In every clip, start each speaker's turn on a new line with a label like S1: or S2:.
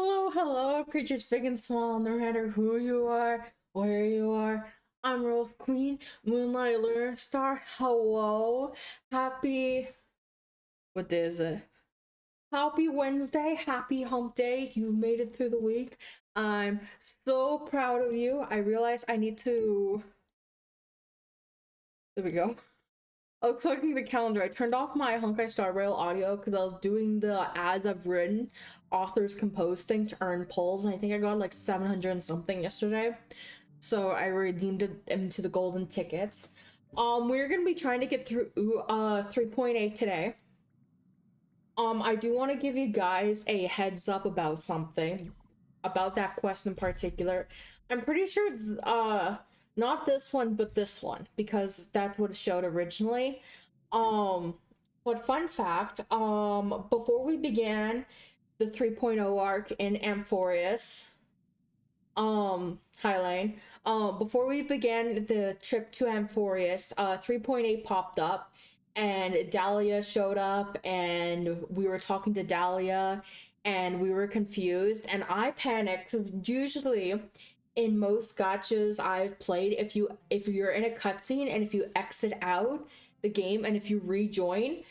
S1: Hello, creatures big and small, no matter who you are, where you are. I'm Rolf Queen, Moonlight Lunar Star. Hello, happy. What day is it? Happy Wednesday, happy hump day. You made it through the week. I'm so proud of you. I realized I need to. There we go. I was clicking the calendar. I turned off my Honkai Star Rail audio because I was doing the as I've written authors composed thing to earn pulls, and I think I got like 700 and something yesterday. So I redeemed it into the golden tickets. We're gonna be trying to get through 3.8 today. I do want to give you guys a heads up about something, about that quest in particular. I'm pretty sure it's not this one, but this one, because that's what it showed originally. But fun fact, before we began the 3.0 arc in Amphorius, Highline, before we began the trip to Amphorius, 3.8 popped up, and Dahlia showed up, and we were talking to Dahlia, and we were confused, and I panicked, because usually in most gachas I've played, if you're in a cutscene and if you exit out the game and if you rejoin,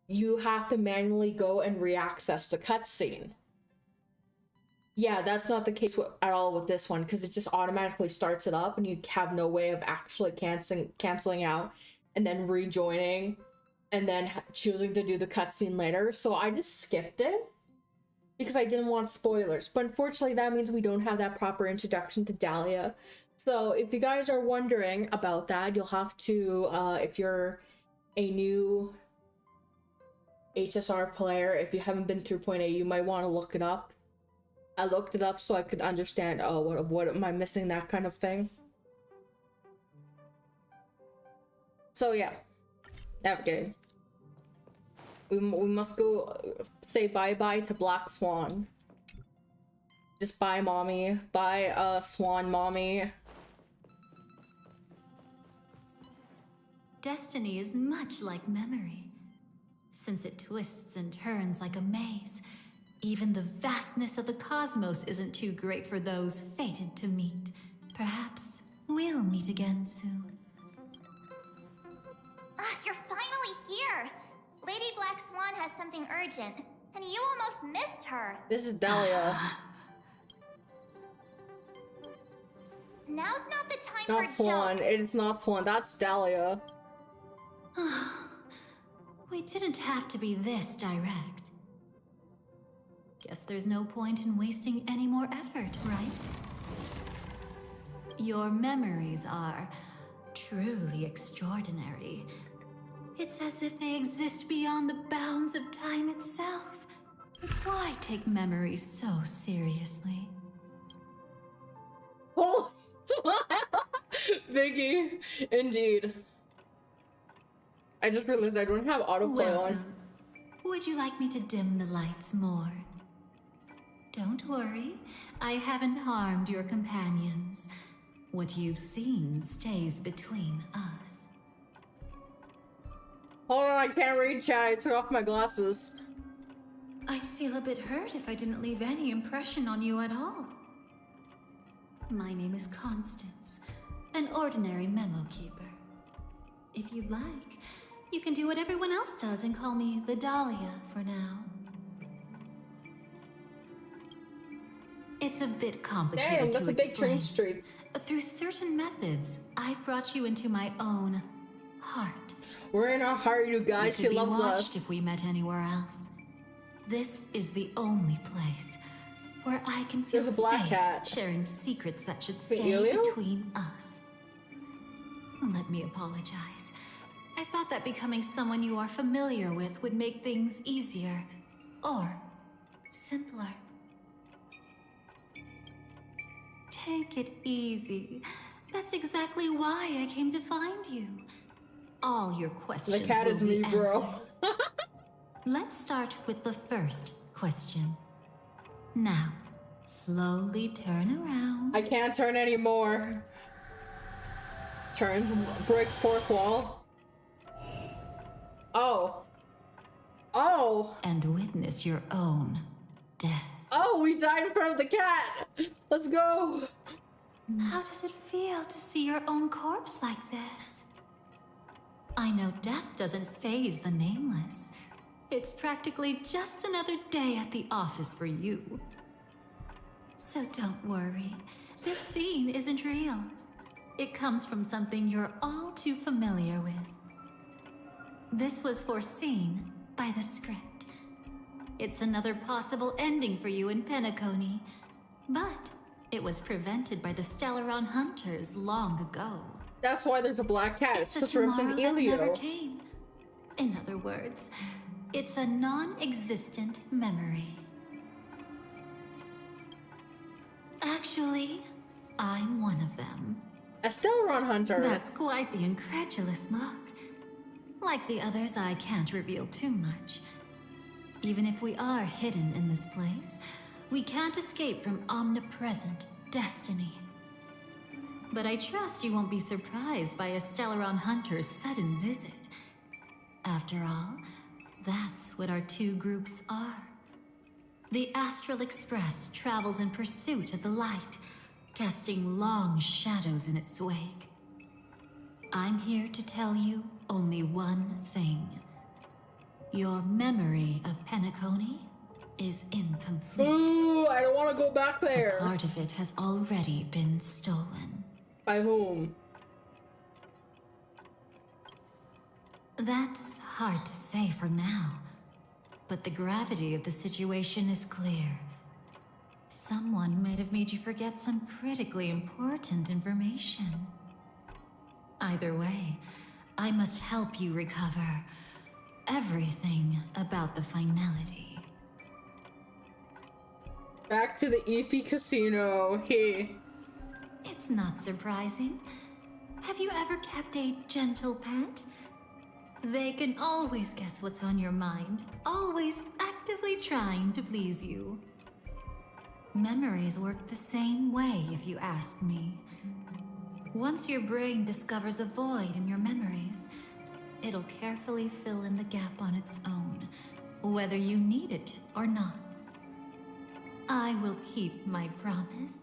S1: you have to manually go and reaccess the cutscene. Yeah, that's not the case at all with this one, because it just automatically starts it up and you have no way of actually canceling out and then rejoining and then choosing to do the cutscene later. So I just skipped it because I didn't want spoilers. But unfortunately, that means we don't have that proper introduction to Dahlia. So if you guys are wondering about that, you'll have to, if you're a new HSR player, if you haven't been through point A, you might want to look it up. I looked it up so I could understand, oh, what am I missing, that kind of thing. So yeah, navigating. We must go say bye-bye to Black Swan. Just bye, mommy. Bye, Swan mommy.
S2: Destiny is much like memory. Since it twists and turns like a maze, even the vastness of the cosmos isn't too great for those fated to meet. Perhaps we'll meet again soon.
S3: You're finally here! Lady Black Swan has something urgent, and you almost missed her.
S1: This is Dahlia.
S3: Now's not the time
S1: Not
S3: for
S1: Swan.
S3: jokes.
S1: It's not Swan. That's Dahlia.
S2: We didn't have to be this direct. Guess there's no point in wasting any more effort, right? Your memories are truly extraordinary. It's as if they exist beyond the bounds of time itself. But why take memories so seriously?
S1: Oh, Biggie, indeed. I just realized I don't have autoplay on.
S2: Would you like me to dim the lights more? Don't worry, I haven't harmed your companions. What you've seen stays between us.
S1: Hold on, I can't read chat. I took off my glasses.
S2: I'd feel a bit hurt if I didn't leave any impression on you at all. My name is Constance, an ordinary memo keeper. If you'd like, you can do what everyone else does and call me the Dahlia for now. It's a bit complicated.
S1: Damn, that's
S2: to
S1: a big
S2: explain.
S1: train streak.
S2: Through certain methods, I've brought you into my own heart.
S1: We're in our heart, you guys. She loves us.
S2: If we met anywhere else, this is the only place where I can feel
S1: There's a black
S2: safe
S1: cat.
S2: sharing secrets that should
S1: Wait,
S2: stay
S1: Elio?
S2: between us. Let me apologize. I thought that becoming someone you are familiar with would make things easier or simpler. Take it easy. That's exactly why I came to find you. All your questions
S1: The cat
S2: will
S1: is
S2: be
S1: me, bro.
S2: answered. Let's start with the first question. Now, slowly turn around.
S1: I can't turn anymore. Turns, breaks fourth wall. Oh. Oh.
S2: And witness your own death.
S1: Oh, we died in front of the cat. Let's go.
S2: How does it feel to see your own corpse like this? I know death doesn't faze the nameless. It's practically just another day at the office for you. So don't worry, this scene isn't real. It comes from something you're all too familiar with. This was foreseen by the script. It's another possible ending for you in Penacony, but it was prevented by the Stellaron hunters long ago.
S1: That's why there's a black cat. It's
S2: a
S1: supposed to represent
S2: tomorrow that never
S1: Elio.
S2: came. In other words, it's a non-existent memory. Actually, I'm one of them.
S1: A Stellaron hunter.
S2: That's quite the incredulous look. Like the others, I can't reveal too much. Even if we are hidden in this place, we can't escape from omnipresent destiny. But I trust you won't be surprised by a Stellaron hunter's sudden visit. After all, that's what our two groups are. The Astral Express travels in pursuit of the light, casting long shadows in its wake. I'm here to tell you only one thing. Your memory of Penacony is incomplete.
S1: Ooh, I don't want to go back there.
S2: A part of it has already been stolen.
S1: By whom?
S2: That's hard to say for now, but the gravity of the situation is clear. Someone might have made you forget some critically important information. Either way, I must help you recover everything about the finality.
S1: Back to the EP casino. Hey.
S2: It's not surprising. Have you ever kept a gentle pet? They can always guess what's on your mind, always actively trying to please you. Memories work the same way, if you ask me. Once your brain discovers a void in your memories, it'll carefully fill in the gap on its own, whether you need it or not. I will keep my promise.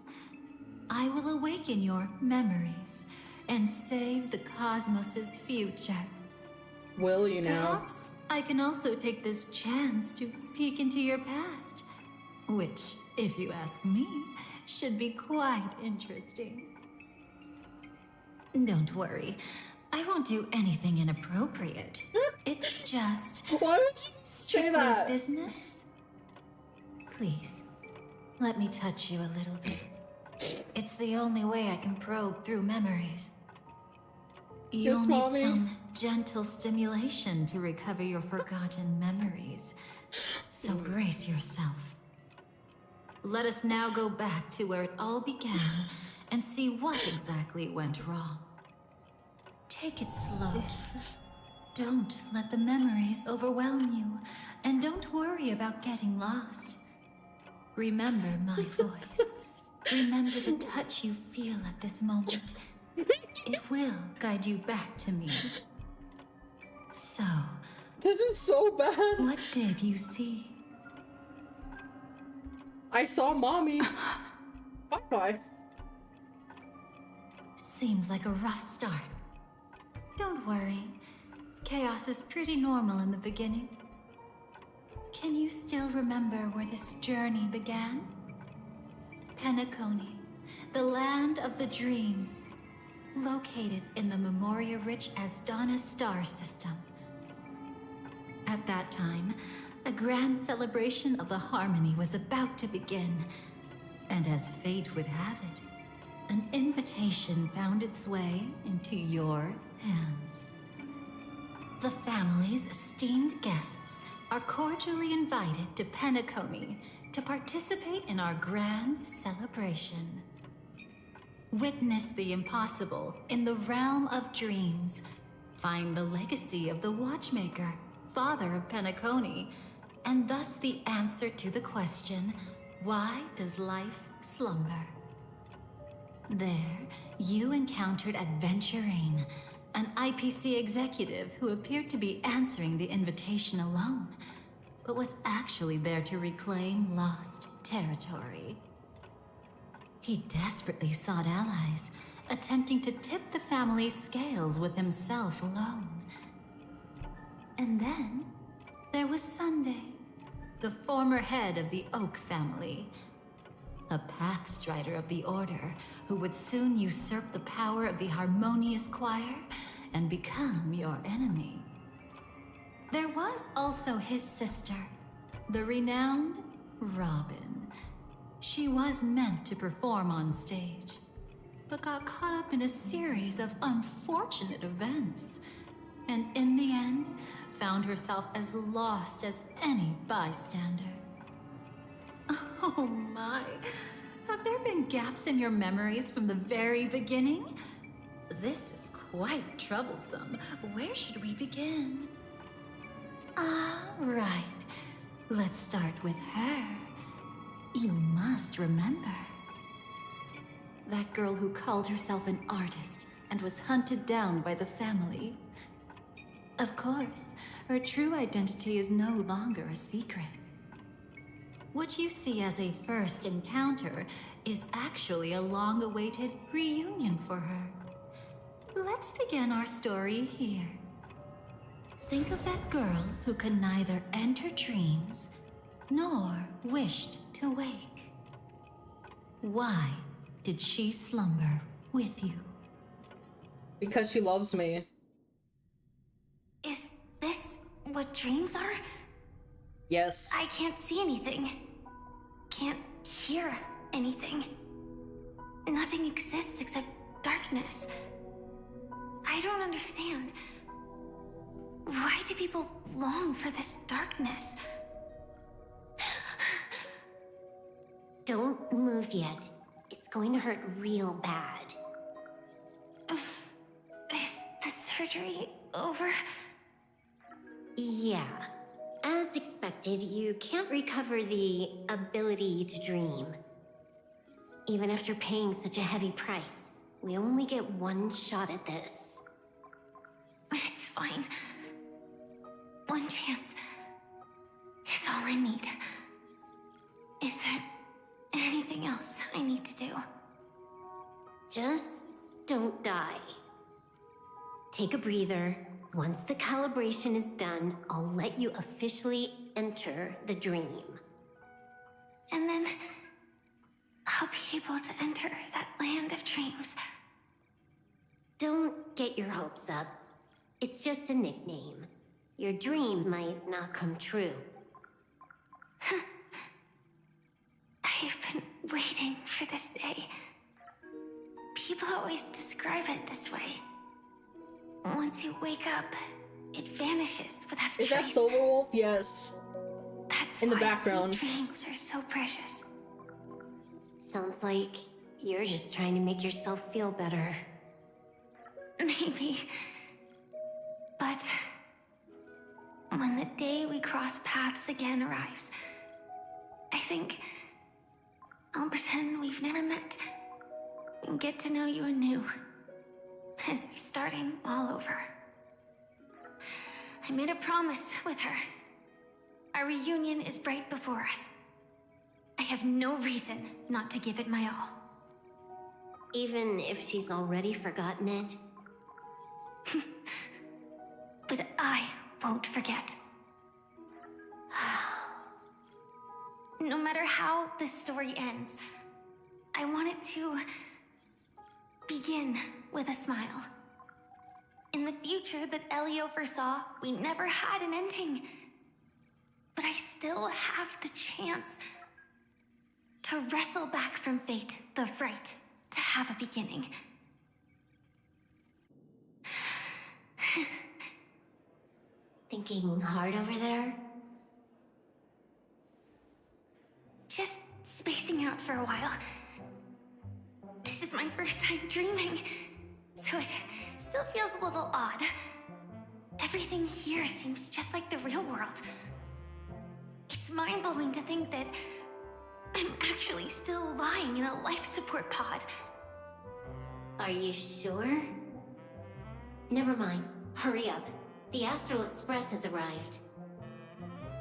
S2: I will awaken your memories and save the cosmos's future.
S1: Will you now?
S2: Perhaps I can also take this chance to peek into your past, which, if you ask me, should be quite interesting. Don't worry, I won't do anything inappropriate. It's just
S1: Why would you say
S2: strictly
S1: that?
S2: business. Please, let me touch you a little bit. It's the only way I can probe through memories. You'll
S1: Yes,
S2: need
S1: Mommy.
S2: some gentle stimulation to recover your forgotten memories. So brace yourself. Let us now go back to where it all began and see what exactly went wrong. Take it slow. Don't let the memories overwhelm you, and don't worry about getting lost. Remember my voice. Remember the touch you feel at this moment. It will guide you back to me. So,
S1: This is so bad.
S2: what did you see?
S1: I saw Mommy. Bye-bye.
S2: Seems like a rough start. Don't worry. Chaos is pretty normal in the beginning. Can you still remember where this journey began? Penacony, the land of the dreams, located in the Memoria-rich Asdana star system. At that time, a grand celebration of the harmony was about to begin, and as fate would have it, an invitation found its way into your hands. The family's esteemed guests are cordially invited to Penacony to participate in our grand celebration. Witness the impossible in the realm of dreams. Find the legacy of the Watchmaker, father of Penacony, and thus the answer to the question, why does life slumber? There, you encountered Adventurine, an IPC executive who appeared to be answering the invitation alone, but was actually there to reclaim lost territory. He desperately sought allies, attempting to tip the family's scales with himself alone. And then there was Sunday, the former head of the Oak family, a pathstrider of the Order who would soon usurp the power of the Harmonious Choir and become your enemy. There was also his sister, the renowned Robin. She was meant to perform on stage, but got caught up in a series of unfortunate events, and in the end, found herself as lost as any bystander. Oh my, have there been gaps in your memories from the very beginning? This is quite troublesome. Where should we begin? Right. Let's start with her. You must remember. That girl who called herself an artist and was hunted down by the family. Of course, her true identity is no longer a secret. What you see as a first encounter is actually a long-awaited reunion for her. Let's begin our story here. Think of that girl who could neither enter dreams nor wished to wake. Why did she slumber with you?
S1: Because she loves me.
S3: Is this what dreams are?
S1: Yes.
S3: I can't see anything. Can't hear anything. Nothing exists except darkness. I don't understand. Why do people long for this darkness?
S4: Don't move yet. It's going to hurt real bad.
S3: Is the surgery over?
S4: Yeah. As expected, you can't recover the ability to dream. Even after paying such a heavy price, we only get one shot at this.
S3: It's fine. One chance is all I need. Is there anything else I need to do?
S4: Just don't die. Take a breather. Once the calibration is done, I'll let you officially enter the dream.
S3: And then I'll be able to enter that land of dreams.
S4: Don't get your hopes up. It's just a nickname. Your dream might not come true.
S3: I've been waiting for this day. People always describe it this way. Once you wake up, it vanishes without a
S1: Is that
S3: trace.
S1: Silverwolf? Yes.
S3: That's
S1: in the
S3: why
S1: background.
S3: sweet dreams are so precious.
S4: Sounds like you're just trying to make yourself feel better.
S3: Maybe. But when the day we cross paths again arrives, I think I'll pretend we've never met and get to know you anew, as if starting all over. I made a promise with her. Our reunion is right before us. I have no reason not to give it my all.
S4: Even if she's already forgotten it?
S3: But I won't forget. No matter how this story ends, I want it to begin with a smile. In the future that Elio foresaw, we never had an ending. But I still have the chance to wrestle back from fate the right to have a beginning.
S4: Thinking hard over there?
S3: Just spacing out for a while. This is my first time dreaming, so it still feels a little odd. Everything here seems just like the real world. It's mind-blowing to think that I'm actually still lying in a life support pod.
S4: Are you sure? Never mind. Hurry up. The Astral Express has arrived.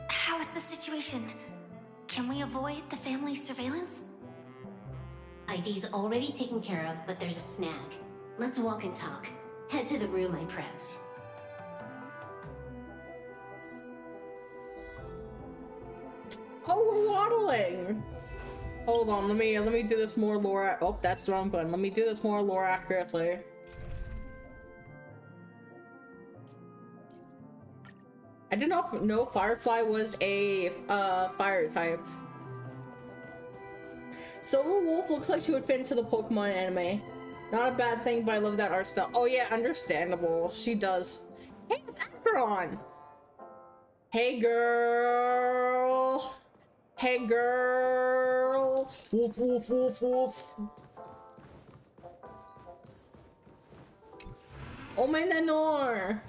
S3: How is the situation? Can we avoid the family's surveillance?
S4: ID's already taken care of, but there's a snag. Let's walk and talk. Head to the room I prepped.
S1: Oh, we're waddling! Hold on, let me do this more lore. Oh, that's the wrong button. Let me do this more lore accurately. I did not know Firefly was a fire type. Silver Wolf looks like she would fit into the Pokemon anime. Not a bad thing, but I love that art style. Oh yeah, understandable. She does. Hey, it's Acheron! Hey girl! Hey girl! Woof woof woof woof. Oh my Nenor!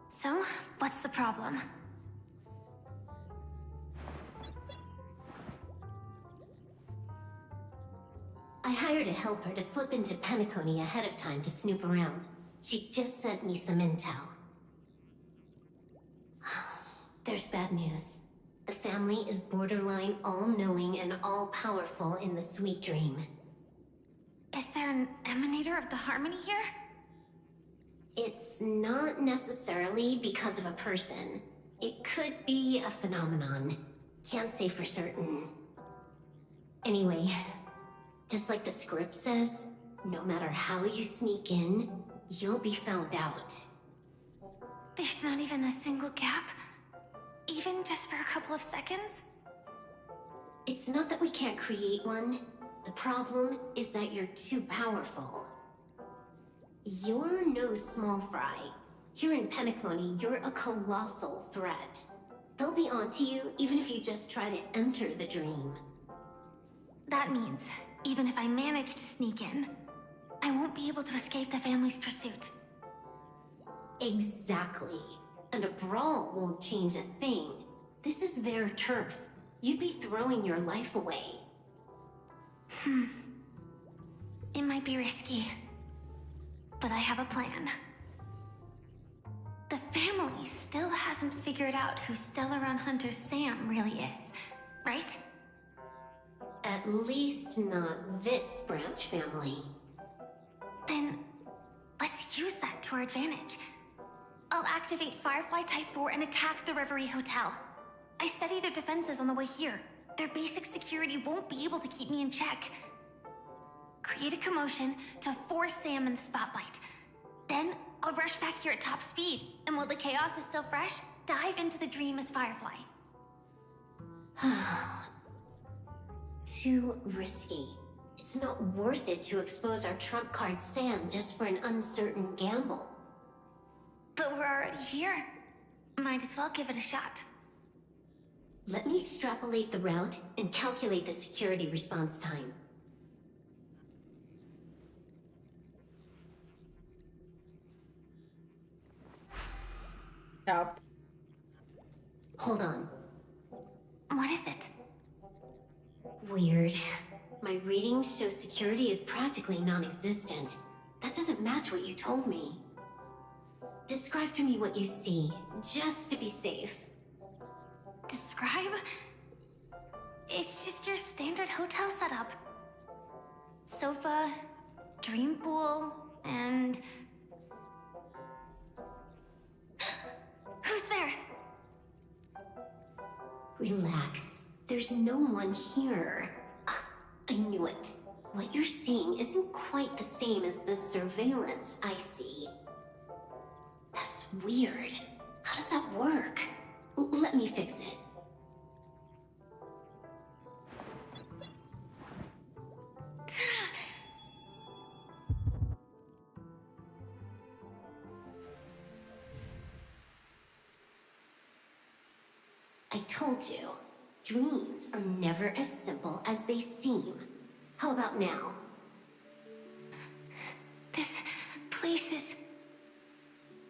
S3: So, what's the problem?
S4: I hired a helper to slip into Penacony ahead of time to snoop around. She just sent me some intel. There's bad news. The family is borderline all-knowing and all-powerful in the Sweet Dream.
S3: Is there an emanator of the Harmony here?
S4: It's not necessarily because of a person. It could be a phenomenon. Can't say for certain. Anyway, just like the script says, no matter how you sneak in, you'll be found out.
S3: There's not even a single gap? Even just for a couple of seconds?
S4: It's not that we can't create one. The problem is that you're too powerful. You're no small fry. Here in Penacony, you're a colossal threat. They'll be onto you even if you just try to enter the dream.
S3: That means, even if I manage to sneak in, I won't be able to escape the family's pursuit.
S4: Exactly. And a brawl won't change a thing. This is their turf. You'd be throwing your life away.
S3: It might be risky, but I have a plan. The family still hasn't figured out who Stellaron Hunter Sam really is, right?
S4: At least not this branch family.
S3: Then, let's use that to our advantage. I'll activate Firefly Type 4 and attack the Reverie Hotel. I studied their defenses on the way here. Their basic security won't be able to keep me in check. Create a commotion to force Sam in the spotlight. Then, I'll rush back here at top speed, and while the chaos is still fresh, dive into the dream as Firefly.
S4: Too risky. It's not worth it to expose our trump card Sam just for an uncertain gamble.
S3: But we're already here. Might as well give it a shot.
S4: Let me extrapolate the route and calculate the security response time.
S1: Yeah.
S4: Hold on.
S3: What is it?
S4: Weird. My readings show security is practically non-existent. That doesn't match what you told me. Describe to me what you see, just to be safe.
S3: Describe? It's just your standard hotel setup. Sofa, dream pool, and... Who's there?
S4: Relax. There's no one here. I knew it. What you're seeing isn't quite the same as the surveillance I see. That's weird. How does that work? Let me fix it. I told you, dreams are never as simple as they seem. How about now?
S3: This place is...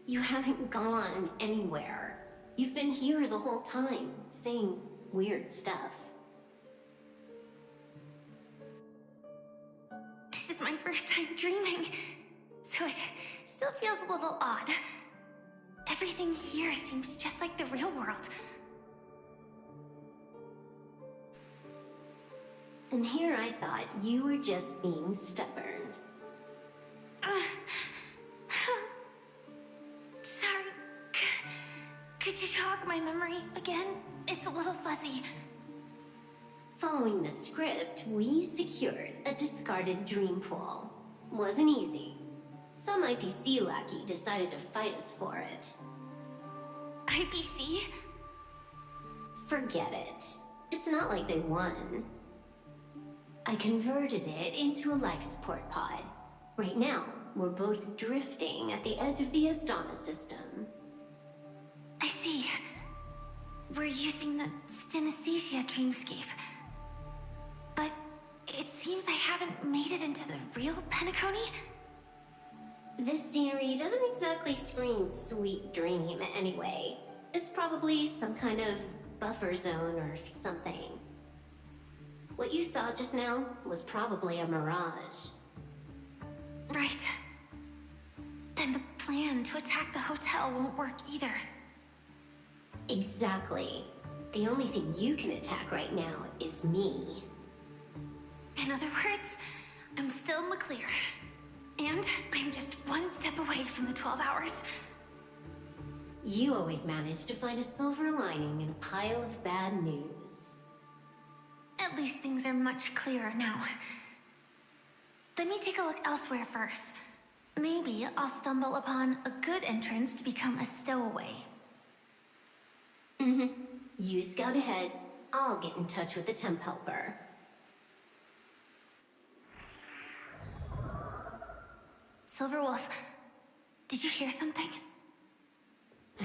S4: You haven't gone anywhere. You've been here the whole time, saying weird stuff.
S3: This is my first time dreaming, so it still feels a little odd. Everything here seems just like the real world,
S4: And here I thought you were just being stubborn.
S3: Sorry. Could you jog my memory again? It's a little fuzzy.
S4: Following the script, we secured a discarded dream pool. Wasn't easy. Some IPC lackey decided to fight us for it.
S3: IPC?
S4: Forget it. It's not like they won. I converted it into a life support pod. Right now, we're both drifting at the edge of the Astana system.
S3: I see. We're using the synesthesia dreamscape. But it seems I haven't made it into the real Penacony?
S4: This scenery doesn't exactly scream sweet dream anyway. It's probably some kind of buffer zone or something. What you saw just now was probably a mirage.
S3: Right. Then the plan to attack the hotel won't work either.
S4: Exactly. The only thing you can attack right now is me.
S3: In other words, I'm still in the clear. And I'm just one step away from the 12 hours.
S4: You always manage to find a silver lining in a pile of bad news.
S3: At least things are much clearer now. Let me take a look elsewhere first. Maybe I'll stumble upon a good entrance to become a stowaway.
S4: You scout ahead, I'll get in touch with the temp helper.
S3: Silverwolf, did you hear something?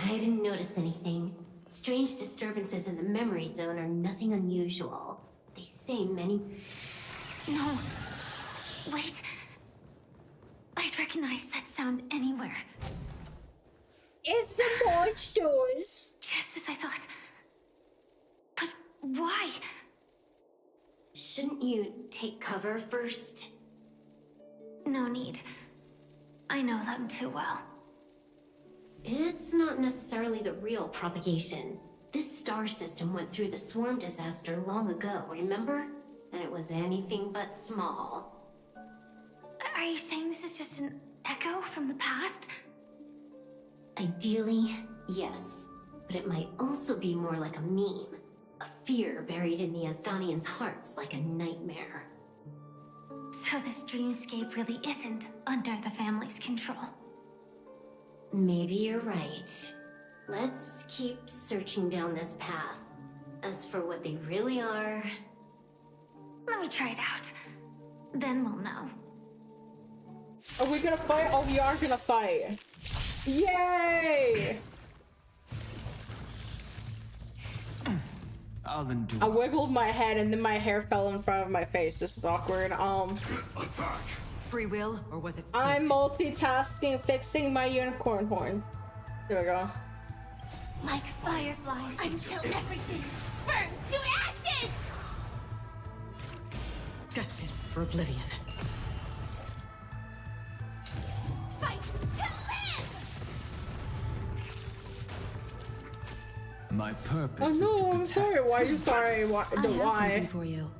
S4: I didn't notice anything. Strange disturbances in the memory zone are nothing unusual. They say many...
S3: No. Wait. I'd recognize that sound anywhere.
S1: It's the monsters!
S3: Just as I thought. But why?
S4: Shouldn't you take cover first?
S3: No need. I know them too well.
S4: It's not necessarily the real propagation. This star system went through the swarm disaster long ago, remember? And it was anything but small.
S3: Are you saying this is just an echo from the past?
S4: Ideally, yes. But it might also be more like a meme. A fear buried in the Asdanians' hearts like a nightmare.
S3: So this dreamscape really isn't under the family's control.
S4: Maybe you're right. Let's keep searching down this path. As for what they really are...
S3: Let me try it out. Then we'll know.
S1: Are we gonna fight? Oh, we are gonna fight. Yay! I wiggled my head and then my hair fell in front of my face. This is awkward.
S5: Attack.
S6: Free will, or was it fate?
S1: I'm multitasking, fixing my unicorn horn. There we go.
S3: Like fireflies until everything burns to ashes!
S6: Destined for oblivion.
S3: Fight to live!
S5: My
S1: Oh
S5: purpose is to
S1: no,
S5: protect.
S1: I'm sorry. Why are you sorry? Why?
S6: I have
S1: Why?
S6: something for you.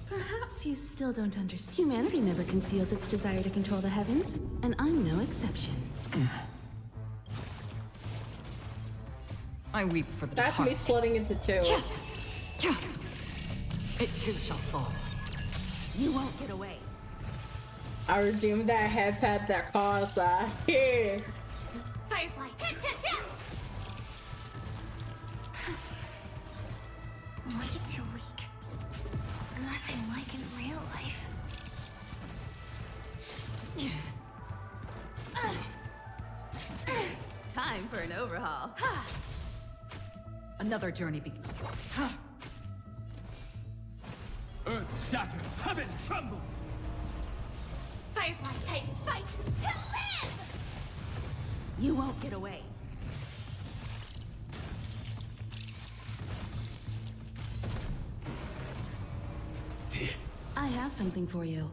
S6: Perhaps you still don't understand. Humanity never conceals its desire to control the heavens, and I'm no exception. I weep for the
S1: That's me splitting into two.
S6: It too shall fall. You won't get away.
S1: I redeemed that head pet that caused that. Here.
S3: Firefly! Hit, hit, hit! Way too weak. Nothing like in real life.
S6: Time for an overhaul. Another journey begins.
S5: Earth shatters, heaven trembles.
S3: Firefly Titan, fight to live!
S6: You won't get away. I have something for you.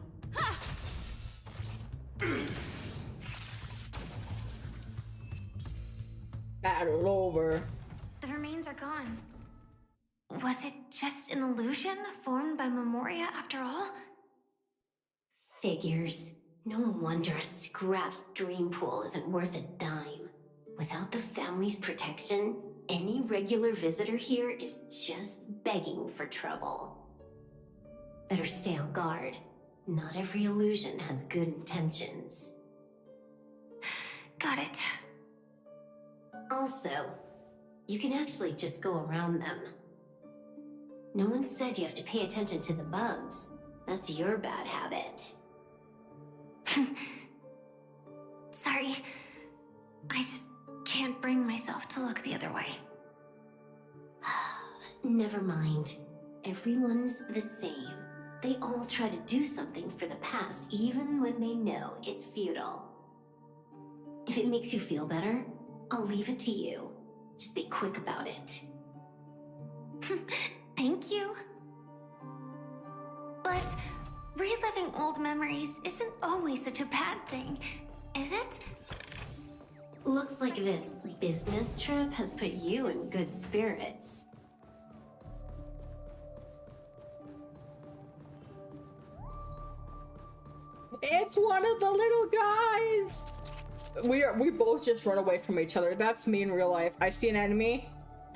S1: Battle over.
S3: The remains are gone. Was it just an illusion formed by Memoria after all?
S4: Figures. No wonder a scrapped dream pool isn't worth a dime. Without the family's protection, any regular visitor here is just begging for trouble. Better stay on guard. Not every illusion has good intentions.
S3: Got it.
S4: Also, you can actually just go around them. No one said you have to pay attention to the bugs. That's your bad habit.
S3: Sorry. I just can't bring myself to look the other way.
S4: Never mind. Everyone's the same. They all try to do something for the past, even when they know it's futile. If it makes you feel better, I'll leave it to you. Just be quick about it.
S3: Thank you. But reliving old memories isn't always such a bad thing, is it?
S4: Looks like this business trip has put you in good spirits.
S1: It's one of the little guys! We both just run away from each other. That's me in real life. I see an enemy.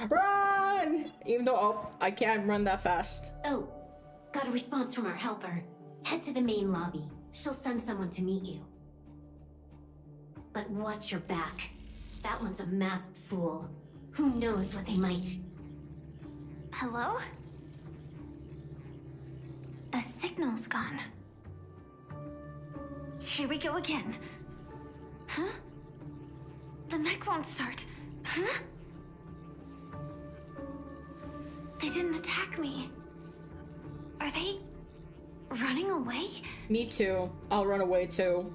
S1: Run! Even though, I can't run that fast.
S4: Oh, got a response from our helper. Head to the main lobby. She'll send someone to meet you. But watch your back. That one's a masked fool. Who knows what they might...
S3: Hello? The signal's gone. Here we go again. Huh? The mech won't start. Huh? They didn't attack me. Are they running away?
S1: Me too. I'll run away too.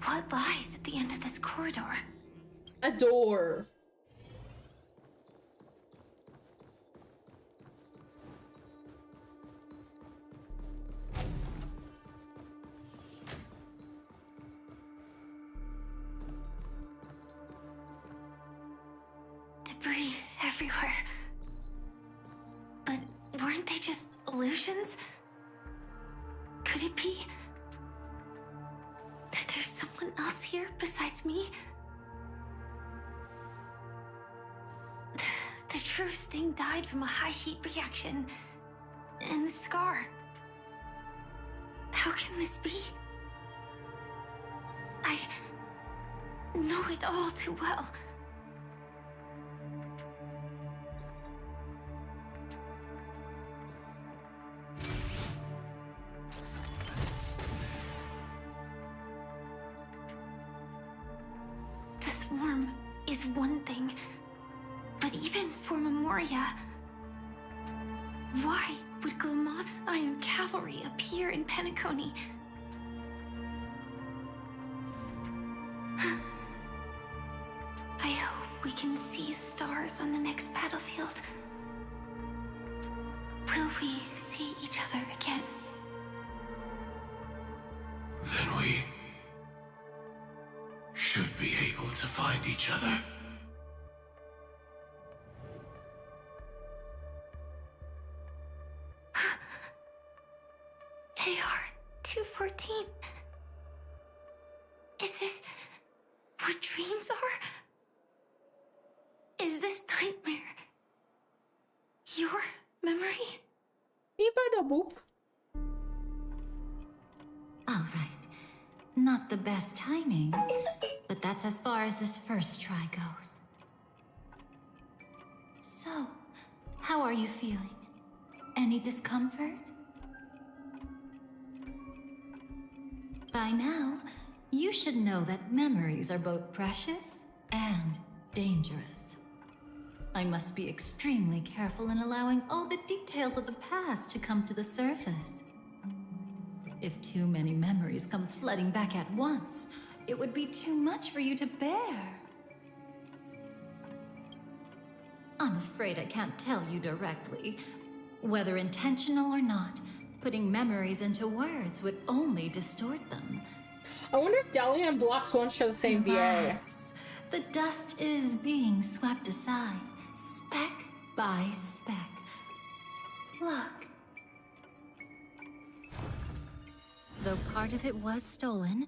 S3: What lies at the end of this corridor?
S1: A door.
S3: Debris everywhere. But weren't they just illusions? Could it be that there's someone else here besides me? The true Sting died from a high heat reaction. And the scar. How can this be? I know it all too well. The swarm is one thing, but even for Memoria, why would Glamoth's Iron Cavalry appear in Penacony? I hope we can see the stars on the next battlefield. Will we see each other again?
S5: Then we should be able to find each other.
S3: AR-214. Is this what dreams are? Is this nightmare your memory?
S1: Beep-a-da-boop.
S2: All right. Not the best timing, but that's as far as this first try goes. So, how are you feeling? Any discomfort? By now, you should know that memories are both precious and dangerous. I must be extremely careful in allowing all the details of the past to come to the surface. If too many memories come flooding back at once, it would be too much for you to bear. I'm afraid I can't tell you directly. Whether intentional or not, putting memories into words would only distort them.
S1: I wonder if Dahlia and Blox 1 share the same VA.
S2: Relax. The dust is being swept aside. by speck. Look. Though part of it was stolen,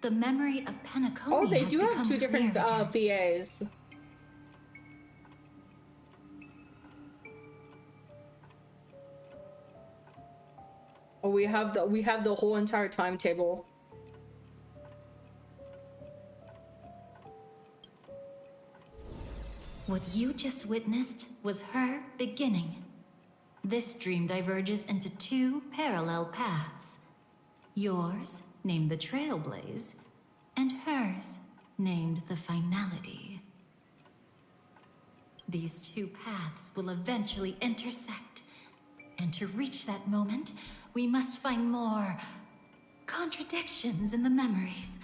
S2: the memory of Penacony
S1: Oh, they
S2: has
S1: do have
S2: become
S1: two different
S2: clear again.
S1: VAs. Oh, we have the whole entire timetable.
S2: What you just witnessed was her beginning. This dream diverges into two parallel paths. Yours, named the Trailblaze, and hers, named the Finality. These two paths will eventually intersect. And to reach that moment, we must find more contradictions in the memories.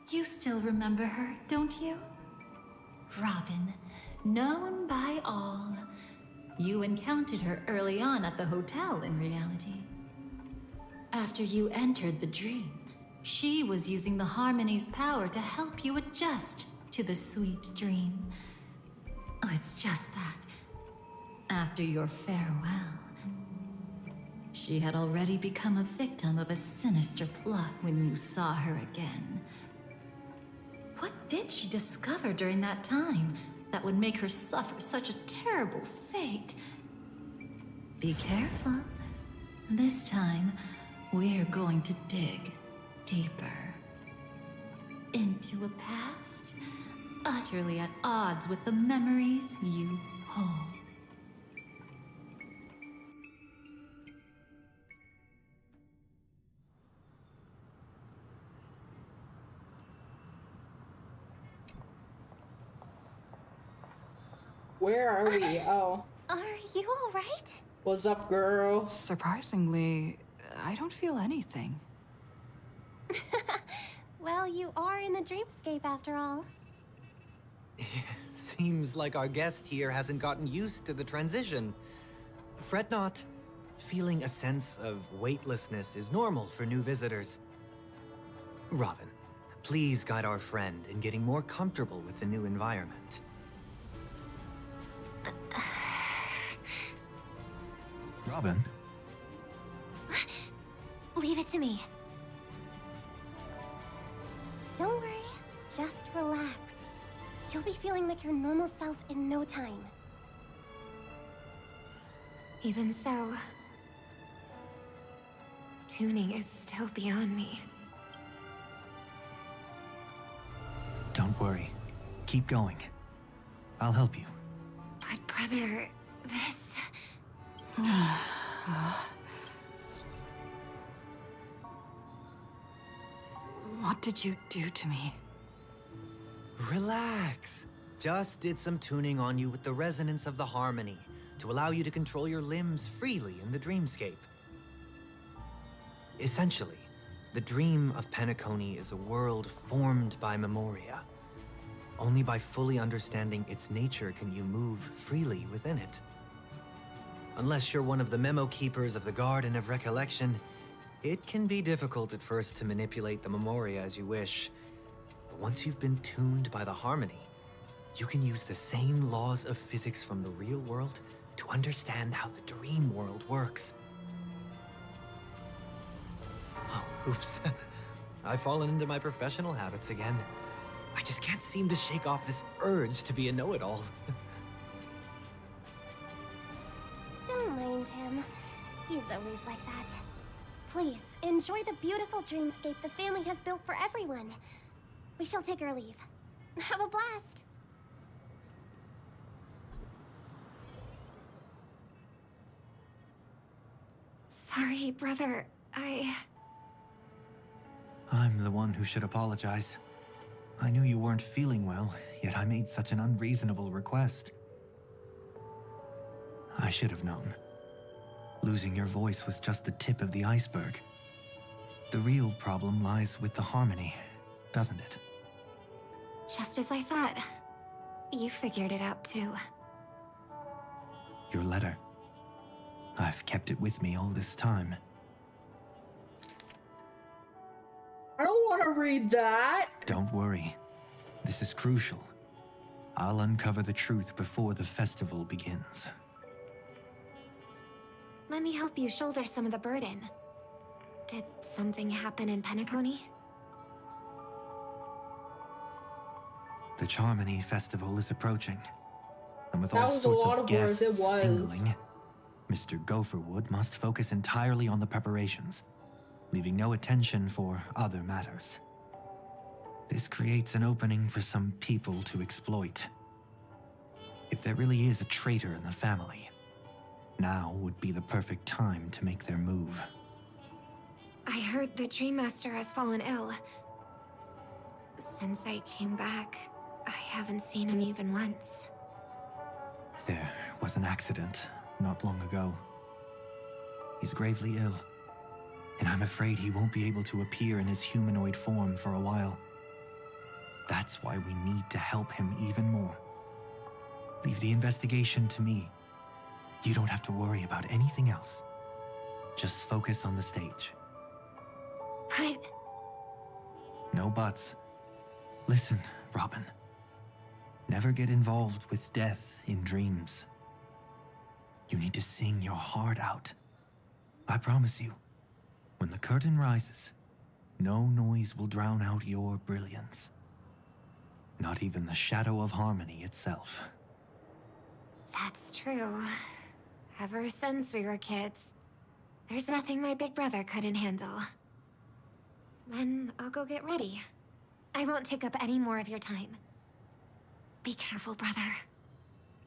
S2: You still remember her, don't you? Robin, known by all. You encountered her early on at the hotel in reality. After you entered the dream, she was using the Harmony's power to help you adjust to the sweet dream. Oh, it's just that. After your farewell, she had already become a victim of a sinister plot when you saw her again. What did she discover during that time that would make her suffer such a terrible fate? Be careful. This time, we're going to dig deeper into a past utterly at odds with the memories you hold.
S1: Where are we? Oh.
S3: Are you all right?
S1: What's up, girl?
S7: Surprisingly, I don't feel anything.
S3: Well, you are in the dreamscape after all.
S8: Seems like our guest here hasn't gotten used to the transition. Fret not. Feeling a sense of weightlessness is normal for new visitors. Robin, please guide our friend in getting more comfortable with the new environment.
S5: Robin?
S3: Leave it to me. Don't worry, just relax. You'll be feeling like your normal self in no time. Even so, tuning is still beyond me.
S5: Don't worry. Keep going. I'll help you.
S3: But brother, this...
S7: What did you do to me?
S8: Relax. Just did some tuning on you with the resonance of the harmony to allow you to control your limbs freely in the dreamscape. Essentially, the dream of Penacony is a world formed by memoria. Only by fully understanding its nature can you move freely within it. Unless you're one of the memo keepers of the Garden of Recollection, it can be difficult at first to manipulate the memoria as you wish. But once you've been tuned by the harmony, you can use the same laws of physics from the real world to understand how the dream world works. Oh, oops. I've fallen into my professional habits again. I just can't seem to shake off this urge to be a know-it-all.
S3: Don't mind him. He's always like that. Please, enjoy the beautiful dreamscape the family has built for everyone. We shall take our leave. Have a blast! Sorry, brother.
S5: I'm the one who should apologize. I knew you weren't feeling well, yet I made such an unreasonable request. I should have known. Losing your voice was just the tip of the iceberg. The real problem lies with the harmony, doesn't it?
S3: Just as I thought. You figured it out too.
S5: Your letter. I've kept it with me all this time.
S1: I don't want to read that.
S5: Don't worry. This is crucial. I'll uncover the truth before the festival begins.
S3: Let me help you shoulder some of the burden. Did something happen in Penacony?
S5: The Charmony Festival is approaching, and with
S1: That
S5: all
S1: was a
S5: sorts
S1: lot
S5: of
S1: of words, it
S5: guests
S1: was.
S5: mingling, Mr. Gopherwood must focus entirely on the preparations, leaving no attention for other matters. This creates an opening for some people to exploit. If there really is a traitor in the family, now would be the perfect time to make their move.
S3: I heard the Dream Master has fallen ill. Since I came back, I haven't seen him even once.
S5: There was an accident not long ago. He's gravely ill, and I'm afraid he won't be able to appear in his humanoid form for a while. That's why we need to help him even more. Leave the investigation to me. You don't have to worry about anything else. Just focus on the stage.
S3: But
S5: No buts. Listen, Robin. Never get involved with death in dreams. You need to sing your heart out. I promise you, when the curtain rises, no noise will drown out your brilliance. Not even the shadow of harmony itself.
S3: that's true. Ever since we were kids, there's nothing my big brother couldn't handle. Then I'll go get ready. I won't take up any more of your time. Be careful, brother.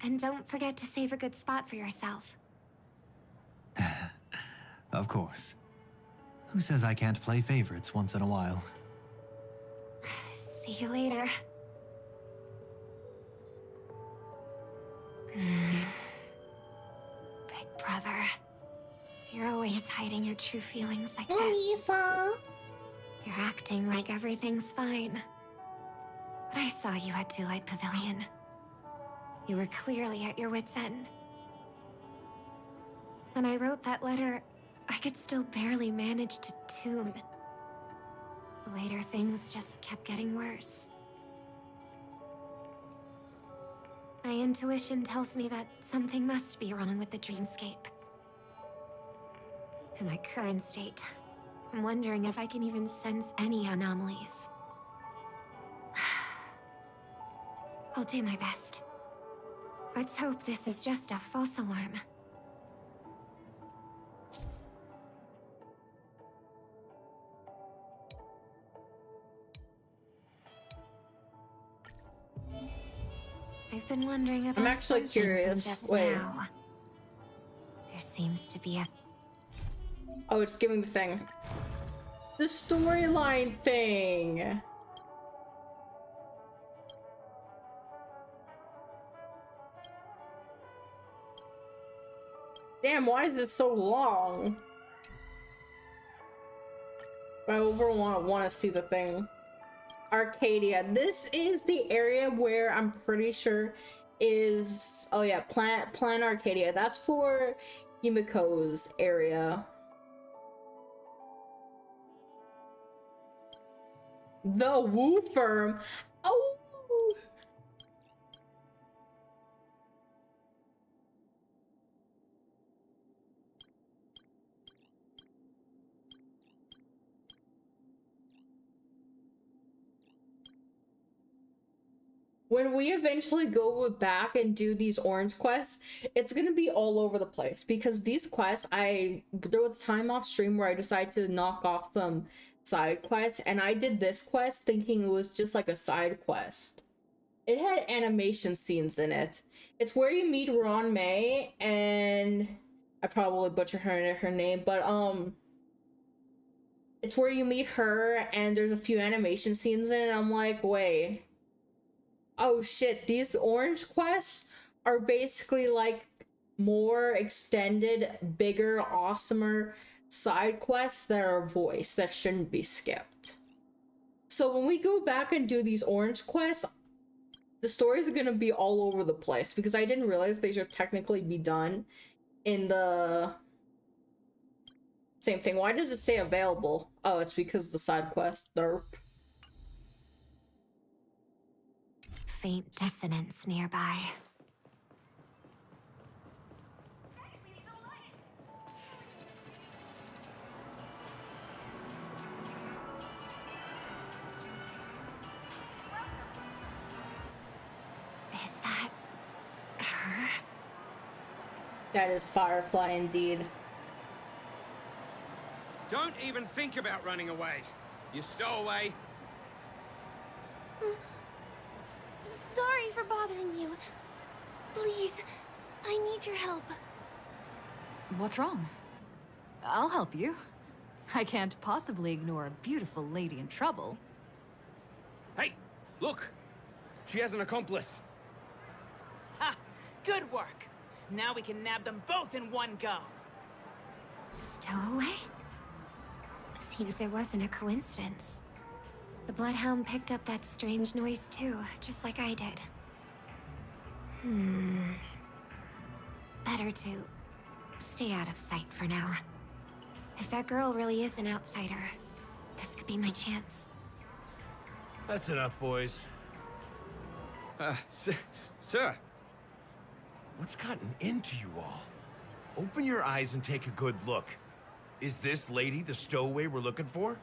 S3: And don't forget to save a good spot for yourself.
S5: Of course. Who says I can't play favorites once in a while?
S3: See you later. Big brother. You're always hiding your true feelings like this.
S1: Lisa.
S3: You're acting like everything's fine. But I saw you at Daylight Pavilion. You were clearly at your wit's end. When I wrote that letter, I could still barely manage to tune. Later, things just kept getting worse. My intuition tells me that something must be wrong with the dreamscape. In my current state, I'm wondering if I can even sense any anomalies. I'll do my best. Let's hope this is just a false alarm. I've been wondering about
S1: I'm actually
S3: something from
S1: curious.
S3: just
S1: Wait.
S3: now. There seems to be a...
S1: Oh, it's giving the thing. The storyline thing. Damn, why is it so long? I overall want to see the thing. Arcadia. This is the area where I'm pretty sure is... Oh yeah, Plan Arcadia. That's for Himiko's area. The Woo Firm. Oh! When we eventually go back and do these orange quests, it's gonna be all over the place because these quests, there was time off stream where I decided to knock off some side quests, and I did this quest thinking it was just like a side quest. It had animation scenes in it. It's where you meet Ron May, and I probably butchered her name, but it's where you meet her and there's a few animation scenes in it. I'm like, wait. Oh shit, these orange quests are basically like more extended, bigger, awesomer side quests that are voiced that shouldn't be skipped. So when we go back and do these orange quests, the stories are gonna be all over the place because I didn't realize they should technically be done in the same thing. Why does it say available? Oh, it's because the side quest. Derp.
S4: faint dissonance nearby. Is that her?
S1: That is Firefly indeed.
S9: Don't even think about running away. You stowaway.
S3: Sorry for bothering you. Please, I need your help.
S7: What's wrong? I'll help you. I can't possibly ignore a beautiful lady in trouble.
S9: Hey, look! She has an accomplice.
S10: Ha! Good work! Now we can nab them both in one go!
S4: Stowaway? Seems it wasn't a coincidence. The Bloodhound picked up that strange noise too, just like I did. Better to stay out of sight for now. If that girl really is an outsider, this could be my chance.
S11: That's enough, boys.
S9: Sir.
S11: What's gotten into you all? Open your eyes and take a good look. Is this lady the stowaway we're looking for?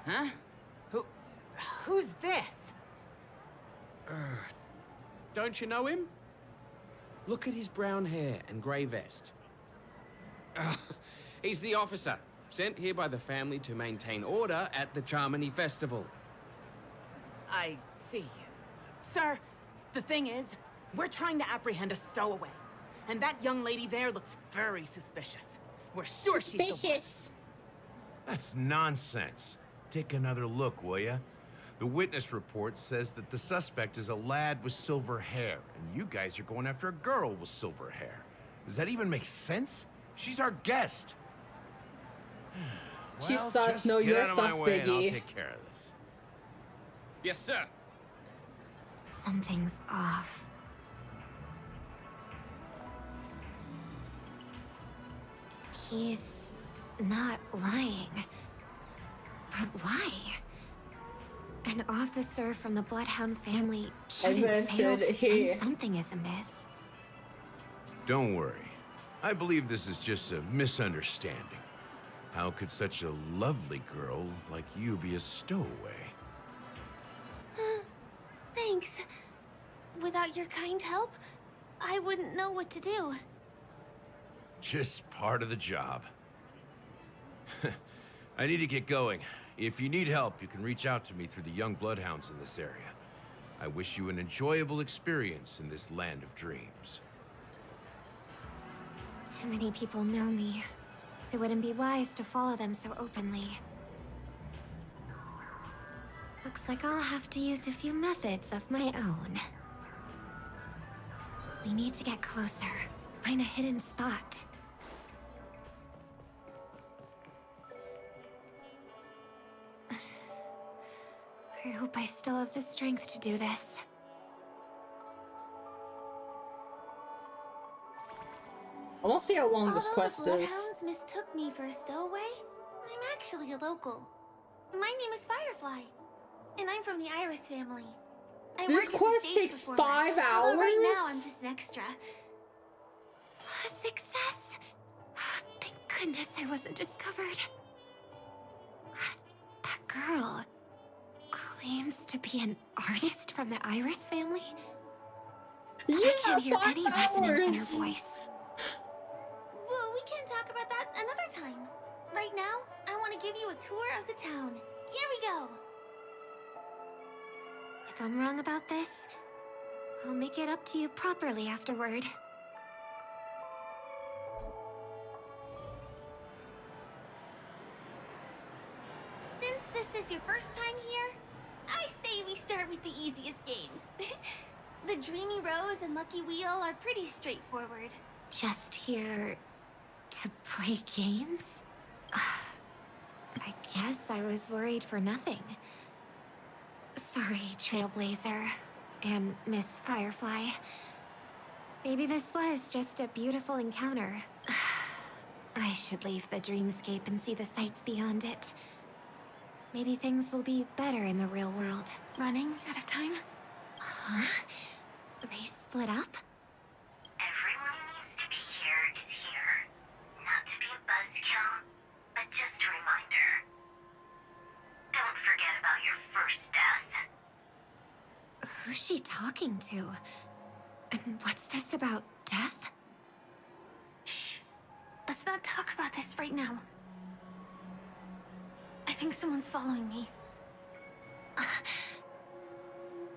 S10: Huh? Who's this?
S9: Don't you know him? Look at his brown hair and grey vest. He's the officer, sent here by the family to maintain order at the Charmony Festival.
S10: I see. Sir, the thing is, we're trying to apprehend a stowaway. And that young lady there looks very suspicious. We're sure she's the one.
S1: Suspicious.
S11: That's nonsense. Take another look, will ya? The witness report says that the suspect is a lad with silver hair, and you guys are going after a girl with silver hair. Does that even make sense? She's our guest.
S1: She's
S11: Well,
S1: sus,
S11: just
S1: no,
S11: get
S1: you're
S11: out of my
S1: sus,
S11: way and I'll
S1: Biggie.
S11: take care of this.
S9: Yes, sir.
S4: Something's off. He's not lying. But why? An officer from the Bloodhound family shouldn't fail
S1: Unwanted
S4: to
S1: here.
S4: sense something is amiss.
S11: Don't worry. I believe this is just a misunderstanding. How could such a lovely girl like you be a stowaway?
S3: Thanks. Without your kind help, I wouldn't know what to do.
S11: Just part of the job. I need to get going. If you need help, you can reach out to me through the young bloodhounds in this area. I wish you an enjoyable experience in this land of dreams.
S4: Too many people know me. It wouldn't be wise to follow them so openly. Looks like I'll have to use a few methods of my own. We need to get closer. Find a hidden spot. I hope I still have the strength to do this.
S1: I want to see how long this
S3: Although
S1: quest
S3: the
S1: is.
S3: Bloodhounds mistook me for a stowaway, I'm actually a local. My name is Firefly, and I'm from the Iris family. I
S1: This
S3: work as a
S1: quest
S3: stage
S1: takes
S3: performer,
S1: 5
S3: although right now
S1: hours?
S3: I'm just an extra.
S4: A success! Thank goodness I wasn't discovered. That girl claims to be an artist from the Iris family? But I can't hear
S1: 5
S4: any resonance in her
S1: hours.
S4: voice.
S3: Well, we can talk about that another time. Right now, I want to give you a tour of the town. Here we go.
S4: If I'm wrong about this, I'll make it up to you properly afterward.
S3: Since this is your first time here, I say we start with the easiest games. The Dreamy Rose and Lucky Wheel are pretty straightforward.
S4: Just here to play games? I guess I was worried for nothing. Sorry, Trailblazer and Miss Firefly. Maybe this was just a beautiful encounter. I should leave the dreamscape and see the sights beyond it. Maybe things will be better in the real world.
S3: Running out of time?
S4: Huh? They split up?
S3: Everyone who needs to be here is here. Not to be a buzzkill, but just a reminder. Don't forget about your first death.
S4: Who's she talking to? And what's this about death?
S3: Shh. Let's not talk about this right now. I think someone's following me.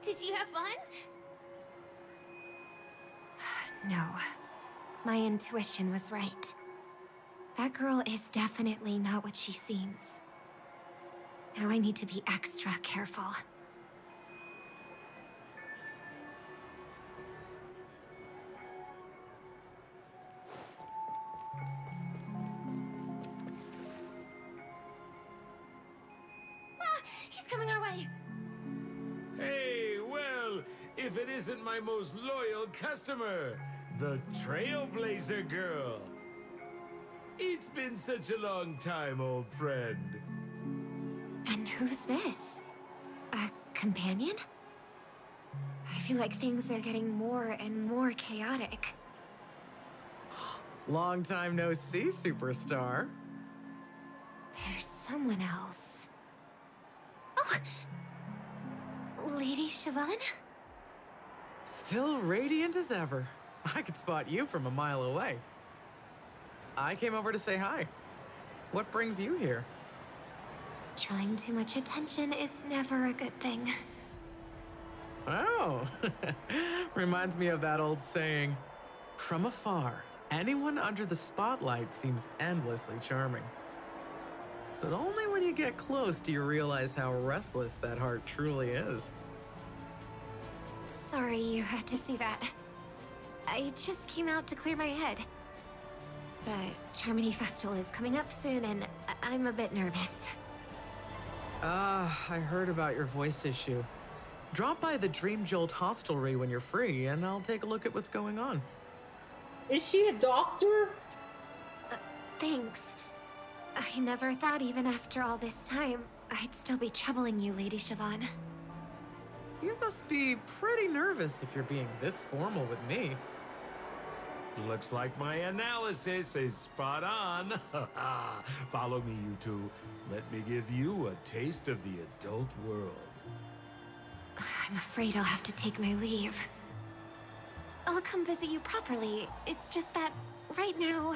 S3: Did you have fun?
S4: No. My intuition was right. That girl is definitely not what she seems. Now I need to be extra careful.
S3: He's coming our way.
S11: Hey, well, if it isn't my most loyal customer, the Trailblazer Girl. It's been such a long time, old friend.
S4: And who's this? A companion? I feel like things are getting more and more chaotic.
S12: Long time no see, superstar.
S4: There's someone else. Oh! Lady Siobhan?
S12: Still radiant as ever. I could spot you from a mile away. I came over to say hi. What brings you here?
S4: Drawing too much attention is never a good thing.
S12: Oh, reminds me of that old saying, from afar, anyone under the spotlight seems endlessly charming. But only when you get close do you realize how restless that heart truly is.
S4: Sorry you had to see that. I just came out to clear my head. The Charmony Festival is coming up soon and I'm a bit nervous.
S12: I heard about your voice issue. Drop by the Dream Jolt hostelry when you're free and I'll take a look at what's going on.
S1: Is she a doctor?
S4: Thanks. I never thought even after all this time, I'd still be troubling you, Lady Siobhan.
S12: You must be pretty nervous if you're being this formal with me.
S11: Looks like my analysis is spot on. Follow me, you two. Let me give you a taste of the adult world.
S4: I'm afraid I'll have to take my leave. I'll come visit you properly. It's just that, right now...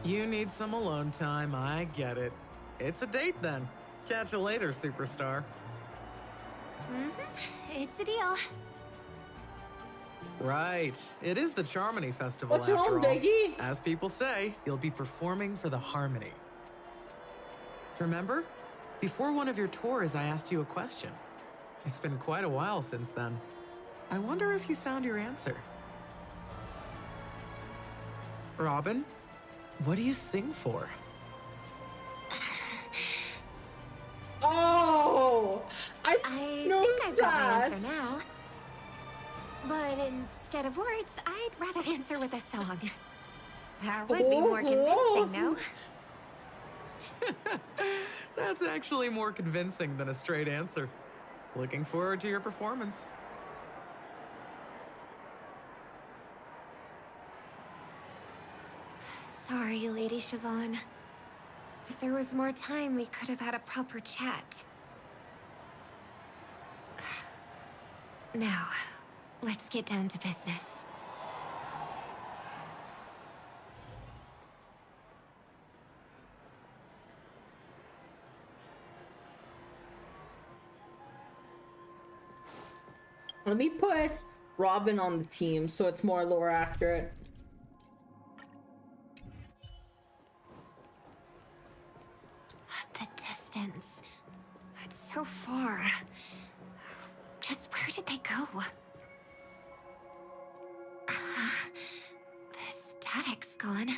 S12: You need some alone time, I get it. It's a date then. Catch you later, superstar.
S4: It's a deal.
S12: Right. It is the Charmony Festival
S1: What's
S12: after
S1: wrong,
S12: all.
S1: Diggy?
S12: As people say, you'll be performing for the Harmony. Remember? Before one of your tours, I asked you a question. It's been quite a while since then. I wonder if you found your answer. Robin, what do you sing for?
S1: Oh! I know
S4: think I've got my
S1: that.
S4: answer now. But instead of words, I'd rather answer with a song. That would be more convincing, no?
S12: That's actually more convincing than a straight answer. Looking forward to your performance.
S4: Sorry, Lady Siobhan. If there was more time, we could have had a proper chat. Now, let's get down to business.
S1: Let me put Robin on the team so it's more lore accurate.
S4: The distance. It's so far. Just where did they go? The static's gone.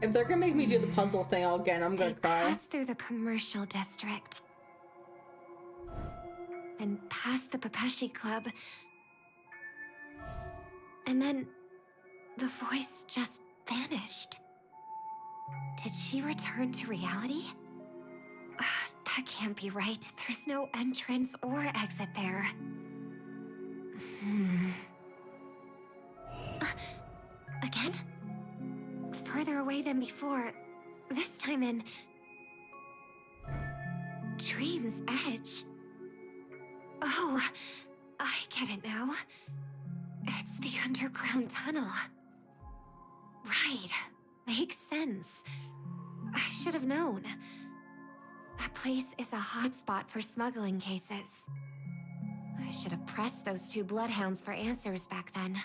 S1: If they're gonna make me do the puzzle thing again, I'm gonna cry.
S4: Passed through the commercial district. And past the Papashi Club. And then the voice just vanished. Did she return to reality? That That can't be right. There's no entrance or exit there. Again? Further away than before. This time in... Dream's Edge. Oh, I get it now. It's the underground tunnel. Right. Makes sense. I should have known. That place is a hotspot for smuggling cases. I should have pressed those two bloodhounds for answers back then.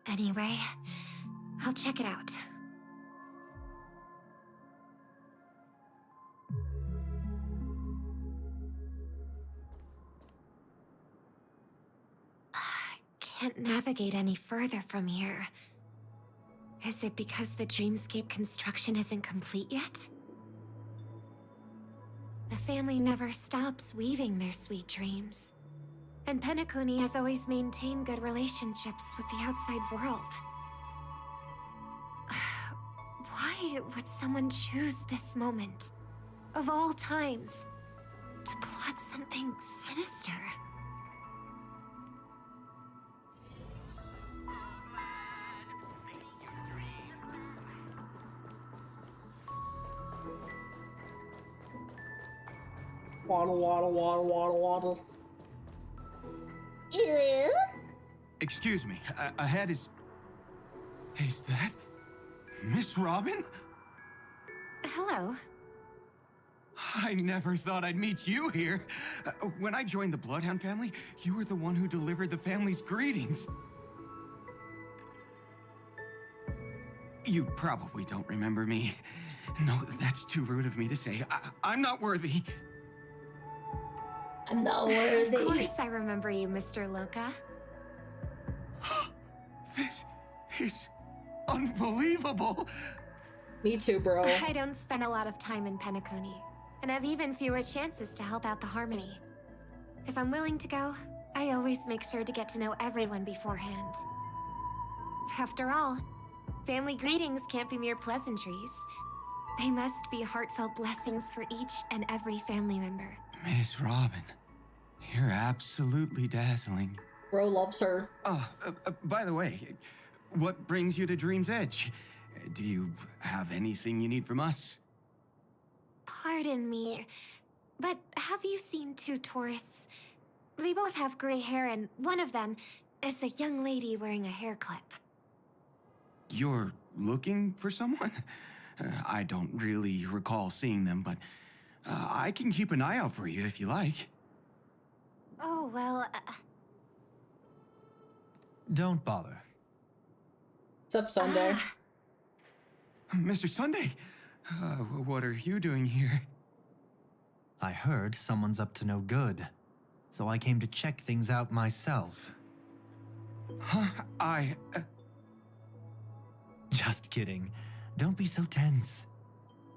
S4: Anyway, I'll check it out. Can't navigate any further from here. Is it because the dreamscape construction isn't complete yet? The family never stops weaving their sweet dreams. And Penacony has always maintained good relationships with the outside world. Why would someone choose this moment, of all times, to plot something sinister?
S1: Waddle, waddle, waddle, waddle, waddle. Ew.
S5: Excuse me, ahead is... Is that... Miss Robin?
S4: Hello.
S5: I never thought I'd meet you here. When I joined the Bloodhound family, you were the one who delivered the family's greetings. You probably don't remember me. No, that's too rude of me to say. I'm not worthy.
S1: I'm not worthy.
S4: Of course I remember you, Mr. Loca.
S5: This is unbelievable.
S1: Me too, bro.
S4: I don't spend a lot of time in Penacony, and have even fewer chances to help out the Harmony. If I'm willing to go, I always make sure to get to know everyone beforehand. After all, family greetings can't be mere pleasantries. They must be heartfelt blessings for each and every family member.
S5: Miss Robin, you're absolutely dazzling.
S1: Bro loves her.
S5: By the way, what brings you to Dream's Edge? Do you have anything you need from us?
S4: Pardon me, but have you seen two tourists? They both have gray hair, and one of them is a young lady wearing a hair clip.
S5: You're looking for someone? I don't really recall seeing them, but I can keep an eye out for you if you like.
S4: Oh, well...
S8: Don't bother.
S1: What's up, Sunday?
S5: Mr. Sunday, what are you doing here?
S8: I heard someone's up to no good, so I came to check things out myself.
S5: Huh?
S8: Just kidding. Don't be so tense.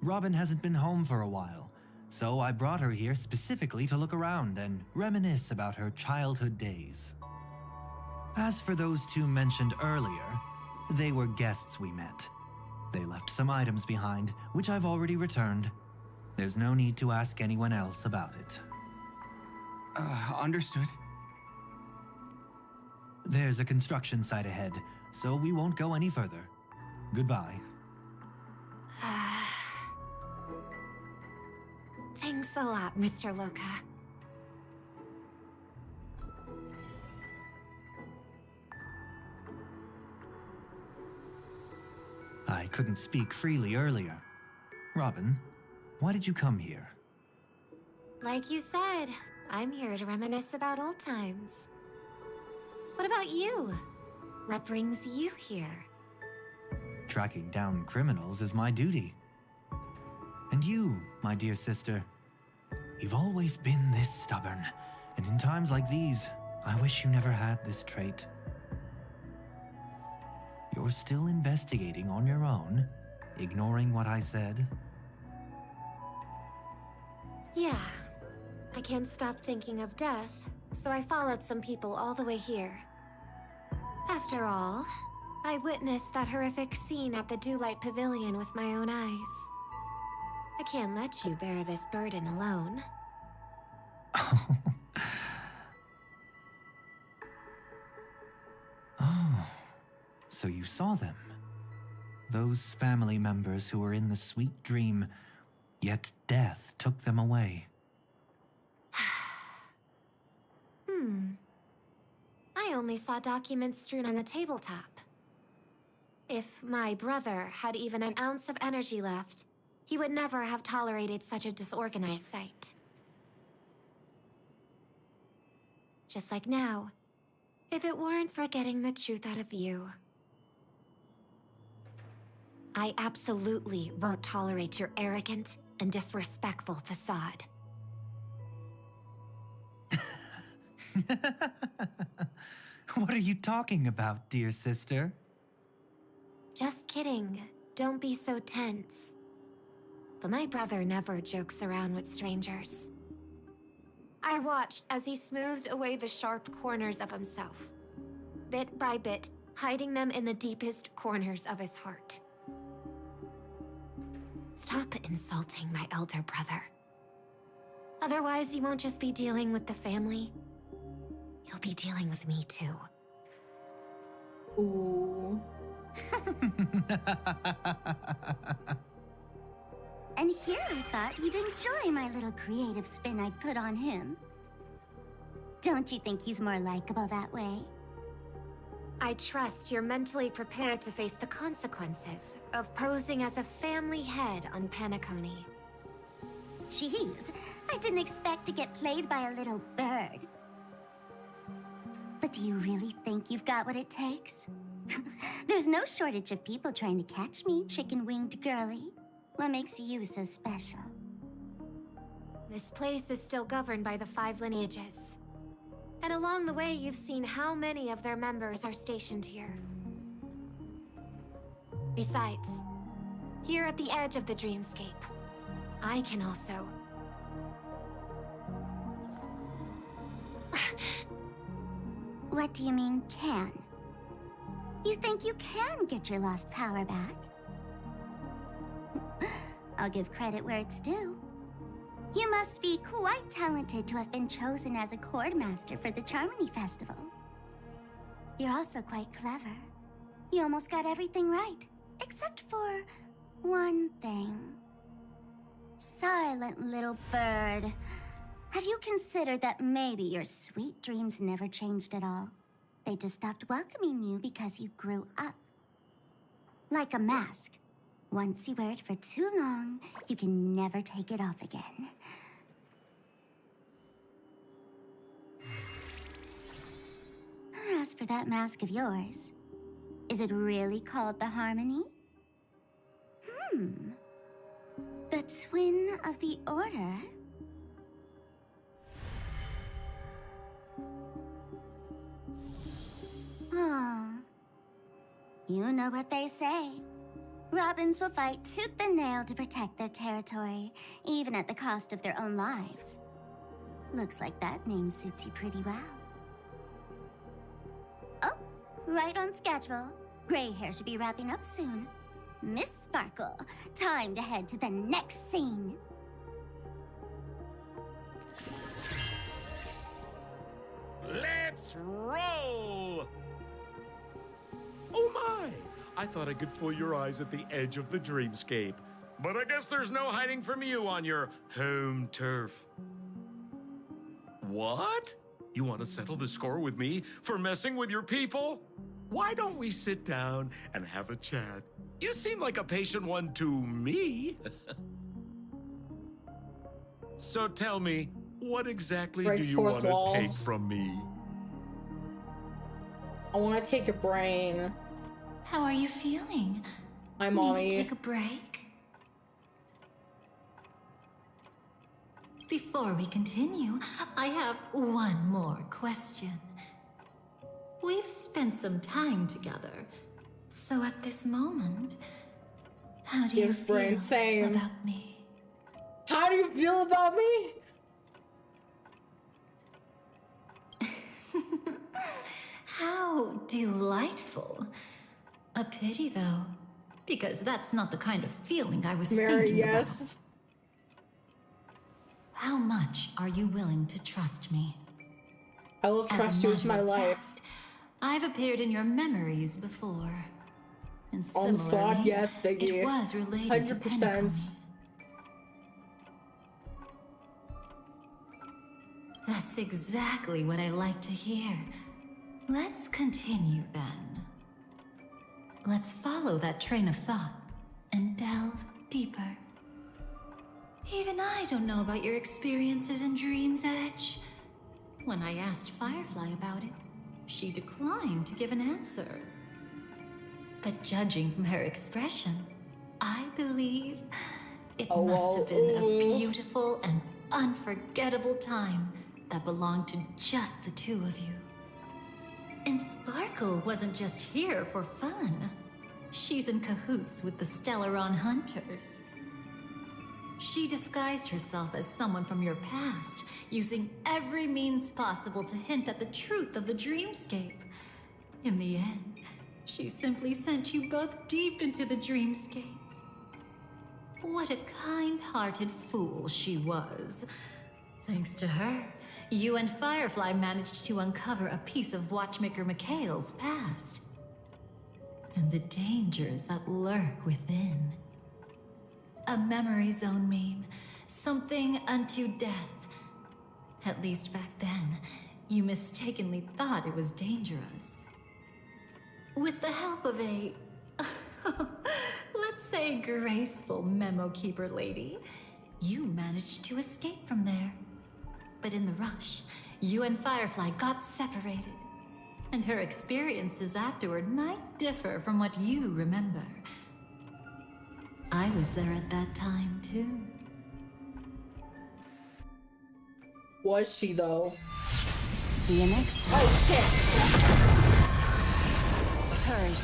S8: Robin hasn't been home for a while, so I brought her here specifically to look around and reminisce about her childhood days. As for those two mentioned earlier, they were guests we met. They left some items behind, which I've already returned. There's no need to ask anyone else about it.
S5: Understood.
S8: There's a construction site ahead, so we won't go any further. Goodbye.
S4: Thanks a lot, Mr. Loca.
S8: I couldn't speak freely earlier. Robin, why did you come here?
S4: Like you said, I'm here to reminisce about old times. What about you? What brings you here?
S8: Tracking down criminals is my duty. And you, my dear sister, you've always been this stubborn, and in times like these, I wish you never had this trait. You're still investigating on your own, ignoring what I said?
S4: Yeah. I can't stop thinking of death, so I followed some people all the way here. After all, I witnessed that horrific scene at the Dewlight Pavilion with my own eyes. I can't let you bear this burden alone.
S5: Oh, so you saw them. Those family members who were in the sweet dream, yet death took them away.
S4: I only saw documents strewn on the tabletop. If my brother had even an ounce of energy left, he would never have tolerated such a disorganized sight. Just like now, if it weren't for getting the truth out of you. I absolutely won't tolerate your arrogant and disrespectful facade.
S5: What are you talking about, dear sister?
S4: Just kidding. Don't be so tense. But my brother never jokes around with strangers. I watched as he smoothed away the sharp corners of himself, bit by bit, hiding them in the deepest corners of his heart. Stop insulting my elder brother. Otherwise, you won't just be dealing with the family. You'll be dealing with me too.
S1: Ooh.
S13: And here I thought you'd enjoy my little creative spin I put on him. Don't you think he's more likable that way?
S4: I trust you're mentally prepared to face the consequences of posing as a family head on Penacony.
S13: Jeez, I didn't expect to get played by a little bird. But do you really think you've got what it takes? There's no shortage of people trying to catch me, chicken-winged girly. What makes you so special?
S4: This place is still governed by the 5 lineages. And along the way, you've seen how many of their members are stationed here. Besides, here at the edge of the dreamscape, I can also...
S13: What do you mean, can? You think you can get your lost power back? I'll give credit where it's due. You must be quite talented to have been chosen as a chord master for the Charmony Festival. You're also quite clever. You almost got everything right, except for one thing. Silent little bird. Have you considered that maybe your sweet dreams never changed at all? They just stopped welcoming you because you grew up. Like a mask. Once you wear it for too long, you can never take it off again. As for that mask of yours, is it really called the Harmony? The twin of the Order? Oh. You know what they say. Robins will fight tooth and nail to protect their territory, even at the cost of their own lives. Looks like that name suits you pretty well. Oh, right on schedule. Gray hair should be wrapping up soon. Miss Sparkle, time to head to the next scene.
S9: Let's roll! Oh my! I thought I could fool your eyes at the edge of the dreamscape. But I guess there's no hiding from you on your home turf. What? You want to settle the score with me for messing with your people? Why don't we sit down and have a chat? You seem like a patient one to me. So tell me, what exactly
S1: Breaks
S9: do you
S1: fourth
S9: want to take
S1: walls.
S9: from me?
S1: I want to take your brain.
S2: How are you feeling?
S1: Hi,
S2: Need
S1: Mommy.
S2: to take a break? Before we continue, I have one more question. We've spent some time together, so at this moment, how do you
S1: Yes, brain,
S2: feel
S1: same.
S2: about me?
S1: How do you feel about me?
S2: How delightful. A pity, though, because that's not the kind of feeling I was
S1: Mary,
S2: thinking
S1: yes.
S2: How much are you willing to trust me?
S1: I will trust you with my life.
S2: I've appeared in your memories before. And
S1: On the spot,
S2: similarly,
S1: yes, Biggie.
S2: it was related to
S1: 100%.
S2: Penacony. That's exactly what I like to hear. Let's continue then. Let's follow that train of thought and delve deeper. Even I don't know about your experiences in Dream's Edge. When I asked Firefly about it, she declined to give an answer. But judging from her expression, I believe it must have been a beautiful and unforgettable time that belonged to just the two of you. And Sparkle wasn't just here for fun. She's in cahoots with the Stellaron Hunters. She disguised herself as someone from your past, using every means possible to hint at the truth of the dreamscape. In the end, she simply sent you both deep into the dreamscape. What a kind-hearted fool she was. Thanks to her, you and Firefly managed to uncover a piece of Watchmaker Mikhail's past. And the dangers that lurk within. A memory zone meme, something unto death. At least back then, you mistakenly thought it was dangerous. With the help of a, let's say, graceful memo keeper lady, you managed to escape from there. But in the rush, you and Firefly got separated. And her experiences afterward might differ from what you remember. I was there at that time, too.
S1: Was she, though?
S6: See you next time.
S1: Oh, shit!
S6: Hurry.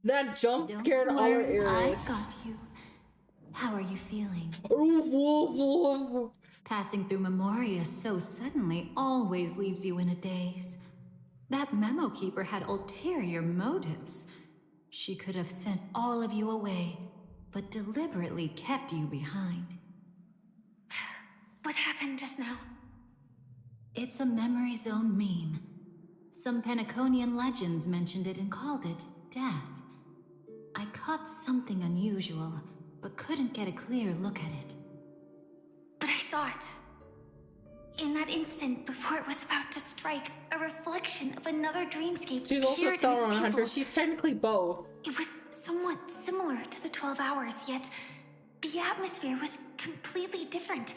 S1: That jump scared all our ears.
S2: I got you. How are you feeling?
S1: Woof, woof, woof.
S2: Passing through Memoria so suddenly always leaves you in a daze. That memo keeper had ulterior motives. She could have sent all of you away, but deliberately kept you behind.
S3: What happened just now?
S2: It's a memory zone meme. Some Penaconian legends mentioned it and called it death. I caught something unusual, but couldn't get a clear look at it.
S3: But I saw it. In that instant, before it was about to strike, a reflection of another dreamscape
S1: She's also
S3: appeared in its
S1: Stellaron Hunter.
S3: pupils.
S1: She's technically both.
S3: It was somewhat similar to the 12 hours, yet the atmosphere was completely different.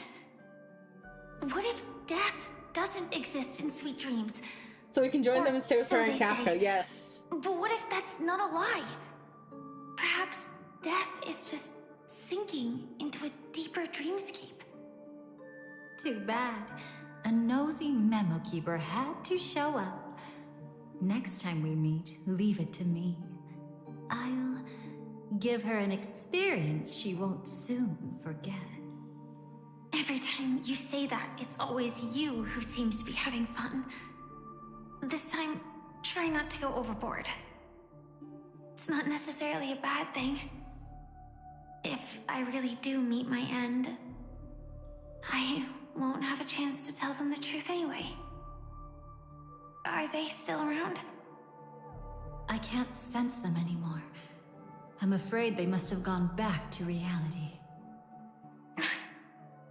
S3: What if death doesn't exist in Sweet Dreams?
S1: So we can join
S3: Or
S1: them and stay with
S3: so
S1: her in
S3: they
S1: Kafka,
S3: say.
S1: yes.
S3: But what if that's not a lie? Perhaps death is just sinking into a deeper dreamscape.
S2: Too bad. A nosy memo keeper had to show up. Next time we meet, leave it to me. I'll give her an experience she won't soon forget.
S3: Every time you say that, it's always you who seems to be having fun. This time, try not to go overboard. It's not necessarily a bad thing. If I really do meet my end, I won't have a chance to tell them the truth anyway. Are they still around?
S2: I can't sense them anymore. I'm afraid they must have gone back to reality.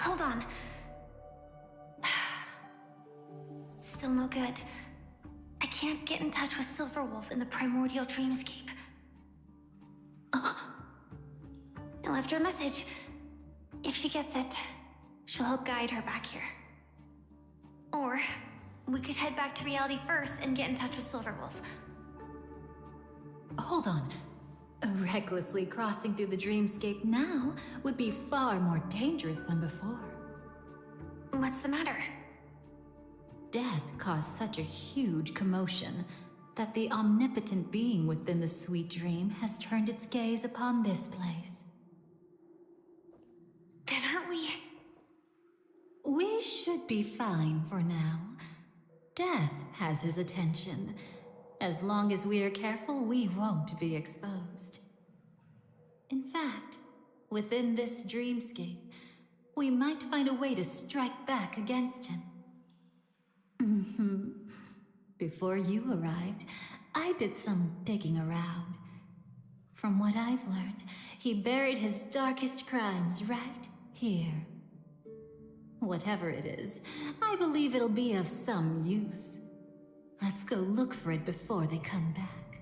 S3: Hold on. Still no good. I can't get in touch with Silverwolf in the primordial dreamscape. Oh. I left her a message. If she gets it, she'll help guide her back here. Or we could head back to reality first and get in touch with Silverwolf.
S2: Hold on. Recklessly crossing through the dreamscape now would be far more dangerous than before.
S3: What's the matter?
S2: Death caused such a huge commotion that the omnipotent being within the sweet dream has turned its gaze upon this place.
S3: Then aren't we?
S2: We should be fine for now. Death has his attention, As long as we are careful, we won't be exposed. In fact, within this dreamscape, we might find a way to strike back against him. Before you arrived, I did some digging around. From what I've learned, he buried his darkest crimes right here. Whatever it is, I believe it'll be of some use. Let's go look for it before they come back.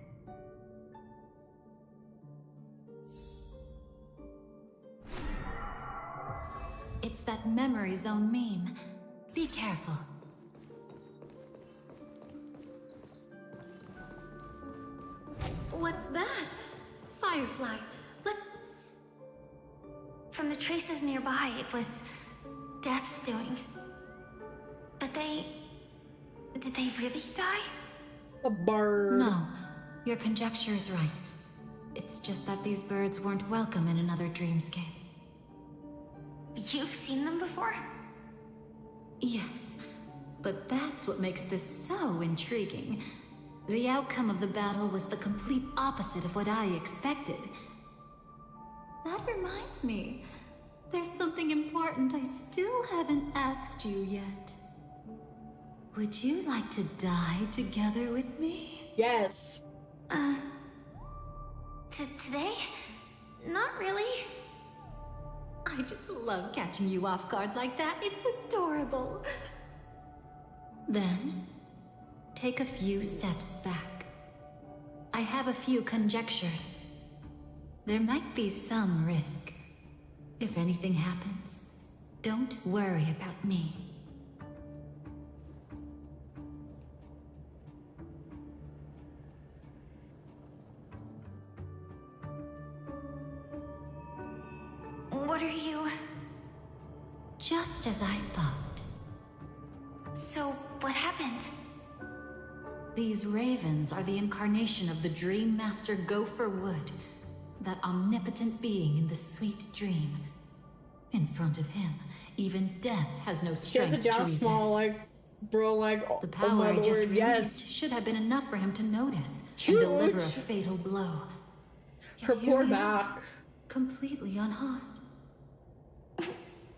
S2: It's that memory zone meme. Be careful. What's that? Firefly.
S3: From the traces nearby, it was Death's doing. But did they really die?
S1: A bird.
S2: No, your conjecture is right. It's just that these birds weren't welcome in another dreamscape.
S3: You've seen them before?
S2: Yes, but that's what makes this so intriguing. The outcome of the battle was the complete opposite of what I expected. That reminds me, there's something important I still haven't asked you yet. Would you like to die together with me?
S1: Yes.
S3: Today? Not really.
S2: I just love catching you off guard like that. It's adorable. Then, take a few steps back. I have a few conjectures. There might be some risk. If anything happens, don't worry about me.
S3: What are you...
S2: Just as I thought.
S3: So, what happened?
S2: These ravens are the incarnation of the Dream Master Gopher Wood, that omnipotent being in the sweet dream. In front of him, even death has no strength
S1: She has a
S2: to
S1: job
S2: resist.
S1: small, like, bro, like,
S2: The
S1: oh
S2: power
S1: my
S2: I just
S1: lord,
S2: released
S1: yes.
S2: should have been enough for him to notice
S1: Huge.
S2: and deliver a fatal blow. Yet
S1: Her
S2: here
S1: poor
S2: we are,
S1: back.
S2: completely unharmed.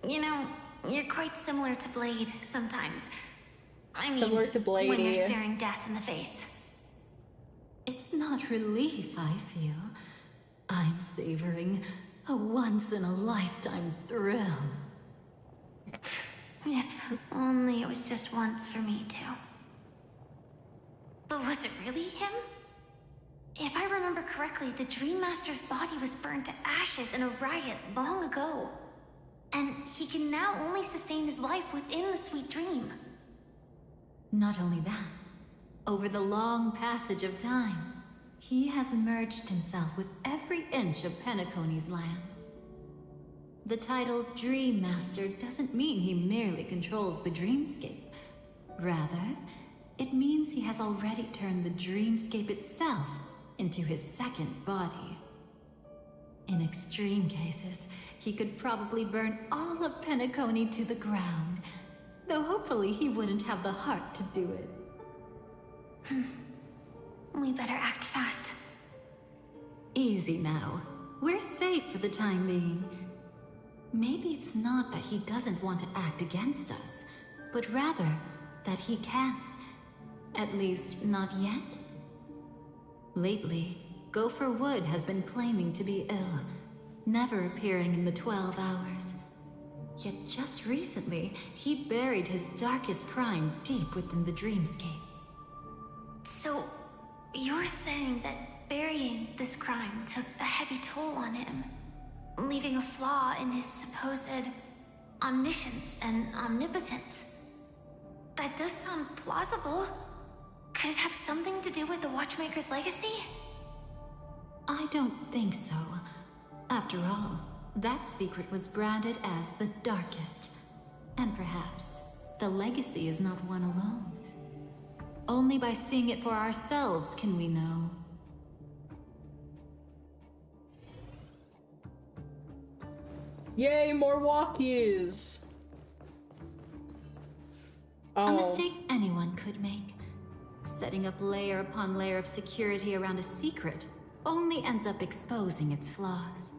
S3: You know, you're quite similar to Blade sometimes. I mean,
S1: Similar to
S3: when you're
S1: Blade.
S3: staring death in the face.
S2: It's not relief I feel. I'm savoring a once-in-a-lifetime thrill.
S3: If only it was just once for me too. But was it really him? If I remember correctly, the Dream Master's body was burned to ashes in a riot long ago. And he can now only sustain his life within the sweet dream.
S2: Not only that, over the long passage of time, he has merged himself with every inch of Penacony's land. The title Dream Master doesn't mean he merely controls the dreamscape. Rather, it means he has already turned the dreamscape itself into his second body. In extreme cases, he could probably burn all of Penacony to the ground, though hopefully he wouldn't have the heart to do it.
S3: We better act fast.
S2: Easy now. We're safe for the time being. Maybe it's not that he doesn't want to act against us, but rather that he can't. At least, not yet. Lately, Gopher Wood has been claiming to be ill, never appearing in the 12 hours. Yet just recently, he buried his darkest crime deep within the dreamscape.
S3: So, you're saying that burying this crime took a heavy toll on him, leaving a flaw in his supposed omniscience and omnipotence. That does sound plausible. Could it have something to do with the Watchmaker's legacy?
S2: I don't think so. After all, that secret was branded as the darkest. And perhaps the legacy is not one alone. Only by seeing it for ourselves can we know.
S1: Yay, more walkies! Oh.
S2: A mistake anyone could make. setting up layer upon layer of security around a secret only ends up exposing its flaws.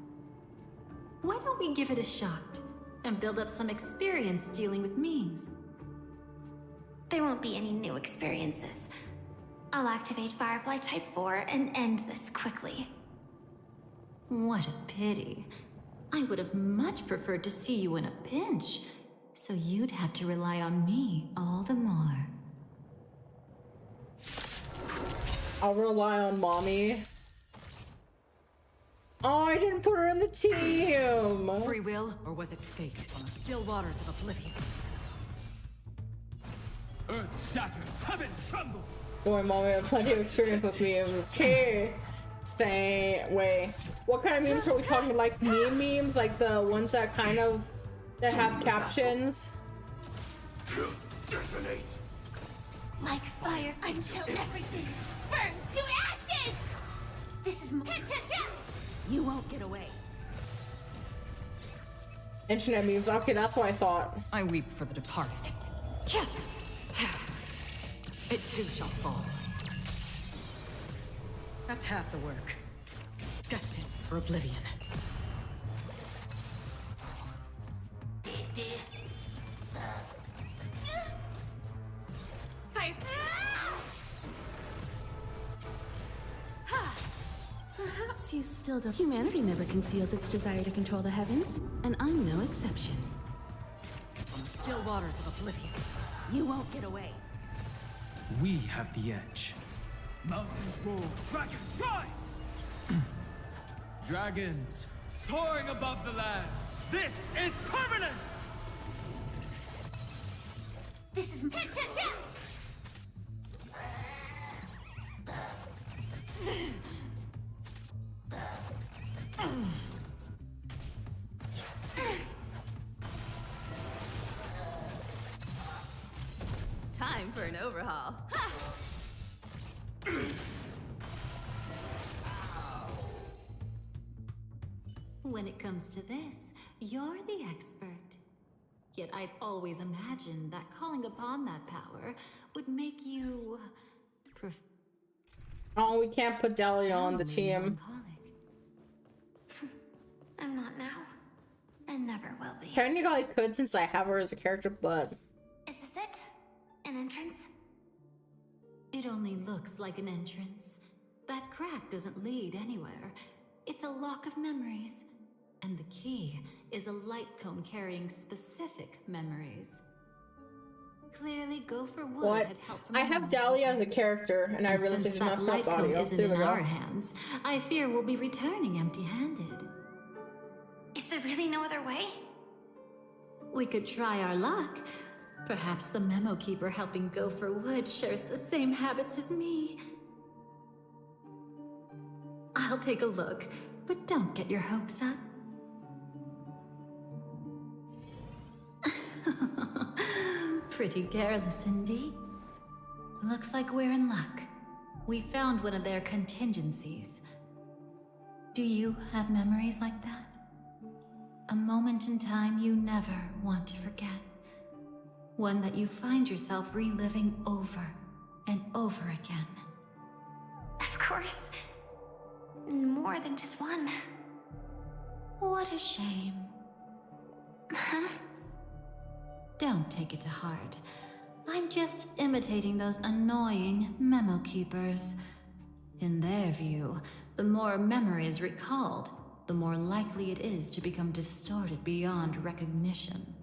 S2: Why don't we give it a shot and build up some experience dealing with memes?
S3: There won't be any new experiences. I'll activate Firefly Type 4 and end this quickly.
S2: What a pity. I would have much preferred to see you in a pinch, so you'd have to rely on me all the more.
S1: I'll rely on mommy. Oh, I didn't put her in the team.
S7: Free will, or was it fate on the still waters of oblivion?
S14: Earth shatters, heaven trembles.
S1: Don't worry, mommy, I have plenty of experience with memes. Here, stay away. What kind of memes are we talking? Like memes, like the ones that that have captions.
S14: Detonate.
S3: Like fire until everything burns to ashes! This is my...
S10: You won't get away.
S1: Internet memes. Okay, that's what I thought.
S7: I weep for the departed. It too shall fall. That's half the work. Destined for oblivion.
S3: Fire!
S6: Perhaps you still don't. Humanity never conceals its desire to control the heavens, and I'm no exception.
S7: On the still waters of oblivion.
S10: You won't get away.
S14: We have the edge. Mountains roar, dragons rise! Dragons soaring above the lands. This is permanence!
S3: This is...
S6: Time for an overhaul.
S2: When it comes to this, you're the expert. Yet I've always imagined that calling upon that power would make you...
S1: Oh, we can't put Dahlia on the team.
S3: I'm not now. And never will be.
S1: Technically I could since I have her as a character, but...
S3: Is this it? An entrance?
S2: It only looks like an entrance. That crack doesn't lead anywhere. It's a lock of memories. And the key is a light cone carrying specific memories. Clearly, Gopher Wood
S1: What?
S2: had help from
S1: I have Dahlia as a character, and I realized I
S2: since
S1: did not
S2: that light
S1: have
S2: cone
S1: audio.
S2: isn't
S1: There we
S2: in
S1: go.
S2: our hands, I fear we'll be returning empty-handed.
S3: Is there really no other way?
S2: We could try our luck. Perhaps the memo keeper helping Gopher Wood shares the same habits as me. I'll take a look, but don't get your hopes up. Pretty careless indeed. Looks like we're in luck. We found one of their contingencies. Do you have memories like that? A moment in time you never want to forget. One that you find yourself reliving over and over again.
S3: Of course. More than just one.
S2: What a shame.
S3: Huh?
S2: Don't take it to heart. I'm just imitating those annoying memo keepers. In their view, the more memories recalled, the more likely it is to become distorted beyond recognition.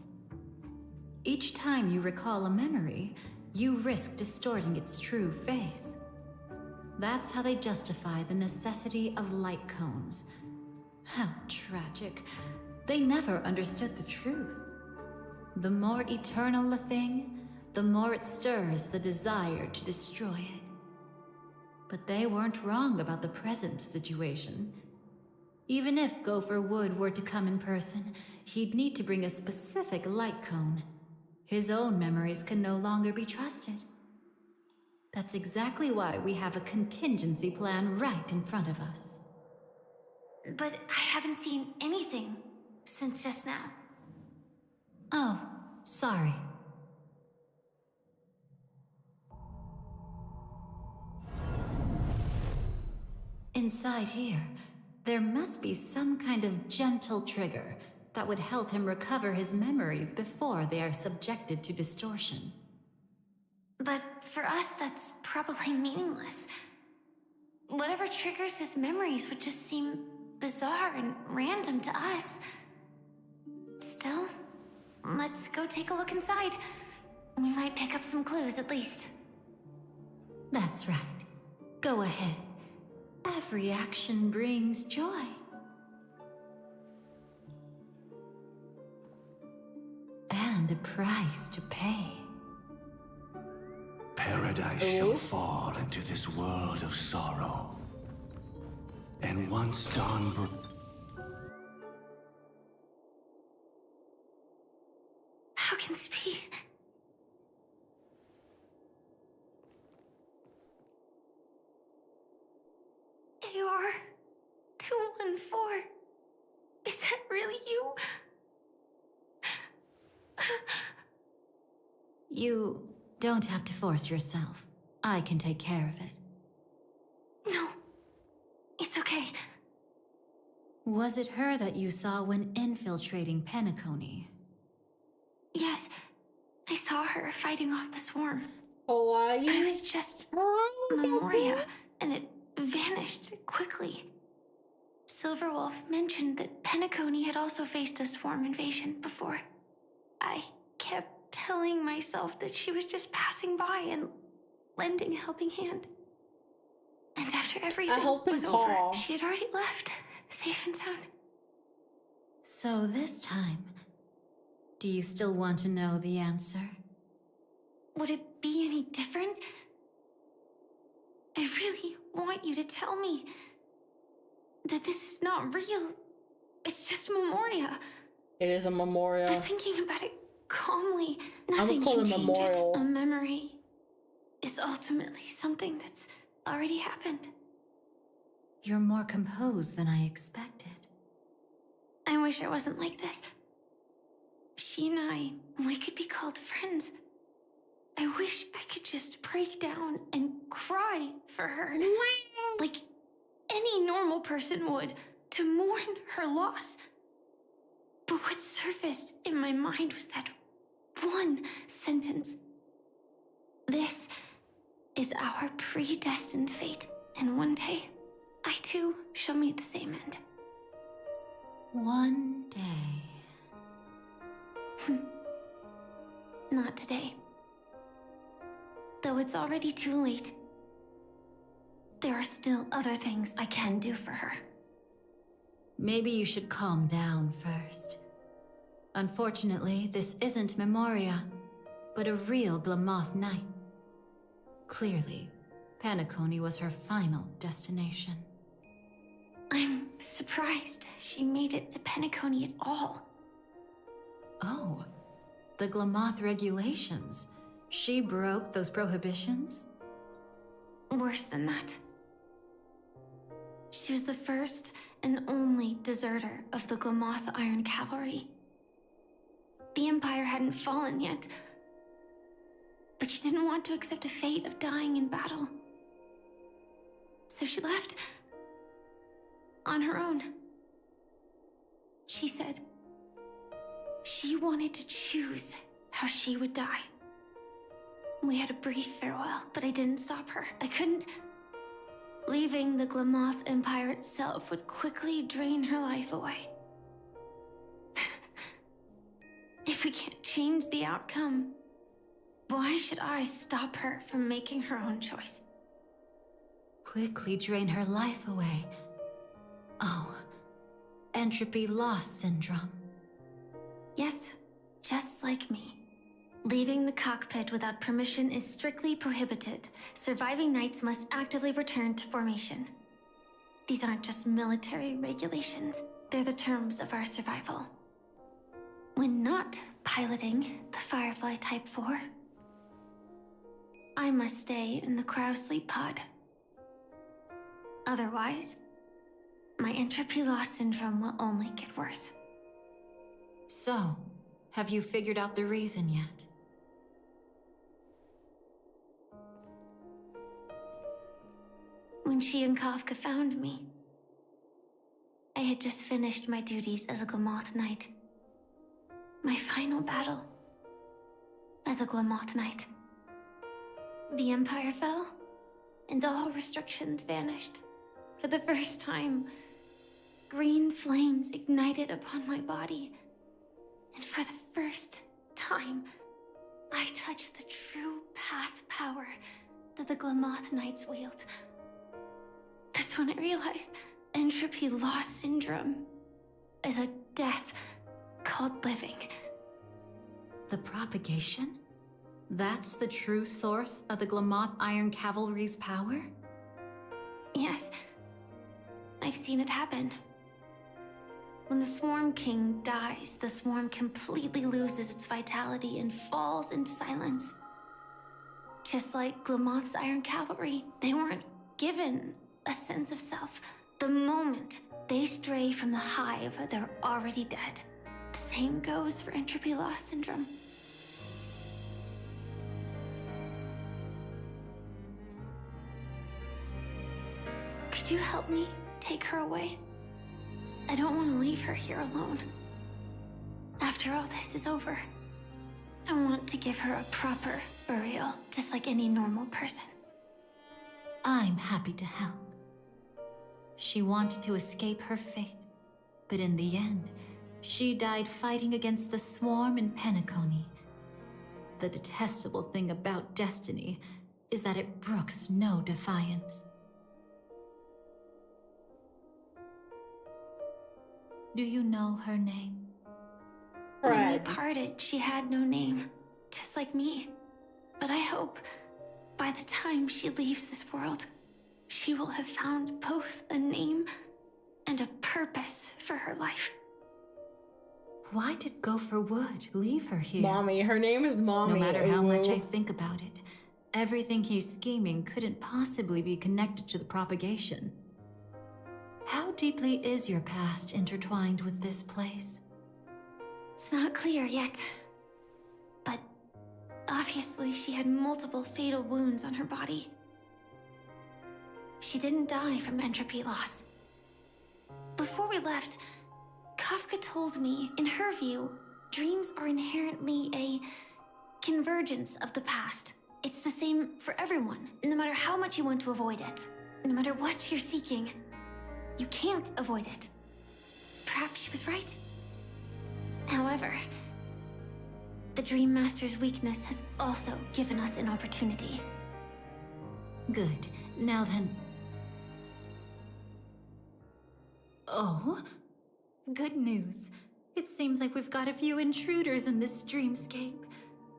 S2: Each time you recall a memory, you risk distorting its true face. That's how they justify the necessity of light cones. How tragic. They never understood the truth. The more eternal a thing, the more it stirs the desire to destroy it. But they weren't wrong about the present situation. Even if Gopher Wood were to come in person, he'd need to bring a specific light cone. His own memories can no longer be trusted. That's exactly why we have a contingency plan right in front of us.
S3: But I haven't seen anything since just now.
S2: Oh, sorry. Inside here, there must be some kind of gentle trigger that would help him recover his memories before they are subjected to distortion.
S3: But for us, that's probably meaningless. Whatever triggers his memories would just seem bizarre and random to us. Still, let's go take a look inside. We might pick up some clues at least.
S2: That's right. Go ahead. Every action brings joy. And a price to pay.
S15: Paradise shall fall into this world of sorrow. And once dawn
S3: How can this be? AR 214. Is that really you?
S2: You don't have to force yourself. I can take care of it.
S3: No, it's okay.
S2: Was it her that you saw when infiltrating Penacony?
S3: Yes, I saw her fighting off the swarm.
S1: Oh,
S3: but it was just Memoria, and it vanished quickly. Silverwolf mentioned that Penacony had also faced a swarm invasion before. I kept telling myself that she was just passing by and lending a helping hand. And after everything was over, she had already left, safe and sound.
S2: So this time, do you still want to know the answer?
S3: Would it be any different? I really want you to tell me that this is not real. It's just Memoria.
S1: It is a Memoria.
S3: But thinking about it calmly,
S1: I
S3: nothing
S1: was calling
S3: can change
S1: Memorial.
S3: it. A memory is ultimately something that's already happened.
S2: You're more composed than I expected.
S3: I wish I wasn't like this. She and we could be called friends. I wish I could just break down and cry for her. Like any normal person would, to mourn her loss. But what surfaced in my mind was that one sentence. This is our predestined fate, and one day, I too shall meet the same end.
S2: One day.
S3: Not today. Though it's already too late, there are still other things I can do for her.
S2: Maybe you should calm down first. Unfortunately, this isn't Memoria, but a real Glamoth Knight. Clearly, Penacony was her final destination.
S3: I'm surprised she made it to Penacony at all.
S2: Oh, the Glamoth regulations. She broke those prohibitions?
S3: Worse than that. She was the first and only deserter of the Glamoth Iron Cavalry. The Empire hadn't fallen yet, but she didn't want to accept a fate of dying in battle. So she left on her own. She said she wanted to choose how she would die. We had a brief farewell, but I didn't stop her. I couldn't. Leaving the Glamoth Empire itself would quickly drain her life away. If we can't change the outcome, why should I stop her from making her own choice?
S2: Quickly drain her life away. Oh, entropy loss syndrome.
S3: Yes, just like me. Leaving the cockpit without permission is strictly prohibited. Surviving knights must actively return to formation. These aren't just military regulations, they're the terms of our survival. When not piloting the Firefly Type 4, I must stay in the Crow Sleep Pod. Otherwise, my entropy loss syndrome will only get worse.
S2: So, have you figured out the reason yet?
S3: when she and Kafka found me. I had just finished my duties as a Glamoth Knight. My final battle as a Glamoth Knight. The Empire fell, and all restrictions vanished. For the first time, green flames ignited upon my body. And for the first time, I touched the true path power that the Glamoth Knights wield. That's when I realized entropy loss syndrome is a death called living.
S2: The propagation? That's the true source of the Glamoth Iron Cavalry's power?
S3: Yes, I've seen it happen. When the Swarm King dies, the Swarm completely loses its vitality and falls into silence. Just like Glamoth's Iron Cavalry, they weren't given a sense of self. The moment they stray from the hive, they're already dead. The same goes for entropy loss syndrome. Could you help me take her away? I don't want to leave her here alone. After all this is over, I want to give her a proper burial, just like any normal person.
S2: I'm happy to help. She wanted to escape her fate, but in the end, she died fighting against the Swarm in Penacony. The detestable thing about destiny is that it brooks no defiance. Do you know her name?
S3: When we parted, she had no name, just like me. But I hope, by the time she leaves this world, she will have found both a name and a purpose for her life.
S2: Why did Gopher Wood leave her here?
S1: Mommy. Her name is Mommy.
S2: No matter how much I think about it, everything he's scheming couldn't possibly be connected to the propagation. How deeply is your past intertwined with this place?
S3: It's not clear yet. But obviously she had multiple fatal wounds on her body. She didn't die from entropy loss. Before we left, Kafka told me, in her view, dreams are inherently a convergence of the past. It's the same for everyone, no matter how much you want to avoid it. No matter what you're seeking, you can't avoid it. Perhaps she was right. However, the Dream Master's weakness has also given us an opportunity.
S2: Good. Now then... Oh? Good news. It seems like we've got a few intruders in this dreamscape.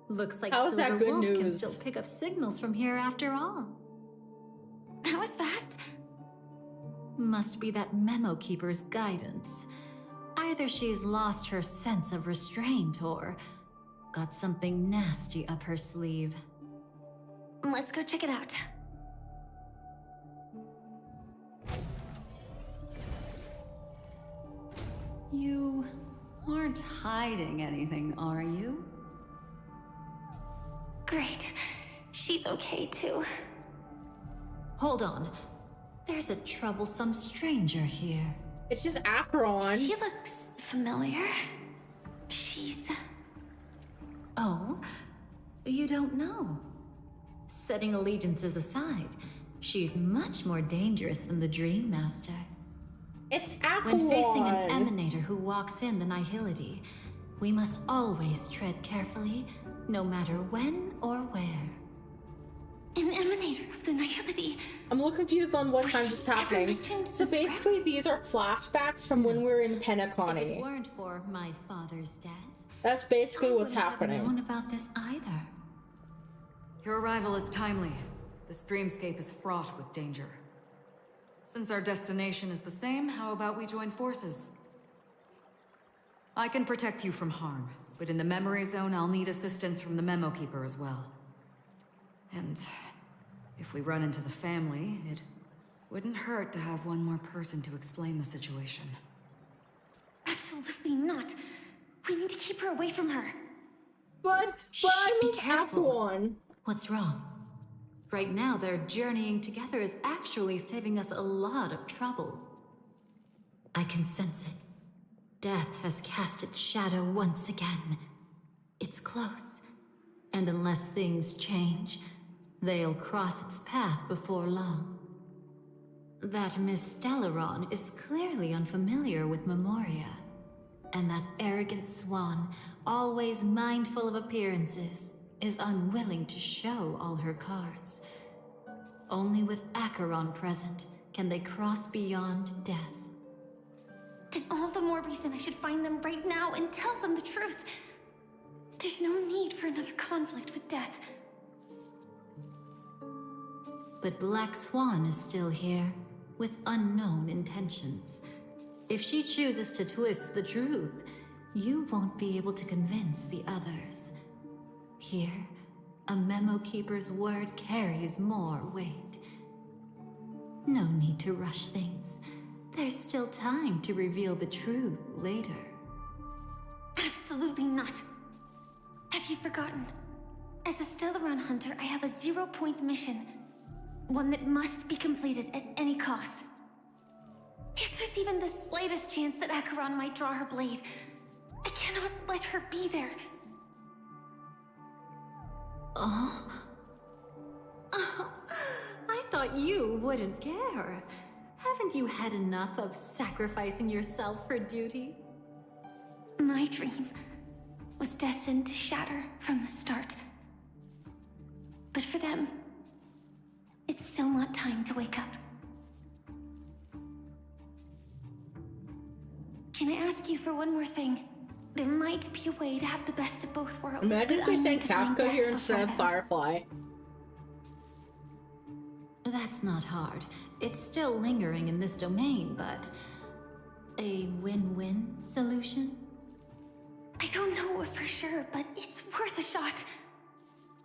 S2: Looks like
S1: How is that
S2: Silver
S1: good
S2: Wolf can
S1: news?
S2: still pick up signals from here after all.
S3: That was fast.
S2: Must be that Memo Keeper's guidance. Either she's lost her sense of restraint or got something nasty up her sleeve.
S3: Let's go check it out.
S7: You aren't hiding anything, are you?
S3: Great. She's okay too.
S2: Hold on. There's a troublesome stranger here.
S1: It's just Akron.
S3: She looks familiar. She's...
S2: Oh? You don't know? Setting allegiances aside, she's much more dangerous than the Dream Master.
S1: It's Akron.
S2: When facing an emanator who walks in the nihility, we must always tread carefully, no matter when or where.
S3: An emanator of the nihility.
S1: I'm a little confused on what time this is happening. So basically, these are flashbacks from when we were in
S2: If
S1: Penacony.
S2: it weren't for my father's death,
S1: That's basically what's
S2: I wouldn't have
S1: happening.
S2: known about this either.
S7: Your arrival is timely. This dreamscape is fraught with danger. Since our destination is the same, how about we join forces? I can protect you from harm, but in the memory zone, I'll need assistance from the Memo Keeper as well. And if we run into the family, it wouldn't hurt to have one more person to explain the situation.
S3: Absolutely not. We need to keep her away from her.
S1: But I
S2: be
S1: love
S2: careful.
S1: Akron.
S2: What's wrong? Right now, their journeying together is actually saving us a lot of trouble. I can sense it. Death has cast its shadow once again. It's close, and unless things change, they'll cross its path before long. That Miss Stellaron is clearly unfamiliar with Memoria, and that arrogant swan, always mindful of appearances, is unwilling to show all her cards. Only with Acheron present can they cross beyond death.
S3: Then all the more reason I should find them right now and tell them the truth. There's no need for another conflict with death.
S2: But Black Swan is still here, with unknown intentions. If she chooses to twist the truth, you won't be able to convince the others. Here, a Memo Keeper's word carries more weight. No need to rush things. There's still time to reveal the truth later.
S3: Absolutely not. Have you forgotten? As a Stellaron hunter, I have a 0-point mission. One that must be completed at any cost. If there's even the slightest chance that Acheron might draw her blade, I cannot let her be there.
S2: Oh? I thought you wouldn't care. Haven't you had enough of sacrificing yourself for duty?
S3: My dream was destined to shatter from the start. But for them, it's still not time to wake up. Can I ask you for one more thing? There might be a way to have the best of both worlds.
S1: Imagine
S3: but
S1: they
S3: I
S1: saying
S3: need to find
S1: Kafka
S3: death
S1: here instead
S3: before
S1: of
S3: then.
S1: Firefly.
S2: That's not hard. It's still lingering in this domain, but... a win-win solution?
S3: I don't know for sure, but it's worth a shot.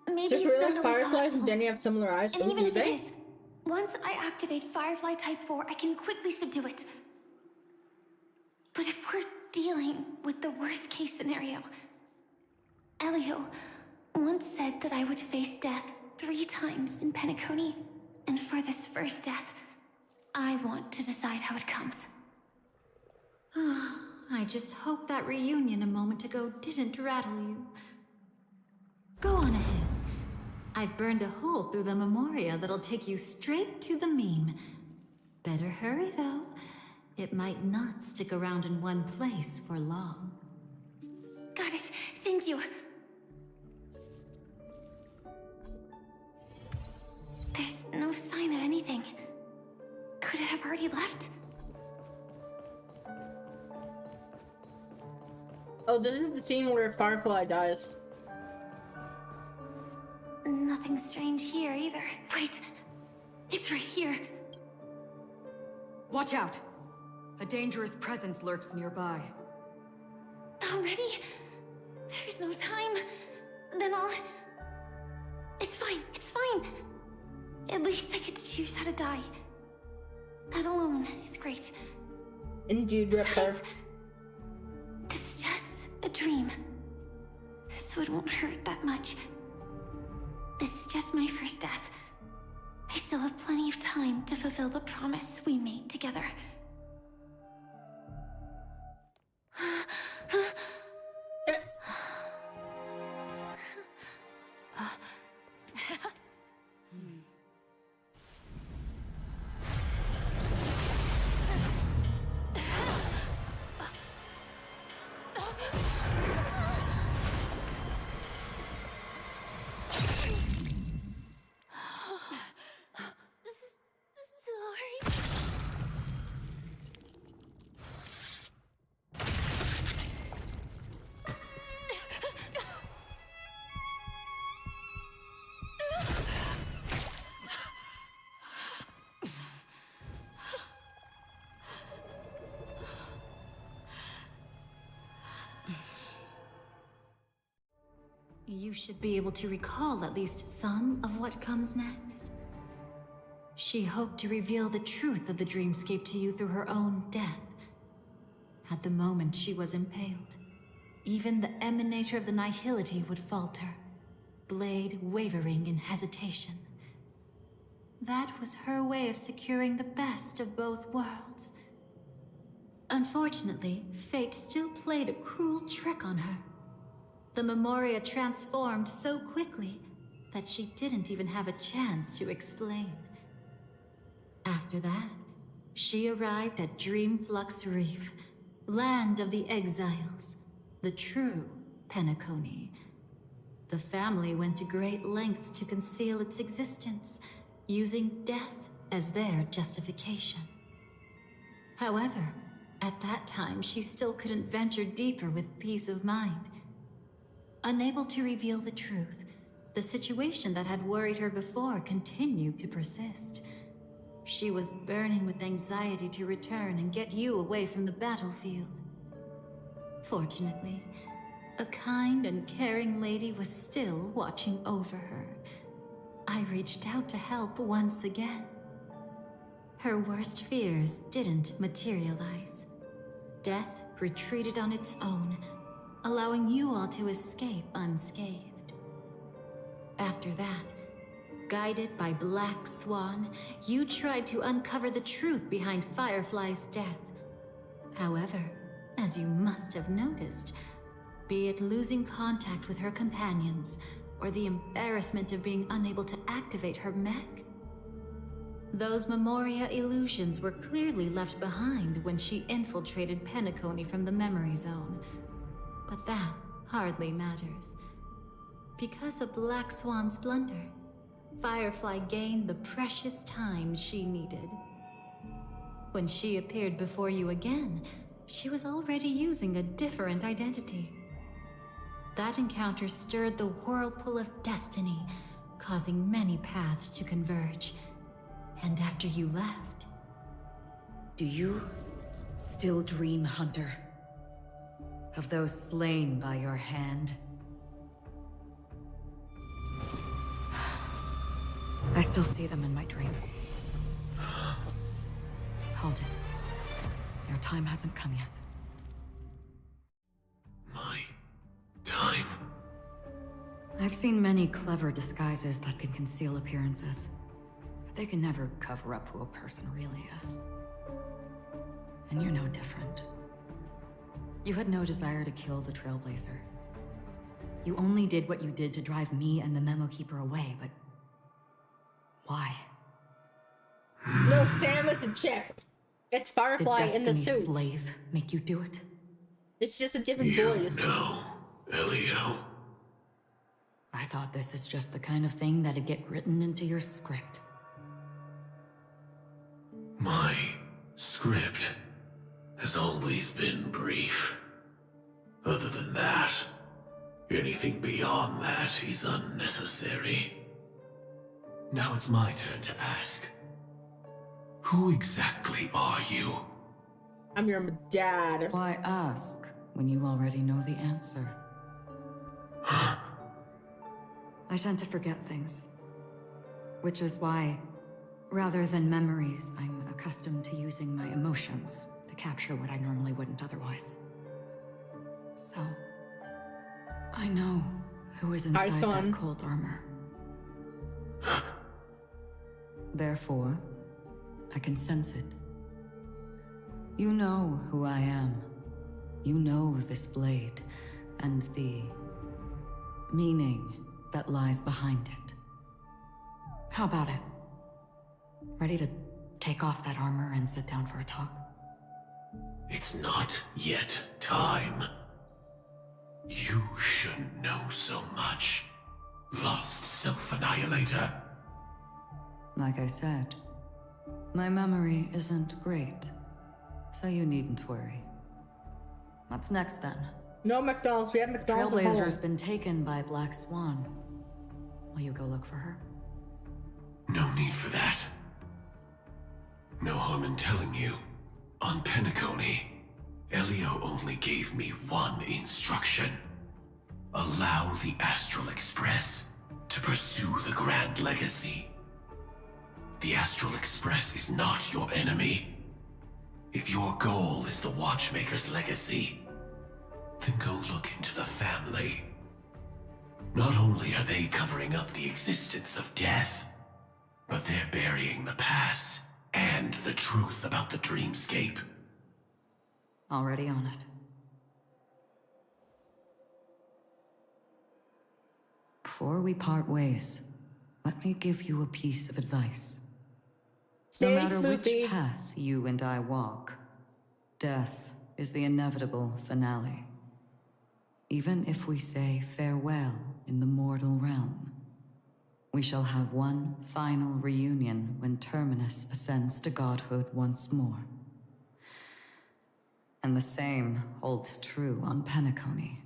S3: Maybe
S1: Just
S3: it's
S1: realized
S3: not always
S1: Fireflies and
S3: possible.
S1: Denny have similar eyes.
S3: And
S1: Oh,
S3: even
S1: do
S3: if it
S1: they?
S3: is, once I activate Firefly Type 4, I can quickly subdue it. But if we're dealing with the worst case scenario, Elio once said that I would face death 3 times in Penacony, and for this first death, I want to decide how it comes.
S2: I just hope that reunion a moment ago didn't rattle you. Go on ahead. I've burned a hole through the Memoria that'll take you straight to the meme. Better hurry, though. It might not stick around in one place for long.
S3: Got it. Thank you. There's no sign of anything. Could it have already left?
S1: Oh, this is the scene where Firefly dies.
S3: Nothing strange here either. Wait, it's right here.
S7: Watch out! A dangerous presence lurks nearby.
S3: Already? There's no time. Then I'll... It's fine, it's fine. At least I get to choose how to die. That alone is great.
S1: Indeed, Ripper.
S3: Besides, this is just a dream. So it won't hurt that much. This is just my first death. I still have plenty of time to fulfill the promise we made together.
S2: You should be able to recall at least some of what comes next. She hoped to reveal the truth of the dreamscape to you through her own death. At the moment she was impaled, even the emanator of the nihility would falter, blade wavering in hesitation. That was her way of securing the best of both worlds. Unfortunately, fate still played a cruel trick on her. The Memoria transformed so quickly that she didn't even have a chance to explain. After that, she arrived at Dreamflux Reef, land of the exiles, the true Penacony. The family went to great lengths to conceal its existence, using death as their justification. However, at that time, she still couldn't venture deeper with peace of mind. Unable to reveal the truth, the situation that had worried her before continued to persist. She was burning with anxiety to return and get you away from the battlefield. Fortunately, a kind and caring lady was still watching over her. I reached out to help once again. Her worst fears didn't materialize. Death retreated on its own, allowing you all to escape unscathed. After that, guided by Black Swan, you tried to uncover the truth behind Firefly's death. However, as you must have noticed, be it losing contact with her companions, or the embarrassment of being unable to activate her mech, those Memoria illusions were clearly left behind when she infiltrated Penacony from the memory zone. But that hardly matters. Because of Black Swan's blunder, Firefly gained the precious time she needed. When she appeared before you again, she was already using a different identity. That encounter stirred the whirlpool of destiny, causing many paths to converge. And after you left...
S7: Do you still dream, Hunter? Of those slain by your hand? I still see them in my dreams. Hold it. Your time hasn't come yet.
S15: My time?
S7: I've seen many clever disguises that can conceal appearances, but they can never cover up who a person really is. And you're no different. You had no desire to kill the Trailblazer. You only did what you did to drive me and the Memo Keeper away, but... why?
S1: No, Sam is a chip. It's Firefly in the suit.
S7: Slave make you do it?
S1: It's just a different voice.
S15: No, Elio.
S7: I thought this is just the kind of thing that'd get written into your script.
S15: My script has always been brief. Other than that, anything beyond that is unnecessary. Now it's my turn to ask. Who exactly are you?
S1: I'm your dad.
S7: Why ask when you already know the answer? I tend to forget things. Which is why, rather than memories, I'm accustomed to using my emotions to capture what I normally wouldn't otherwise. So, I know who is inside that cold armor. Therefore, I can sense it. You know who I am. You know this blade, and the meaning that lies behind it. How about it? Ready to take off that armor and sit down for a talk?
S15: It's not yet time. You shouldn't know so much, lost self-annihilator.
S7: Like I said, my memory isn't great, so you needn't worry. What's next then?
S1: No McDonald's, we have McDonald's at home.
S7: Trailblazer's been taken by Black Swan. Will you go look for her?
S15: No need for that. No harm in telling you. On Penacony, Elio only gave me one instruction. Allow the Astral Express to pursue the Grand Legacy. The Astral Express is not your enemy. If your goal is the Watchmaker's legacy, then go look into the family. Not only are they covering up the existence of death, But they're burying the past and the truth about the dreamscape.
S7: Already on it. Before we part ways, let me give you a piece of advice. No matter which path you and I walk, death is the inevitable finale. Even if we say farewell in the mortal realm, we shall have one final reunion when Terminus ascends to godhood once more. And the same holds true on Penacony.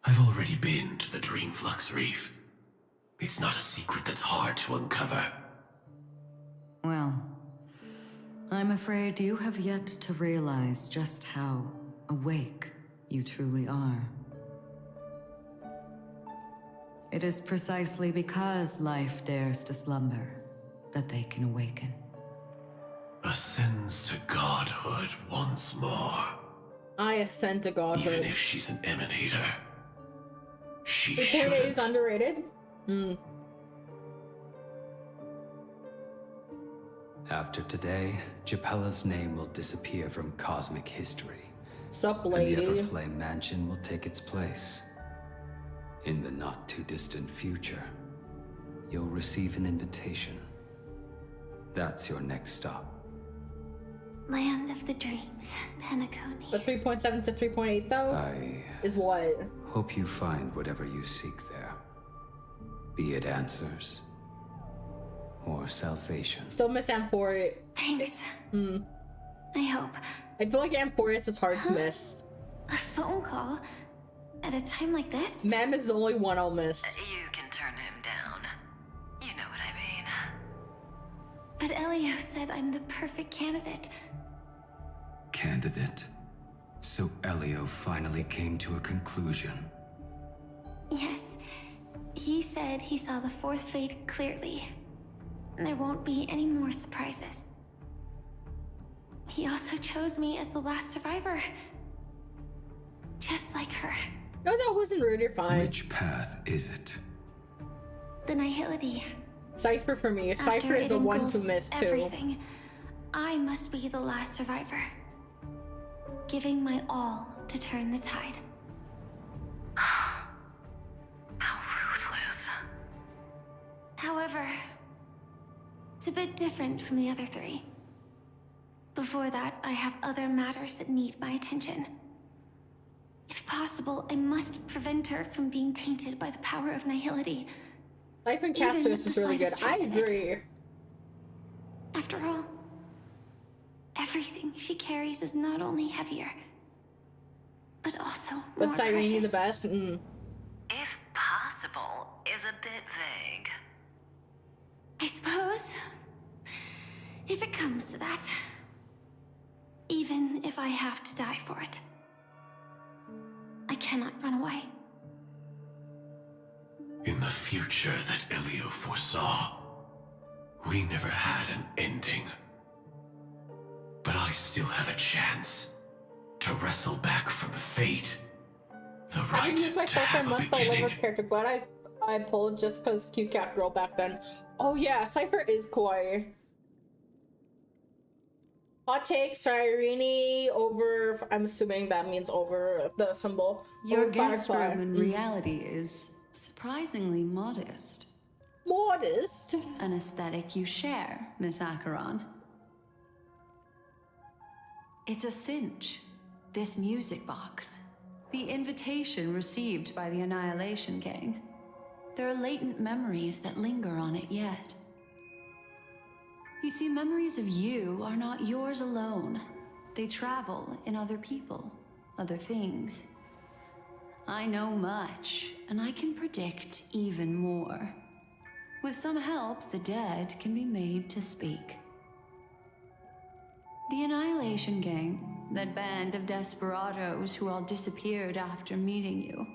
S15: I've already been to the Dreamflux Reef. It's not a secret that's hard to uncover.
S7: Well, I'm afraid you have yet to realize just how awake you truly are. It is precisely because life dares to slumber that they can awaken.
S15: Ascends to godhood once more.
S1: I ascend to godhood.
S15: Even if she's an emanator, she
S1: The
S15: shouldn't.
S1: is underrated.
S14: After today, Japella's name will disappear from cosmic history.
S1: Sup,
S14: And
S1: lady?
S14: the Everflame Mansion will take its place. In the not-too-distant future, you'll receive an invitation. That's your next stop.
S3: Land of the Dreams, Penacony.
S1: The 3.7 to 3.8 though? Is what?
S14: Hope you find whatever you seek there. Be it answers or salvation.
S1: Still miss Amphorius.
S3: Thanks. I hope.
S1: I feel like Amphorius is hard to miss.
S3: A phone call? At a time like this?
S1: Mem is the only one I'll miss.
S16: You can turn him down. You know what I mean.
S3: But Elio said I'm the perfect candidate.
S5: Candidate? So Elio finally came to a conclusion.
S3: Yes. He said he saw the fourth fate clearly. There won't be any more surprises. He also chose me as the last survivor. Just like her.
S1: No, that wasn't rude, you're fine.
S5: Which path is it?
S3: The Nihility.
S1: Cypher for me.
S3: After
S1: Cypher is
S3: it
S1: a one to
S3: engulfs
S1: miss too.
S3: everything, I must be the last survivor. Giving my all to turn the tide.
S16: How ruthless.
S3: However, it's a bit different from the other three. Before that, I have other matters that need my attention. If possible, I must prevent her from being tainted by the power of Nihility.
S1: Life in Castos is really good. I agree.
S3: After all, everything she carries is not only heavier, but also more
S1: But Cyrene
S3: precious.
S1: the best?
S16: If possible is a bit vague.
S3: I suppose, if it comes to that, even if I have to die for it, I cannot run away.
S15: In the future that Elio foresaw, we never had an ending. But I still have a chance to wrestle back from fate. The
S1: I
S15: right
S1: didn't use
S15: to
S1: myself
S15: have
S1: that
S15: a
S1: much, but I love
S15: beginning.
S1: her character. Glad I pulled just because cute cat girl back then. Oh yeah, Cypher is kawaii. Hot take, Cyrene over, I'm assuming that means over the symbol.
S7: Your
S1: over
S7: guest
S1: Firefly.
S7: room in reality is surprisingly modest.
S1: Modest?
S7: An aesthetic you share, Miss Acheron. It's a cinch. This music box. The invitation received by the Annihilation Gang. There are latent memories that linger on it yet. You see, memories of you are not yours alone. They travel in other people, other things. I know much, and I can predict even more. With some help, the dead can be made to speak. The Annihilation Gang, that band of desperados who all disappeared after meeting you.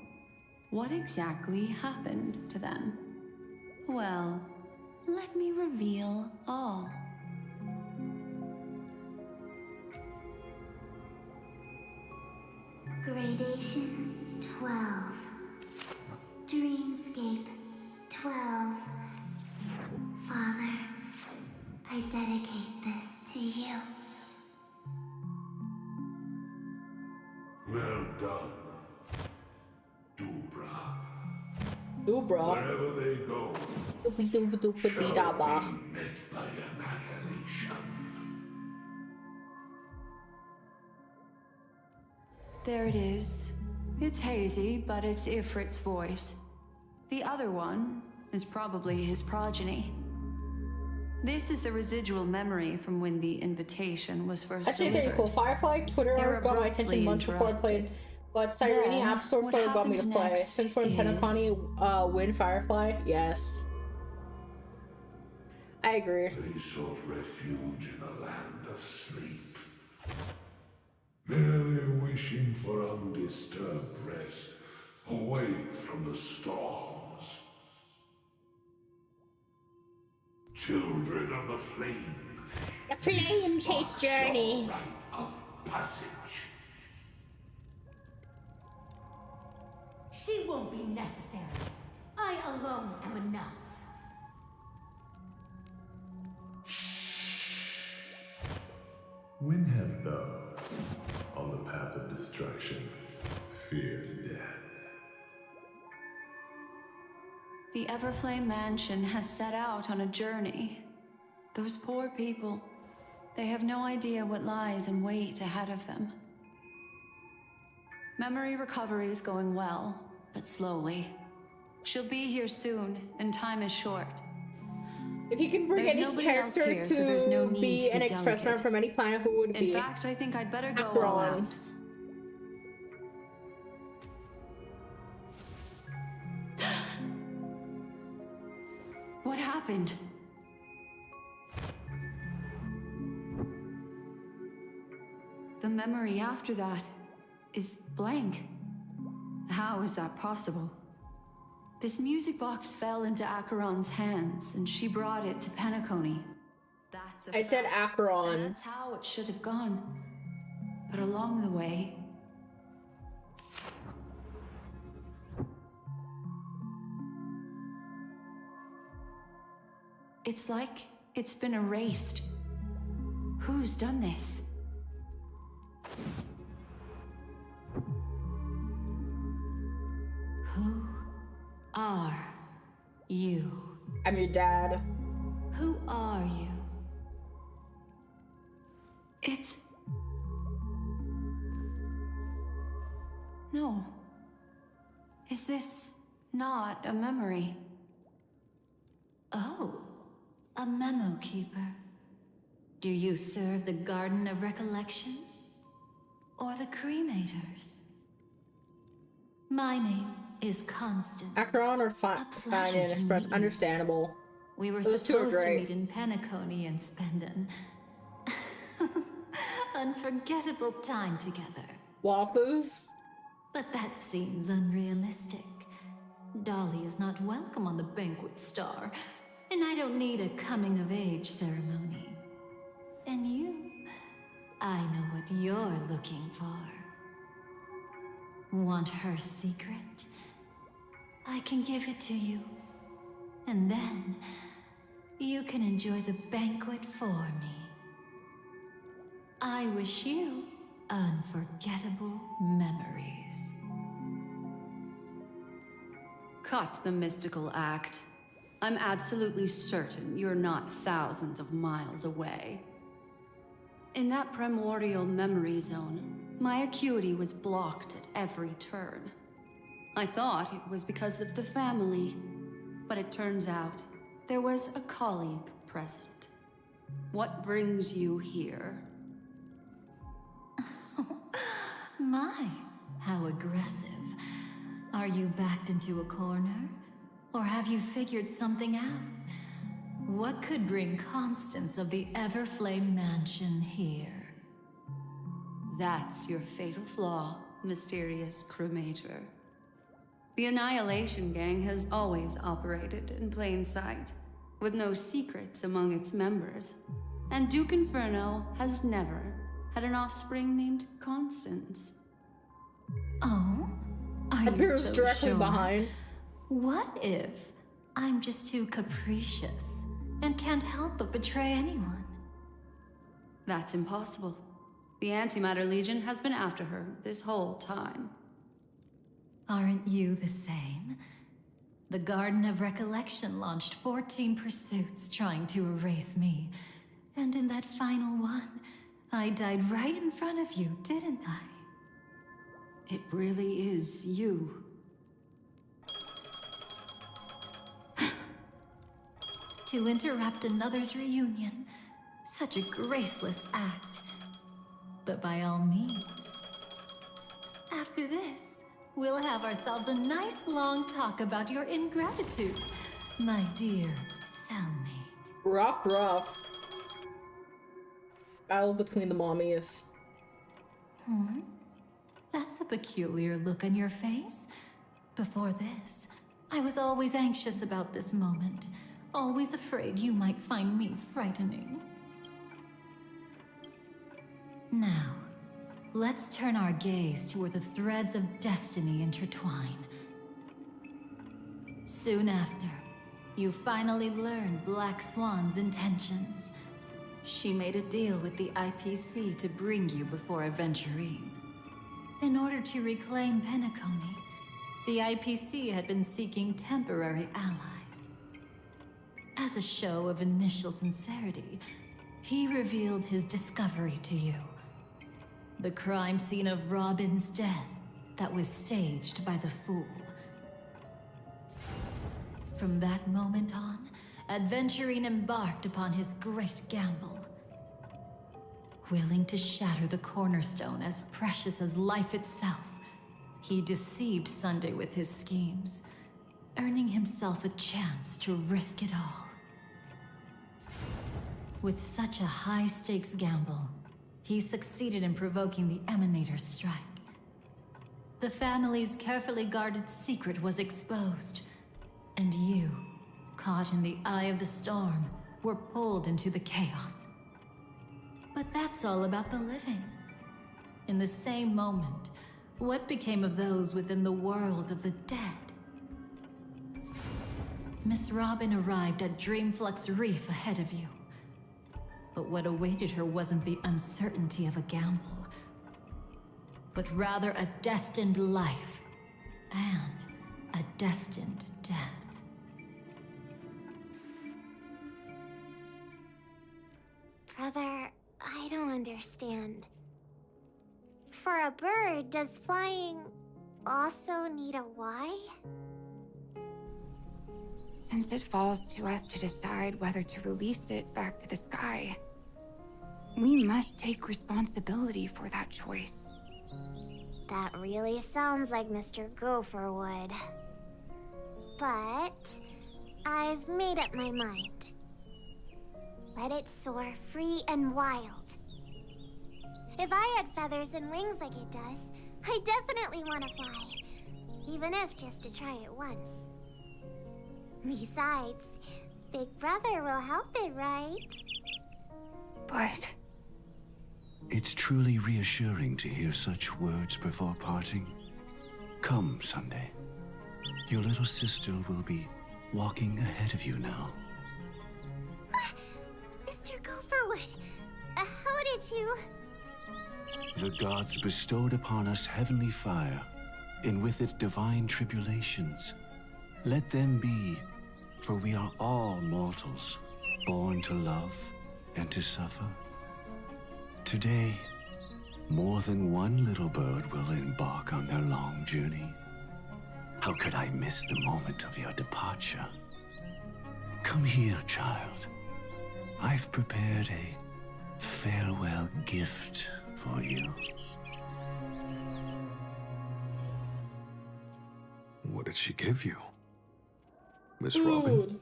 S7: What exactly happened to them? Well, let me reveal all.
S13: Gradation 12. Dreamscape 12. Father, dedicate this to you.
S15: Well done, Dubra.
S1: Dubra.
S15: Wherever they go, shall be met by annihilation.
S2: There it is. It's hazy, but it's Ifrit's voice. The other one is probably his progeny. This is the residual memory from when the invitation was first
S1: That's
S2: delivered.
S1: very cool. Firefly Twitter
S2: They're
S1: got my attention
S2: abruptly
S1: months before I played, but Cyrene
S2: Then,
S1: App Store
S2: what
S1: player got me to
S2: happened
S1: play.
S2: next
S1: Since when
S2: is-
S1: Penacony win Firefly? Yes. I agree.
S15: They sought refuge in a land of sleep, merely wishing for undisturbed rest, away from the storms. Children of the flame,
S1: The flame chase journey.
S15: rite of passage.
S17: She won't be necessary. I alone am enough.
S18: When have those on the path of destruction feared death?
S2: The Everflame Mansion has set out on a journey. Those poor people, they have no idea what lies in wait ahead of them. Memory recovery is going well, but slowly. She'll be here soon, and time is short.
S1: If you can bring
S2: There's
S1: any
S2: nobody else
S1: character
S2: here,
S1: to
S2: so there's no need
S1: be
S2: to
S1: an
S2: be
S1: express
S2: delicate.
S1: from any planet, who would it be?
S2: In fact, I think I'd better go
S1: After
S2: all
S1: all.
S2: out. What happened? The memory after that is blank. How is that possible? This music box fell into Acheron's hands, and she brought it to Penacony. That's a
S1: I said
S2: fact,
S1: Acheron.
S2: and that's how it should have gone. But along the way, it's like it's been erased. Who's done this? Who are you?
S1: I'm your dad.
S2: Who are you? It's... No. Is this not a memory?
S17: Oh, a memo keeper. Do you serve the Garden of Recollection? Or the Cremators? My name is Constance.
S1: Acheron or Fine and Express? Understandable.
S17: We were
S1: Those two are
S17: supposed to
S1: great.
S17: meet in Penacony and spend an unforgettable time together.
S1: Waffles?
S17: But that seems unrealistic. Dolly is not welcome on the banquet star, and I don't need a coming-of-age ceremony. And you, I know what you're looking for. Want her secret? I can give it to you. And then, you can enjoy the banquet for me. I wish you unforgettable memories.
S2: Cut the mystical act. I'm absolutely certain you're not thousands of miles away. In that primordial memory zone, my acuity was blocked at every turn. I thought it was because of the family, but it turns out there was a colleague present. What brings you here?
S17: My, how aggressive. Are you backed into a corner? Or have you figured something out? What could bring Constance of the Everflame Mansion here?
S2: That's your fatal flaw, mysterious cremator. The Annihilation Gang has always operated in plain sight, with no secrets among its members. And Duke Inferno has never had an offspring named Constance.
S17: Oh? Are
S1: Appears
S17: you so
S1: directly
S17: sure?
S1: behind.
S17: What if I'm just too capricious
S2: and can't help but betray anyone.
S19: That's impossible. The Antimatter Legion has been after her this whole time.
S2: Aren't you the same? The Garden of Recollection launched 14 pursuits trying to erase me. And in that final one, I died right in front of you, didn't I?
S19: It really is you.
S2: To interrupt another's reunion, such a graceless act. But by all means. After this, we'll have ourselves a nice long talk about your ingratitude, my dear cellmate.
S1: Rough. Battle between the mommies.
S2: That's a peculiar look on your face. Before this, I was always anxious about this moment. Always afraid you might find me frightening. Now, let's turn our gaze to where the threads of destiny intertwine. Soon after, you finally learned Black Swan's intentions. She made a deal with the IPC to bring you before Aventurine. In order to reclaim Penacony, the IPC had been seeking temporary allies. As a show of initial sincerity, he revealed his discovery to you. The crime scene of Robin's death that was staged by the Fool. From that moment on, Aventurine embarked upon his great gamble. Willing to shatter the cornerstone as precious as life itself, he deceived Sunday with his schemes, earning himself a chance to risk it all. With such a high-stakes gamble, he succeeded in provoking the Emanator's strike. The family's carefully guarded secret was exposed, and you, caught in the eye of the storm, were pulled into the chaos. But that's all about the living. In the same moment, what became of those within the world of the dead? Miss Robin arrived at Dreamflux Reef ahead of you. But what awaited her wasn't the uncertainty of a gamble, but rather a destined life and a destined death.
S13: Brother, I don't understand. For a bird, does flying also need a why?
S20: Since it falls to us to decide whether to release it back to the sky, we must take responsibility for that choice.
S13: That really sounds like Mr. Gopher would. But I've made up my mind. Let it soar free and wild. If I had feathers and wings like it does, I definitely want to fly. Even if just to try it once. Besides, Big Brother will help it, right?
S20: But
S15: it's truly reassuring to hear such words before parting. Come, Sunday. Your little sister will be walking ahead of you now.
S13: Mr. Gopherwood, how did you...
S15: The gods bestowed upon us heavenly fire, and with it divine tribulations. Let them be, for we are all mortals, born to love and to suffer. Today, more than one little bird will embark on their long journey. How could I miss the moment of your departure? Come here, child. I've prepared a farewell gift for you.
S21: What did she give you? Miss Robin?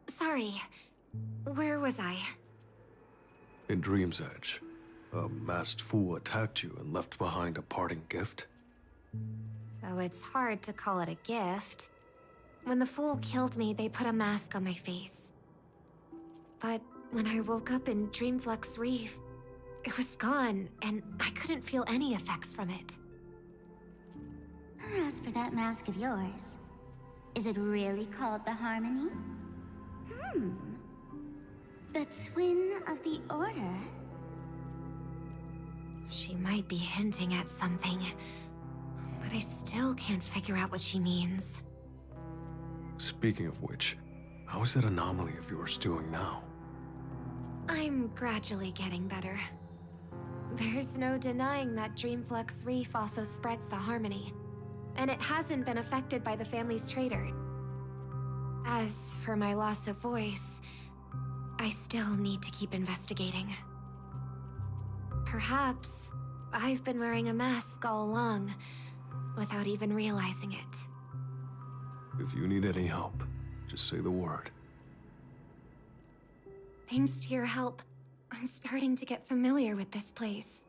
S20: sorry, where was I?
S21: In Dream's Edge, a masked fool attacked you and left behind a parting gift.
S20: Oh, it's hard to call it a gift. When the fool killed me, they put a mask on my face. But when I woke up in Dreamflux Reef, it was gone, and I couldn't feel any effects from it.
S13: As for that mask of yours, Is it really called the Harmony? The twin of the Order?
S20: She might be hinting at something, but I still can't figure out what she means.
S21: Speaking of which, how is that anomaly of yours doing now?
S20: I'm gradually getting better. There's no denying that Dreamflux Reef also spreads the Harmony, and it hasn't been affected by the family's traitor. As for my loss of voice, I still need to keep investigating. Perhaps I've been wearing a mask all along, without even realizing it.
S21: If you need any help, just say the word.
S20: Thanks to your help, I'm starting to get familiar with this place.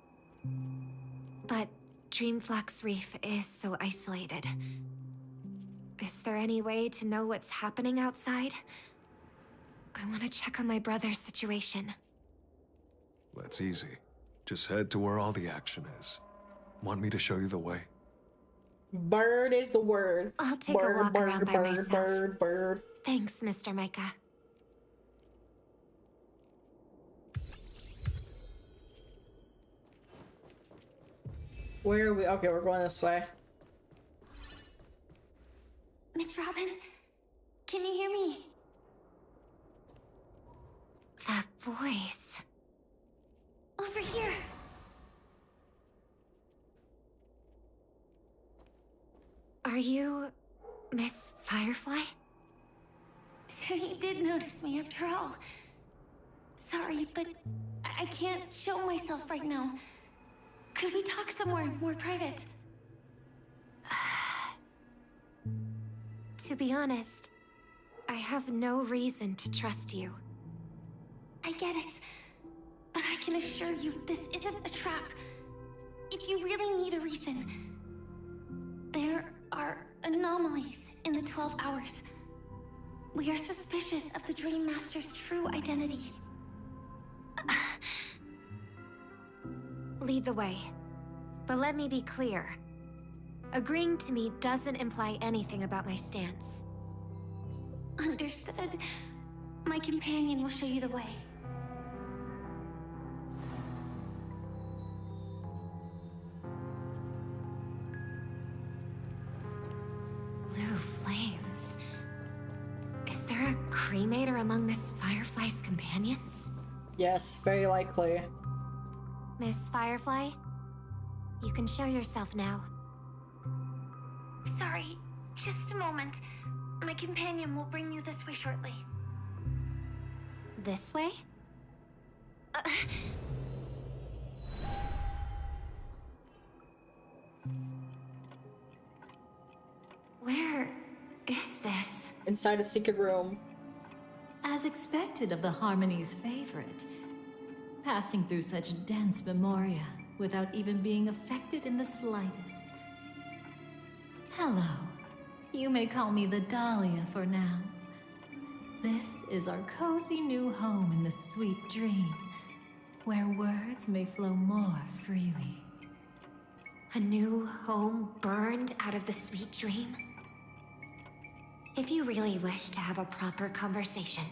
S20: But Dreamflux Reef is so isolated. Is there any way to know what's happening outside? I want to check on my brother's situation.
S21: That's easy. Just head to where all the action is. Want me to show you the way?
S1: Bird is the word.
S20: I'll take a walk around by myself.
S1: Bird.
S20: Thanks, Mr. Micah.
S1: Where are we? Okay, we're going this way.
S3: Miss Robin, can you hear me?
S20: That voice.
S3: Over here.
S20: Are you Miss Firefly?
S3: So you did notice me after all. Sorry, but I can't show myself right now. Could we talk somewhere more private?
S20: To be honest, I have no reason to trust you.
S3: I get it, but I can assure you this isn't a trap. If you really need a reason, there are anomalies in the 12 hours. We are suspicious of the Dream Master's true identity.
S20: Lead the way. But let me be clear. Agreeing to me doesn't imply anything about my stance.
S3: Understood. My companion will show you the way.
S20: Blue flames. Is there a cremator among Miss Firefly's companions?
S1: Yes, very likely.
S20: Miss Firefly, you can show yourself now.
S3: Sorry, just a moment. My companion will bring you this way shortly.
S20: This way? Where is this?
S1: Inside a secret room.
S17: As expected of the Harmony's favorite, passing through such dense memoria without even being affected in the slightest. Hello. You may call me the Dahlia for now. This is our cozy new home in the sweet dream, where words may flow more freely.
S20: A new home burned out of the sweet dream? If you really wish to have a proper conversation,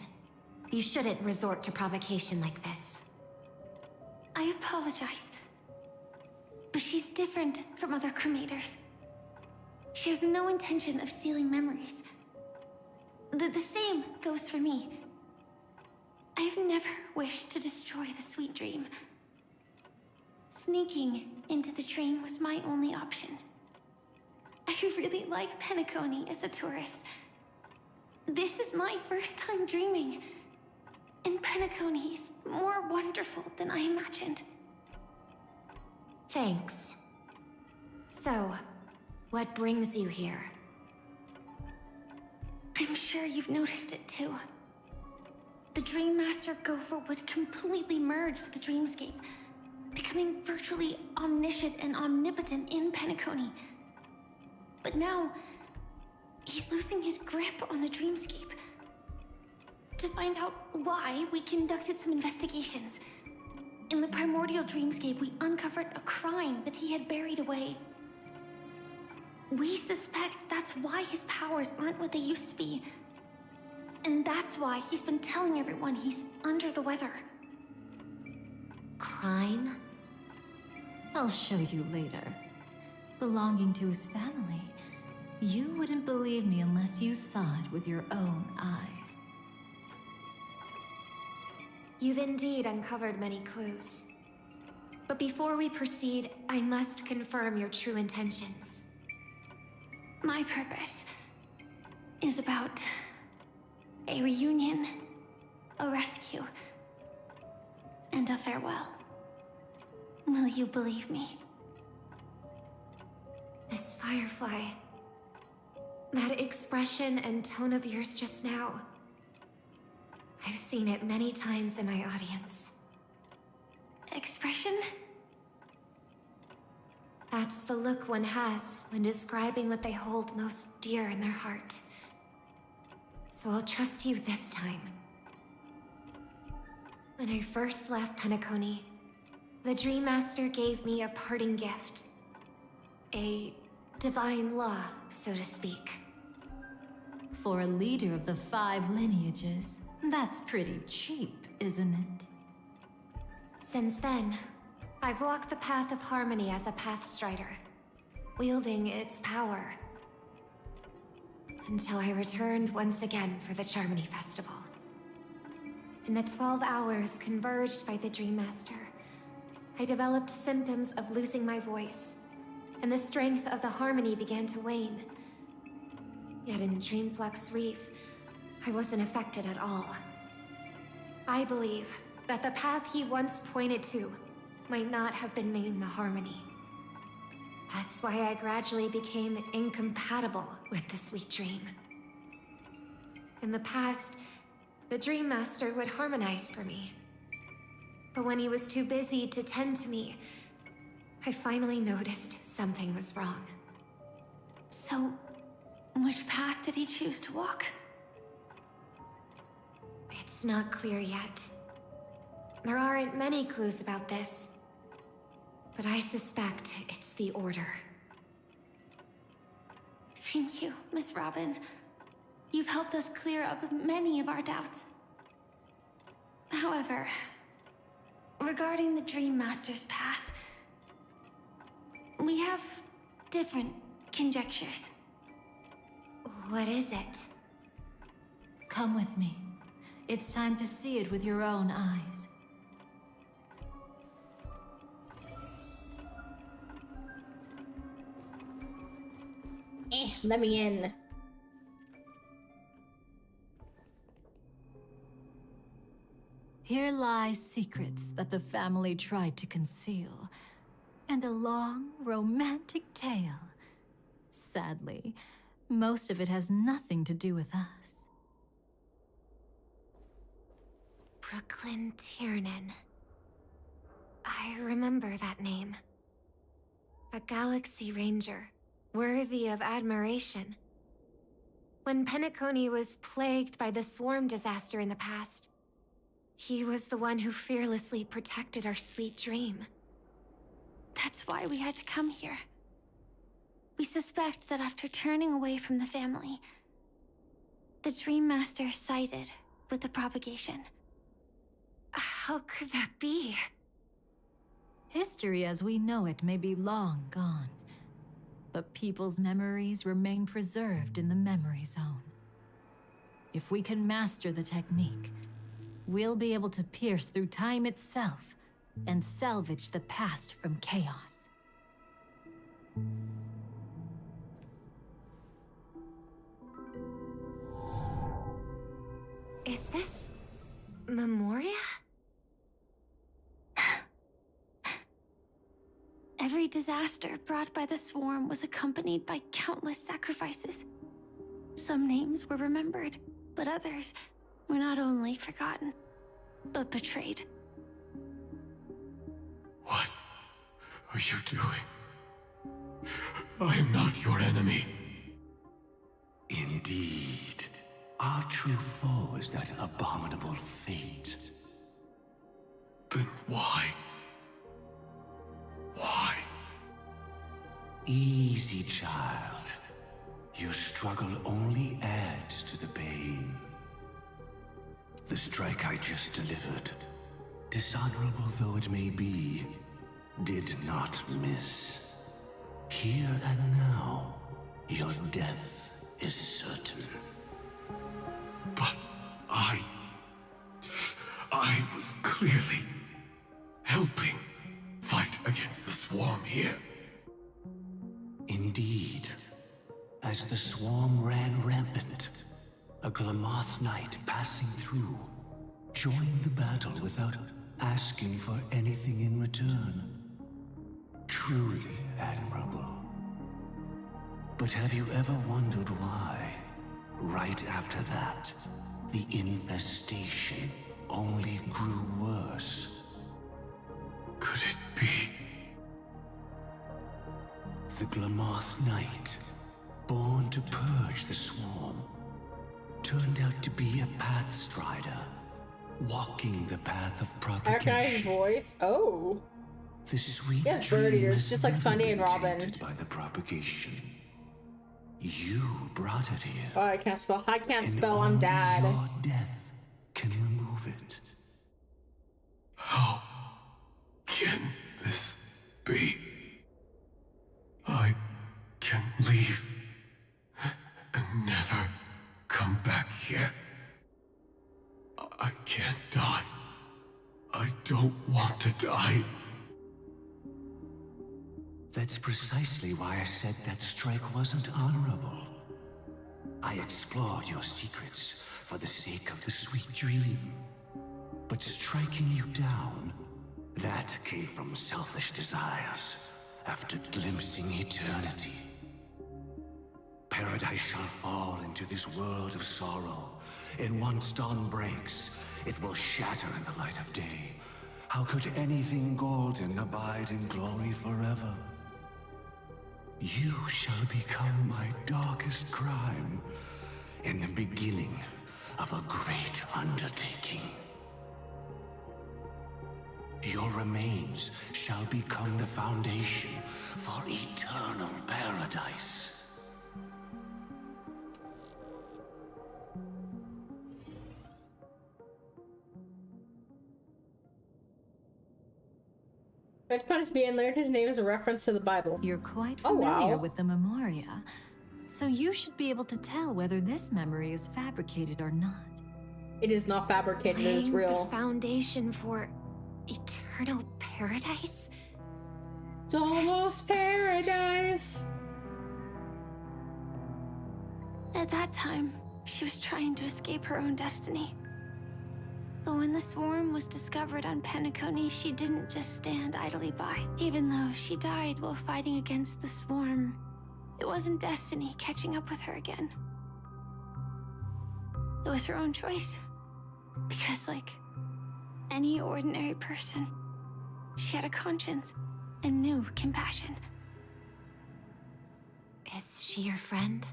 S20: you shouldn't resort to provocation like this.
S3: I apologize, but she's different from other cremators. She has no intention of stealing memories. The same goes for me. I have never wished to destroy the sweet dream. Sneaking into the dream was my only option. I really like Penacony as a tourist. This is my first time dreaming, and Penacony is more wonderful than I imagined.
S20: Thanks. So, what brings you here?
S3: I'm sure you've noticed it too. The Dream Master Gopher would completely merge with the dreamscape, becoming virtually omniscient and omnipotent in Penacony. But now, he's losing his grip on the dreamscape. To find out why, we conducted some investigations. In the primordial dreamscape, we uncovered a crime that he had buried away. We suspect that's why his powers aren't what they used to be. And that's why he's been telling everyone he's under the weather.
S13: Crime?
S17: I'll show you later. Belonging to his family, you wouldn't believe me unless you saw it with your own eyes.
S20: You've indeed uncovered many clues. But before we proceed, I must confirm your true intentions.
S3: My purpose is about a reunion, a rescue, and a farewell. Will you believe me?
S20: Miss Firefly, that expression and tone of yours just now, I've seen it many times in my audience.
S3: Expression?
S20: That's the look one has when describing what they hold most dear in their heart. So I'll trust you this time. When I first left Penacony, the Dream Master gave me a parting gift. A divine law, so to speak.
S17: For a leader of the 5 lineages, that's pretty cheap, isn't it?
S20: Since then, I've walked the path of harmony as a Pathstrider, wielding its power. Until I returned once again for the Charmony Festival. In the 12 hours converged by the Dream Master, I developed symptoms of losing my voice, and the strength of the harmony began to wane. Yet in Dreamflux Reef, I wasn't affected at all. I believe that the path he once pointed to might not have been named the Harmony. That's why I gradually became incompatible with the sweet dream. In the past, the Dream Master would harmonize for me. But when he was too busy to tend to me, I finally noticed something was wrong.
S3: So, which path did he choose to walk?
S20: It's not clear yet. There aren't many clues about this, but I suspect it's the Order.
S3: Thank you, Miss Robin. You've helped us clear up many of our doubts. However, regarding the Dream Master's path, we have different conjectures.
S20: What is it?
S17: Come with me. It's time to see it with your own eyes.
S1: Let me in.
S17: Here lie secrets that the family tried to conceal, and a long, romantic tale. Sadly, most of it has nothing to do with us.
S20: Brooklyn Tiernan. I remember that name. A Galaxy Ranger, worthy of admiration. When Penacony was plagued by the swarm disaster in the past, he was the one who fearlessly protected our sweet dream.
S3: That's why we had to come here. We suspect that after turning away from the family, the Dream Master sided with the propagation.
S20: How could that be?
S17: History as we know it may be long gone, but people's memories remain preserved in the memory zone. If we can master the technique, we'll be able to pierce through time itself and salvage the past from chaos.
S20: Is this Memoria?
S3: Every disaster brought by the swarm was accompanied by countless sacrifices. Some names were remembered, but others were not only forgotten, but betrayed.
S15: What are you doing? I am not your enemy.
S11: Indeed. Our true foe is that abominable fate.
S15: Then why? Why?
S11: Easy, child. Your struggle only adds to the pain. The strike I just delivered, dishonorable though it may be, did not miss. Here and now, your death is certain.
S15: But I was clearly helping fight against the swarm here.
S11: Indeed. As the swarm ran rampant, a Glamoth knight passing through joined the battle without asking for anything in return. Truly admirable. But have you ever wondered why, right after that, the infestation only grew worse?
S15: Could it be?
S11: The Glamoth Knight, born to purge the swarm, turned out to be a pathstrider, walking the path of propagation.
S1: That guy's voice? Oh.
S11: The sweet
S1: he has bird
S11: dream
S1: ears,
S11: has
S1: just like
S11: never
S1: Sunday
S11: been
S1: and Robin.
S11: tainted by the propagation. You brought it here.
S1: Oh, I can't spell. I can't
S11: and
S1: spell. I'm
S11: only
S1: dad.
S11: Your death can remove it.
S15: How can this be? I can leave and never come back here. I can't die. I don't want to die.
S11: That's precisely why I said that strike wasn't honorable. I explored your secrets for the sake of the sweet dream. But striking you down, that came from selfish desires after glimpsing eternity. Paradise shall fall into this world of sorrow, and once dawn breaks, it will shatter in the light of day. How could anything golden abide in glory forever? You shall become my darkest crime, in the beginning of a great undertaking. Your remains shall become the foundation for eternal paradise.
S1: Which one is being learned? His name is a reference to the Bible.
S17: You're quite
S1: Oh,
S17: familiar
S1: wow.
S17: with the Memoria, so you should be able to tell whether this memory is fabricated or not.
S1: It is not fabricated, it is
S20: Laying
S1: real.
S20: the foundation for eternal paradise?
S1: It's almost paradise.
S3: At that time, she was trying to escape her own destiny. But when the swarm was discovered on Penacony, she didn't just stand idly by. Even though she died while fighting against the swarm, it wasn't destiny catching up with her again. It was her own choice. Because like any ordinary person, she had a conscience and knew compassion.
S20: Is she your friend?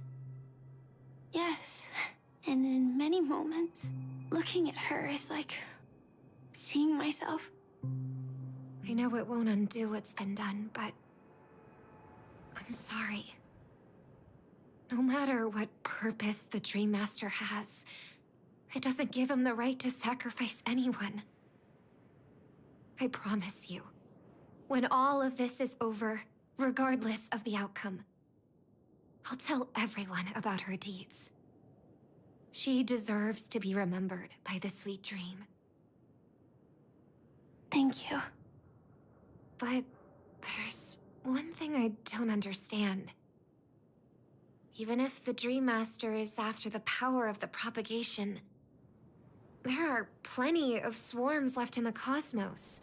S3: Yes, and in many moments, looking at her is like seeing myself.
S20: I know it won't undo what's been done, but I'm sorry. No matter what purpose the Dream Master has, it doesn't give him the right to sacrifice anyone. I promise you, when all of this is over, regardless of the outcome, I'll tell everyone about her deeds. She deserves to be remembered by the sweet dream.
S3: Thank you.
S20: But there's one thing I don't understand. Even if the Dream Master is after the power of the propagation, there are plenty of swarms left in the cosmos.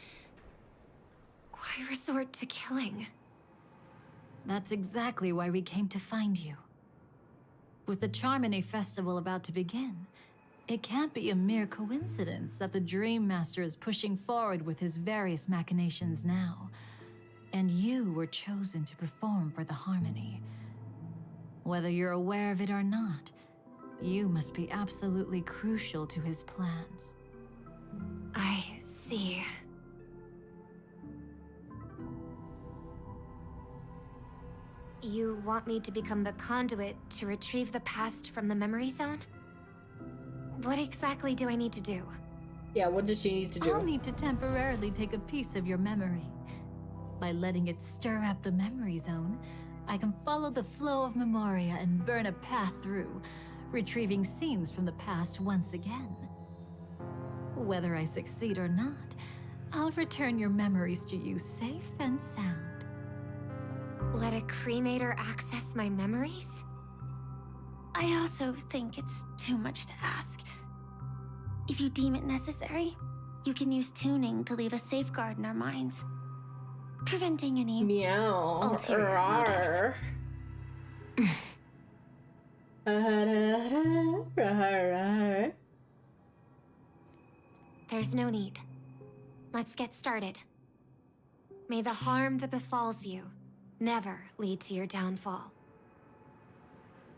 S20: Why resort to killing?
S17: That's exactly why we came to find you. With the Charmony Festival about to begin, it can't be a mere coincidence that the Dream Master is pushing forward with his various machinations now. And you were chosen to perform for the Harmony. Whether you're aware of it or not, you must be absolutely crucial to his plans.
S20: I see. You want me to become the conduit to retrieve the past from the memory zone? What exactly do I need to do?
S1: Yeah, what does she need to do?
S17: I'll need to temporarily take a piece of your memory. By letting it stir up the memory zone, I can follow the flow of memoria and burn a path through, retrieving scenes from the past once again. Whether I succeed or not, I'll return your memories to you safe and sound.
S20: Let a cremator access my memories?
S3: I also think it's too much to ask. If you deem it necessary, you can use tuning to leave a safeguard in our minds, preventing any ulterior motives.
S20: There's no need. Let's get started. May the harm that befalls you never lead to your downfall.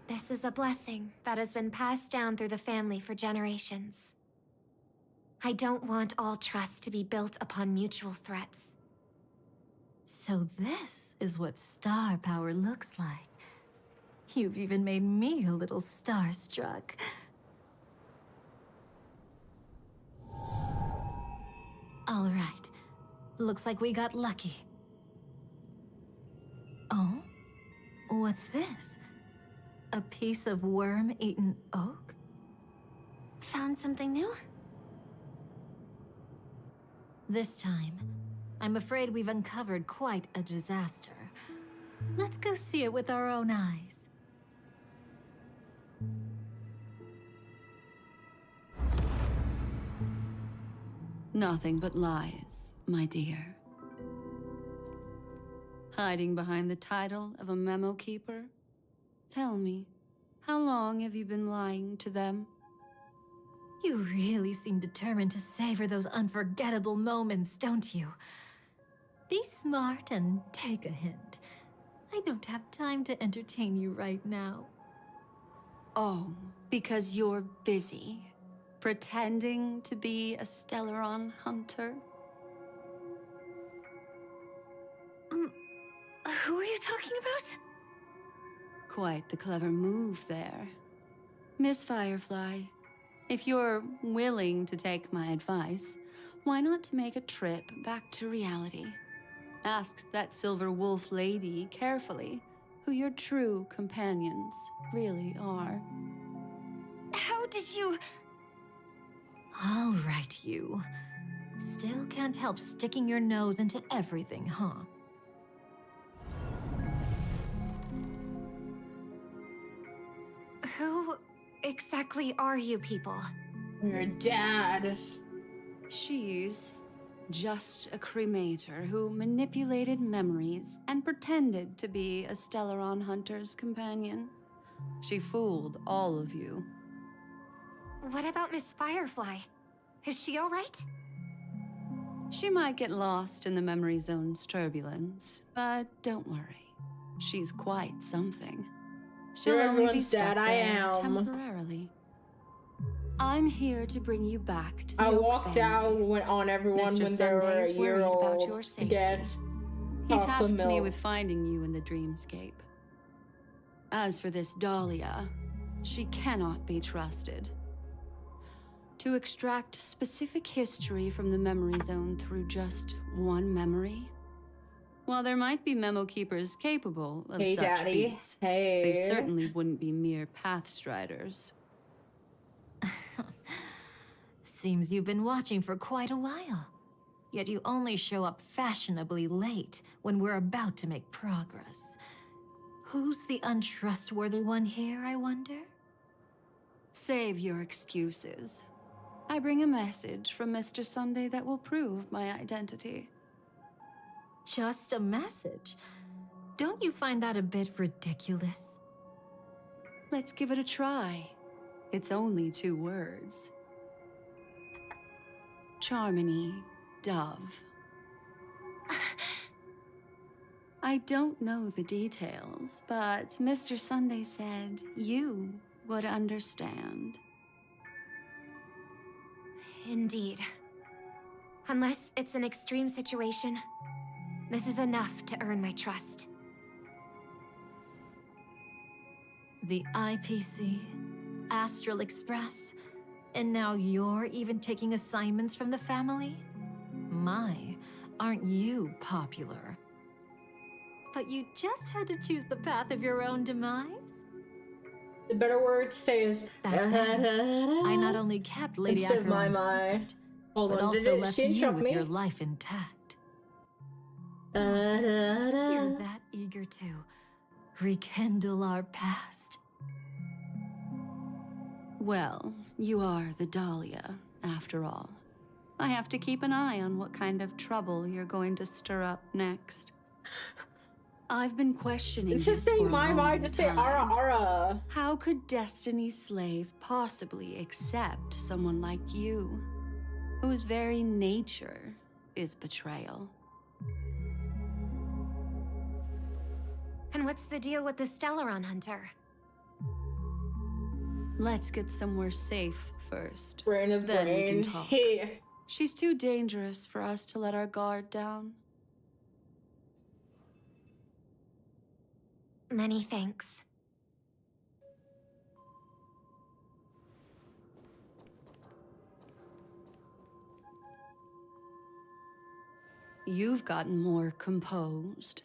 S20: This is a blessing that has been passed down through the family for generations. I don't want all trust to be built upon mutual threats.
S17: So this is what star power looks like. You've even made me a little starstruck. All right. Looks like we got lucky. Oh? What's this? A piece of worm-eaten oak?
S3: Found something new?
S17: This time, I'm afraid we've uncovered quite a disaster. Let's go see it with our own eyes.
S19: Nothing but lies, my dear. Hiding behind the title of a memo keeper? Tell me, how long have you been lying to them?
S17: You really seem determined to savor those unforgettable moments, don't you? Be smart and take a hint. I don't have time to entertain you right now.
S19: Oh, because you're busy, pretending to be a Stellaron hunter?
S3: Who are you talking about?
S19: Quite the clever move there. Miss Firefly, if you're willing to take my advice, why not make a trip back to reality? Ask that silver wolf lady carefully who your true companions really are.
S3: How did you...
S17: All right, you. Still can't help sticking your nose into everything, huh?
S20: Who exactly are you people?
S1: Your dad.
S19: She's just a cremator who manipulated memories and pretended to be a Stellaron hunter's companion. She fooled all of you.
S20: What about Miss Firefly? Is she all right?
S19: She might get lost in the memory zone's turbulence, but don't worry. She's quite something. She'll
S1: You're
S19: only be
S1: everyone's
S19: stuck
S1: dad, I
S19: there
S1: am.
S19: temporarily. I'm here to bring you back to the
S1: I
S19: Oak
S1: walked
S19: family.
S1: out and went on everyone
S19: Mr.
S1: when they were a
S19: Sunday's
S1: year
S19: worried about
S1: old
S19: your
S1: to
S19: safety.
S1: get
S19: He
S1: chocolate
S19: tasked me
S1: milk.
S19: with finding you in the dreamscape. As for this Dahlia, she cannot be trusted. To extract specific history from the memory zone through just one memory? While there might be memo keepers capable of
S1: Hey,
S19: such
S1: Daddy.
S19: feats,
S1: Hey.
S19: they certainly wouldn't be mere pathstriders.
S17: Seems you've been watching for quite a while. Yet you only show up fashionably late when we're about to make progress. Who's the untrustworthy one here, I wonder?
S19: Save your excuses. I bring a message from Mr. Sunday that will prove my identity.
S17: Just a message? Don't you find that a bit ridiculous?
S19: Let's give it a try. It's only 2 words. Charmony, Dove. I don't know the details, but Mr. Sunday said you would understand.
S20: Indeed. Unless it's an extreme situation, this is enough to earn my trust.
S2: The IPC, Astral Express, and now you're even taking assignments from the family? My, aren't you popular? But you just had to choose the path of your own demise?
S1: The better word to say is
S2: Back then, I not only kept Lady
S1: instead of my
S2: Acheron's
S1: my.
S2: secret,
S1: Hold
S2: but
S1: on,
S2: also left
S1: she
S2: you
S1: interrupt
S2: with
S1: me?
S2: your life intact.
S1: Da, da, da.
S2: You're that eager to rekindle our past.
S19: Well, you are the Dahlia, after all. I have to keep an eye on what kind of trouble you're going to stir up next. I've been questioning
S1: It's just
S19: this for
S1: saying
S19: a
S1: my
S19: long
S1: just say
S19: time.
S1: ara ara.
S19: How could Destiny's slave possibly accept someone like you, whose very nature is betrayal?
S20: And what's the deal with the Stellaron Hunter?
S19: Let's get somewhere safe first.
S1: Brain of
S19: then
S1: brain.
S19: we can talk.
S1: Hey.
S19: She's too dangerous for us to let our guard down.
S20: Many thanks.
S19: You've gotten more composed.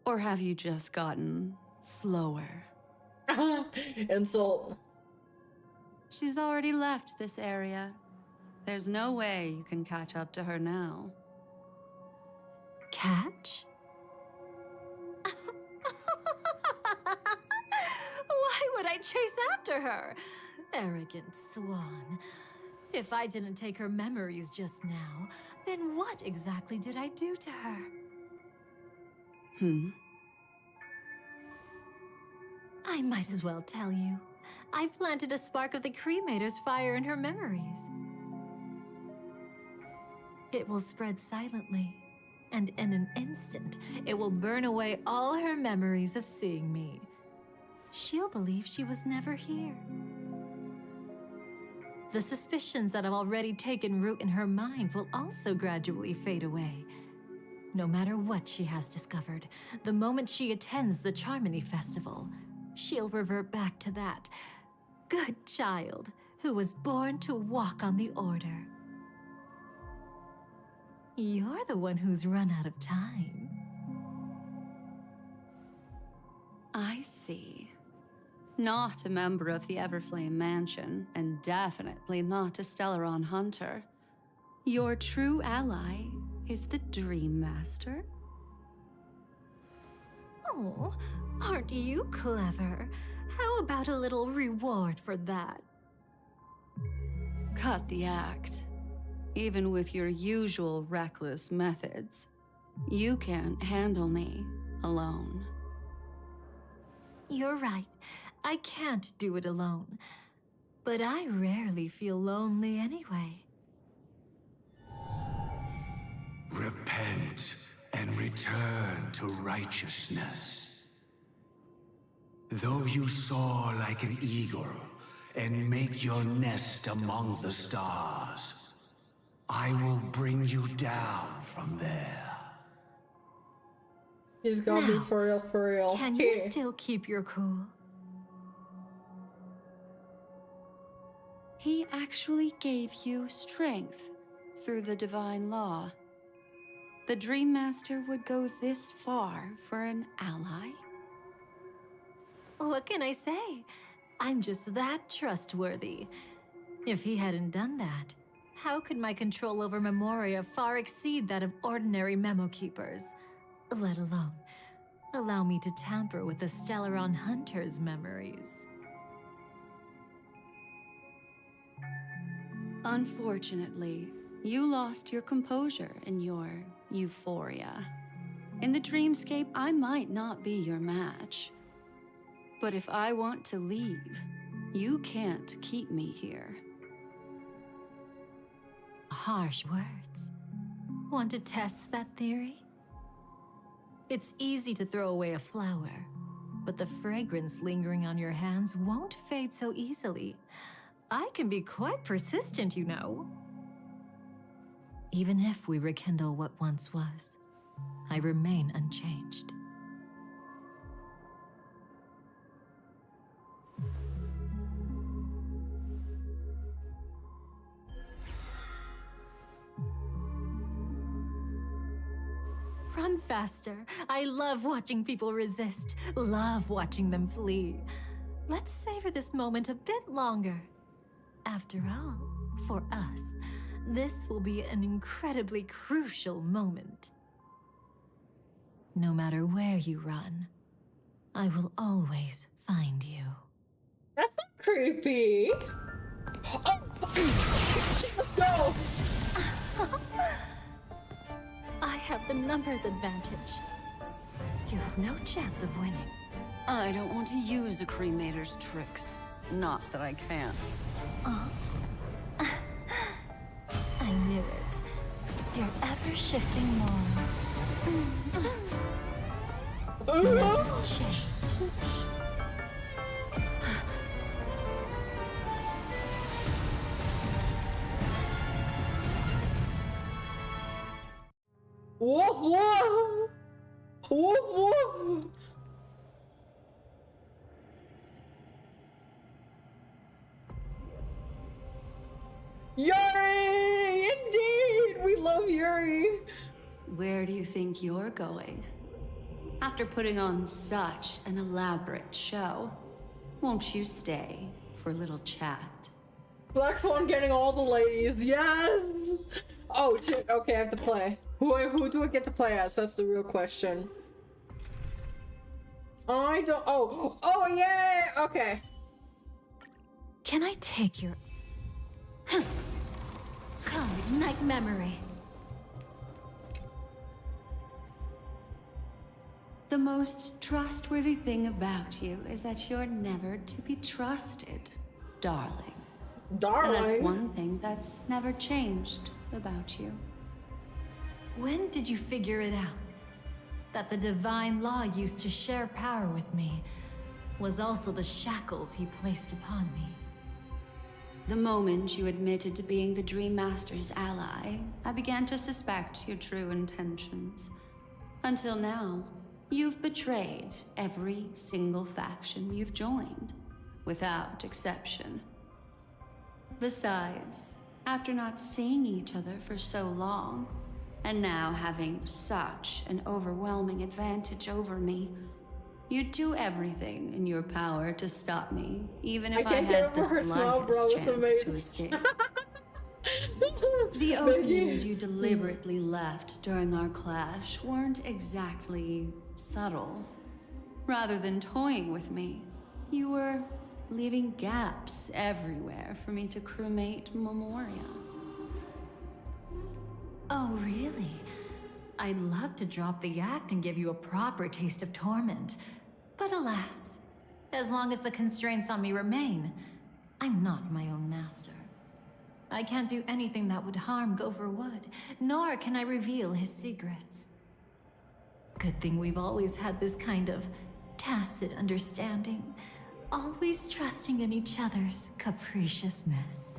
S19: Or have you just gotten slower?
S1: Insult.
S19: She's already left this area. There's no way you can catch up to her now.
S2: Catch? Why would I chase after her? Arrogant swan. If I didn't take her memories just now, then what exactly did I do to her? I might as well tell you. I planted a spark of the cremator's fire in her memories. It will spread silently, and in an instant, it will burn away all her memories of seeing me. She'll believe she was never here. The suspicions that have already taken root in her mind will also gradually fade away. No matter what she has discovered, the moment she attends the Charmony Festival, she'll revert back to that good child who was born to walk on the Order. You're the one who's run out of time.
S19: I see. Not a member of the Everflame Mansion, and definitely not a Stellaron Hunter. Your true ally is the Dream Master?
S2: Oh, aren't you clever? How about a little reward for that?
S19: Cut the act. Even with your usual reckless methods, you can't handle me alone.
S2: You're right. I can't do it alone. But I rarely feel lonely anyway.
S11: Repent and return to righteousness. Though you soar like an eagle and make your nest among the stars, I will bring you down from there.
S1: He's gonna be for real, for real.
S2: Can you still keep your cool?
S19: He actually gave you strength through the divine law. The Dream Master would go this far for an ally?
S2: What can I say? I'm just that trustworthy. If he hadn't done that, how could my control over Memoria far exceed that of ordinary memo keepers? Let alone allow me to tamper with the Stellaron Hunter's memories.
S19: Unfortunately, you lost your composure in your euphoria. In the dreamscape, I might not be your match. But if I want to leave, you can't keep me here.
S2: Harsh words. Want to test that theory? It's easy to throw away a flower, but the fragrance lingering on your hands won't fade so easily. I can be quite persistent, you know. Even if we rekindle what once was, I remain unchanged. run faster. I love watching people resist, love watching them flee. Let's savor this moment a bit longer. After all, for us, this will be an incredibly crucial moment. No matter where you run, I will always find you.
S1: That's not creepy. Oh, let's go.
S2: I have the numbers advantage. You have no chance of winning.
S19: I don't want to use a cremator's tricks. Not that I can't.
S2: I knew it. Your ever-shifting morals. Never change.
S1: Woof woof! Woof woof! Yuri! Indeed! We love Yuri!
S19: Where do you think you're going? After putting on such an elaborate show, won't you stay for a little chat?
S1: Black Swan getting all the ladies, yes! Oh shit, okay, I have to play. Who do I get to play as? That's the real question. I don't, oh yeah, okay.
S2: Can I take your... Come, ignite memory.
S19: The most trustworthy thing about you is that you're never to be trusted, darling.
S1: Darling?
S19: And that's one thing that's never changed about you.
S2: When did you figure it out? That the divine law used to share power with me was also the shackles he placed upon me.
S19: The moment you admitted to being the Dream Master's ally, I began to suspect your true intentions. Until now, you've betrayed every single faction you've joined, without exception. Besides, after not seeing each other for so long, and now having such an overwhelming advantage over me, you'd do everything in your power to stop me, even if I had the slightest chance to escape. The openings you deliberately left during our clash weren't exactly subtle. Rather than toying with me, you were leaving gaps everywhere for me to cremate Memoria.
S2: Oh, really? I'd love to drop the act and give you a proper taste of torment. But alas, as long as the constraints on me remain, I'm not my own master. I can't do anything that would harm Gopher Wood, nor can I reveal his secrets. Good thing we've always had this kind of tacit understanding, always trusting in each other's capriciousness.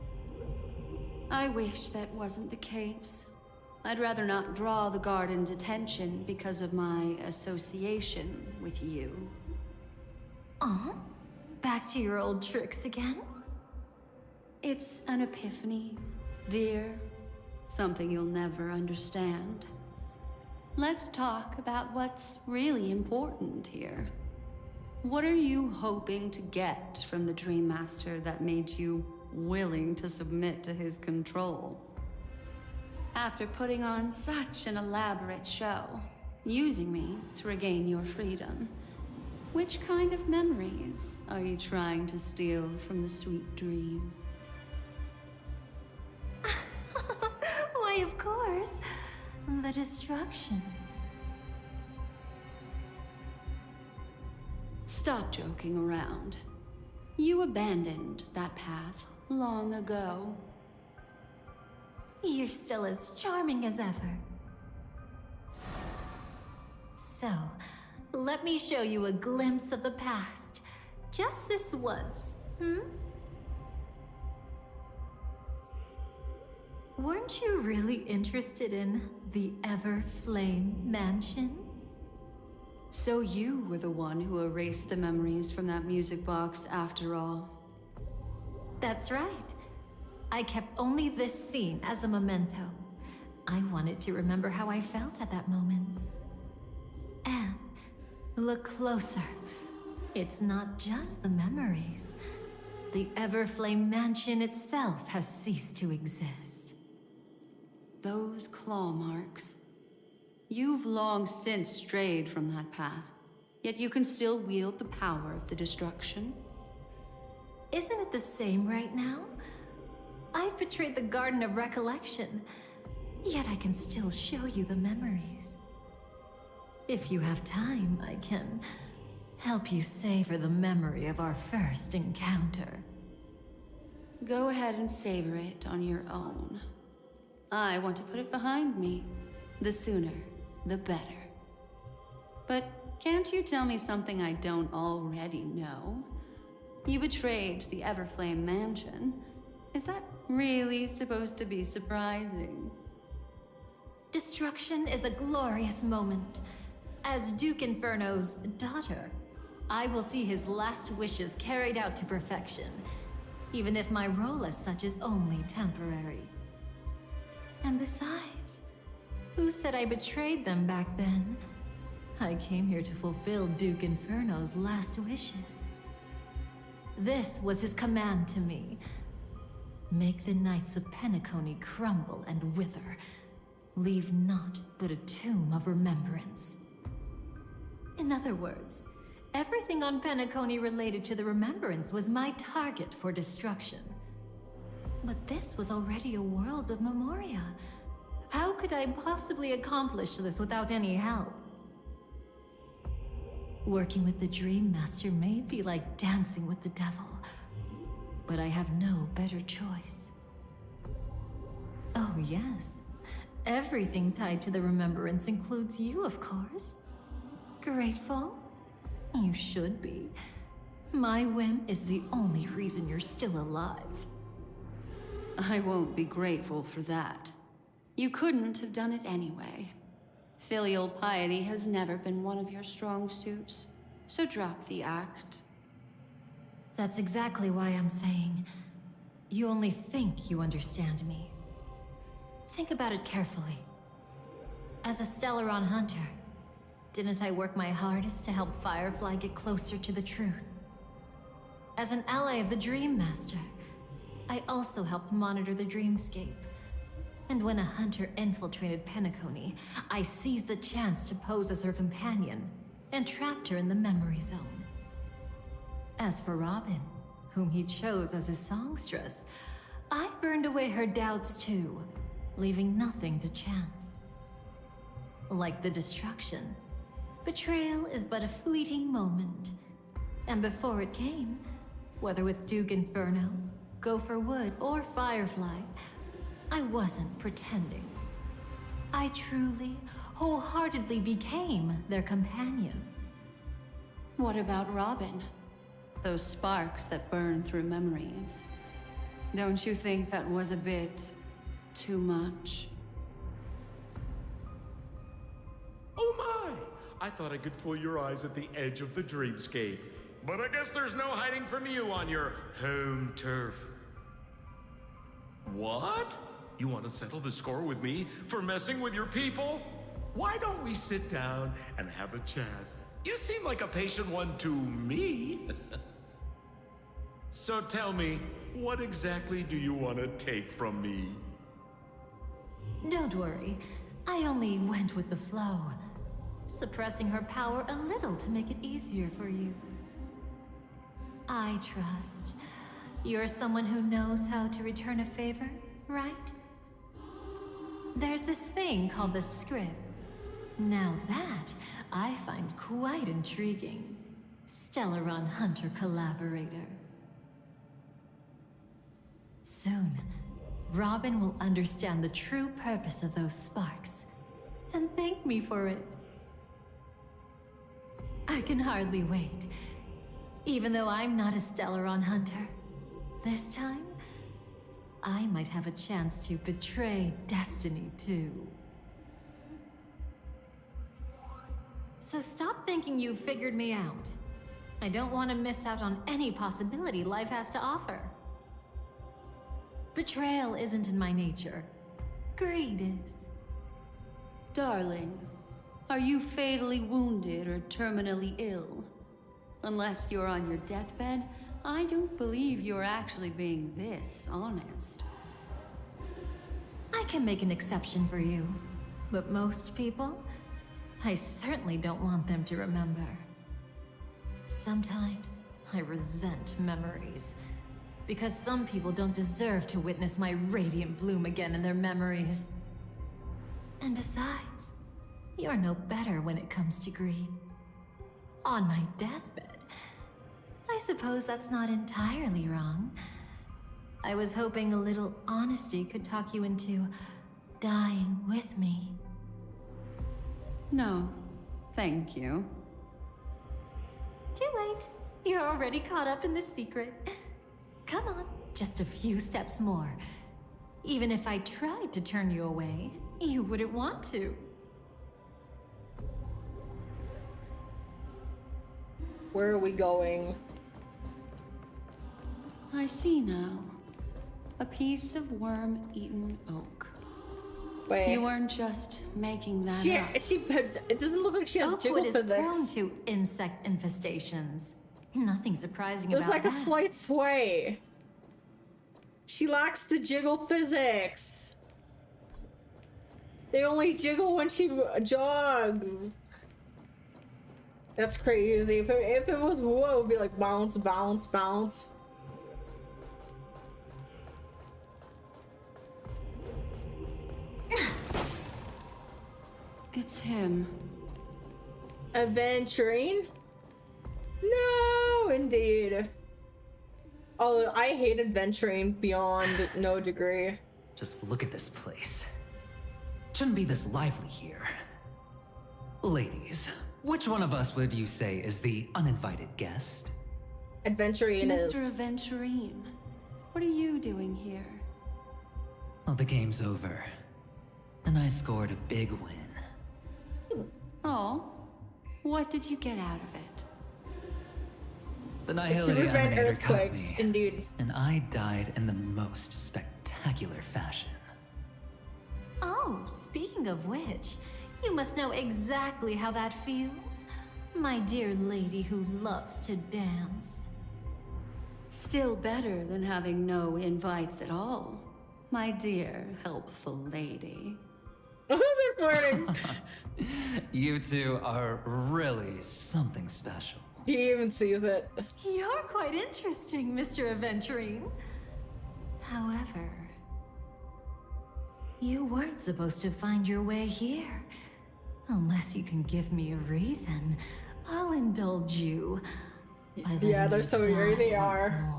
S19: I wish that wasn't the case. I'd rather not draw the Garden's attention because of my association with you.
S2: Oh? Back to your old tricks again?
S19: It's an epiphany, dear. Something you'll never understand. Let's talk about what's really important here. What are you hoping to get from the Dream Master that made you willing to submit to his control? After putting on such an elaborate show, using me to regain your freedom, which kind of memories are you trying to steal from the sweet dream?
S2: Why, of course. The destructions.
S19: Stop joking around. You abandoned that path long ago.
S2: You're still as charming as ever. So, let me show you a glimpse of the past. Just this once, hmm? Weren't you really interested in the Everflame Mansion?
S19: So you were the one who erased the memories from that music box after all.
S2: That's right. I kept only this scene as a memento. I wanted to remember how I felt at that moment.
S17: Look closer. It's not just the memories. The Everflame Mansion itself has ceased to exist.
S19: Those claw marks. You've long since strayed from that path, yet you can still wield the power of the destruction.
S17: Isn't it the same right now? I've betrayed the Garden of Recollection, yet I can still show you the memories. If you have time, I can help you savor the memory of our first encounter.
S19: Go ahead and savor it on your own. I want to put it behind me. The sooner, the better. But can't you tell me something I don't already know? You betrayed the Everflame Mansion. Is that really supposed to be surprising?
S17: Destruction is a glorious moment. As Duke Inferno's daughter, I will see his last wishes carried out to perfection, even if my role as such is only temporary. And besides, who said I betrayed them back then? I came here to fulfill Duke Inferno's last wishes. This was his command to me. Make the Knights of Penacony crumble and wither. Leave naught but a tomb of remembrance. In other words, everything on Penacony related to the Remembrance was my target for destruction. But this was already a world of Memoria. How could I possibly accomplish this without any help? Working with the Dream Master may be like dancing with the devil, but I have no better choice. Oh yes, everything tied to the Remembrance includes you, of course. Grateful? You should be. My whim is the only reason you're still alive.
S19: I won't be grateful for that. You couldn't have done it anyway. Filial piety has never been one of your strong suits, so drop the act.
S17: That's exactly why I'm saying, you only think you understand me. Think about it carefully. As a Stellaron hunter, didn't I work my hardest to help Firefly get closer to the truth? As an ally of the Dream Master, I also helped monitor the dreamscape. And when a hunter infiltrated Penacony, I seized the chance to pose as her companion and trapped her in the memory zone. As for Robin, whom he chose as his songstress, I burned away her doubts too, leaving nothing to chance. Like the destruction, betrayal is but a fleeting moment. And before it came, whether with Duke Inferno, Gopher Wood, or Firefly, I wasn't pretending. I truly, wholeheartedly became their companion.
S19: What about Robin? Those sparks that burn through memories. Don't you think that was a bit too much?
S9: Oh my! I thought I could fool your eyes at the edge of the dreamscape. But I guess there's no hiding from you on your home turf. What? You want to settle the score with me for messing with your people? Why don't we sit down and have a chat? You seem like a patient one to me. So tell me, what exactly do you want to take from me?
S17: Don't worry, I only went with the flow, suppressing her power a little to make it easier for you. I trust. You're someone who knows how to return a favor, right? There's this thing called the script. Now that, I find quite intriguing. Stellaron Hunter collaborator. Soon, Robin will understand the true purpose of those sparks, and thank me for it. I can hardly wait. Even though I'm not a Stellaron hunter, this time, I might have a chance to betray destiny too. So stop thinking you've figured me out. I don't want to miss out on any possibility life has to offer. Betrayal isn't in my nature. Greed is.
S19: Darling, Are you fatally wounded or terminally ill? Unless you're on your deathbed, I don't believe you're actually being this honest.
S2: I can make an exception for you, but most people, I certainly don't want them to remember. Sometimes, I resent memories, because some people don't deserve to witness my radiant bloom again in their memories. And besides, you're no better when it comes to greed. On my deathbed, I suppose that's not entirely wrong. I was hoping a little honesty could talk you into dying with me.
S19: No, thank you.
S2: Too late. You're already caught up in the secret. Come on, just a few steps more. Even if I tried to turn you away, you wouldn't want to.
S1: Where are we going?
S19: I see now. A piece of worm-eaten oak.
S1: Wait.
S19: You weren't just making that up.
S1: It doesn't look like she has jiggle
S2: Oakwood is
S1: physics.
S2: prone to insect infestations. Nothing surprising
S1: It was
S2: about
S1: like
S2: that.
S1: a slight sway. She lacks the jiggle physics. They only jiggle when she jogs. That's crazy. If it was whoa, it would be like bounce, bounce, bounce.
S19: It's him.
S1: Adventuring? No, indeed. Oh, I hate adventuring beyond no degree.
S5: Just look at this place. Shouldn't be this lively here. Ladies, which one of us would you say is the uninvited guest?
S1: Adventuring is.
S19: Mr. Aventurine, what are you doing here?
S5: Well, the game's over. And I scored a big win.
S19: Oh, what did you get out of it?
S5: The
S1: It's to
S5: Nihility
S1: prevent
S5: Emanator caught
S1: earthquakes,
S5: me,
S1: indeed.
S5: and I died in the most spectacular fashion.
S2: Oh, speaking of which, you must know exactly how that feels. My dear lady who loves to dance.
S19: Still better than having no invites at all, my dear helpful lady.
S1: They're flirting.
S5: You two are really something special.
S1: He even sees it.
S2: You're quite interesting, Mr. Aventurine. However, you weren't supposed to find your way here. Unless you can give me a reason, I'll indulge you.
S1: Yeah, they're so weird. They are.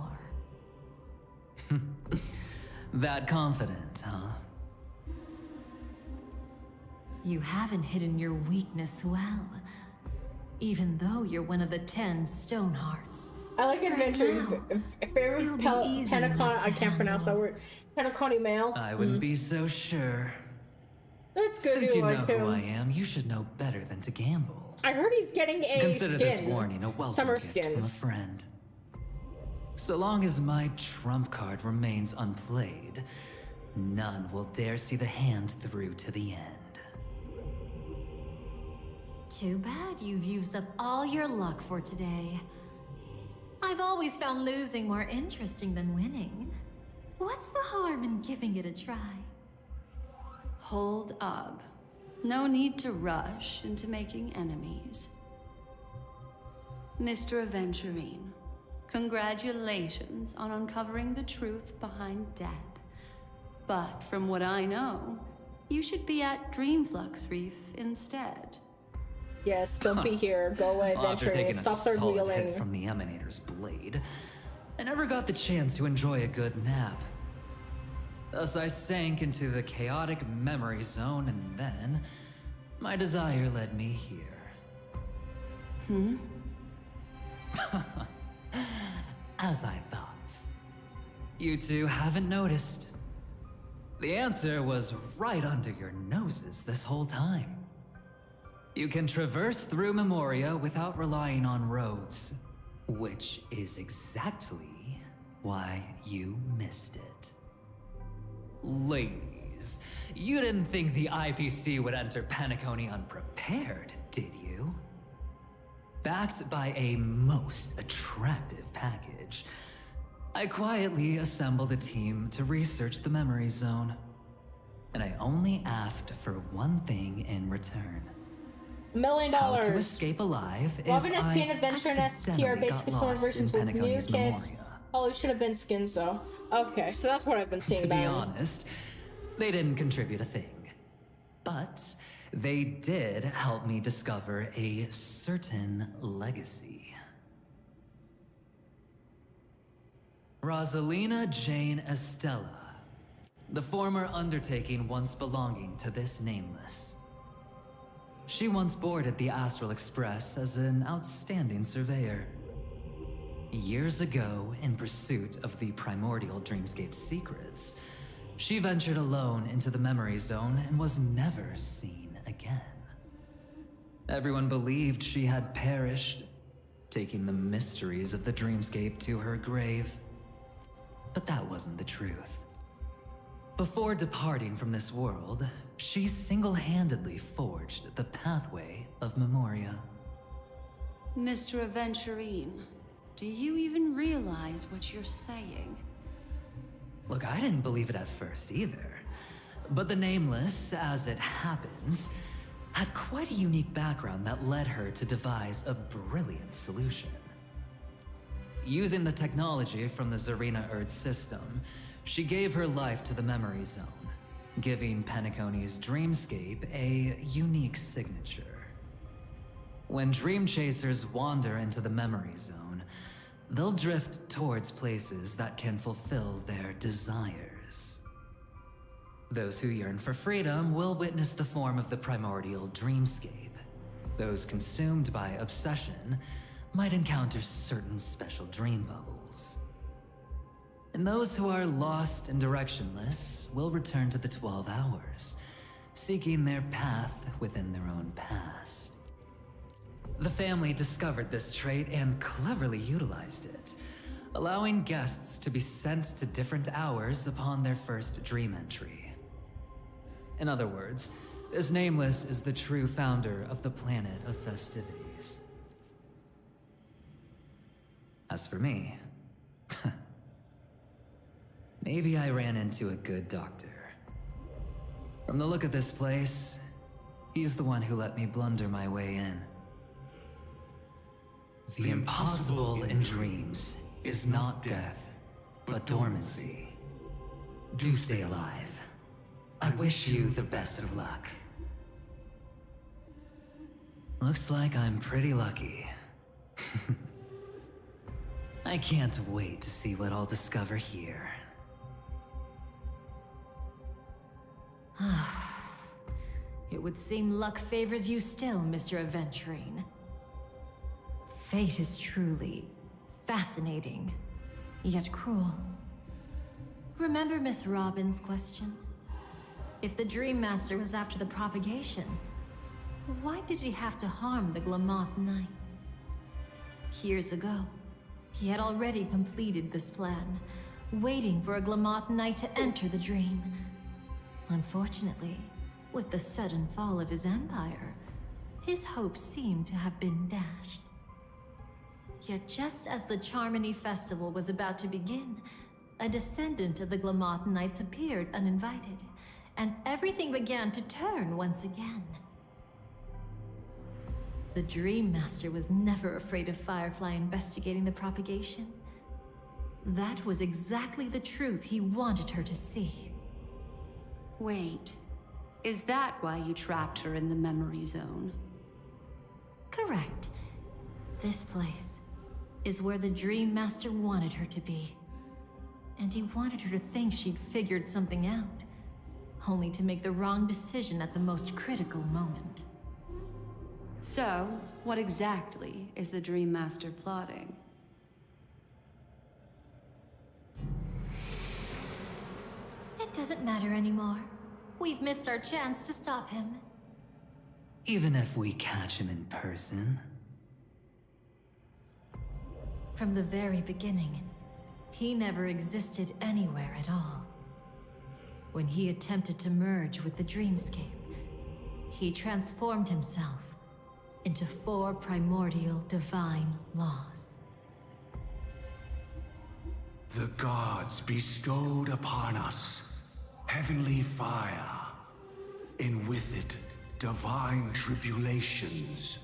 S5: That confident, huh?
S2: You haven't hidden your weakness well, even though you're one of the 10 Stonehearts.
S1: I like adventuring. Favorite Pentacon. I can't pronounce that word. Pentaconi male.
S5: I wouldn't be so sure.
S1: That's good.
S5: Since you know
S1: like him.
S5: who I am, you should know better than to gamble.
S1: I heard he's getting a
S5: Consider
S1: skin.
S5: this warning a welcome
S1: Summer
S5: gift
S1: skin.
S5: from a friend. So long as my trump card remains unplayed, none will dare see the hand through to the end.
S2: Too bad you've used up all your luck for today. I've always found losing more interesting than winning. What's the harm in giving it a try?
S19: Hold up. No need to rush into making enemies. Mr. Aventurine, congratulations on uncovering the truth behind death. But from what I know, you should be at Dreamflux Reef instead.
S1: Yes, don't be here. Go away,
S5: After
S1: adventuring.
S5: taking
S1: Stop
S5: a
S1: third
S5: solid
S1: wheeling.
S5: hit from the Emanator's blade, I never got the chance to enjoy a good nap. Thus I sank into the chaotic memory zone, and then my desire led me here. As I thought. You two haven't noticed. The answer was right under your noses this whole time. You can traverse through Memoria without relying on roads, which is exactly why you missed it. Ladies,
S12: Please. You didn't think the IPC would enter Penacony unprepared, did you? Backed by a most attractive package, I quietly assembled a team to research the memory zone. And I only asked for one thing in return.
S1: $1 million.
S12: How to escape alive
S1: Robin
S12: if
S1: SP
S12: I
S1: and Adventure and SP are
S12: accidentally
S1: basically
S12: got
S1: summer
S12: lost
S1: versions
S12: in
S1: with new
S12: Penacony's
S1: kids.
S12: Memoria.
S1: Oh, it should have been skins though. Okay, so that's what I've been seeing
S12: To be
S1: then.
S12: honest, they didn't contribute a thing. But they did help me discover a certain legacy. Rosalina Jane Estella, the former undertaking once belonging to this nameless. She once boarded the Astral Express as an outstanding surveyor. Years ago, in pursuit of the primordial dreamscape secrets, she ventured alone into the memory zone and was never seen again. Everyone believed she had perished, taking the mysteries of the dreamscape to her grave. But that wasn't the truth. Before departing from this world, she single-handedly forged the pathway of Memoria.
S19: Mr. Aventurine, do you even realize what you're saying?
S12: Look, I didn't believe it at first either. But the Nameless, as it happens, had quite a unique background that led her to devise a brilliant solution. Using the technology from the Zarina Earth system, she gave her life to the memory zone, giving Penacony's dreamscape a unique signature. When dream chasers wander into the memory zone, they'll drift towards places that can fulfill their desires. Those who yearn for freedom will witness the form of the primordial dreamscape. Those consumed by obsession might encounter certain special dream bubbles. And those who are lost and directionless will return to the 12 hours, seeking their path within their own past. The family discovered this trait and cleverly utilized it, allowing guests to be sent to different hours upon their first dream entry. In other words, this Nameless is the true founder of the planet of festivities. As for me, maybe I ran into a good doctor. From the look of this place, he's the one who let me blunder my way in. The impossible in dreams is not death, but dormancy. Do stay alive. I wish you the best of luck. Looks like I'm pretty lucky. I can't wait to see what I'll discover here.
S17: It would seem luck favors you still, Mr. Aventurine. Fate is truly fascinating, yet cruel. Remember Miss Robin's question? If the Dream Master was after the propagation, why did he have to harm the Glamoth Knight? Years ago, he had already completed this plan, waiting for a Glamoth Knight to enter the dream. Unfortunately, with the sudden fall of his empire, his hopes seemed to have been dashed. Yet just as the Charmony Festival was about to begin, a descendant of the Glamoth Knights appeared uninvited, and everything began to turn once again. The Dream Master was never afraid of Firefly investigating the propagation. That was exactly the truth he wanted her to see.
S19: Wait, is that why you trapped her in the memory zone?
S17: Correct. This place is where the Dream Master wanted her to be. And he wanted her to think she'd figured something out, only to make the wrong decision at the most critical moment.
S19: So, what exactly is the Dream Master plotting?
S17: It doesn't matter anymore. We've missed our chance to stop him.
S12: Even if we catch him in person?
S17: From the very beginning, he never existed anywhere at all. When he attempted to merge with the dreamscape, he transformed himself into 4 primordial divine laws.
S11: The gods bestowed upon us heavenly fire, and with it, divine tribulations.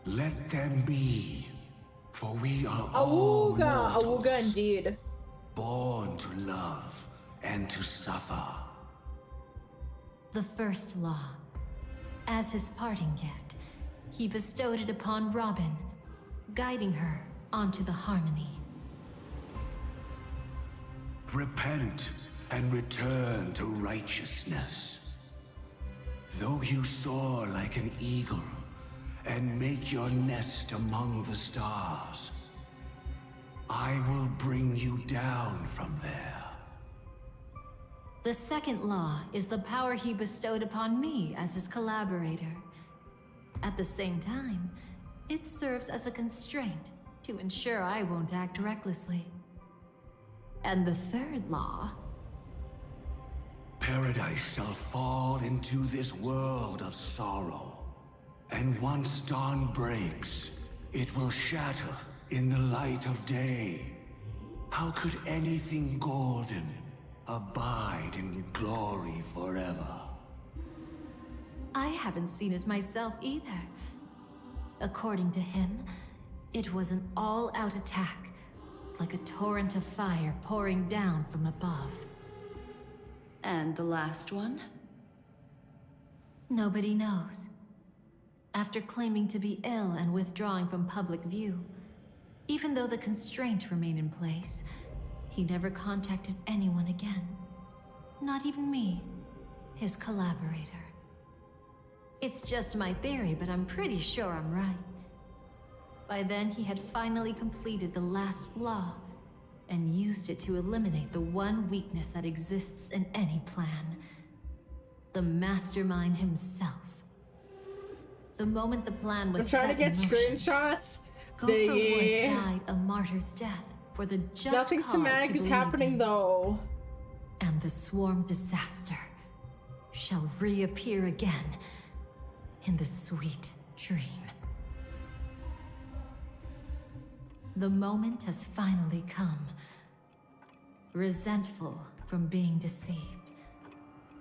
S11: Let them be, for we are all mortals,
S1: Awooga indeed.
S11: born to love and to suffer.
S17: The first law. As his parting gift, he bestowed it upon Robin, guiding her onto the harmony.
S11: Repent and return to righteousness. Though you soar like an eagle and make your nest among the stars, I will bring you down from there.
S17: The second law is the power he bestowed upon me as his collaborator. At the same time, it serves as a constraint to ensure I won't act recklessly. And the third law...
S11: Paradise shall fall into this world of sorrow. And once dawn breaks, it will shatter in the light of day. How could anything golden abide in glory forever?
S17: I haven't seen it myself either. According to him, it was an all-out attack, like a torrent of fire pouring down from above.
S19: And the last one?
S17: Nobody knows. After claiming to be ill and withdrawing from public view, even though the constraint remained in place, he never contacted anyone again. Not even me, his collaborator. It's just my theory, but I'm pretty sure I'm right. By then, he had finally completed the last law, and used it to eliminate the one weakness that exists in any plan. The mastermind himself. The moment the plan was set in motion,
S1: I'm trying to get screenshots.
S17: Gopher Wood died a martyr's death for the just
S1: Nothing
S17: cause
S1: cinematic
S17: he
S1: is
S17: believed
S1: happening
S17: in.
S1: though.
S17: And the swarm disaster shall reappear again in the sweet dream. The moment has finally come. Resentful from being deceived.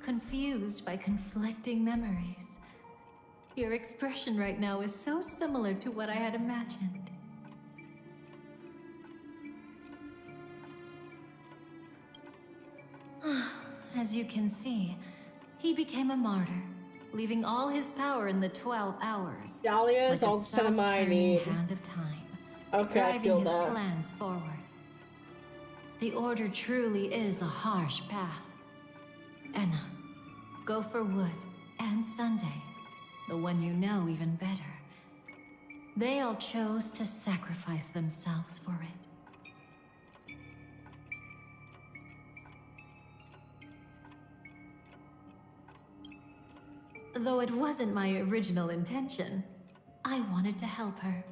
S17: Confused by conflicting memories. Your expression right now is so similar to what I had imagined. As you can see, he became a martyr, leaving all his power in the 12 hours.
S1: Dahlia is
S17: like
S1: all
S17: a
S1: the cinema I
S17: self-turning
S1: need.
S17: hand of time,
S1: Okay, I
S17: driving
S1: feel
S17: his
S1: that.
S17: plans forward. The Order truly is a harsh path. Enna, Gopher Wood, and Sunday, the one you know even better. They all chose to sacrifice themselves for it. Though it wasn't my original intention, I wanted to help her.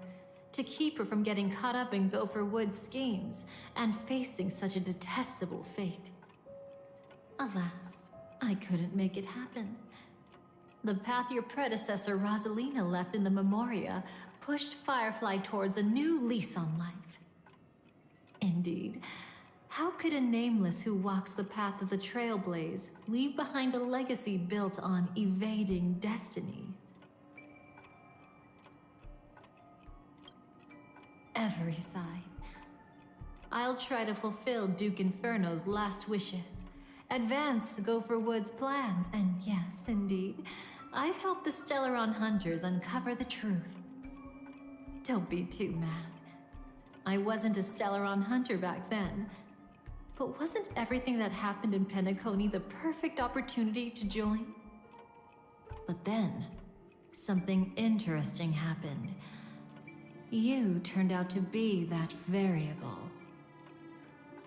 S17: To keep her from getting caught up in Gopher Wood's schemes and facing such a detestable fate. Alas, I couldn't make it happen. The path your predecessor Rosalina left in the Memoria pushed Firefly towards a new lease on life. Indeed, how could a nameless who walks the path of the Trailblaze leave behind a legacy built on evading destiny? Every sigh. I'll try to fulfill Duke Inferno's last wishes, advance Gopher Wood's plans, and yes, indeed, I've helped the Stellaron Hunters uncover the truth. Don't be too mad. I wasn't a Stellaron Hunter back then, but wasn't everything that happened in Penacony the perfect opportunity to join? But then, something interesting happened. You turned out to be that variable.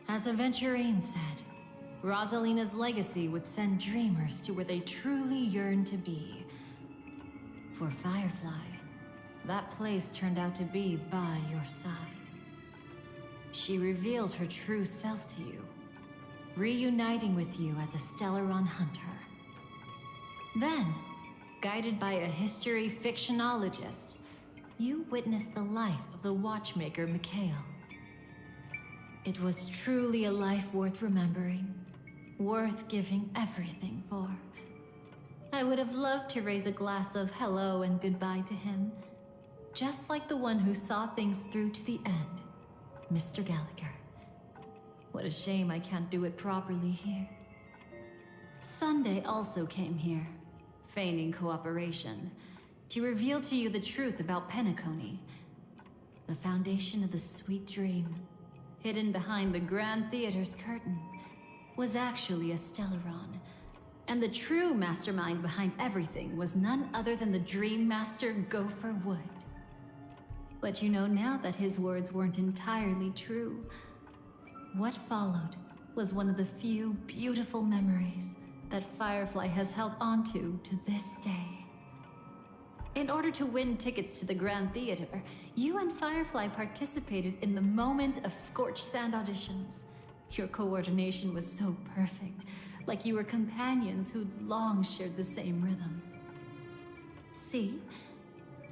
S17: As Aventurine said, Rosalina's legacy would send dreamers to where they truly yearn to be. For Firefly, that place turned out to be by your side. She revealed her true self to you,
S2: reuniting with you as a Stellaron hunter. Then, guided by a history fictionologist, you witnessed the life of the watchmaker Mikhail. It was truly a life worth remembering, worth giving everything for. I would have loved to raise a glass of hello and goodbye to him, just like the one who saw things through to the end, Mr. Gallagher. What a shame I can't do it properly here. Sunday also came here, feigning cooperation, to reveal to you the truth about Penacony, the foundation of the sweet dream, hidden behind the Grand Theater's curtain, was actually a Stellaron, and the true mastermind behind everything was none other than the Dream Master Gopher Wood. But you know now that his words weren't entirely true. What followed was one of the few beautiful memories that Firefly has held onto to this day. In order to win tickets to the Grand Theater, you and Firefly participated in the Moment of Scorched Sand auditions. Your coordination was so perfect, like you were companions who'd long shared the same rhythm. See?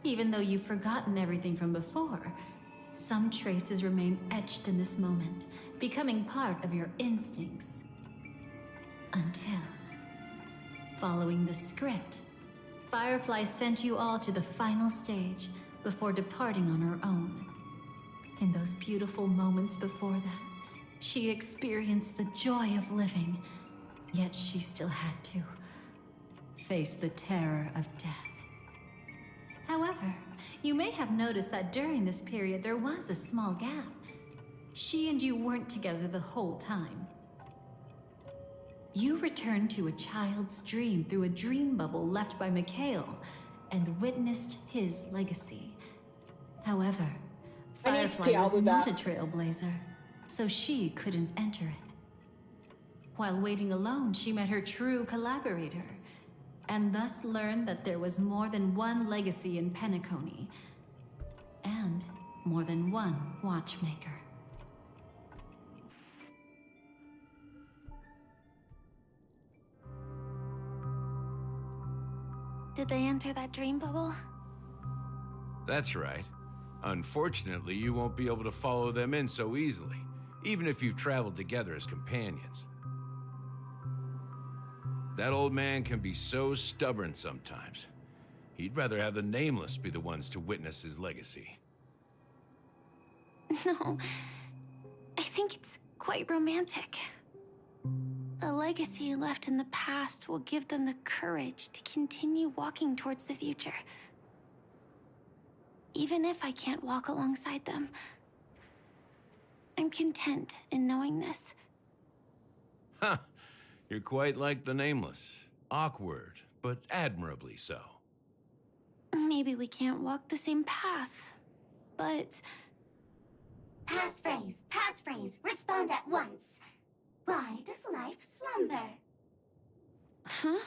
S2: Even though you've forgotten everything from before, some traces remain etched in this moment, becoming part of your instincts. Until, following the script, Firefly sent you all to the final stage before departing on her own. In those beautiful moments before that, she experienced the joy of living, yet she still had to face the terror of death. However, you may have noticed that during this period there was a small gap. She and you weren't together the whole time. You returned to a child's dream through a dream bubble left by Mikhail and witnessed his legacy. However, Firefly was not a trailblazer, so she couldn't enter it. While waiting alone, she met her true collaborator, and thus learned that there was more than one legacy in Penacony, and more than one watchmaker.
S3: Did they enter that dream bubble?
S9: That's right. Unfortunately, you won't be able to follow them in so easily, even if you've traveled together as companions. That old man can be so stubborn sometimes. He'd rather have the Nameless be the ones to witness his legacy.
S3: No, I think it's quite romantic. A legacy left in the past will give them the courage to continue walking towards the future. Even if I can't walk alongside them, I'm content in knowing this.
S9: Huh. You're quite like the Nameless. Awkward, but admirably so.
S3: Maybe we can't walk the same path, but...
S13: Passphrase, respond at once. Why does life slumber?
S3: Huh?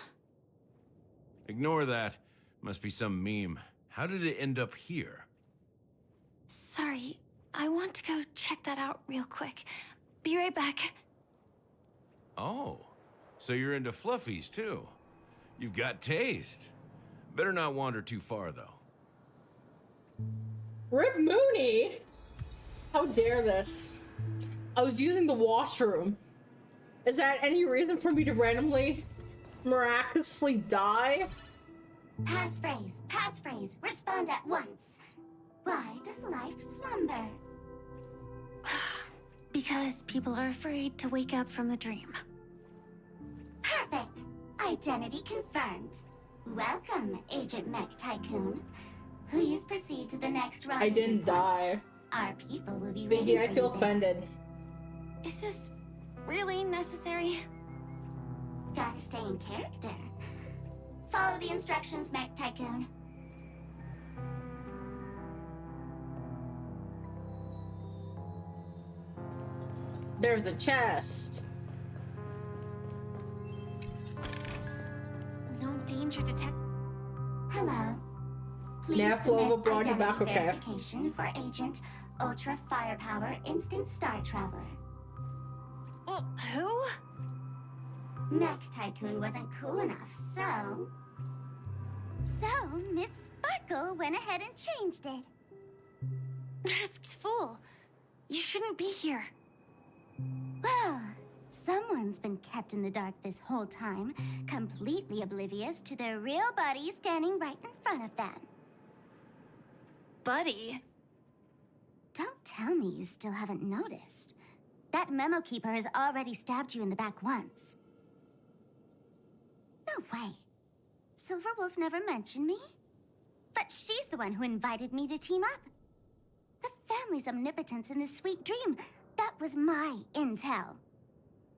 S9: Ignore that. Must be some meme. How did it end up here?
S3: Sorry, I want to go check that out real quick. Be right back.
S9: Oh, so you're into fluffies too. You've got taste. Better not wander too far though.
S1: Rip Moonie! How dare this? I was using the washroom. Is that any reason for me to randomly, miraculously die?
S13: Passphrase, respond at once. Why does life slumber?
S3: Because people are afraid to wake up from the dream.
S13: Perfect. Identity confirmed. Welcome, Agent Mech Tycoon. Please proceed to the next round.
S1: I didn't die.
S13: Our people will be
S1: Biggie,
S13: waiting
S1: I
S13: for
S1: feel
S13: you there.
S1: offended.
S3: Is this really necessary?
S13: Gotta stay in character. Follow the instructions, Mech Tycoon.
S1: There's a chest.
S3: No danger detect.
S13: Hello. Please
S1: Now flow
S13: submit
S1: brought you
S13: identity
S1: back, okay.
S13: verification for Agent Ultra Firepower Instant Star Traveler.
S3: Who?
S13: Mech Tycoon wasn't cool enough, so... So, Miss Sparkle went ahead and changed it.
S3: Masked fool. You shouldn't be here.
S13: Well, someone's been kept in the dark this whole time, completely oblivious to their real buddy standing right in front of them.
S3: Buddy?
S13: Don't tell me you still haven't noticed. That memo keeper has already stabbed you in the back once. No way. Silverwolf never mentioned me. But she's the one who invited me to team up. The family's omnipotence in this sweet dream, that was my intel.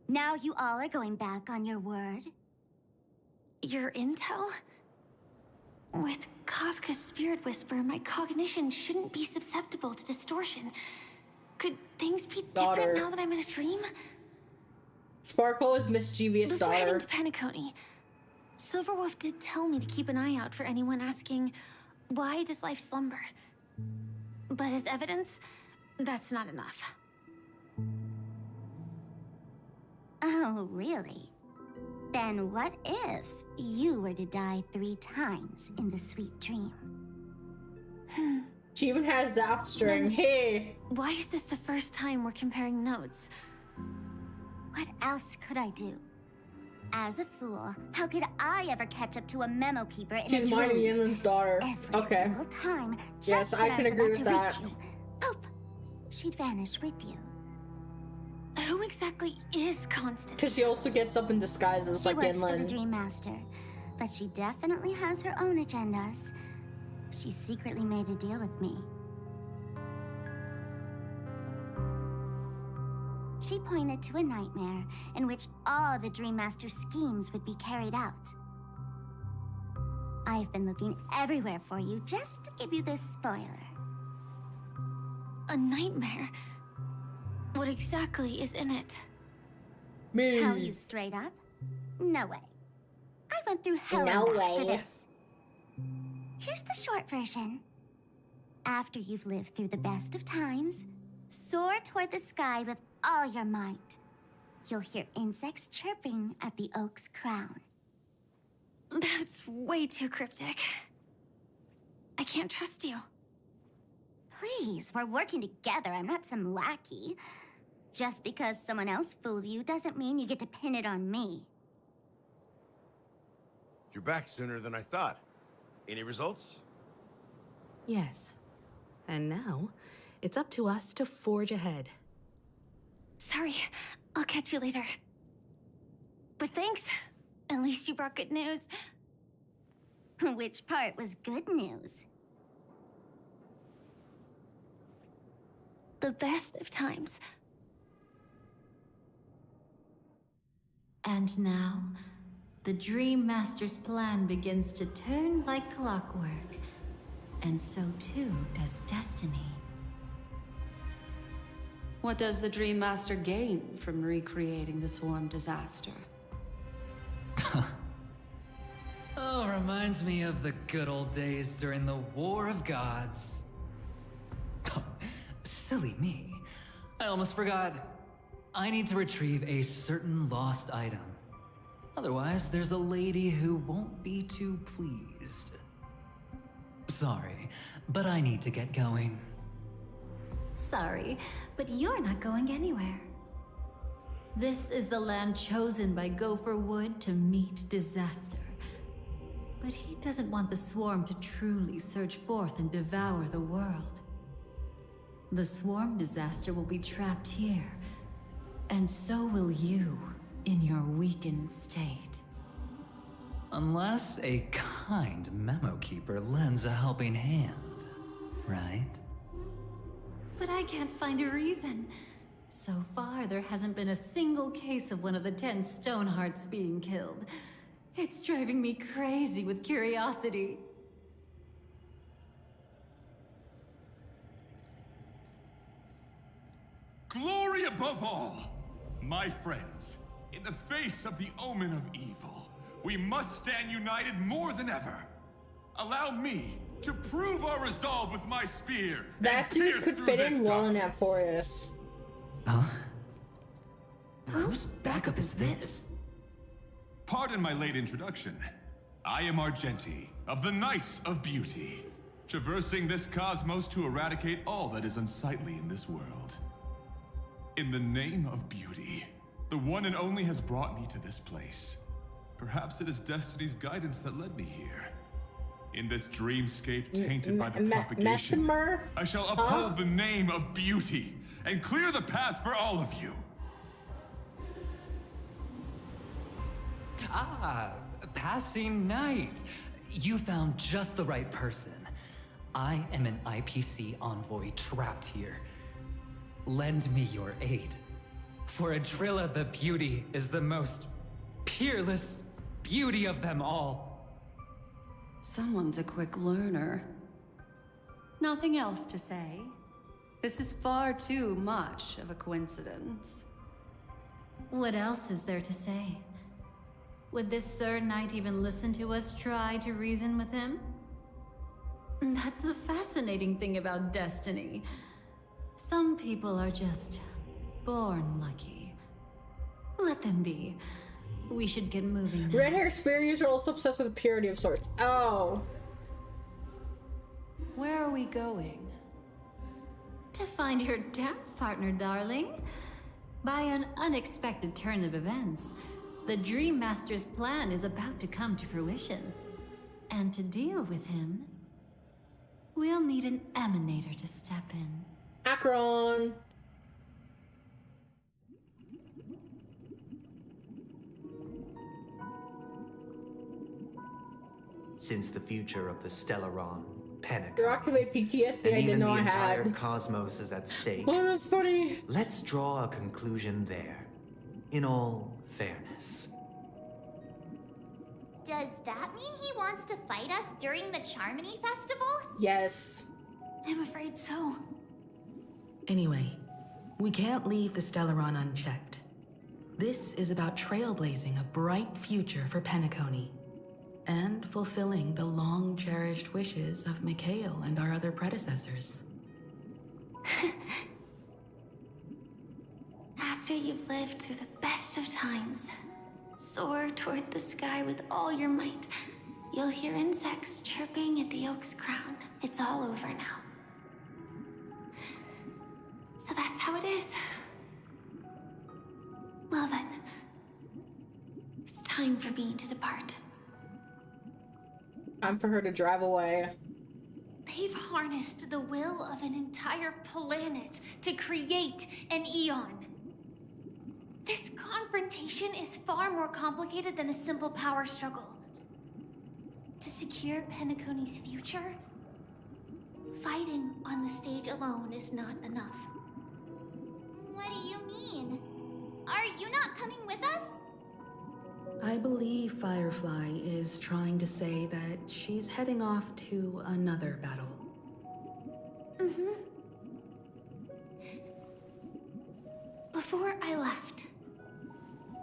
S13: Now you all are going back on your word?
S3: Your intel? With Kafka's spirit whisper, my cognition shouldn't be susceptible to distortion. Could things be different now that I'm in a dream?
S1: Sparkle is mischievous
S3: Before
S1: daughter.
S3: heading to Penacony, Silverwolf did tell me to keep an eye out for anyone asking, why does life slumber? But as evidence, that's not enough.
S13: Oh, really? Then what if you were to die 3 times in the sweet dream?
S1: She even has that string. Hey!
S3: Why is this the first time we're comparing notes?
S13: What else could I do? As a fool, how could I ever catch up to a memo keeper in a
S1: She's
S13: dream?
S1: Mighty Yinlin's daughter.
S13: Every
S1: Okay.
S13: single time, just
S1: Yes,
S13: when
S1: I can
S13: was
S1: agree
S13: about
S1: with
S13: to
S1: that.
S13: reach you, poof, she'd vanish with you.
S3: Who exactly is Constance?
S1: Because she also gets up in disguises
S13: She
S1: like
S13: works for the
S1: Yinlin.
S13: Dream Master, but she definitely has her own agendas. She secretly made a deal with me. She pointed to a nightmare in which all the Dream Master's schemes would be carried out. I've been looking everywhere for you just to give you this spoiler.
S3: A nightmare? What exactly is in it?
S13: Tell you straight up? No way. I went through hell
S1: No
S13: and back for
S1: way.
S13: this. Here's the short version. After you've lived through the best of times, soar toward the sky with all your might. You'll hear insects chirping at the oak's crown.
S3: That's way too cryptic. I can't trust you.
S13: Please, we're working together. I'm not some lackey. Just because someone else fooled you doesn't mean you get to pin it on me.
S8: You're back sooner than I thought. Any results?
S22: Yes. And now, it's up to us to forge ahead.
S3: Sorry, I'll catch you later. But thanks. At least you brought good news.
S13: Which part was good news?
S3: The best of times.
S2: And now, the Dream Master's plan begins to turn like clockwork. And so too does destiny.
S19: What does the Dream Master gain from recreating the swarm disaster?
S12: Oh, reminds me of the good old days during the War of Gods. Silly me. I almost forgot. I need to retrieve a certain lost item. Otherwise, there's a lady who won't be too pleased. Sorry, but I need to get going.
S2: Sorry, but you're not going anywhere. This is the land chosen by Gopher Wood to meet disaster. But he doesn't want the swarm to truly surge forth and devour the world. The swarm disaster will be trapped here, and so will you in your weakened state.
S12: Unless a kind memo keeper lends a helping hand, right?
S2: But I can't find a reason. So far, there hasn't been a single case of one of the 10 Stonehearts being killed. It's driving me crazy with curiosity.
S23: Glory above all! My friends, in the face of the omen of evil, we must stand united more than ever. Allow me to prove our resolve with my spear.
S1: That
S23: and
S1: dude
S23: pierce
S1: could
S23: through
S1: fit
S23: this
S1: in well in
S23: darkness.
S1: Amphorius.
S12: Huh? Whose backup is this?
S23: Pardon my late introduction. I am Argenti, of the Knights of Beauty, traversing this cosmos to eradicate all that is unsightly in this world. In the name of beauty, the one and only has brought me to this place. Perhaps it is destiny's guidance that led me here. In this dreamscape tainted by the propagation, I shall uphold the name of beauty and clear the path for all of you.
S12: Ah, passing knight. You found just the right person. I am an IPC envoy trapped here. Lend me your aid. For Adrilla the Beauty is the most peerless beauty of them all.
S19: Someone's a quick learner. Nothing else to say. This is far too much of a coincidence.
S17: What else is there to say? Would this Sir Knight even listen to us try to reason with him? That's the fascinating thing about destiny. Some people are just born lucky. Let them be. We should get moving now.
S1: Red hair spears are also obsessed with purity of sorts. Oh.
S19: Where are we going?
S17: To find your dance partner, darling. By an unexpected turn of events, the Dream Master's plan is about to come to fruition. And to deal with him, we'll need an emanator to step in.
S1: Akron.
S5: Since the future of the Stellaron, Penacon,
S1: You're activate PTSD.
S5: and
S1: I
S5: even
S1: didn't know
S5: the
S1: I
S5: entire
S1: had.
S5: cosmos is at stake.
S1: Oh, that's funny.
S5: Let's draw a conclusion there. In all fairness.
S3: Does that mean he wants to fight us during the Charmony Festival?
S1: Yes.
S3: I'm afraid so.
S22: Anyway, we can't leave the Stellaron unchecked. This is about trailblazing a bright future for Penacony, and fulfilling the long-cherished wishes of Mikhail and our other predecessors.
S3: After you've lived through the best of times, soar toward the sky with all your might. You'll hear insects chirping at the oak's crown. It's all over now. So that's how it is. Well then, it's time for me to depart.
S1: Time for her to drive away.
S3: They've harnessed the will of an entire planet to create an eon. This confrontation is far more complicated than a simple power struggle. To secure Penacony's future, fighting on the stage alone is not enough. What do you mean? Are you not coming with us?
S22: I believe Firefly is trying to say that she's heading off to another battle.
S3: Mm-hmm. Before I left,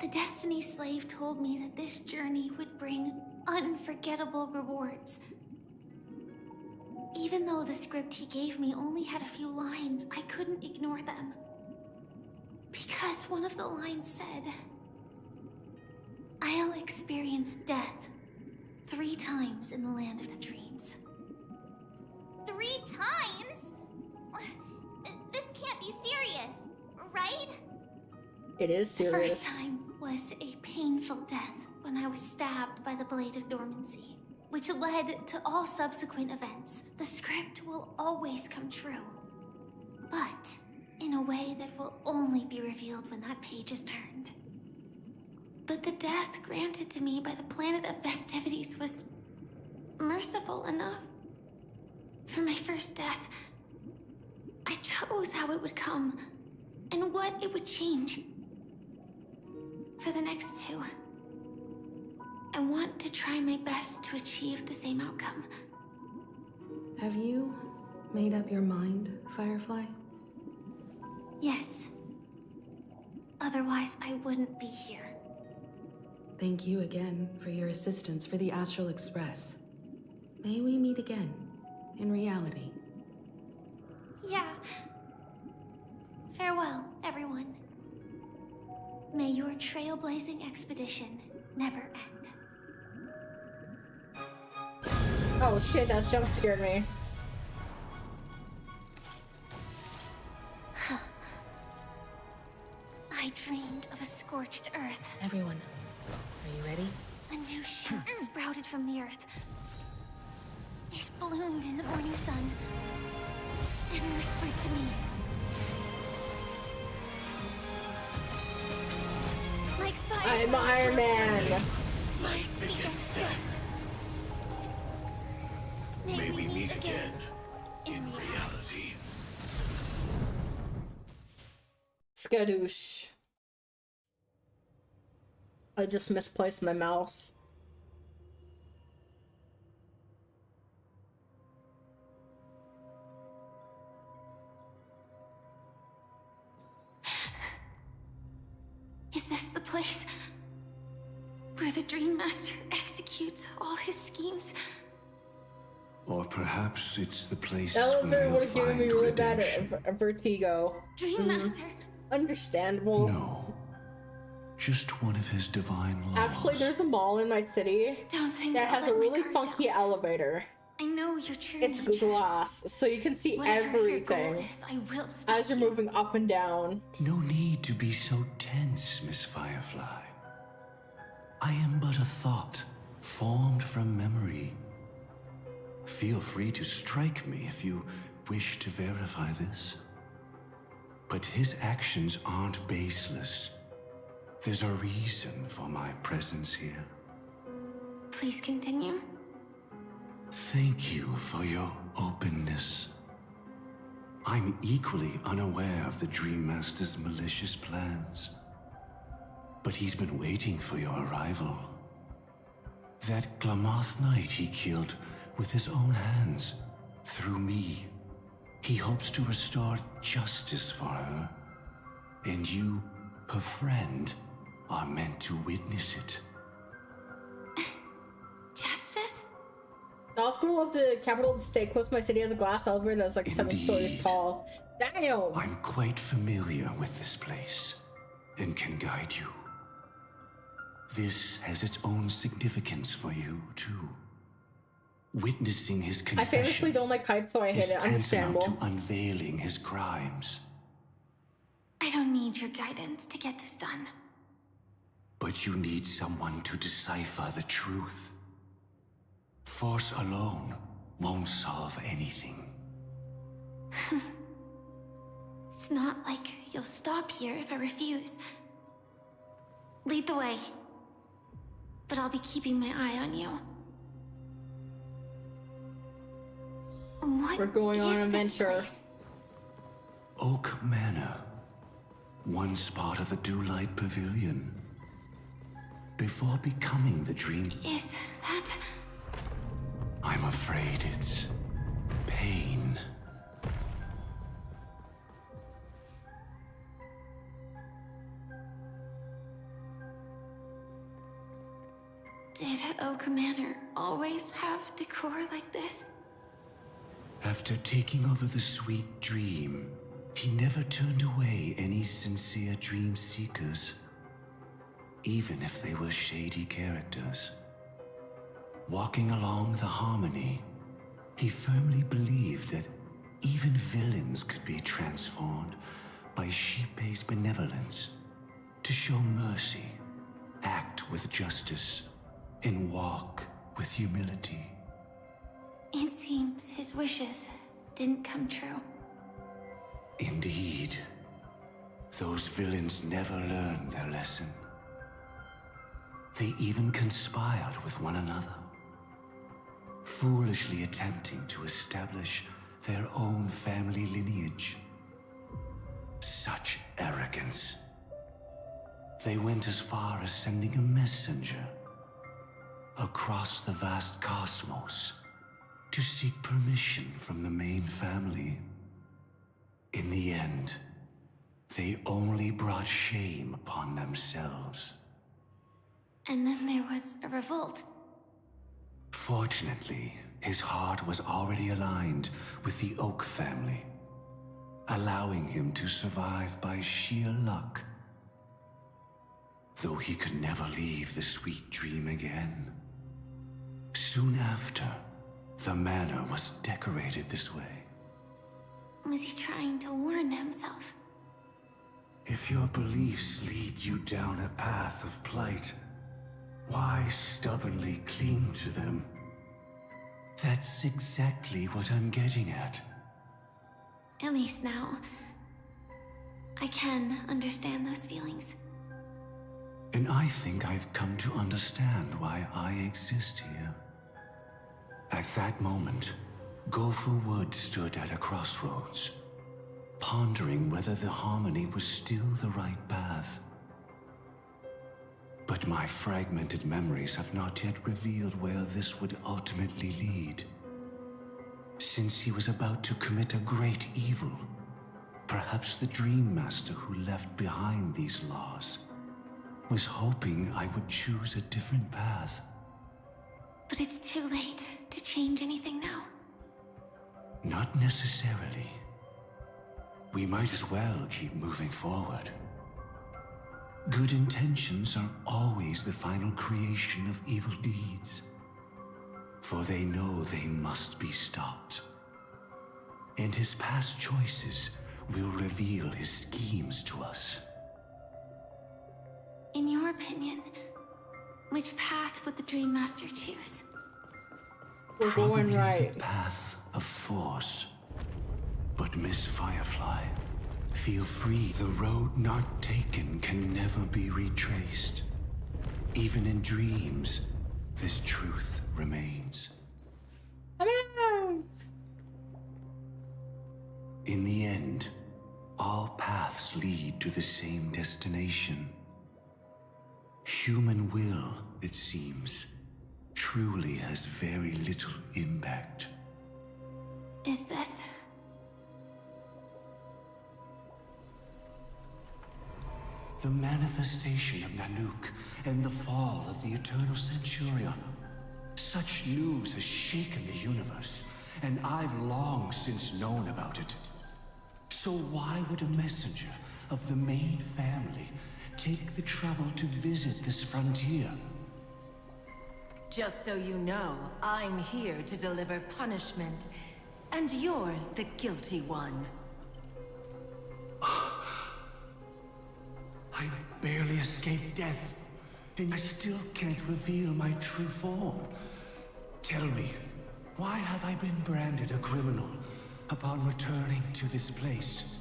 S3: the Destiny Slave told me that this journey would bring unforgettable rewards. Even though the script he gave me only had a few lines, I couldn't ignore them. Because one of the lines said, I'll experience death 3 times in the land of the dreams. 3 times? This can't be serious, right?
S1: It is serious.
S3: The first time was a painful death when I was stabbed by the Blade of Dormancy, which led to all subsequent events. The script will always come true, but in a way that will only be revealed when that page is turned. But the death granted to me by the planet of festivities was merciful enough. For my first death, I chose how it would come and what it would change. For the next 2, I want to try my best to achieve the same outcome.
S22: Have you made up your mind, Firefly?
S3: Yes. Otherwise, I wouldn't be here.
S22: Thank you again for your assistance for the Astral Express. May we meet again, in reality.
S3: Yeah. Farewell, everyone. May your trailblazing expedition never end.
S1: Oh shit, that jump scared me.
S3: I dreamed of a scorched earth.
S4: Everyone, are you ready?
S3: A new shoot sprouted from the earth. It bloomed in the morning sun and whispered to me. Like fire.
S1: I'm Iron Man.
S3: Life begets death.
S15: May we meet again in reality.
S1: Skadoosh. I just misplaced my mouse.
S3: Is this the place where the Dream Master executes all his schemes?
S11: Or perhaps it's the place
S1: That would
S11: where
S1: have
S11: he'll
S1: given me
S11: find
S1: really bad
S11: redemption.
S1: vertigo.
S3: Dream Master.
S1: Understandable.
S11: No. Just one of his divine laws.
S1: Actually, there's a mall in my city
S3: Don't think
S1: that
S3: I'll
S1: has
S3: let
S1: a
S3: my
S1: really
S3: guard
S1: funky
S3: down.
S1: elevator.
S3: I know your true
S1: It's
S3: nature.
S1: glass, so you can see
S3: Whatever your goal
S1: everything
S3: is, I will stop
S1: as you're
S3: you.
S1: moving up and down.
S11: No need to be so tense, Miss Firefly. I am but a thought, formed from memory. Feel free to strike me if you wish to verify this. But his actions aren't baseless. There's a reason for my presence here.
S3: Please continue.
S11: Thank you for your openness. I'm equally unaware of the Dream Master's malicious plans. But he's been waiting for your arrival. That Glamoth Knight he killed with his own hands, through me. He hopes to restore justice for her. And you, her friend, are meant to witness it.
S3: Justice?
S1: The hospital of the capital of the state close to my city has a glass elevator that's like 7 stories
S11: Indeed.
S1: tall. Damn!
S11: I'm quite familiar with this place and can guide you. This has its own significance for you, too. Witnessing his
S1: I
S11: confession
S1: famously don't like heights, so I hate
S11: is
S1: it.
S11: tantamount
S1: Understandable.
S11: to unveiling his crimes.
S3: I don't need your guidance to get this done.
S11: But you need someone to decipher the truth. Force alone won't solve anything.
S3: It's not like you'll stop here if I refuse. Lead the way. But I'll be keeping my eye on you. What
S1: We're going on
S3: is
S1: an
S3: this
S1: adventure.
S3: place?
S11: Oak Manor, once part of the Dewlight Pavilion. Before becoming the Dream,
S3: Is that...
S11: I'm afraid it's pain.
S3: Did Oak Manor always have decor like this?
S11: After taking over the Sweet Dream, he never turned away any sincere dream seekers, even if they were shady characters. Walking along the harmony, he firmly believed that even villains could be transformed by Shipei's benevolence to show mercy, act with justice, and walk with humility.
S3: It seems his wishes didn't come true.
S11: Indeed, those villains never learned their lesson. They even conspired with one another, foolishly attempting to establish their own family lineage. Such arrogance. They went as far as sending a messenger across the vast cosmos to seek permission from the main family. In the end, they only brought shame upon themselves.
S3: And then there was a revolt.
S11: Fortunately, his heart was already aligned with the Oak family, allowing him to survive by sheer luck. though he could never leave the sweet dream again. Soon after, the manor was decorated this way.
S3: Was he trying to warn himself?
S11: If your beliefs lead you down a path of plight, why stubbornly cling to them? That's exactly what I'm getting at.
S3: At least now, I can understand those feelings.
S11: And I think I've come to understand why I exist here. At that moment, Gopher Wood stood at a crossroads, pondering whether the harmony was still the right path. But my fragmented memories have not yet revealed where this would ultimately lead. Since he was about to commit a great evil, perhaps the Dream Master who left behind these laws was hoping I would choose a different path.
S3: But it's too late to change anything now.
S11: Not necessarily. We might as well keep moving forward. Good intentions are always the final creation of evil deeds, for they know they must be stopped. And his past choices will reveal his schemes to us.
S3: In your opinion, which path would the Dream Master choose?
S1: We're going right.
S11: The path of force. But Miss Firefly, feel free. The road not taken can never be retraced. Even in dreams, this truth remains. In the end, all paths lead to the same destination. Human will, it seems, truly has very little impact.
S3: Is this?
S11: The manifestation of Nanook and the fall of the Eternal Centurion. Such news has shaken the universe, and I've long since known about it. So why would a messenger of the main family take the trouble to visit this frontier?
S6: Just so you know, I'm here to deliver punishment, and you're the guilty one.
S11: I barely escaped death, and I still can't reveal my true form. Tell me, why have I been branded a criminal upon returning to this place?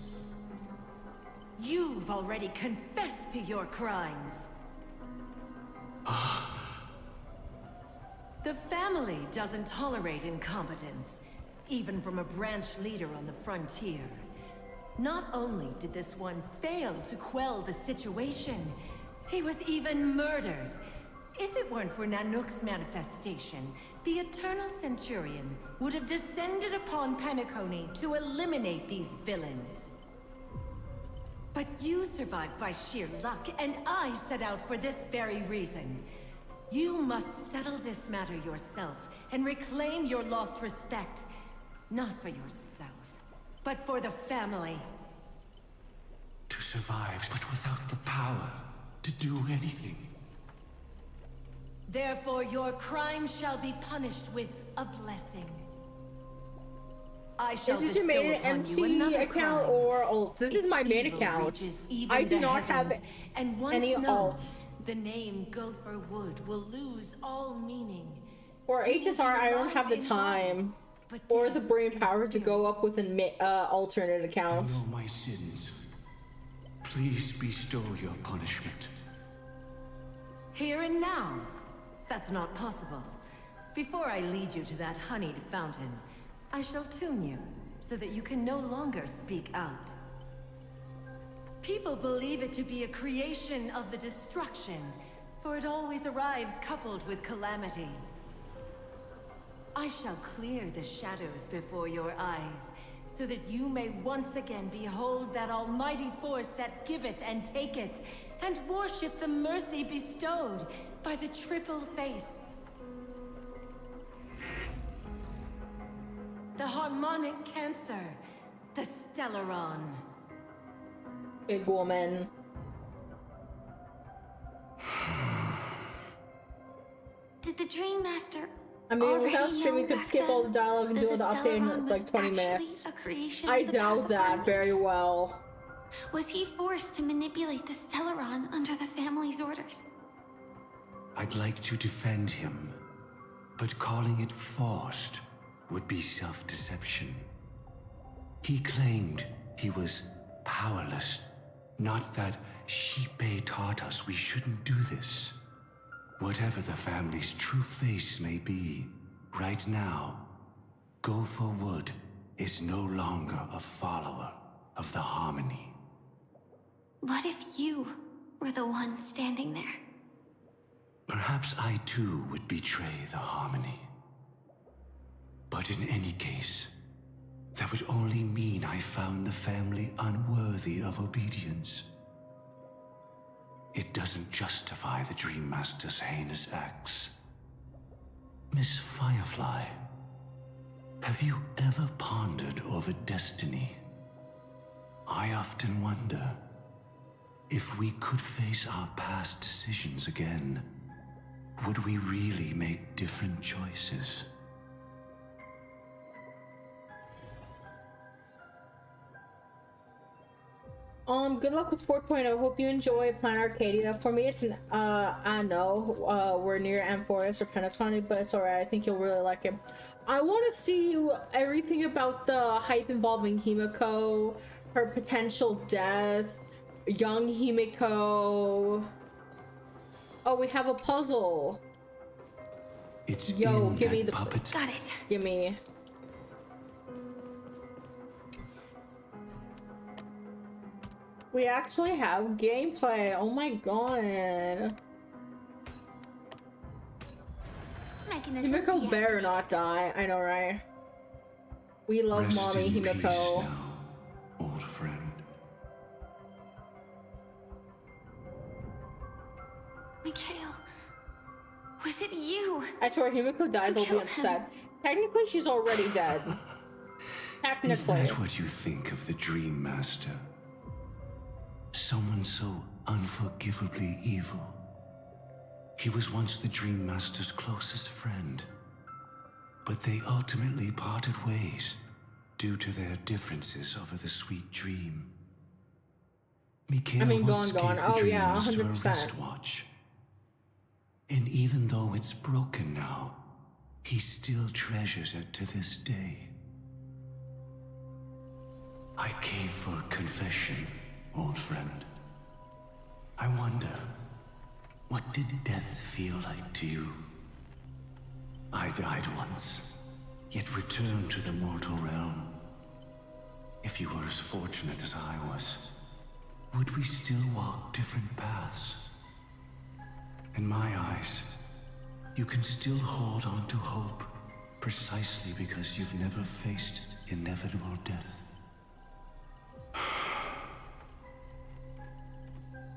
S6: You've already confessed to your crimes. The family doesn't tolerate incompetence, even from a branch leader on the frontier. Not only did this one fail to quell the situation, he was even murdered. If it weren't for Nanook's manifestation, the Eternal Centurion would have descended upon Penacony to eliminate these villains. But you survived by sheer luck, and I set out for this very reason. You must settle this matter yourself and reclaim your lost respect. Not for yourself, but for the family.
S11: To survive, but without the power to do anything.
S6: Therefore, your crime shall be punished with a blessing. I shall
S1: Is this your main
S6: bestow upon you
S1: MC
S6: another
S1: account
S6: crime.
S1: or alts? This is my main
S6: evil
S1: account.
S6: reaches even
S1: I do
S6: the
S1: not have
S6: heavens, and once
S1: any
S6: known,
S1: alts.
S6: The name Gopher Wood will lose all meaning.
S1: For HSR, I don't have the time or the brain power to go up with an alternate account.
S11: I know my sins. Please bestow your punishment.
S6: Here and now? That's not possible. Before I lead you to that honeyed fountain, I shall tune you, so that you can no longer speak out. People believe it to be a creation of the destruction, for it always arrives coupled with calamity. I shall clear the shadows before your eyes, so that you may once again behold that almighty force that giveth and taketh, and worship the mercy bestowed by the triple face. The harmonic cancer, the Stellaron.
S1: Big woman.
S3: Did the Dream Master
S1: I mean, without streaming, we could skip all the dialogue and do the update in like 20 minutes. I doubt that very well.
S3: Was he forced to manipulate the Stellaron under the family's orders?
S11: I'd like to defend him, but calling it forced would be self-deception. He claimed he was powerless, not that Xipe taught us we shouldn't do this. Whatever the family's true face may be, right now, Go for Wood is no longer a follower of the Harmony.
S3: What if you were the one standing there?
S11: Perhaps I too would betray the Harmony. But in any case, that would only mean I found the family unworthy of obedience. It doesn't justify the Dream Master's heinous acts. Miss Firefly, have you ever pondered over destiny? I often wonder if we could face our past decisions again, would we really make different choices?
S1: Good luck with 4.0. Hope you enjoy Plan Arcadia. For me, it's an, I know, we're near Amphoris or Penacony, but it's alright. I think you'll really like it. I want to see everything about the hype involving Himiko, her potential death, young Himiko. Oh, we have a puzzle.
S11: It's
S1: Yo, give me the
S11: puppet.
S3: Got it.
S1: Give me. We actually have gameplay. Oh my god. Himiko better not die. I know, right? We love
S11: Rest
S1: mommy
S11: in
S1: Himiko.
S11: peace now, old friend.
S3: Mikhail, was it you?
S1: I swear, Himiko dies, I'll be upset. Technically, she's already dead. Technically.
S11: Is that what you think of the Dream Master? Someone so unforgivably evil. He was once the Dream Master's closest friend, but they ultimately parted ways due to their differences over the sweet dream. Mikhail once gave the Dream Master a
S1: 100%.
S11: wristwatch. And even though it's broken now, he still treasures it to this day. I came for confession, old friend. I wonder, what did death feel like to you? I died once, yet returned to the mortal realm. If you were as fortunate as I was, would we still walk different paths? In my eyes, you can still hold on to hope precisely because you've never faced inevitable death.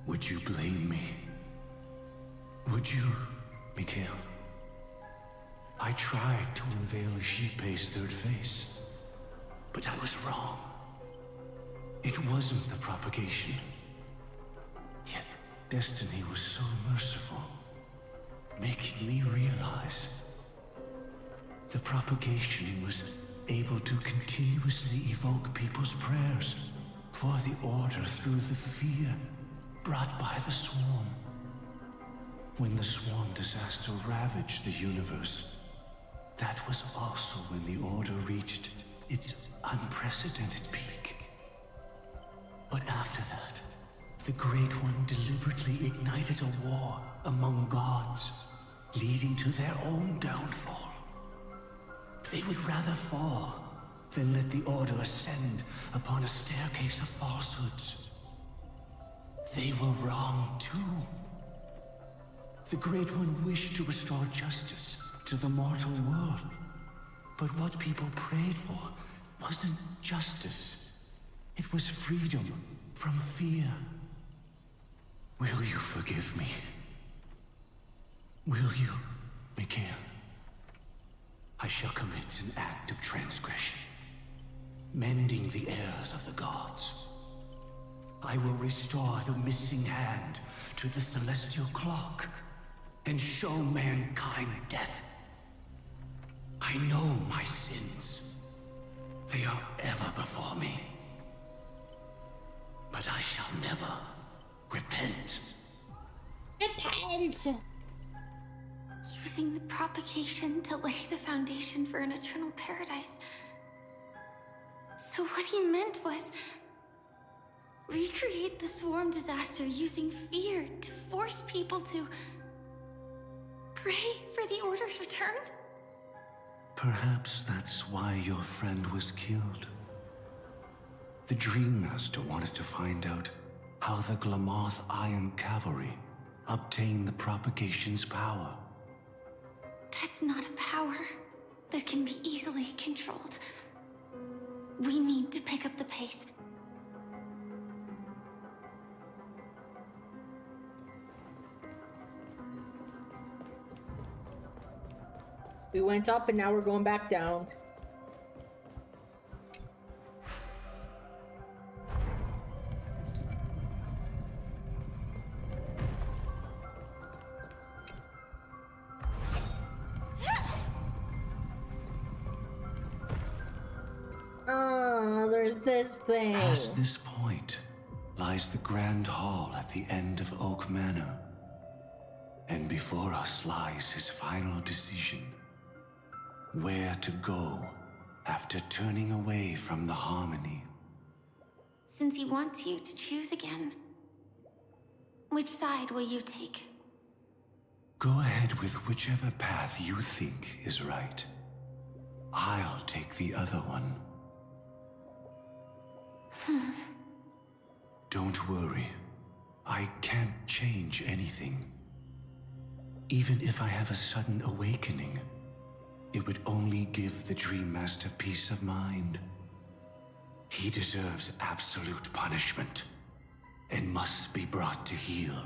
S11: Would you blame me? Would you, Mikhail? I tried to unveil Xipe's third face, but I was wrong. It wasn't the propagation. Yet destiny was so merciful, making me realize the propagation was able to continuously evoke people's prayers for the order through the fear brought by the swarm. When the swarm disaster ravaged the universe, that was also when the order reached its unprecedented peak. But after that, the Great One deliberately ignited a war among gods, leading to their own downfall. They would rather fall than let the order ascend upon a staircase of falsehoods. They were wrong too. The Great One wished to restore justice to the mortal world. But what people prayed for wasn't justice. It was freedom from fear. Will you forgive me? Will you, Mikhail? I shall commit an act of transgression, mending the errors of the gods. I will restore the missing hand to the celestial clock and show mankind death. I know my sins. They are ever before me. But I shall never repent.
S1: Repent!
S3: Using the propagation to lay the foundation for an eternal paradise. So what he meant was recreate the swarm disaster using fear to force people to pray for the Order's return?
S11: Perhaps that's why your friend was killed. The Dream Master wanted to find out how the Glamoth Iron Cavalry obtained the propagation's power.
S3: That's not a power that can be easily controlled. We need to pick up the pace.
S1: We went up and now we're going back down. Oh, there's this thing.
S11: Past this point lies the Grand Hall at the end of Oak Manor. And before us lies his final decision. Where to go after turning away from the Harmony.
S3: Since he wants you to choose again, which side will you take?
S11: Go ahead with whichever path you think is right. I'll take the other one. Don't worry. I can't change anything. Even if I have a sudden awakening, it would only give the Dream Master peace of mind. He deserves absolute punishment and must be brought to heel.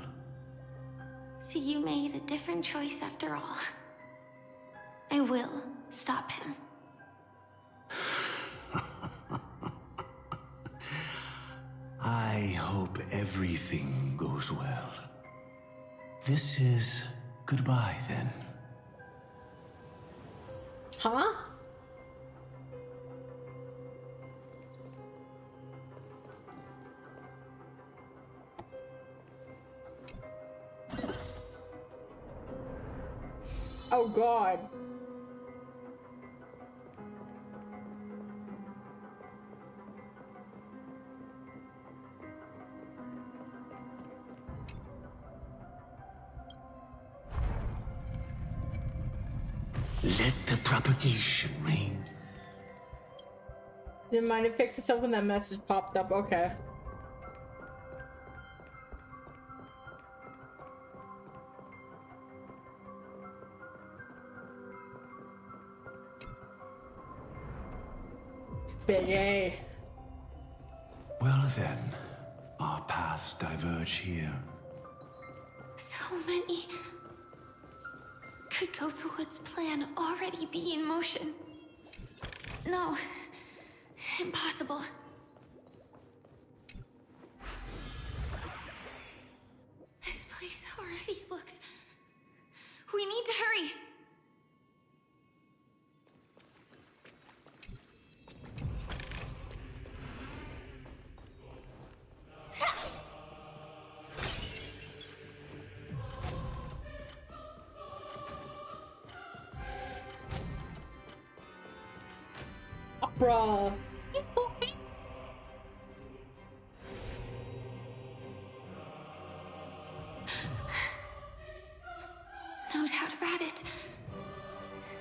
S3: So you made a different choice after all. I will stop him.
S11: I hope everything goes well. This is goodbye then.
S1: Huh? Oh God.
S11: Let the propagation reign.
S1: Didn't mind it fixed itself when that message popped up. Okay. Big A.
S11: Well then, our paths diverge here.
S3: So many. Could Gofuwood's plan already be in motion? No. Impossible. This place already looks... We need to hurry!
S1: Bruh.
S3: No doubt about it.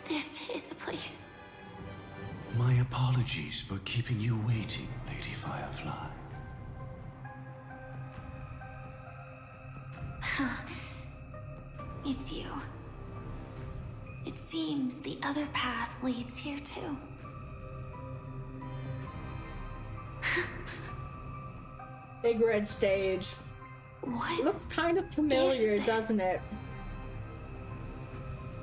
S3: This is the place.
S11: My apologies for keeping you waiting, Lady Firefly.
S3: It's you. It seems the other path leads here too.
S1: Big red stage.
S3: What?
S1: Looks kind of familiar, doesn't it?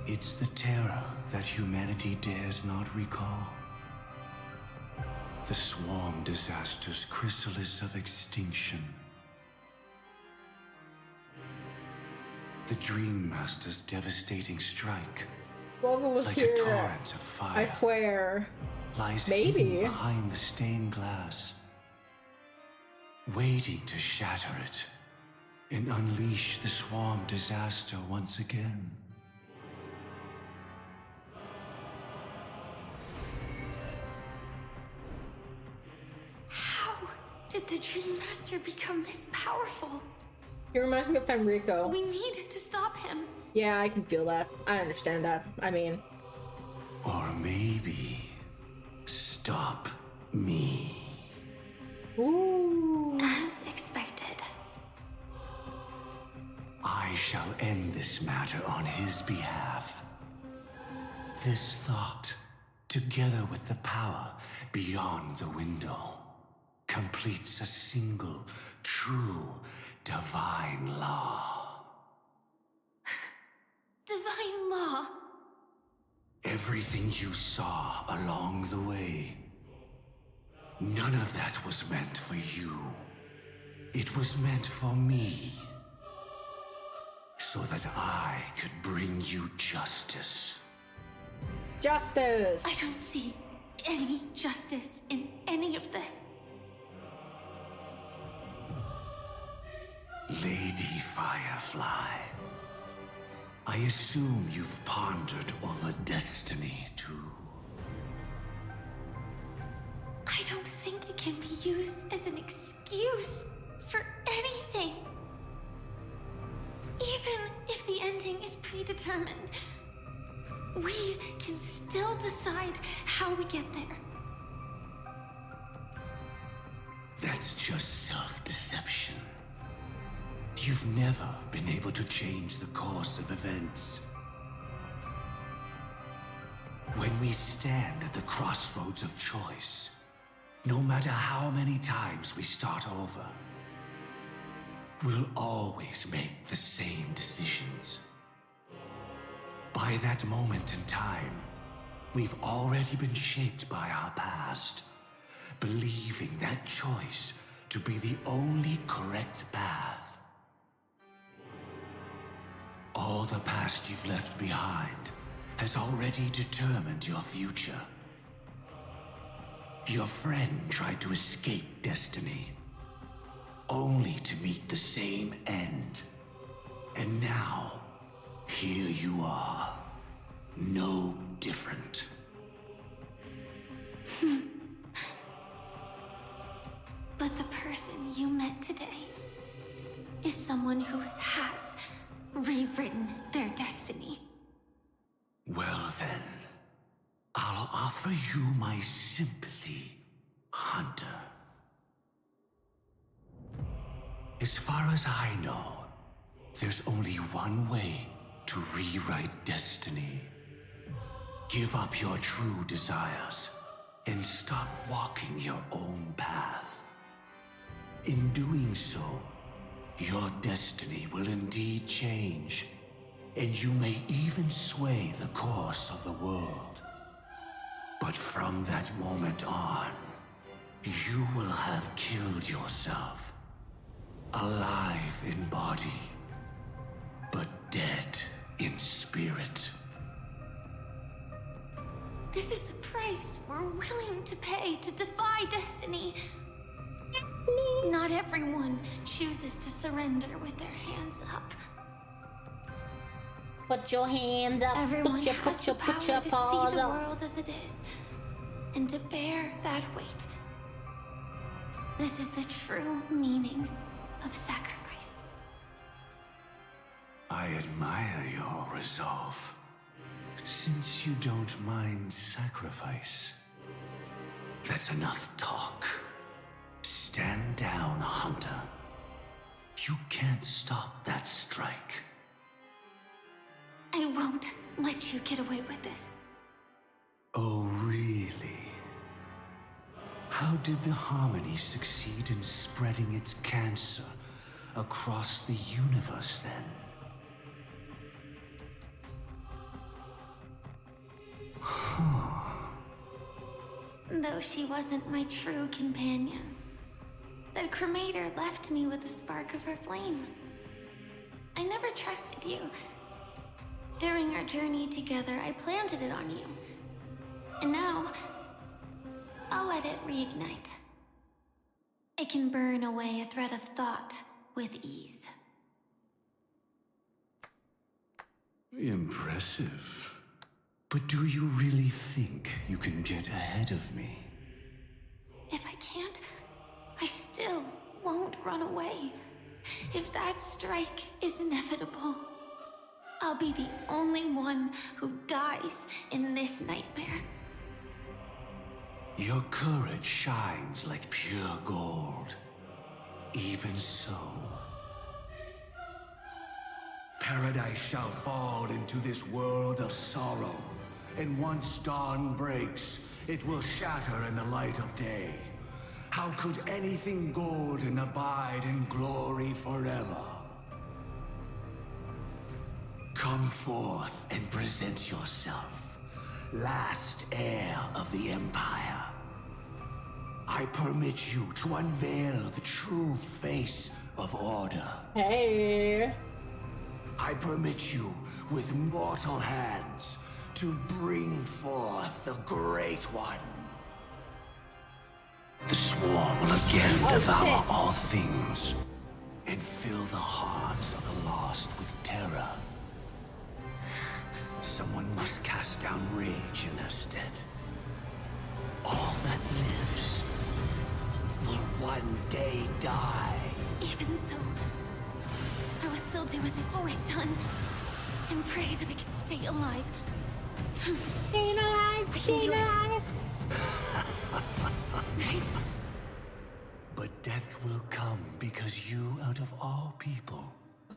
S11: It's the terror that humanity dares not recall. The swarm disaster's chrysalis of extinction. the Dream Master's devastating strike.
S1: Whoever was
S11: like
S1: here,
S11: a torrent of fire.
S1: I swear.
S11: Lies
S1: Maybe.
S11: hidden behind the stained glass, waiting to shatter it and unleash the swarm disaster once again.
S3: How did the Dream Master become this powerful?
S1: He reminds me of Fenrico.
S3: We need to stop him.
S1: Yeah, I can feel that. I understand that. I mean...
S11: Or maybe... stop me.
S1: Ooh.
S3: As expected.
S11: I shall end this matter on his behalf. This thought, together with the power beyond the window, completes a single, true, divine law.
S3: Divine law?
S11: Everything you saw along the way, none of that was meant for you. It was meant for me. So that I could bring you justice.
S1: Justice!
S3: I don't see any justice in any of this.
S11: Lady Firefly, I assume you've pondered over destiny too.
S3: I don't think it can be used as an excuse for anything. Even if the ending is predetermined, we can still decide how we get there.
S11: That's just self-deception. You've never been able to change the course of events. When we stand at the crossroads of choice, no matter how many times we start over, we'll always make the same decisions. By that moment in time, we've already been shaped by our past, believing that choice to be the only correct path. All the past you've left behind has already determined your future. Your friend tried to escape destiny, only to meet the same end. And now, here you are, no different.
S3: But the person you met today is someone who has rewritten their destiny.
S11: Well then, I'll offer you my sympathy, Hunter. As far as I know, there's only one way to rewrite destiny. Give up your true desires and stop walking your own path. In doing so, your destiny will indeed change, and you may even sway the course of the world. But from that moment on, you will have killed yourself. Alive in body, but dead in spirit.
S3: This is the price we're willing to pay to defy destiny. Not everyone chooses to surrender with their hands up.
S1: Put your hands up.
S3: Everyone
S1: put your
S3: power to see
S1: paws
S3: the
S1: up.
S3: world as it is, and to bear that weight. This is the true meaning of sacrifice.
S11: I admire your resolve. Since you don't mind sacrifice, that's enough talk. Stand down, Hunter. You can't stop that strike.
S3: I won't let you get away with this.
S11: Oh, really? How did the Harmony succeed in spreading its cancer across the universe, then?
S3: Though she wasn't my true companion, the cremator left me with a spark of her flame. I never trusted you. During our journey together, I planted it on you. And now, I'll let it reignite. It can burn away a thread of thought with ease.
S11: Impressive. But do you really think you can get ahead of me?
S3: If I can't, I still won't run away. If that strike is inevitable, I'll be the only one who dies in this nightmare.
S11: Your courage shines like pure gold. Even so, paradise shall fall into this world of sorrow, and once dawn breaks, it will shatter in the light of day. How could anything golden abide in glory forever? Come forth and present yourself, last heir of the Empire. I permit you to unveil the true face of order.
S1: Hey.
S11: I permit you, with mortal hands, to bring forth the Great One. The swarm will again devour all things, and fill the hearts of the lost with terror. Someone must cast down rage in their stead. All that lives will one day die.
S3: Even so, I will still do as I've always done, and pray that I can stay alive.
S1: Stay alive! Stay alive!
S3: Right?
S11: But death will come because you, out of all people,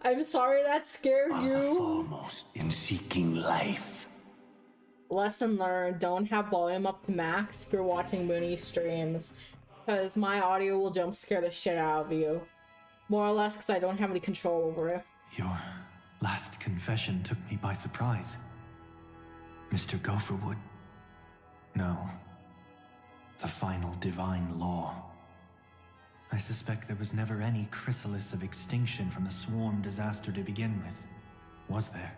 S1: I'm sorry that scared
S11: are the
S1: you.
S11: foremost in seeking life.
S1: Lesson learned, don't have volume up to max if you're watching Moonie streams, because my audio will jump scare the shit out of you. More or less because I don't have any control over it.
S5: Your last confession took me by surprise. Mr. Gopherwood. No. The final divine law. I suspect there was never any chrysalis of extinction from the swarm disaster to begin with, was there?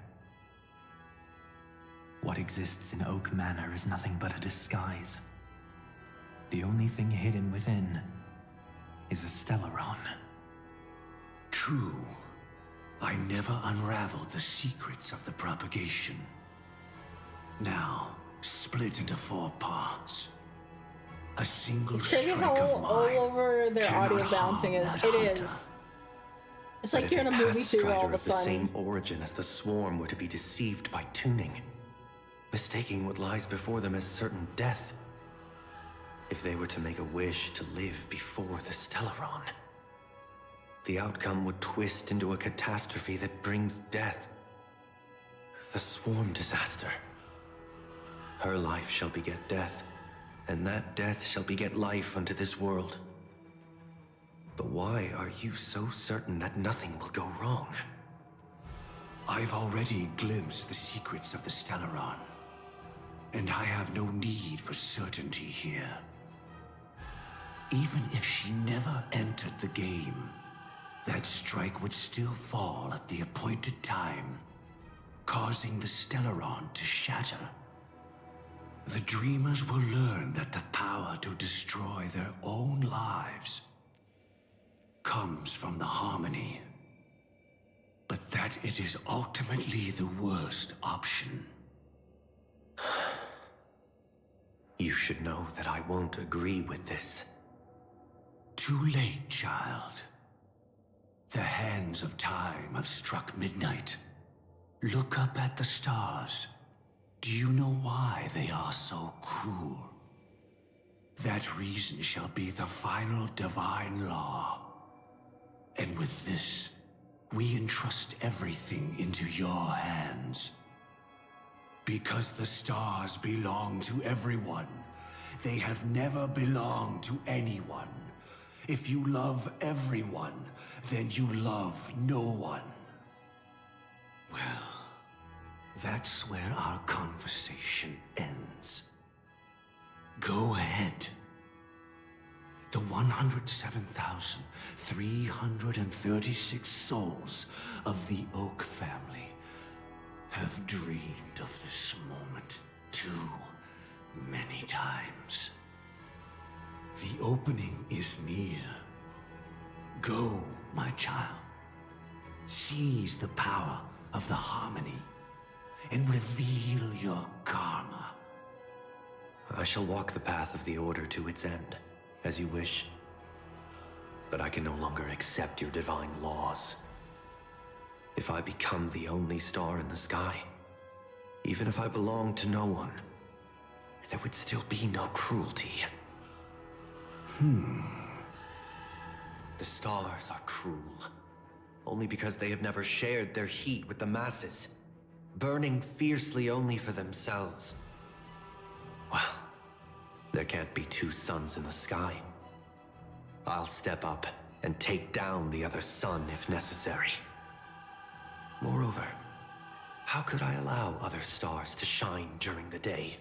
S5: What exists in Oak Manor is nothing but a disguise. The only thing hidden within is a Stellaron.
S11: True. I never unraveled the secrets of the propagation. Now, split into 4 parts. A single
S1: It's crazy
S11: strike
S1: how
S11: of
S1: all
S11: mine
S1: over their audio
S11: cannot
S1: bouncing
S11: harm
S1: is.
S11: that
S1: It
S11: hunter.
S1: is. It's like you're in a movie theater all of a
S5: the
S1: sudden.
S5: same origin as the swarm were to be deceived by tuning, mistaking what lies before them as certain death. If they were to make a wish to live before the Stellaron, the outcome would twist into a catastrophe that brings death. The swarm disaster. Her life shall beget death, and that death shall beget life unto this world. But why are you so certain that nothing will go wrong?
S11: I've already glimpsed the secrets of the Stellaron, and I have no need for certainty here. Even if she never entered the game, that strike would still fall at the appointed time, causing the Stellaron to shatter. The dreamers will learn that the power to destroy their own lives comes from the harmony, but that it is ultimately the worst option.
S5: You should know that I won't agree with this.
S11: Too late, child. The hands of time have struck midnight. Look up at the stars. Do you know why they are so cruel? That reason shall be the final divine law. And with this, we entrust everything into your hands. Because the stars belong to everyone, they have never belonged to anyone. If you love everyone, then you love no one. Well, that's where our conversation ends. Go ahead. the 107,336 souls of the Oak family have dreamed of this moment too many times. The opening is near. Go, my child. Seize the power of the harmony and reveal your karma.
S5: I shall walk the path of the Order to its end, as you wish. But I can no longer accept your divine laws. If I become the only star in the sky, even if I belong to no one, there would still be no cruelty. The stars are cruel, only because they have never shared their heat with the masses, burning fiercely only for themselves. Well, there can't be two suns in the sky. I'll step up and take down the other sun if necessary. Moreover, how could I allow other stars to shine during the day?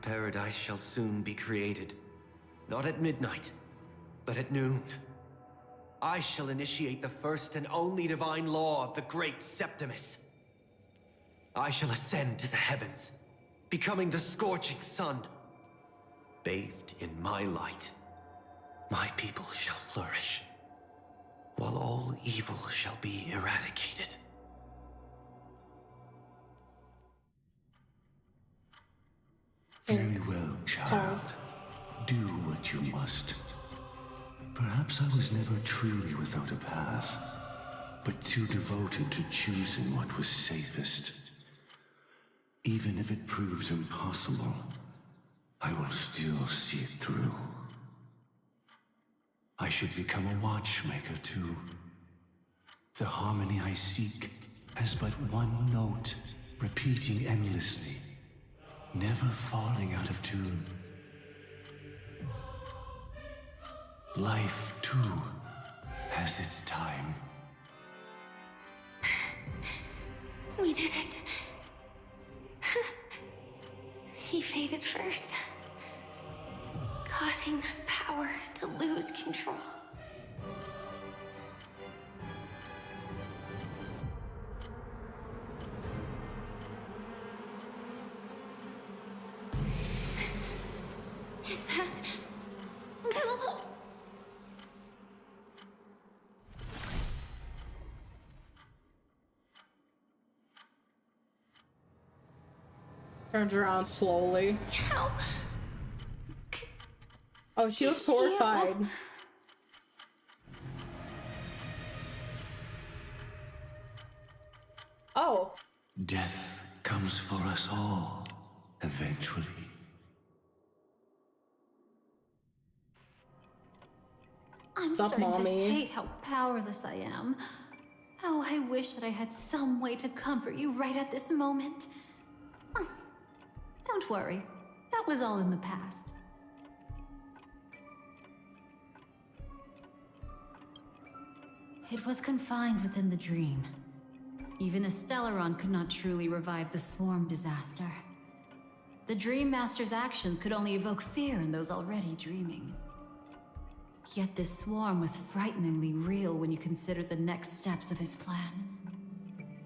S5: Paradise shall soon be created, not at midnight, but at noon. I shall initiate the first and only divine law of the great Septimus. I shall ascend to the heavens, becoming the scorching sun. Bathed in my light, my people shall flourish, while all evil shall be eradicated.
S11: Very well, child. Do what you must. Perhaps I was never truly without a path, but too devoted to choosing what was safest. Even if it proves impossible, I will still see it through. I should become a watchmaker too. The harmony I seek has but one note, repeating endlessly, never falling out of tune. Life, too, has its time.
S3: We did it. He faded first, causing their power to lose control. Is that...
S1: Turns around slowly.
S3: How?
S1: Oh, she looks horrified. Oh.
S11: Death comes for us all, eventually.
S17: I'm
S1: What's up,
S17: starting
S1: Mommy?
S17: to hate how powerless I am. How I wish that I had some way to comfort you right at this moment. Oh, don't worry. That was all in the past. It was confined within the dream. Even a Stellaron could not truly revive the swarm disaster. The Dream Master's actions could only evoke fear in those already dreaming. Yet this swarm was frighteningly real when you consider the next steps of his plan.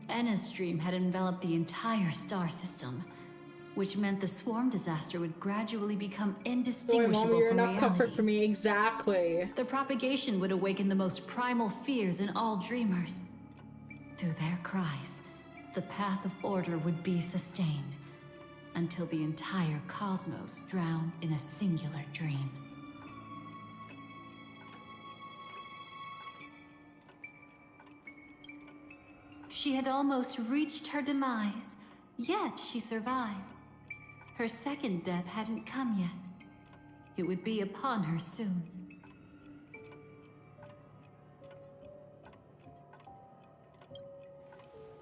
S17: Enna's dream had enveloped the entire star system, which meant the swarm disaster would gradually become indistinguishable
S1: Mommy, you're
S17: from
S1: enough
S17: reality.
S1: comfort for me. Exactly.
S17: The propagation would awaken the most primal fears in all dreamers. Through their cries, the path of order would be sustained, until the entire cosmos drowned in a singular dream. She had almost reached her demise, yet she survived. Her second death hadn't come yet. It would be upon her soon.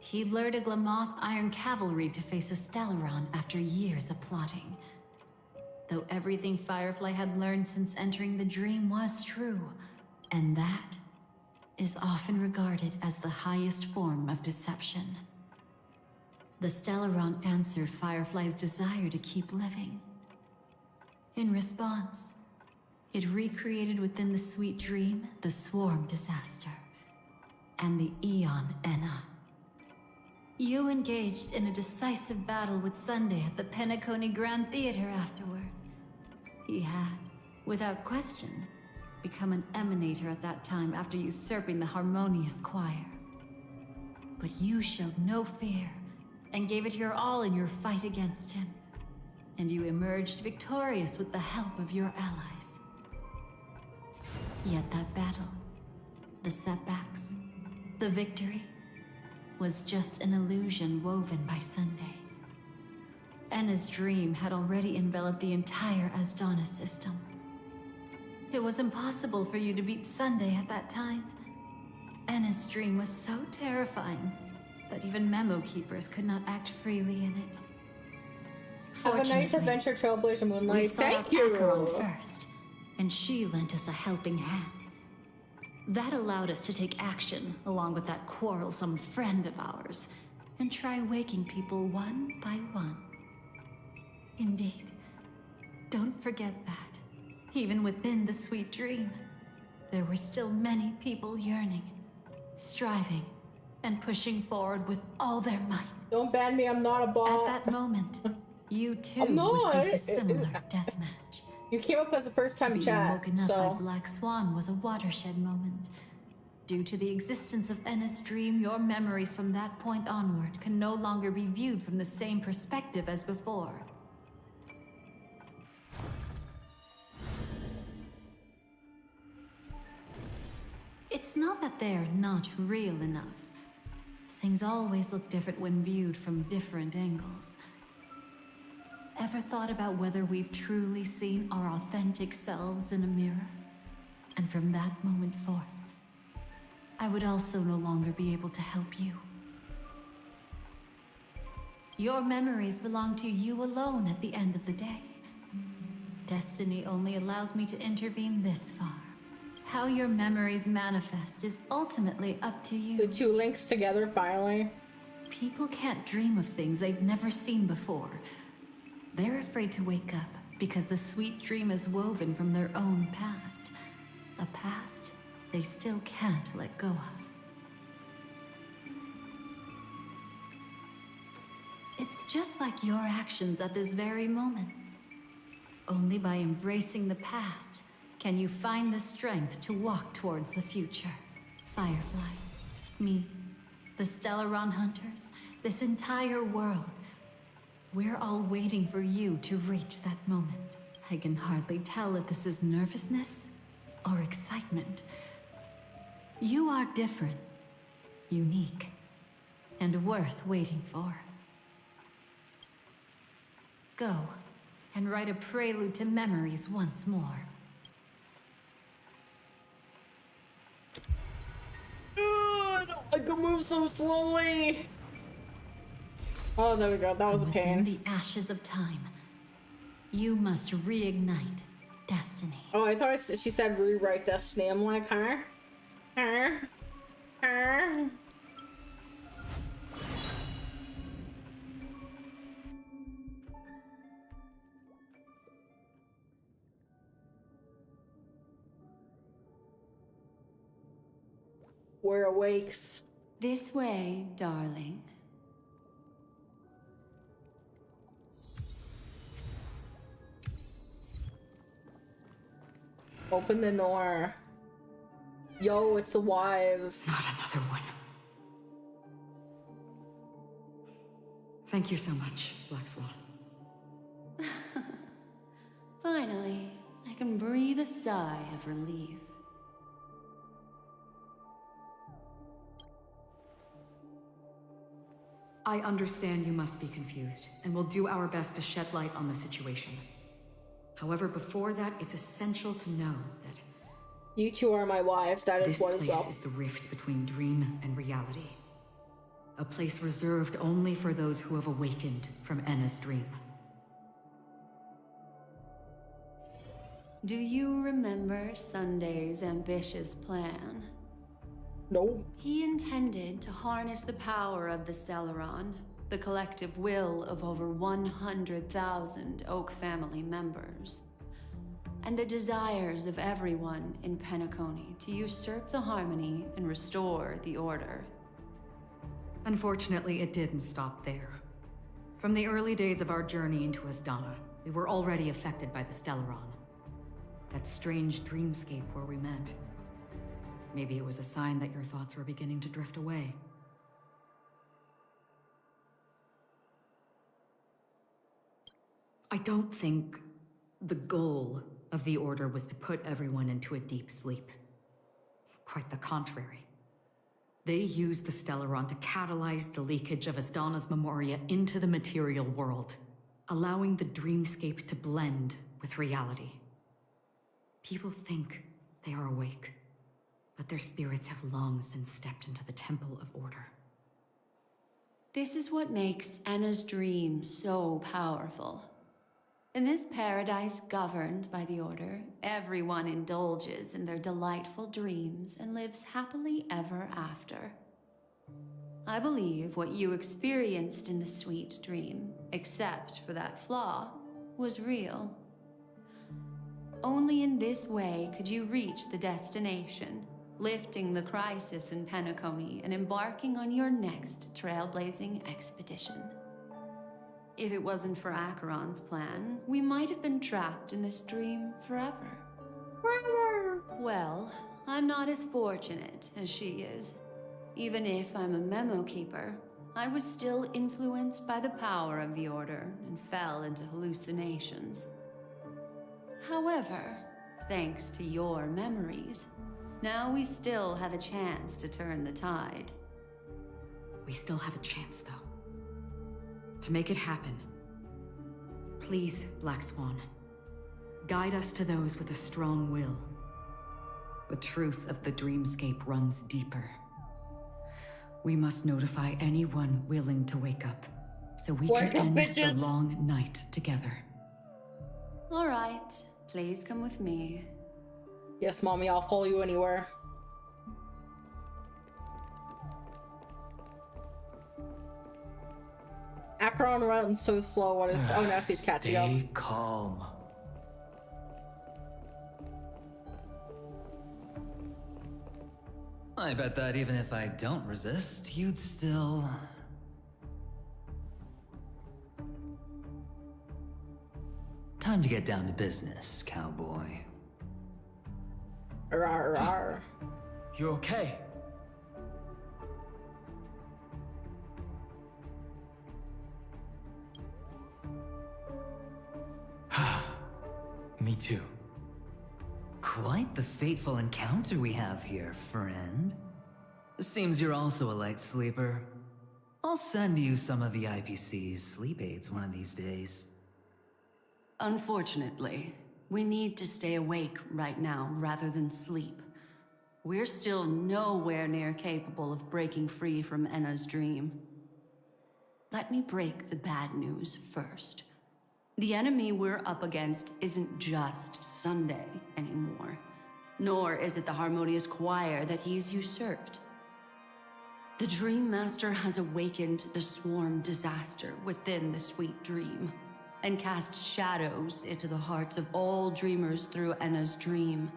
S17: He lured a Glamoth Iron Cavalry to face a Stellaron after years of plotting. Though everything Firefly had learned since entering the dream was true, and that is often regarded as the highest form of deception. The Stellaron answered Firefly's desire to keep living. In response,
S2: It recreated within the sweet dream the swarm disaster and the Eon Enna. You engaged in a decisive battle with Sunday at the Penacony Grand Theater afterward. He had, without question, become an emanator at that time after usurping the harmonious choir. But you showed no fear and gave it your all in your fight against him. And you emerged victorious with the help of your allies. Yet that battle, the setbacks, the victory, was just an illusion woven by Sunday. Enna's dream had already enveloped the entire Asdana system. It was impossible for you to beat Sunday at that time. Enna's dream was so terrifying that even memo keepers could not act freely in it.
S1: Have a nice adventure, Trailblazer Moonlight.
S2: We sought
S1: Thank
S2: out
S1: you.
S2: Acheron first, and she lent us a helping hand. That allowed us to take action, along with that quarrelsome friend of ours, and try waking people one by one. Indeed. Don't forget that. Even within the sweet dream, there were still many people yearning, striving, and pushing forward with all their might.
S1: Don't ban me, I'm not a bot.
S2: At that moment, you too
S1: I'm not.
S2: would face a similar deathmatch.
S1: You came up as a first-time
S2: Being
S1: chat,
S2: woken up
S1: so...
S2: by Black Swan was a watershed moment. Due to the existence of Enna's dream, your memories from that point onward can no longer be viewed from the same perspective as before. It's not that they're not real enough. Things always look different when viewed from different angles. Ever thought about whether we've truly seen our authentic selves in a mirror? And from that moment forth, I would also no longer be able to help you. Your memories belong to you alone at the end of the day. Destiny only allows me to intervene this far. How your memories manifest is ultimately up to you.
S1: The two links together, finally.
S2: People can't dream of things they've never seen before. They're afraid to wake up because the sweet dream is woven from their own past. A past they still can't let go of. It's just like your actions at this very moment. Only by embracing the past can you find the strength to walk towards the future. Firefly, me, the Stellaron Hunters, this entire world. We're all waiting for you to reach that moment. I can hardly tell if this is nervousness or excitement. You are different, unique, and worth waiting for. Go and write a prelude to memories once more.
S1: I can move so slowly. Oh, there we go. That was a pain.
S2: Within the ashes of time, you must reignite destiny.
S1: Oh, I thought she said rewrite destiny. I'm like, huh? Huh? Huh? We're awakes.
S19: This way, darling.
S1: Open the door. Yo, it's the wives.
S7: Not another one. Thank you so much, Black Swan.
S19: Finally, I can breathe a sigh of relief.
S7: I understand you must be confused, and we'll do our best to shed light on the situation. However, before that, it's essential to know that
S1: you two are my wives. That is what is up.
S7: this place is the rift between dream and reality. A place reserved only for those who have awakened from Enna's dream.
S19: Do you remember Sunday's ambitious plan?
S1: No.
S19: He intended to harness the power of the Stellaron, the collective will of over 100,000 Oak family members. and the desires of everyone in Penacony to usurp the harmony and restore the order.
S7: Unfortunately, it didn't stop there. From the early days of our journey into Asdana, we were already affected by the Stellaron. That strange dreamscape where we met. Maybe it was a sign that your thoughts were beginning to drift away. I don't think the goal of the Order was to put everyone into a deep sleep. Quite the contrary. They used the Stellaron to catalyze the leakage of Asdana's memoria into the material world, allowing the dreamscape to blend with reality. People think they are awake, but their spirits have long since stepped into the Temple of Order.
S19: This is what makes Enna's dream so powerful. In this paradise governed by the Order, everyone indulges in their delightful dreams and lives happily ever after. I believe what you experienced in the sweet dream, except for that flaw, was real. Only in this way could you reach the destination, lifting the crisis in Penacony and embarking on your next trailblazing expedition. If it wasn't for Acheron's plan, we might have been trapped in this dream forever. Well, I'm not as fortunate as she is. Even if I'm a memo keeper, I was still influenced by the power of the Order and fell into hallucinations. However, thanks to your memories, now we still have a chance to turn the tide.
S7: We still have a chance, though. To make it happen, please, Black Swan, guide us to those with a strong will. The truth of the dreamscape runs deeper. We must notify anyone willing to wake up, so we can end the long night together.
S19: All right, please come with me.
S1: Yes, Mommy, I'll follow you anywhere. Acheron runs so slow when it's oh no, he's catching up.
S5: Stay calm.
S12: I bet that even if I don't resist, you'd still... Time to get down to business, cowboy.
S1: Rawr, rawr.
S5: You okay? Me too.
S12: Quite the fateful encounter we have here, friend. Seems you're also a light sleeper. I'll send you some of the IPC's sleep aids one of these days.
S19: Unfortunately, we need to stay awake right now rather than sleep. We're still nowhere near capable of breaking free from Enna's dream. Let me break the bad news first. The enemy we're up against isn't just Sunday anymore, nor is it the harmonious choir that he's usurped. The Dream Master has awakened the swarm disaster within the sweet dream, and cast shadows into the hearts of all dreamers through Enna's dream.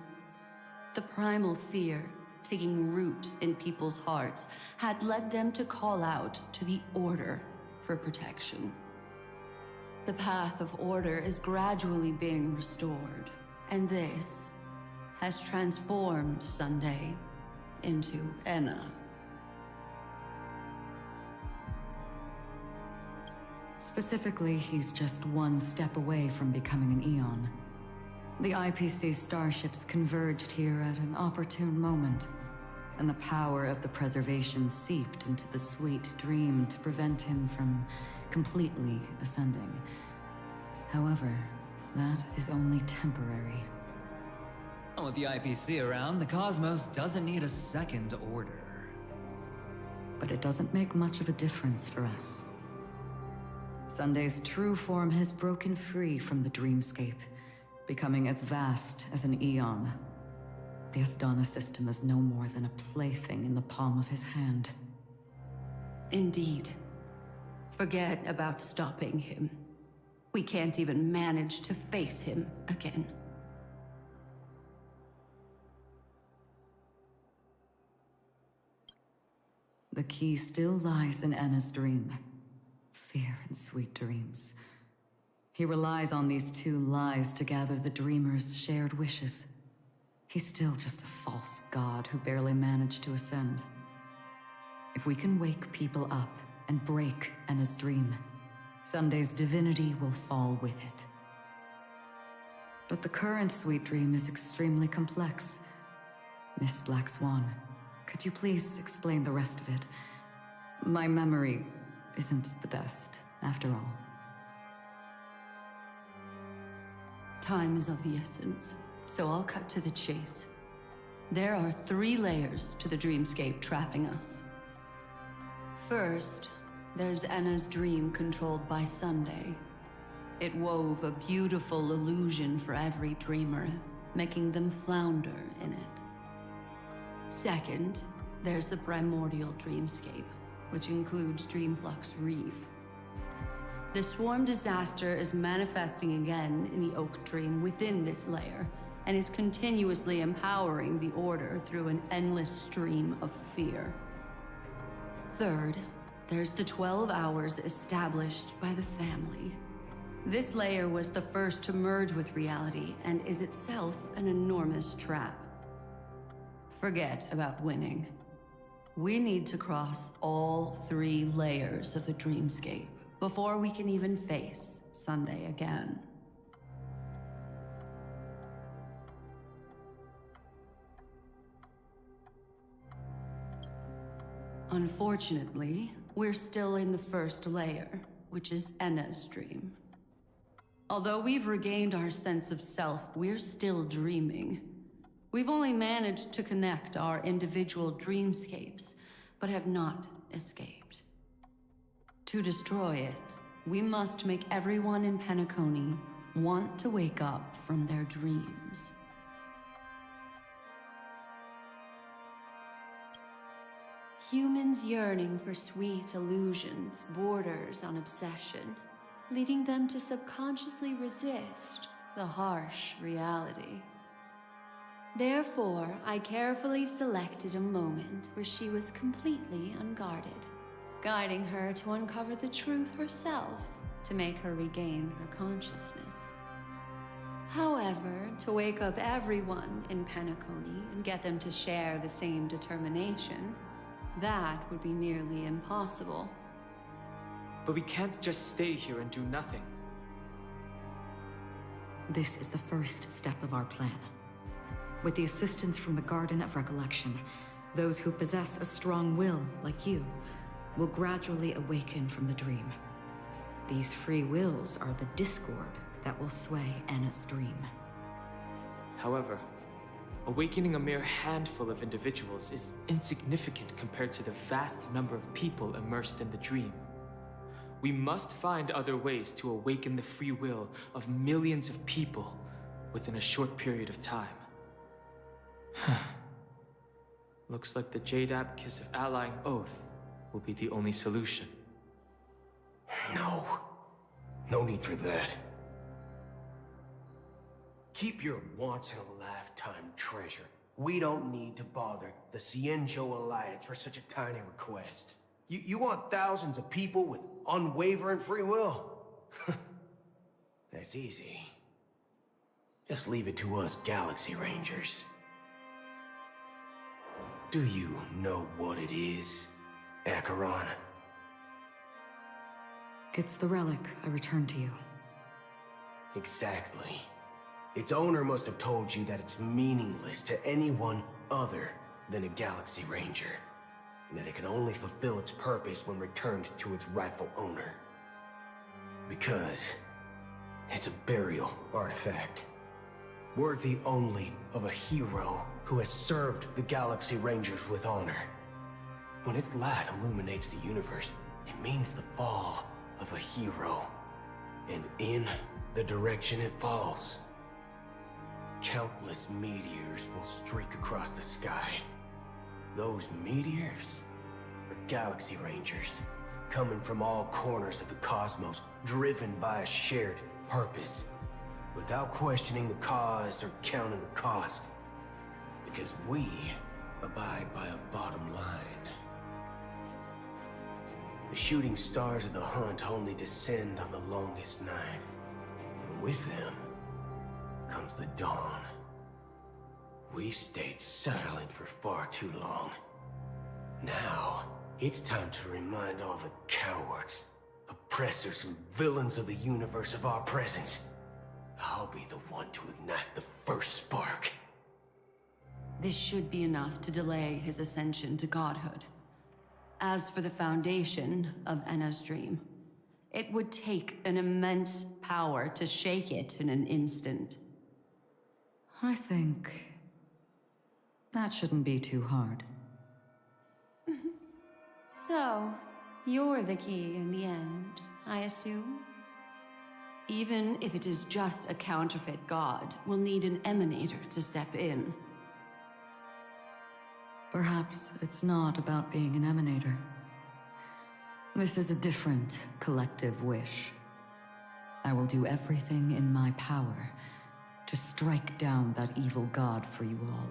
S19: The primal fear taking root in people's hearts had led them to call out to the Order for protection. The path of order is gradually being restored, and this has transformed Sunday into Enna.
S7: Specifically, he's just one step away from becoming an Eon. The IPC's starships converged here at an opportune moment, and the power of the preservation seeped into the sweet dream to prevent him from completely ascending. However, that is only temporary.
S12: With the IPC around, the cosmos doesn't need a second order.
S7: But it doesn't make much of a difference for us. Sunday's true form has broken free from the dreamscape, becoming as vast as an Eon. The Asdana system is no more than a plaything in the palm of his hand.
S19: Indeed. Forget about stopping him. We can't even manage to face him again.
S7: The key still lies in Anna's dream. Fear and sweet dreams. He relies on these two lies to gather the dreamer's shared wishes. He's still just a false god who barely managed to ascend. If we can wake people up and break Anna's dream, Sunday's divinity will fall with it. But the current sweet dream is extremely complex. Miss Black Swan, could you please explain the rest of it? My memory isn't the best, after all.
S19: Time is of the essence, so I'll cut to the chase. There are 3 layers to the dreamscape trapping us. First, there's Anna's dream controlled by Sunday. It wove a beautiful illusion for every dreamer, making them flounder in it. Second, there's the primordial dreamscape, which includes Dreamflux Reef. The swarm disaster is manifesting again in the Oak Dream within this layer, and is continuously empowering the Order through an endless stream of fear. Third, there's the 12 hours established by the family. This layer was the first to merge with reality and is itself an enormous trap. Forget about winning. We need to cross all 3 layers of the dreamscape before we can even face Sunday again. Unfortunately, we're still in the first layer, which is Enna's dream. Although we've regained our sense of self, we're still dreaming. We've only managed to connect our individual dreamscapes, but have not escaped. To destroy it, we must make everyone in Penacony want to wake up from their dreams. Humans yearning for sweet illusions borders on obsession, leading them to subconsciously resist the harsh reality. Therefore, I carefully selected a moment where she was completely unguarded, guiding her to uncover the truth herself to make her regain her consciousness. However, to wake up everyone in Penacony and get them to share the same determination, that would be nearly impossible.
S10: But we can't just stay here and do nothing.
S7: This is the first step of our plan. With the assistance from the Garden of Recollection, those who possess a strong will, like you, will gradually awaken from the dream. These free wills are the discord that will sway Anna's dream.
S10: However, awakening a mere handful of individuals is insignificant compared to the vast number of people immersed in the dream. We must find other ways to awaken the free will of millions of people within a short period of time. Looks like the Jade Abacus of Allying Oath will be the only solution.
S14: No. No need for that. Keep your once-in-a-lifetime treasure. We don't need to bother the Cienjo Alliance for such a tiny request. You want thousands of people with unwavering free will? That's easy. Just leave it to us Galaxy Rangers. Do you know what it is, Acheron?
S7: It's the relic I returned to you.
S14: Exactly. Its owner must have told you that it's meaningless to anyone other than a Galaxy Ranger, and that it can only fulfill its purpose when returned to its rightful owner. Because it's a burial artifact, worthy only of a hero who has served the Galaxy Rangers with honor. When its light illuminates the universe, it means the fall of a hero. And in the direction it falls, countless meteors will streak across the sky. Those meteors are Galaxy Rangers, coming from all corners of the cosmos, driven by a shared purpose, without questioning the cause or counting the cost. Because we abide by a bottom line. The shooting stars of the hunt only descend on the longest night. And with them comes the dawn. We've stayed silent for far too long. Now, it's time to remind all the cowards, oppressors, and villains of the universe of our presence. I'll be the one to ignite the first spark.
S19: This should be enough to delay his ascension to godhood. As for the foundation of Enna's dream, it would take an immense power to shake it in an instant.
S7: I think that shouldn't be too hard.
S19: So, you're the key in the end, I assume? Even if it is just a counterfeit god, we'll need an emanator to step in.
S7: Perhaps it's not about being an emanator. This is a different collective wish. I will do everything in my power to strike down that evil god for you all.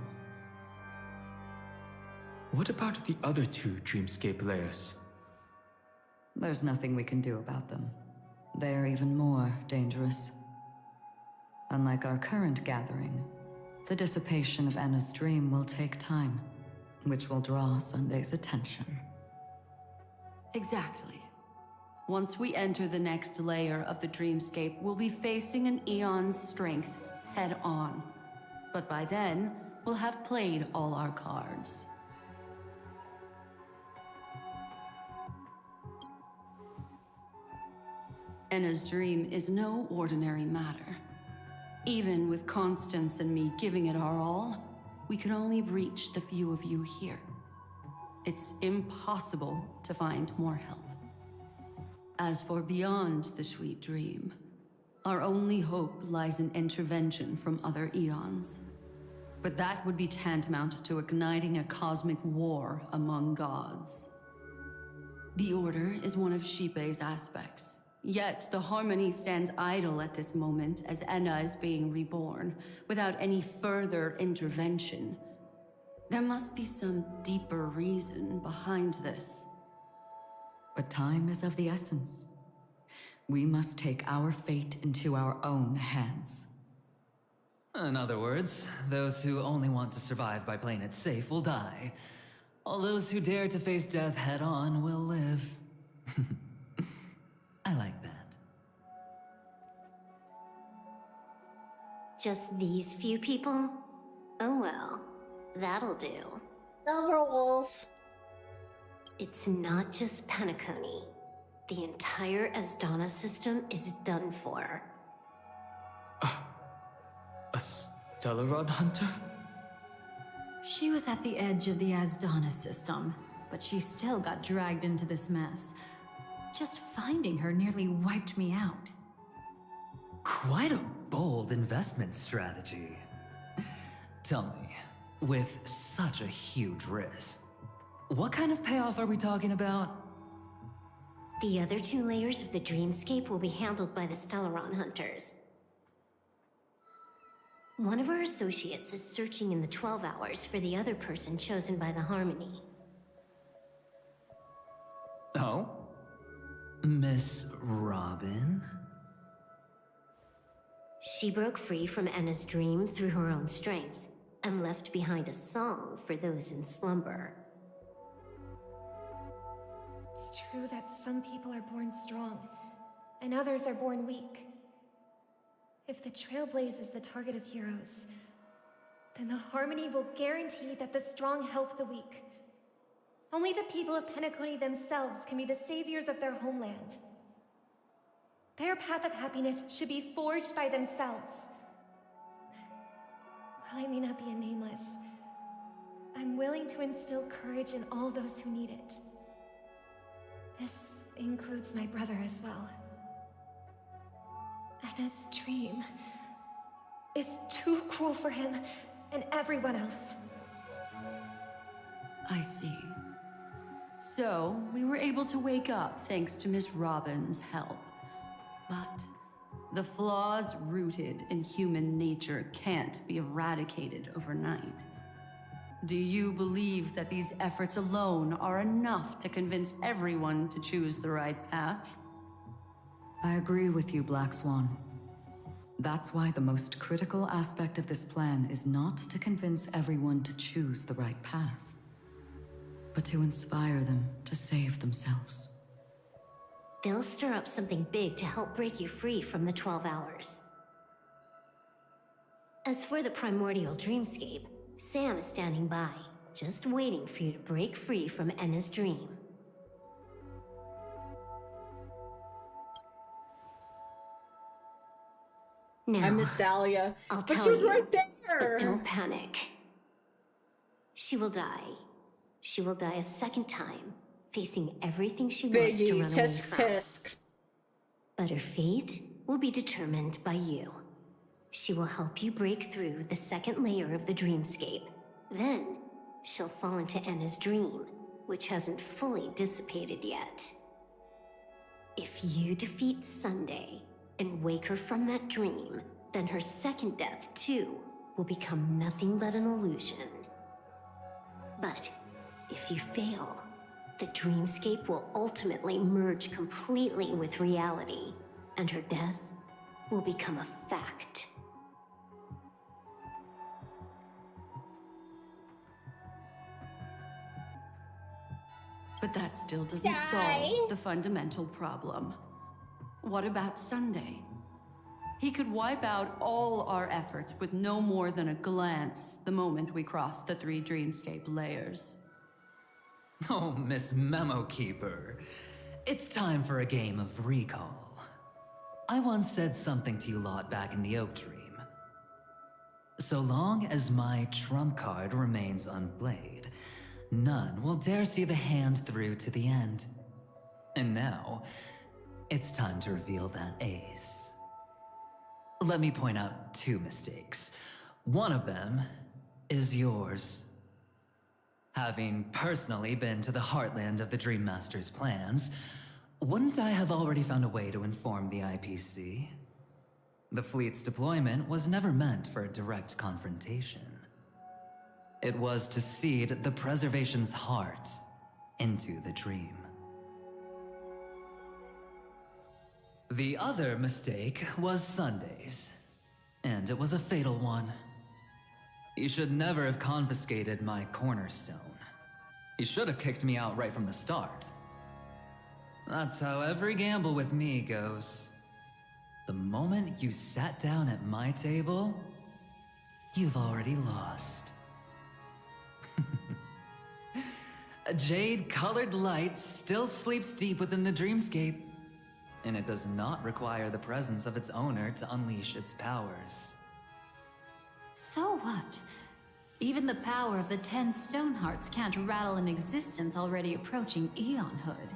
S10: What about the other two dreamscape layers?
S7: There's nothing we can do about them. They're even more dangerous. Unlike our current gathering, the dissipation of Enna's dream will take time, which will draw Sunday's attention.
S19: Exactly. Once we enter the next layer of the dreamscape, we'll be facing an eon's strength head on. But by then, we'll have played all our cards. Enna's dream is no ordinary matter. Even with Constance and me giving it our all, we can only reach the few of you here. It's impossible to find more help. As for beyond the sweet dream, our only hope lies in intervention from other eons. But that would be tantamount to igniting a cosmic war among gods. The Order is one of Xipe's aspects. Yet the Harmony stands idle at this moment as Enna is being reborn, without any further intervention. There must be some deeper reason behind this.
S7: But time is of the essence. We must take our fate into our own hands.
S12: In other words, those who only want to survive by playing it safe will die. All those who dare to face death head-on will live. I like that.
S13: Just these few people? Oh well, that'll do.
S1: Silver Wolf.
S13: It's not just Penacony. The entire Asdana system is done for.
S10: A Stellaron hunter?
S17: She was at the edge of the Asdana system, but she still got dragged into this mess. Just finding her nearly wiped me out.
S12: Quite a bold investment strategy. Tell me, with such a huge risk, what kind of payoff are we talking about?
S13: The other two layers of the dreamscape will be handled by the Stellaron hunters. One of our associates is searching in the 12 hours for the other person chosen by the Harmony.
S12: Oh? Miss Robin?
S13: She broke free from Enna's dream through her own strength, and left behind a song for those in slumber.
S20: It's true that some people are born strong, and others are born weak. If the Trailblaze is the target of heroes, then the Harmony will guarantee that the strong help the weak. Only the people of Penacony themselves can be the saviors of their homeland. Their path of happiness should be forged by themselves. While I may not be a nameless, I'm willing to instill courage in all those who need it. This includes my brother as well. Enna's dream is too cruel for him and everyone else.
S19: I see. So, we were able to wake up thanks to Miss Robin's help. But the flaws rooted in human nature can't be eradicated overnight. Do you believe that these efforts alone are enough to convince everyone to choose the right path?
S7: I agree with you, Black Swan. That's why the most critical aspect of this plan is not to convince everyone to choose the right path, but to inspire them to save themselves.
S16: They'll stir up something big to help break you free from the 12 hours. As for the primordial dreamscape, Sam is standing by, just waiting for you to break free from Enna's dream. Now,
S1: I miss Dahlia.
S16: I'll
S1: But
S16: tell
S1: she's
S16: you,
S1: right there!
S16: but don't panic. She will die. She will die a second time, facing everything she wants to run away from.
S1: Tisk.
S16: But her fate will be determined by you. She will help you break through the second layer of the dreamscape. Then, she'll fall into Enna's dream, which hasn't fully dissipated yet. If you defeat Sunday and wake her from that dream, then her second death, too, will become nothing but an illusion. But if you fail, the dreamscape will ultimately merge completely with reality, and her death will become a fact.
S19: But that still doesn't solve the fundamental problem. What about Sunday? He could wipe out all our efforts with no more than a glance the moment we cross the 3 dreamscape layers.
S12: Oh, Miss Memo Keeper. It's time for a game of recall. I once said something to you lot back in the Oak Dream. So long as my trump card remains unplayed, none will dare see the hand through to the end. And now, it's time to reveal that ace. Let me point out 2 mistakes. One of them is yours. Having personally been to the heartland of the Dream Master's plans, wouldn't I have already found a way to inform the IPC? The fleet's deployment was never meant for a direct confrontation. It was to seed the preservation's heart into the dream. The other mistake was Sundays, and it was a fatal one. He should never have confiscated my cornerstone. He should have kicked me out right from the start. That's how every gamble with me goes. The moment you sat down at my table, you've already lost. A jade-colored light still sleeps deep within the dreamscape, and it does not require the presence of its owner to unleash its powers.
S17: So what? Even the power of the 10 stone hearts can't rattle an existence already approaching eonhood.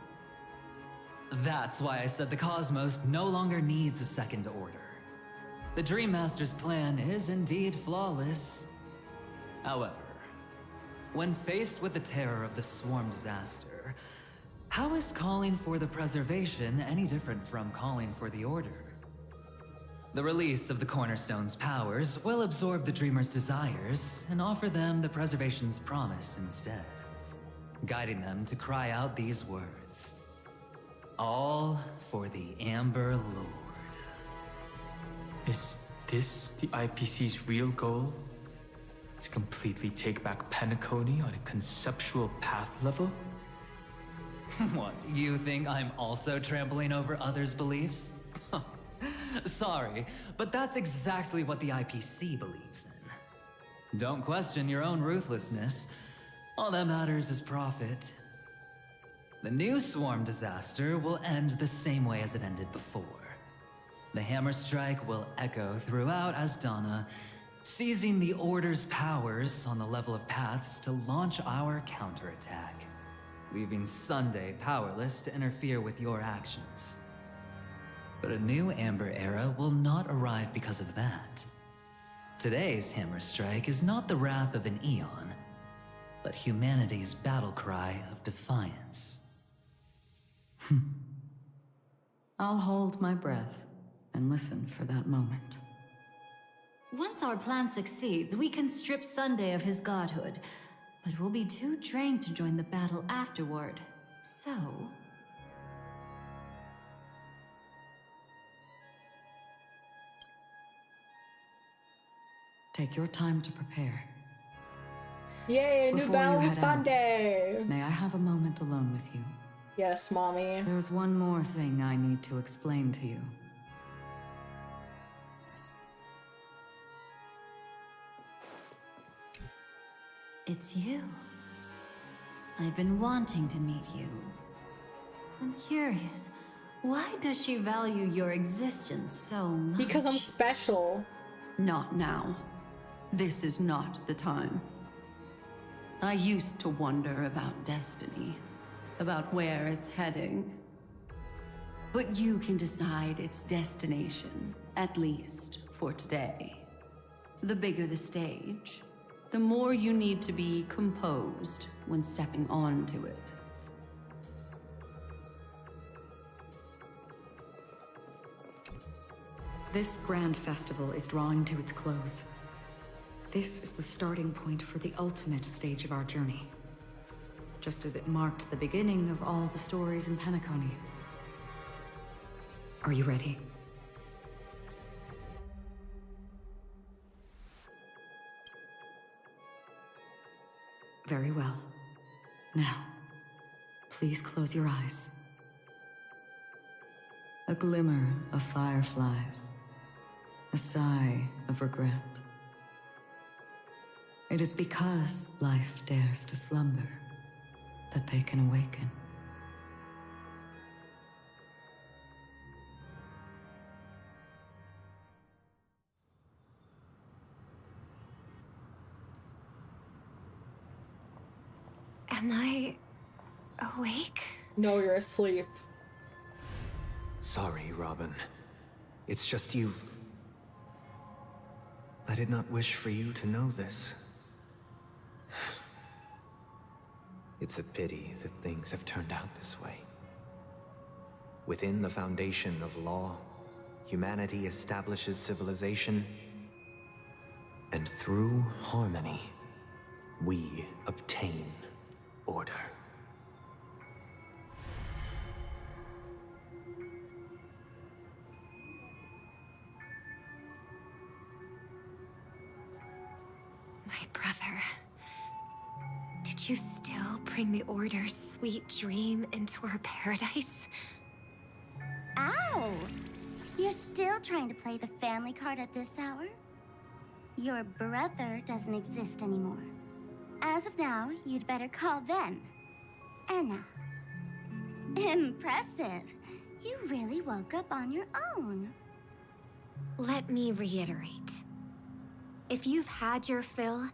S12: That's why I said the cosmos no longer needs a second order. The Dream Master's plan is indeed flawless. However, when faced with the terror of the swarm disaster, how is calling for the preservation any different from calling for the order? The release of the Cornerstone's powers will absorb the Dreamer's desires and offer them the preservation's promise instead, guiding them to cry out these words. All for the Amber Lord.
S10: Is this the IPC's real goal? To completely take back Penacony on a conceptual path level?
S12: What, you think I'm also trampling over others' beliefs? Sorry, but that's exactly what the IPC believes in. Don't question your own ruthlessness. All that matters is profit. The new swarm disaster will end the same way as it ended before. The hammer strike will echo throughout Asdana, seizing the Order's powers on the level of paths to launch our counterattack, leaving Sunday powerless to interfere with your actions. But a new Amber Era will not arrive because of that. Today's hammer strike is not the wrath of an eon, but humanity's battle cry of defiance.
S7: I'll hold my breath and listen for that moment.
S17: Once our plan succeeds, we can strip Sunday of his godhood. but we'll be too drained to join the battle afterward. So...
S7: Take your time to prepare.
S1: Yay, new
S7: Before
S1: battle
S7: you
S1: on
S7: head out,
S1: Sunday!
S7: May I have a moment alone with you?
S1: Yes, mommy.
S7: There's one more thing I need to explain to you.
S17: It's you. I've been wanting to meet you. I'm curious, why does she value your existence so much?
S1: Because I'm special.
S19: Not now. This is not the time. I used to wonder about destiny, about where it's heading. But you can decide its destination, at least for today. The bigger the stage, the more you need to be composed when stepping onto it.
S7: This grand festival is drawing to its close. This is the starting point for the ultimate stage of our journey. Just as it marked the beginning of all the stories in Penacony. Are you ready? Very well. Now, please close your eyes. A glimmer of fireflies. A sigh of regret. It is because life dares to slumber that they can awaken.
S20: Am I awake?
S1: No, you're asleep.
S5: Sorry, Robin. It's just you. I did not wish for you to know this. It's a pity that things have turned out this way. Within the foundation of law, humanity establishes civilization, and through harmony, we obtain order.
S20: My brother. Did you still bring the Order's sweet dream into our paradise?
S13: Ow! You're still trying to play the family card at this hour? Your brother doesn't exist anymore. As of now, you'd better call them Enna. Impressive. You really woke up on your own.
S20: Let me reiterate. If you've had your fill,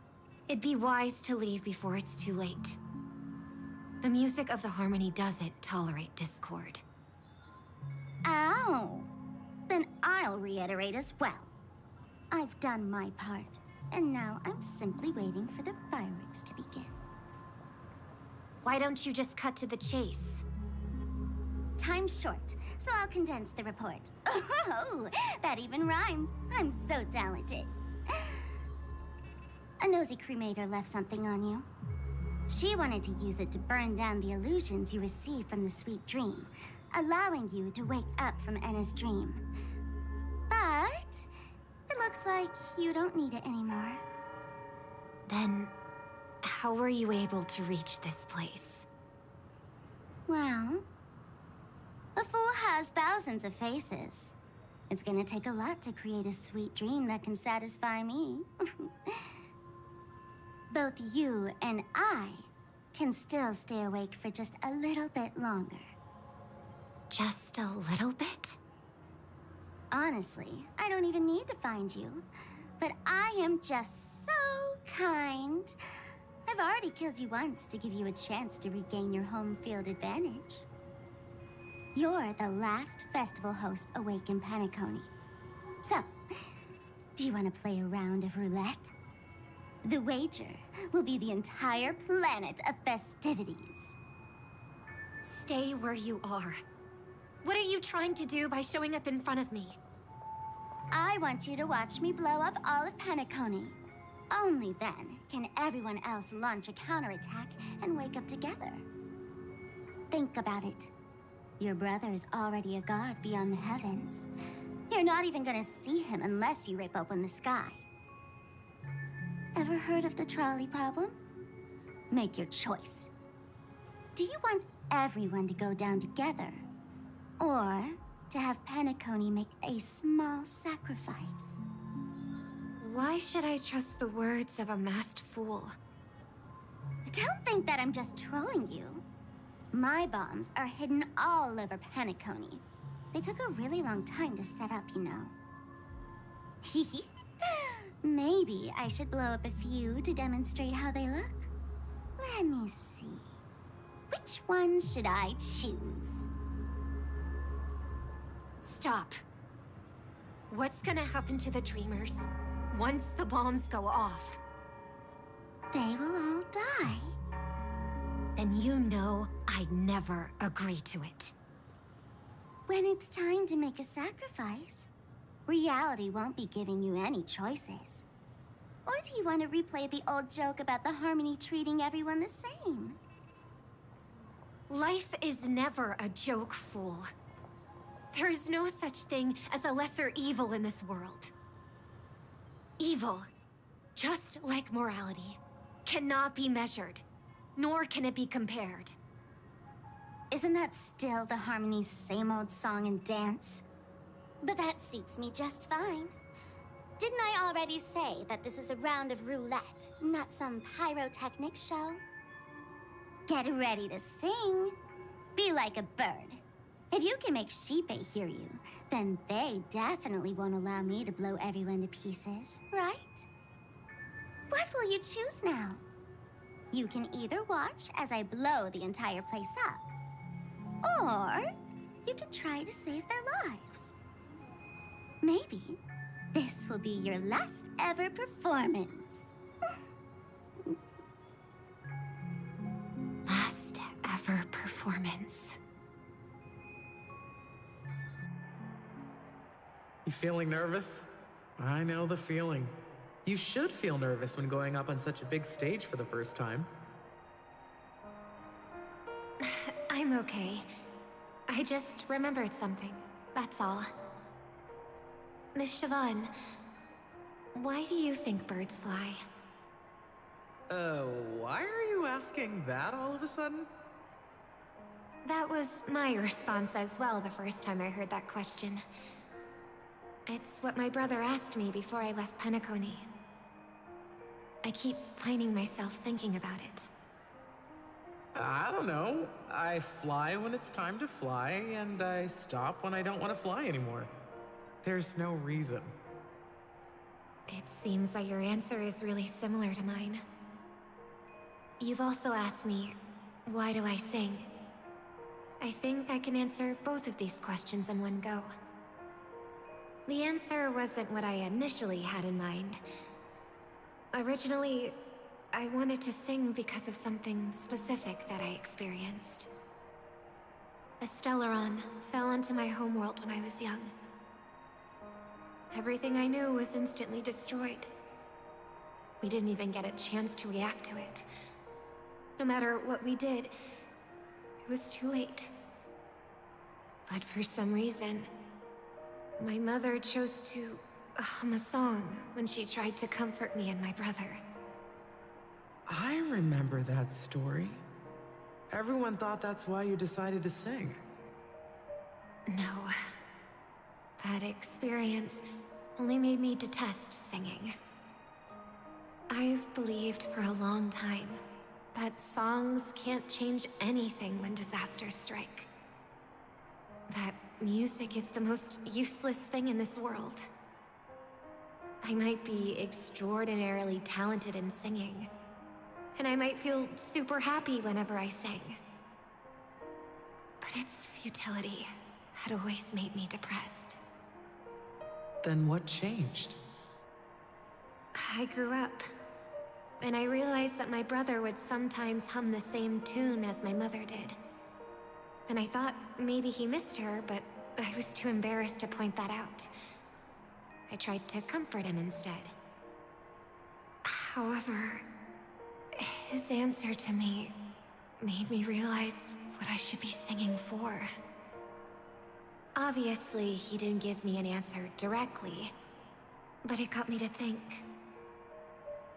S20: it'd be wise to leave before it's too late. The music of the Harmony doesn't tolerate discord.
S13: Ow! Then I'll reiterate as well. I've done my part, and now I'm simply waiting for the fireworks to begin.
S20: Why don't you just cut to the chase?
S13: Time's short, so I'll condense the report. Oh, that even rhymed. I'm so talented. A nosy cremator left something on you. She wanted to use it to burn down the illusions you received from the sweet dream, allowing you to wake up from Enna's dream. But it looks like you don't need it anymore.
S20: Then, how were you able to reach this place?
S13: Well, a fool has thousands of faces. It's gonna take a lot to create a sweet dream that can satisfy me. Both you and I can still stay awake for just a little bit longer.
S20: Just a little bit?
S13: Honestly, I don't even need to find you. But I am just so kind. I've already killed you once to give you a chance to regain your home field advantage. You're the last festival host awake in Penacony. So, do you want to play a round of roulette? The wager will be the entire planet of festivities.
S20: Stay where you are. What are you trying to do by showing up in front of me?
S13: I want you to watch me blow up all of Penacony. Only then can everyone else launch a counterattack and wake up together. Think about it. Your brother is already a god beyond the heavens. You're not even gonna see him unless you rip open the sky. Ever heard of the trolley problem? Make your choice. Do you want everyone to go down together? Or to have Penacony make a small sacrifice?
S20: Why should I trust the words of a masked fool?
S13: Don't think that I'm just trolling you. My bombs are hidden all over Penacony. They took a really long time to set up, you know. Maybe I should blow up a few to demonstrate how they look. Let me see. Which ones should I choose?
S20: Stop. What's gonna happen to the Dreamers once the bombs go off?
S13: They will all die.
S20: Then you know I'd never agree to it.
S13: When it's time to make a sacrifice, reality won't be giving you any choices. Or do you want to replay the old joke about the Harmony treating everyone the same?
S20: Life is never a joke, fool. There is no such thing as a lesser evil in this world. Evil, just like morality, cannot be measured, nor can it be compared.
S13: Isn't that still the Harmony's same old song and dance? But that suits me just fine. Didn't I already say that this is a round of roulette, not some pyrotechnic show? Get ready to sing. Be like a bird. If you can make Sheepei hear you, then they definitely won't allow me to blow everyone to pieces, right? What will you choose now? You can either watch as I blow the entire place up, or you can try to save their lives. Maybe this will be your last ever performance.
S20: Last ever performance.
S9: You feeling nervous? I know the feeling. You should feel nervous when going up on such a big stage for the first time.
S20: I'm okay. I just remembered something, that's all. Miss Siobhan, why do you think birds fly?
S9: Why are you asking that all of a sudden?
S20: That was my response as well the first time I heard that question. It's what my brother asked me before I left Penacony. I keep finding myself thinking about it.
S9: I don't know. I fly when it's time to fly, and I stop when I don't want to fly anymore. There's no reason.
S20: It seems that your answer is really similar to mine. You've also asked me, why do I sing? I think I can answer both of these questions in one go. The answer wasn't what I initially had in mind. Originally, I wanted to sing because of something specific that I experienced. A Stellaron fell into my homeworld when I was young. Everything I knew was instantly destroyed. We didn't even get a chance to react to it. No matter what we did, it was too late. But for some reason, my mother chose to hum a song when she tried to comfort me and my brother.
S9: I remember that story. Everyone thought that's why you decided to sing.
S20: No. That experience only made me detest singing. I've believed for a long time that songs can't change anything when disasters strike. That music is the most useless thing in this world. I might be extraordinarily talented in singing, and I might feel super happy whenever I sing. But its futility had always made me depressed.
S9: Then what changed?
S20: I grew up, and I realized that my brother would sometimes hum the same tune as my mother did. And I thought maybe he missed her, but I was too embarrassed to point that out. I tried to comfort him instead. However, his answer to me made me realize what I should be singing for. Obviously, he didn't give me an answer directly, but it got me to think.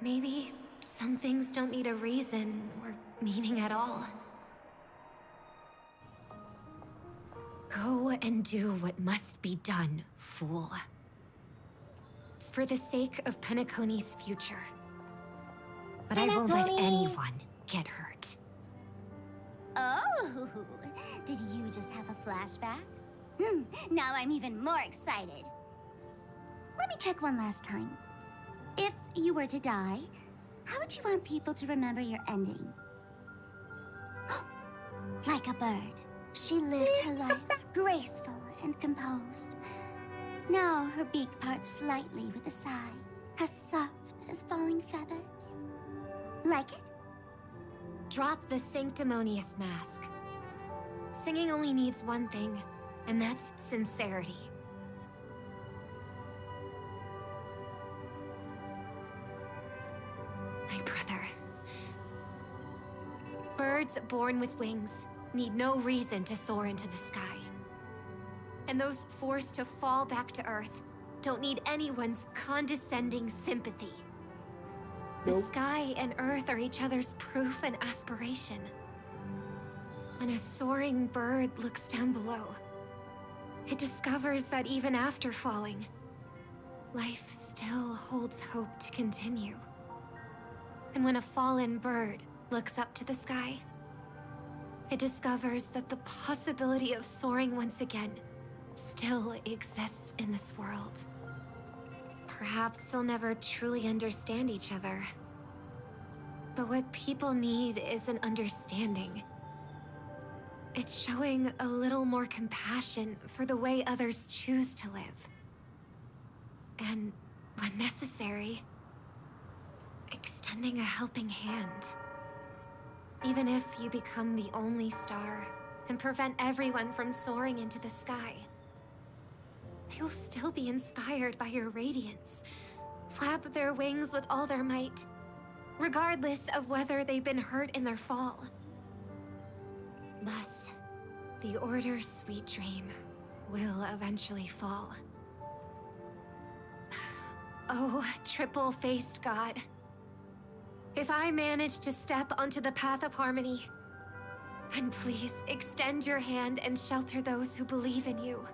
S20: Maybe some things don't need a reason or meaning at all. Go and do what must be done, fool. It's for the sake of Penacony's future. But I won't let anyone get hurt.
S13: Oh, did you just have a flashback? Now I'm even more excited. Let me check one last time. If you were to die, how would you want people to remember your ending? Like a bird, she lived her life graceful and composed. Now her beak parts slightly with a sigh, as soft as falling feathers. Like it?
S20: Drop the sanctimonious mask. Singing only needs one thing, and that's sincerity. My brother. Birds born with wings need no reason to soar into the sky. And those forced to fall back to Earth don't need anyone's condescending sympathy. The sky and Earth are each other's proof and aspiration. When a soaring bird looks down below, it discovers that even after falling, life still holds hope to continue. And when a fallen bird looks up to the sky, it discovers that the possibility of soaring once again still exists in this world. Perhaps they'll never truly understand each other. But what people need is an understanding. It's showing a little more compassion for the way others choose to live. And, when necessary, extending a helping hand. Even if you become the only star and prevent everyone from soaring into the sky, they will still be inspired by your radiance, flap their wings with all their might, regardless of whether they've been hurt in their fall. Thus, the Order's sweet dream will eventually fall. Oh, triple-faced god. If I manage to step onto the path of harmony, then please extend your hand and shelter those who believe in you.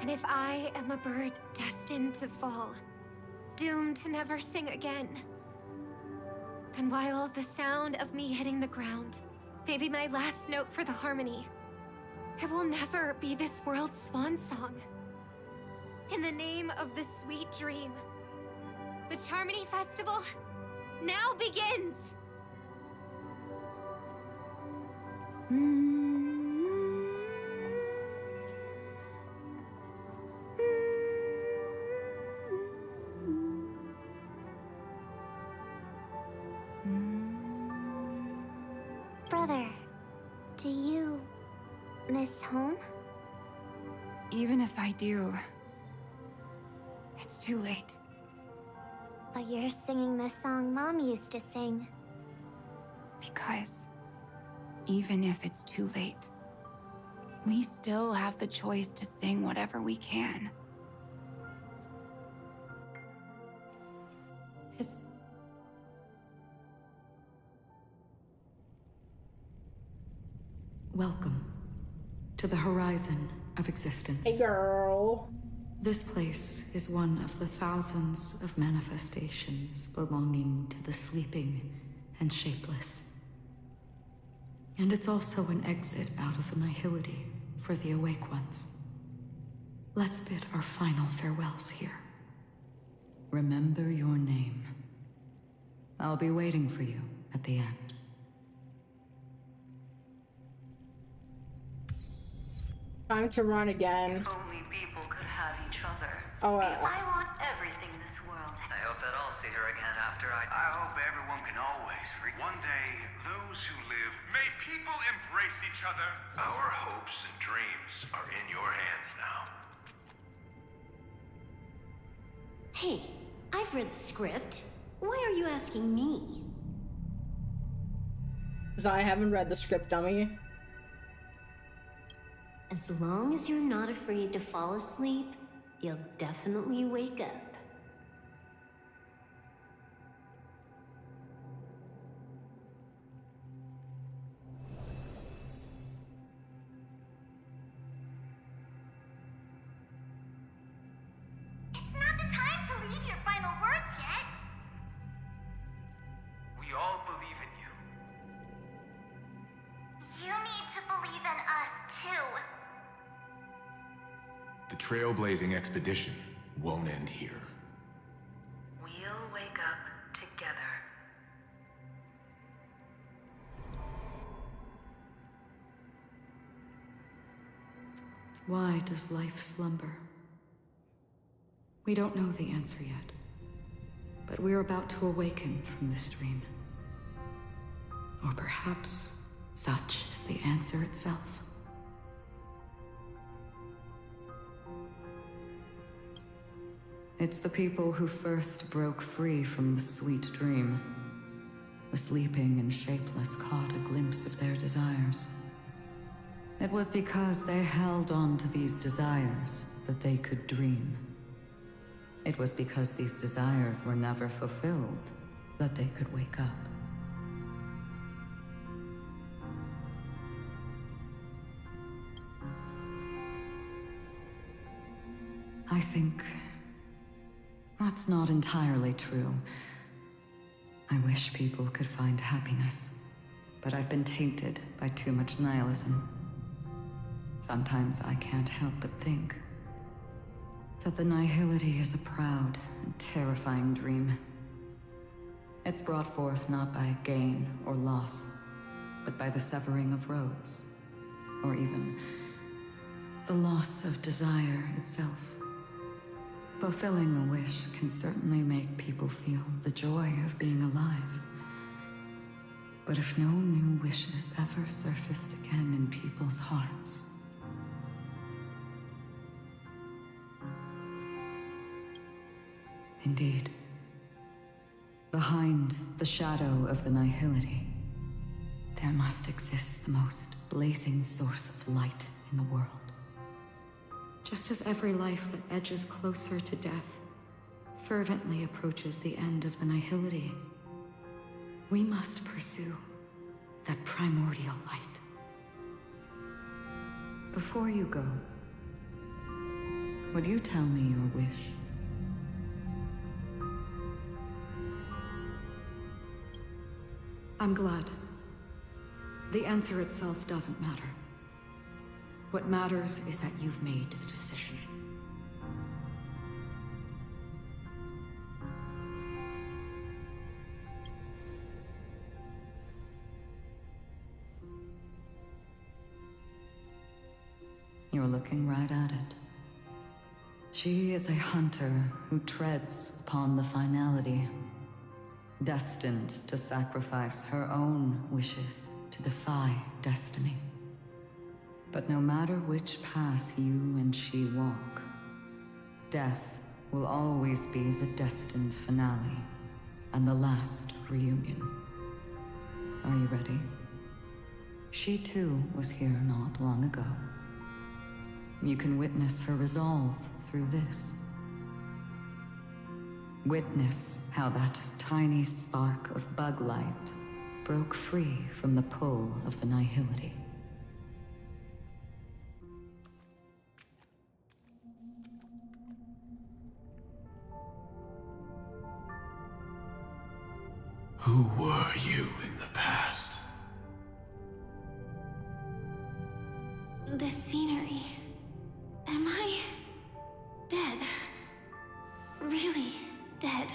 S20: And if I am a bird destined to fall, doomed to never sing again, then while the sound of me hitting the ground may be my last note for the harmony, it will never be this world's swan song. In the name of the sweet dream, the Charmony Festival now begins!
S13: Brother, do you miss home?
S8: Even if I do, it's too late.
S13: But you're singing the song Mom used to sing.
S8: Because even if it's too late, we still have the choice to sing whatever we can.
S22: Welcome to the horizon of existence.
S1: Hey, girl.
S22: This place is one of the thousands of manifestations belonging to the sleeping and shapeless. And it's also an exit out of the nihility for the awake ones. Let's bid our final farewells here. Remember your name. I'll be waiting for you at the end.
S1: Time to run again.
S18: If only people could have each other.
S1: Oh,
S18: I want everything this world.
S21: I hope that I'll see her again after I hope everyone can always one day, those who live...
S23: May people embrace each other.
S21: Our hopes and dreams are in your hands now.
S16: Hey, I've read the script. Why are you asking me?
S1: Because I haven't read the script, dummy.
S16: As long as you're not afraid to fall asleep, you'll definitely wake up.
S3: It's not the time to leave your final words yet.
S10: We all believe in you.
S3: You need to believe in us too.
S11: The trailblazing expedition won't end here.
S18: We'll wake up together.
S7: Why does life slumber? We don't know the answer yet, but we're about to awaken from this dream. Or perhaps such is the answer itself. It's the people who first broke free from the sweet dream. The sleeping and shapeless caught a glimpse of their desires. It was because they held on to these desires that they could dream. It was because these desires were never fulfilled that they could wake up. I think that's not entirely true. I wish people could find happiness, but I've been tainted by too much nihilism. Sometimes I can't help but think that the nihility is a proud and terrifying dream. It's brought forth not by gain or loss, but by the severing of roads, or even the loss of desire itself. Fulfilling a wish can certainly make people feel the joy of being alive. But if no new wishes ever surfaced again in people's hearts, indeed, behind the shadow of the nihility, there must exist the most blazing source of light in the world. Just as every life that edges closer to death fervently approaches the end of the nihility, we must pursue that primordial light. Before you go, would you tell me your wish? I'm glad. The answer itself doesn't matter. What matters is that you've made a decision. You're looking right at it. She is a hunter who treads upon the finality, destined to sacrifice her own wishes to defy destiny. But no matter which path you and she walk, death will always be the destined finale and the last reunion. Are you ready? She too was here not long ago. You can witness her resolve through this. Witness how that tiny spark of bug light broke free from the pull of the nihility.
S11: Who were you in the past?
S3: The scenery. Am I dead? Really dead?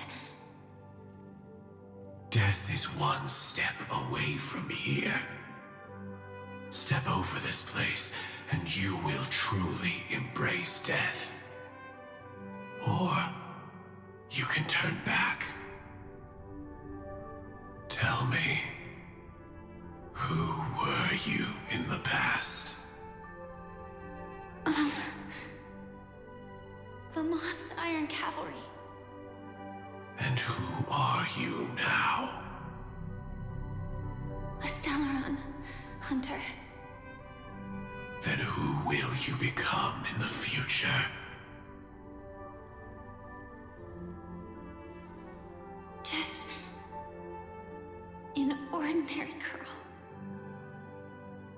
S11: Death is one step away from here. Step over this place, and you will truly embrace death. Or you can turn back. Tell me, who were you in the past?
S3: The Moth's Iron Cavalry.
S11: And And who are you now?
S3: A Stellaron hunter.
S11: Then who will you become in the future?
S3: Just an ordinary girl.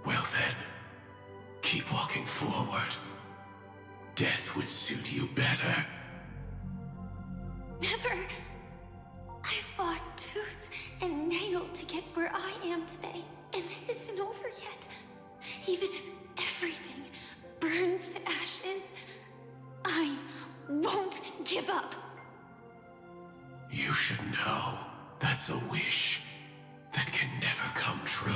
S11: Well then, keep walking forward. Death would suit you better.
S3: Never. I fought tooth and nail to get where I am today, and this isn't over yet. Even if everything burns to ashes, I won't give up.
S11: You should know that's a wish that can never come true.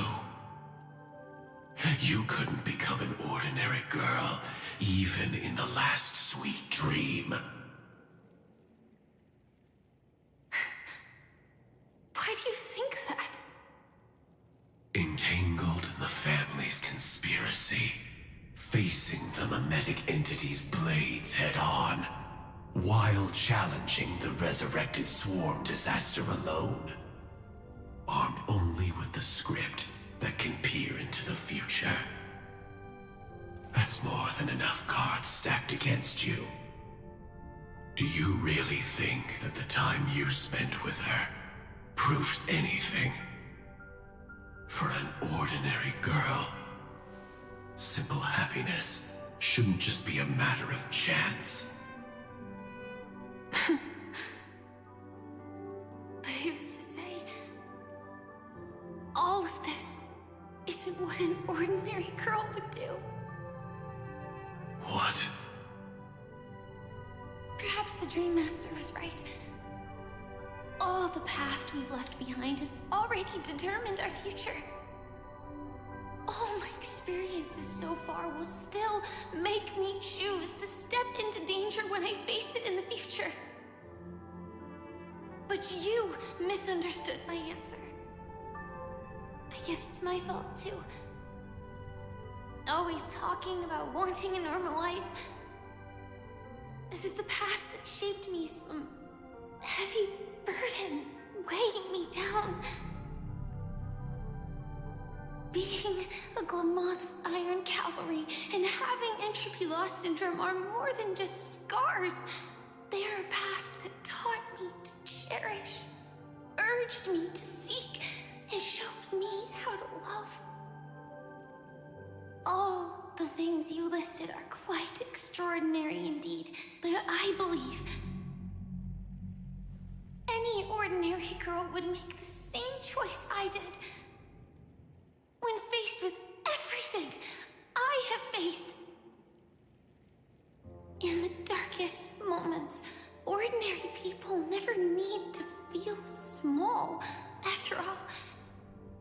S11: You couldn't become an ordinary girl, even in the last sweet dream.
S3: Why do you think that?
S11: Entangled in the family's conspiracy, facing the mimetic entity's blades head-on, while challenging the resurrected swarm disaster alone. Armed only with the script that can peer into the future. That's more than enough cards stacked against you. Do you really think that the time you spent with her proved anything? For an ordinary girl, simple happiness shouldn't just be a matter of chance.
S3: But who's to say all of this isn't what an ordinary girl would do?
S11: What?
S3: Perhaps the Dream Master was right. All the past we've left behind has already determined our future. All my experiences so far will still make me choose to step into danger when I face it in the future. But you misunderstood my answer. I guess it's my fault too. Always talking about wanting a normal life. As if the past that shaped me is some heavy burden weighing me down. Being a Glamoth's Iron Cavalry and having entropy loss syndrome are more than just scars. They are a past that taught me to cherish, urged me to seek, and showed me how to love. All the things you listed are quite extraordinary indeed, but I believe any ordinary girl would make the same choice I did. When faced with everything I have faced. In the darkest moments, ordinary people never need to feel small. After all,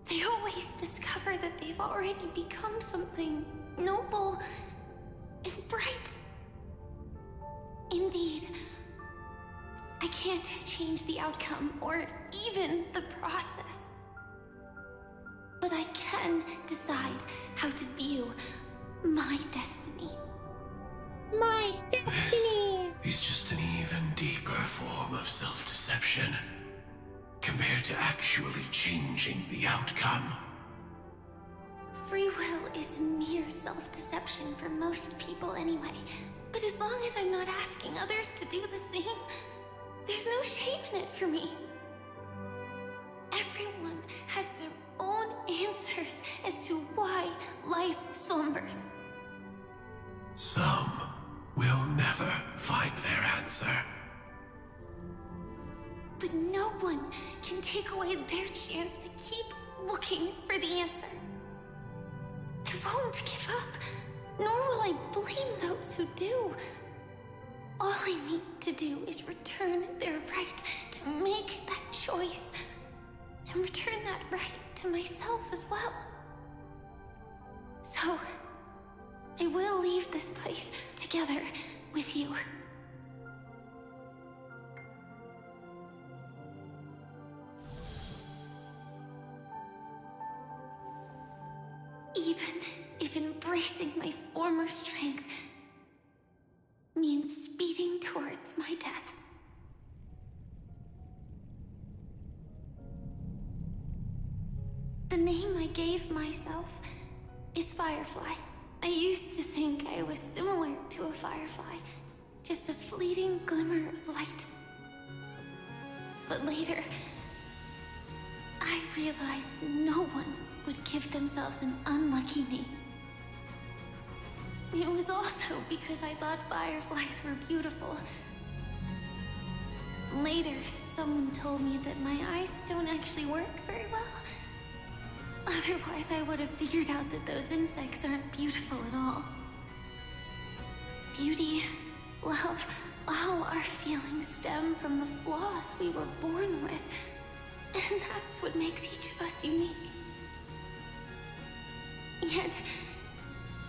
S3: they always discover that they've already become something noble and bright. Indeed, I can't change the outcome or even the process. But I can decide how to view my destiny.
S1: My destiny!
S11: This is just an even deeper form of self-deception, compared to actually changing the outcome.
S3: Free will is mere self-deception for most people anyway. But as long as I'm not asking others to do the same, there's no shame in it for me. Everyone has their own answers as to why life slumbers.
S11: Some will never find their answer.
S3: But no one can take away their chance to keep looking for the answer. I won't give up, nor will I blame those who do. All I need to do is return their right to make that choice, and return that right to myself as well. So, I will leave this place together with you. Even if embracing my former strength means speeding towards my death. The name I gave myself is Firefly. I used to think I was similar to a firefly, just a fleeting glimmer of light. But later, I realized no one would give themselves an unlucky name. It was also because I thought fireflies were beautiful. Later, someone told me that my eyes don't actually work very well. Otherwise, I would have figured out that those insects aren't beautiful at all. Beauty, love, all our feelings stem from the flaws we were born with. And that's what makes each of us unique. Yet,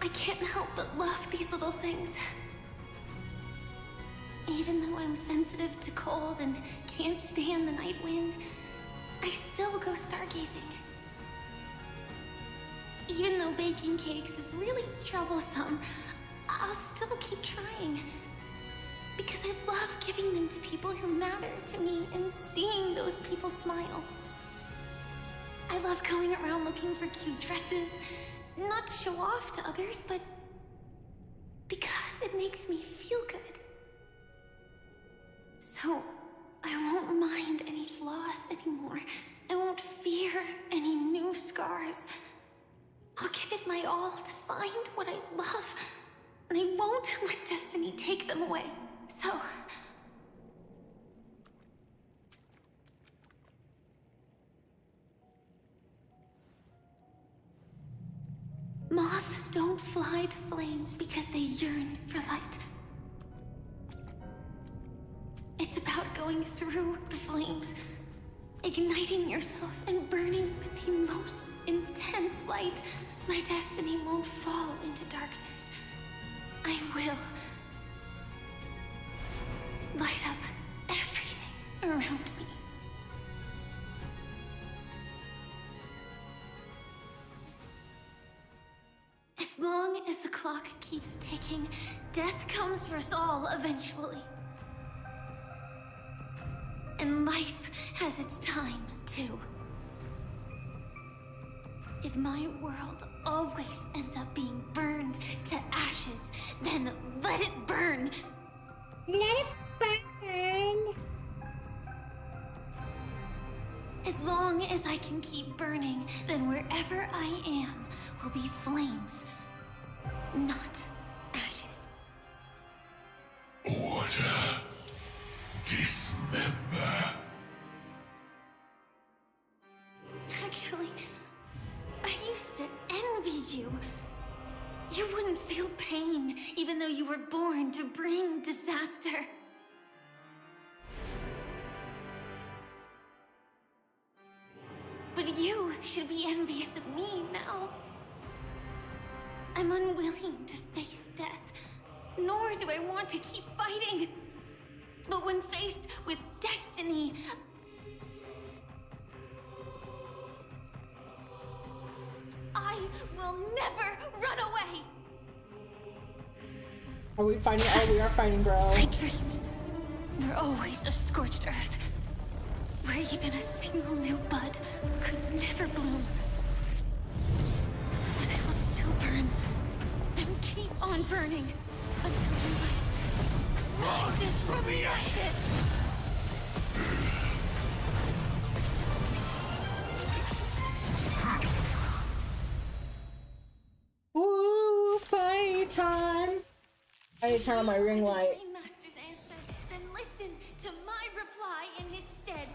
S3: I can't help but love these little things. Even though I'm sensitive to cold and can't stand the night wind, I still go stargazing. Even though baking cakes is really troublesome, I'll still keep trying. Because I love giving them to people who matter to me and seeing those people smile. I love going around looking for cute dresses, not to show off to others, but because it makes me feel good. So, I won't mind any flaws anymore. I won't fear any new scars. I'll give it my all to find what I love, and I won't let destiny take them away. So... Moths don't fly to flames because they yearn for light. It's about going through the flames, igniting yourself and burning with the most intense light. My destiny won't fall into darkness. I will light up everything around me. As long as the clock keeps ticking, death comes for us all eventually. And life has its time, too. If my world always ends up being burned to ashes, then let it burn! Let it burn! As long as I can keep burning, then wherever I am will be flames, not ashes.
S11: Order. Dismember.
S3: Actually, I used to envy you. You wouldn't feel pain, even though you were born to bring disaster. But you should be envious of me now. I'm unwilling to face death, nor do I want to keep fighting. But when faced with destiny, I will never run away!
S1: Are we fighting? Oh, we are fighting, bro.
S3: My dreams were always of scorched earth, where even a single new bud could never bloom. But I will still burn, and keep on burning, until my life rises from the ashes!
S1: Woo, fight time! I need to turn on my ring light.
S3: Master's answer, then listen to my reply in his stead.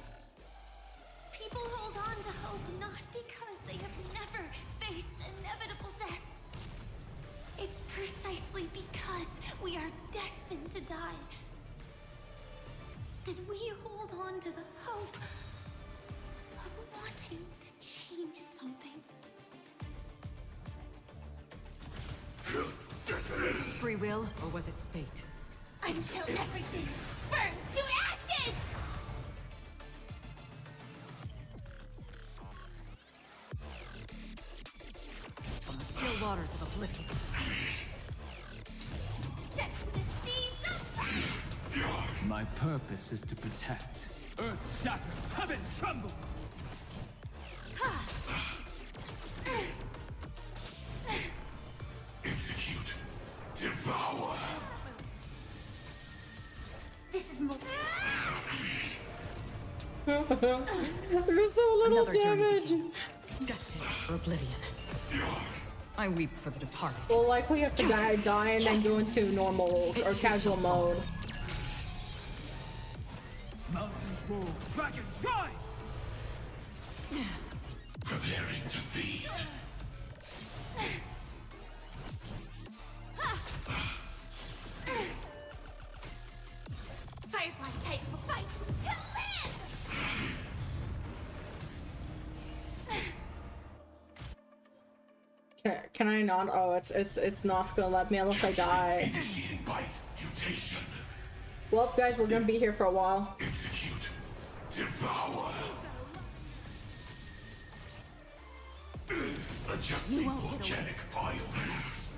S3: People hold on to hope not because they have never faced inevitable death. It's precisely because we are destined to die that we hold on to the hope of wanting to change something.
S7: Free will, or was it fate?
S3: Until everything burns to ashes!
S7: On the still waters of oblivion.
S3: Set the seas of...
S4: My purpose is to protect. Earth shatters, heaven trembles!
S1: There's so little
S22: Another journey
S1: damage.
S22: begins. Destined for oblivion. I weep for the departed.
S1: Well, like we have to die and then go into normal or casual mode.
S23: Mountains roar, dragons rise!
S11: Preparing to feed.
S3: Firefly type will fight to live!
S1: Can I not? Oh, it's not gonna let me unless I die.
S11: Initiating bite. Mutation.
S1: Well, guys, we're gonna be here for a while.
S11: Execute. Devour. Adjusting organic biomass.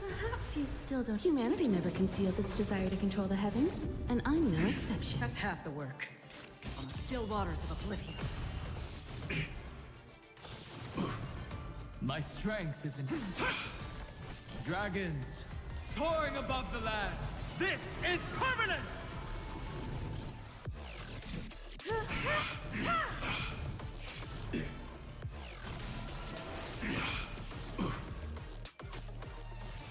S22: Perhaps you still don't. Humanity never conceals its desire to control the heavens, and I'm no exception. That's half the work. On the still waters of oblivion.
S10: My strength is in dragons soaring above the lands. This is permanence!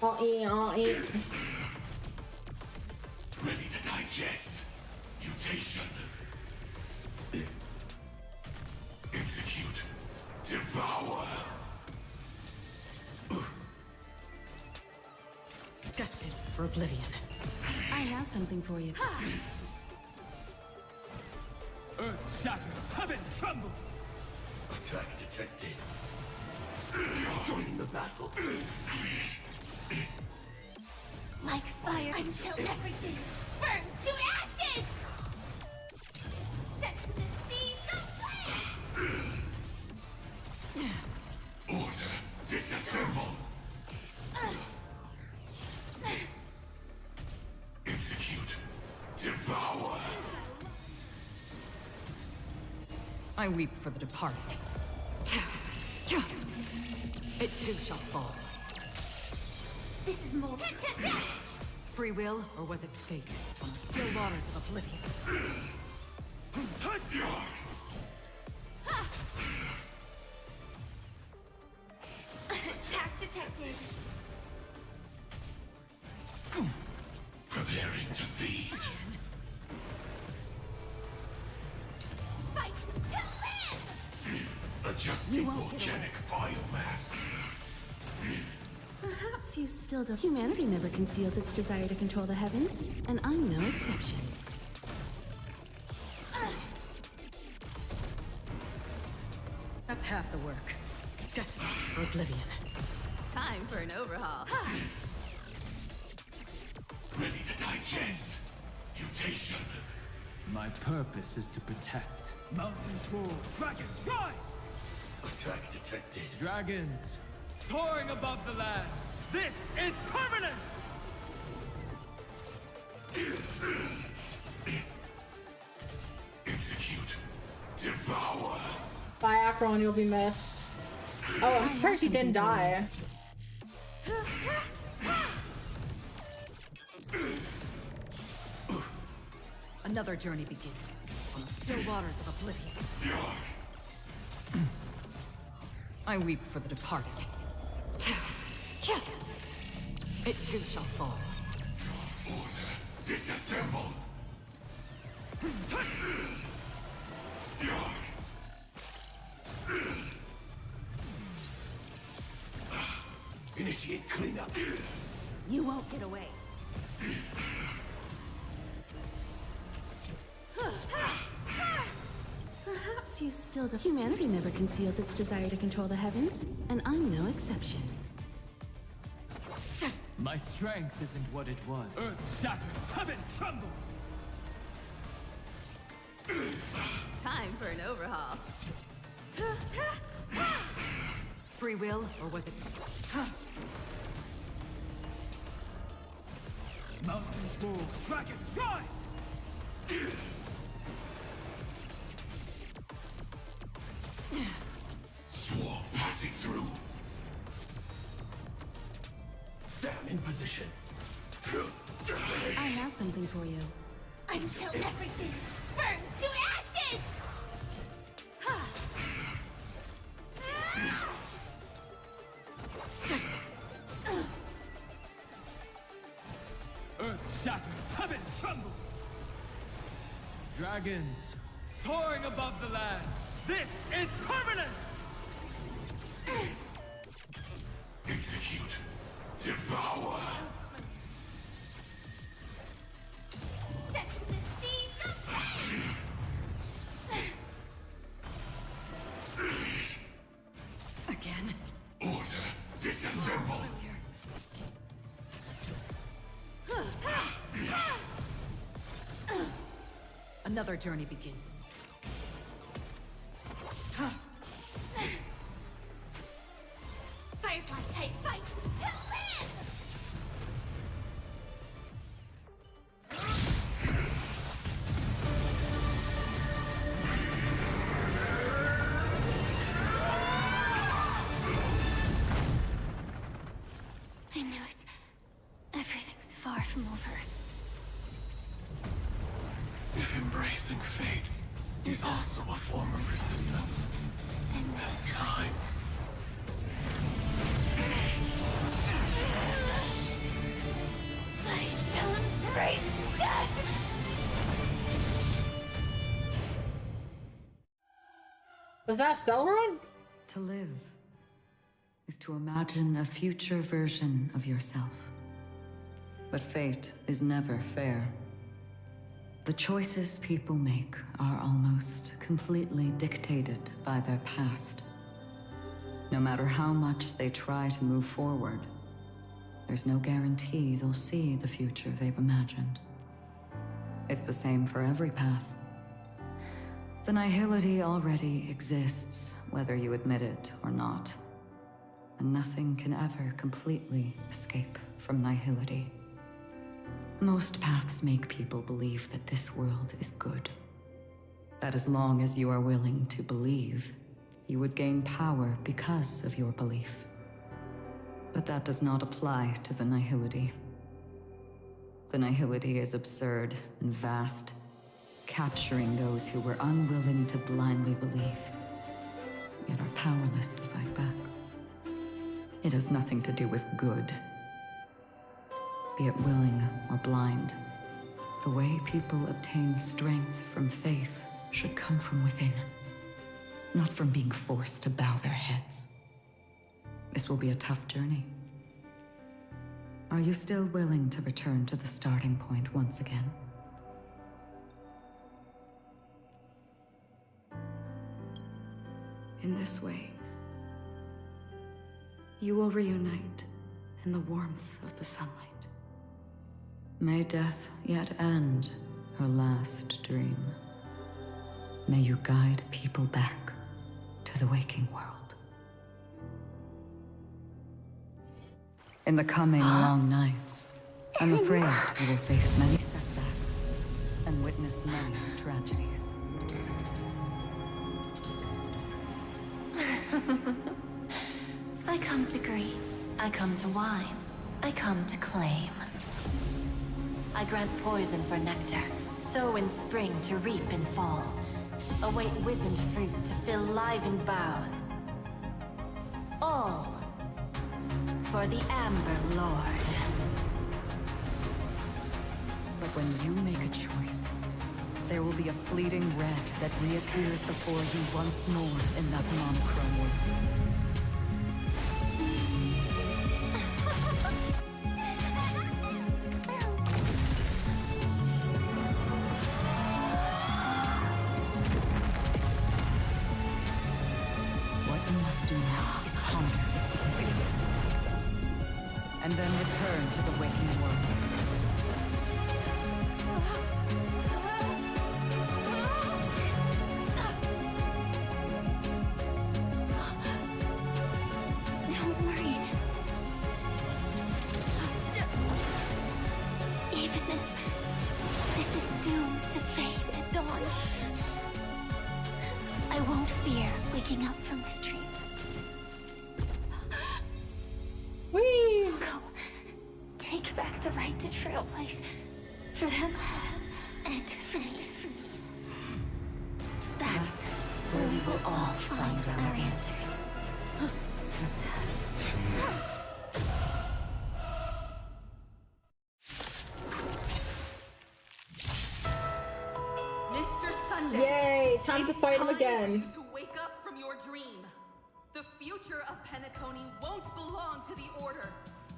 S1: I'll eat.
S11: Ready to digest. Mutation. Execute. Devour.
S22: Destined for oblivion. I have something for you.
S23: Earth shatters, heaven trembles!
S11: Attack detected. Join the battle.
S3: Like fire until everything burns to ashes! Set to the seas of flame!
S11: Order. Disassemble. Execute. Devour.
S22: I weep for the departed. It too shall fall.
S3: This is more.
S22: Free will, or was it fate? On the still waters of oblivion.
S3: Attack detected.
S11: Preparing to feed.
S3: Fight to live!
S11: Adjusting organic biomass.
S22: Perhaps you still don't. Humanity never conceals its desire to control the heavens, and I'm no exception. That's half the work. Destined for oblivion.
S4: Time for an overhaul.
S11: Ready to digest. Mutation.
S10: My purpose is to protect.
S23: Mountains roar, dragons rise!
S11: Attack detected.
S10: Dragons soaring above the lands. This is permanence!
S11: Execute. Devour.
S1: Bye, Akron, you'll be missed. Oh, I'm surprised he didn't die.
S22: Another journey begins on the still waters of oblivion. I weep for the departed. It too shall fall.
S11: Order. Disassemble. Initiate cleanup.
S22: You won't get away. Perhaps you still don't. Humanity never conceals its desire to control the heavens, and I'm no exception.
S10: My strength isn't what it was.
S23: Earth shatters, heaven trembles!
S4: Time for an overhaul.
S22: Free will, or was it?
S23: Mountains roar, dragons rise!
S11: Swarm passing through. Sam in position.
S22: I have something for you.
S3: Until everything burns to ashes!
S23: shatters, heaven trembles.
S10: Dragons, soaring above the lands. This is permanence!
S11: Execute. Devour.
S3: Set the seas of fate!
S22: Again?
S11: Order. Disassemble.
S22: Another journey begins.
S3: Firefly take fight to live! I knew it. Everything's far from over.
S11: If embracing fate is also a form of resistance,
S3: Then
S11: this time...
S3: I shall embrace death!
S1: Was that Stellaron?
S7: To live is to imagine a future version of yourself. But fate is never fair. The choices people make are almost completely dictated by their past. No matter how much they try to move forward, there's no guarantee they'll see the future they've imagined. It's the same for every path. The nihility already exists, whether you admit it or not. And nothing can ever completely escape from nihility. Most paths make people believe that this world is good. That as long as you are willing to believe, you would gain power because of your belief. But that does not apply to the nihility. The nihility is absurd and vast, capturing those who were unwilling to blindly believe, yet are powerless to fight back. It has nothing to do with good. Be it willing or blind, the way people obtain strength from faith should come from within, not from being forced to bow their heads. This will be a tough journey. Are you still willing to return to the starting point once again? In this way, you will reunite in the warmth of the sunlight. May death yet end her last dream. May you guide people back to the waking world. In the coming long nights, I'm afraid you will face many setbacks and witness many tragedies.
S16: I come to greet, I come to wine, I come to claim. I grant poison for nectar, sow in spring to reap in fall. Await wizened fruit to fill livened boughs. All for the Amber Lord.
S7: But when you make a choice, there will be a fleeting red that reappears before you once more in that monochrome world. What you must do now is ponder its significance, and then return to the waking world.
S3: Don't worry. Even if this is doomed to fade at dawn, I won't fear waking up from this dream.
S1: Whee!
S3: Go. Take back the right to trailblaze. For them, and for me. That's where we will all find our answers.
S1: time to fight him again.
S2: For you to wake up from your dream. The future of Penacony won't belong to the Order,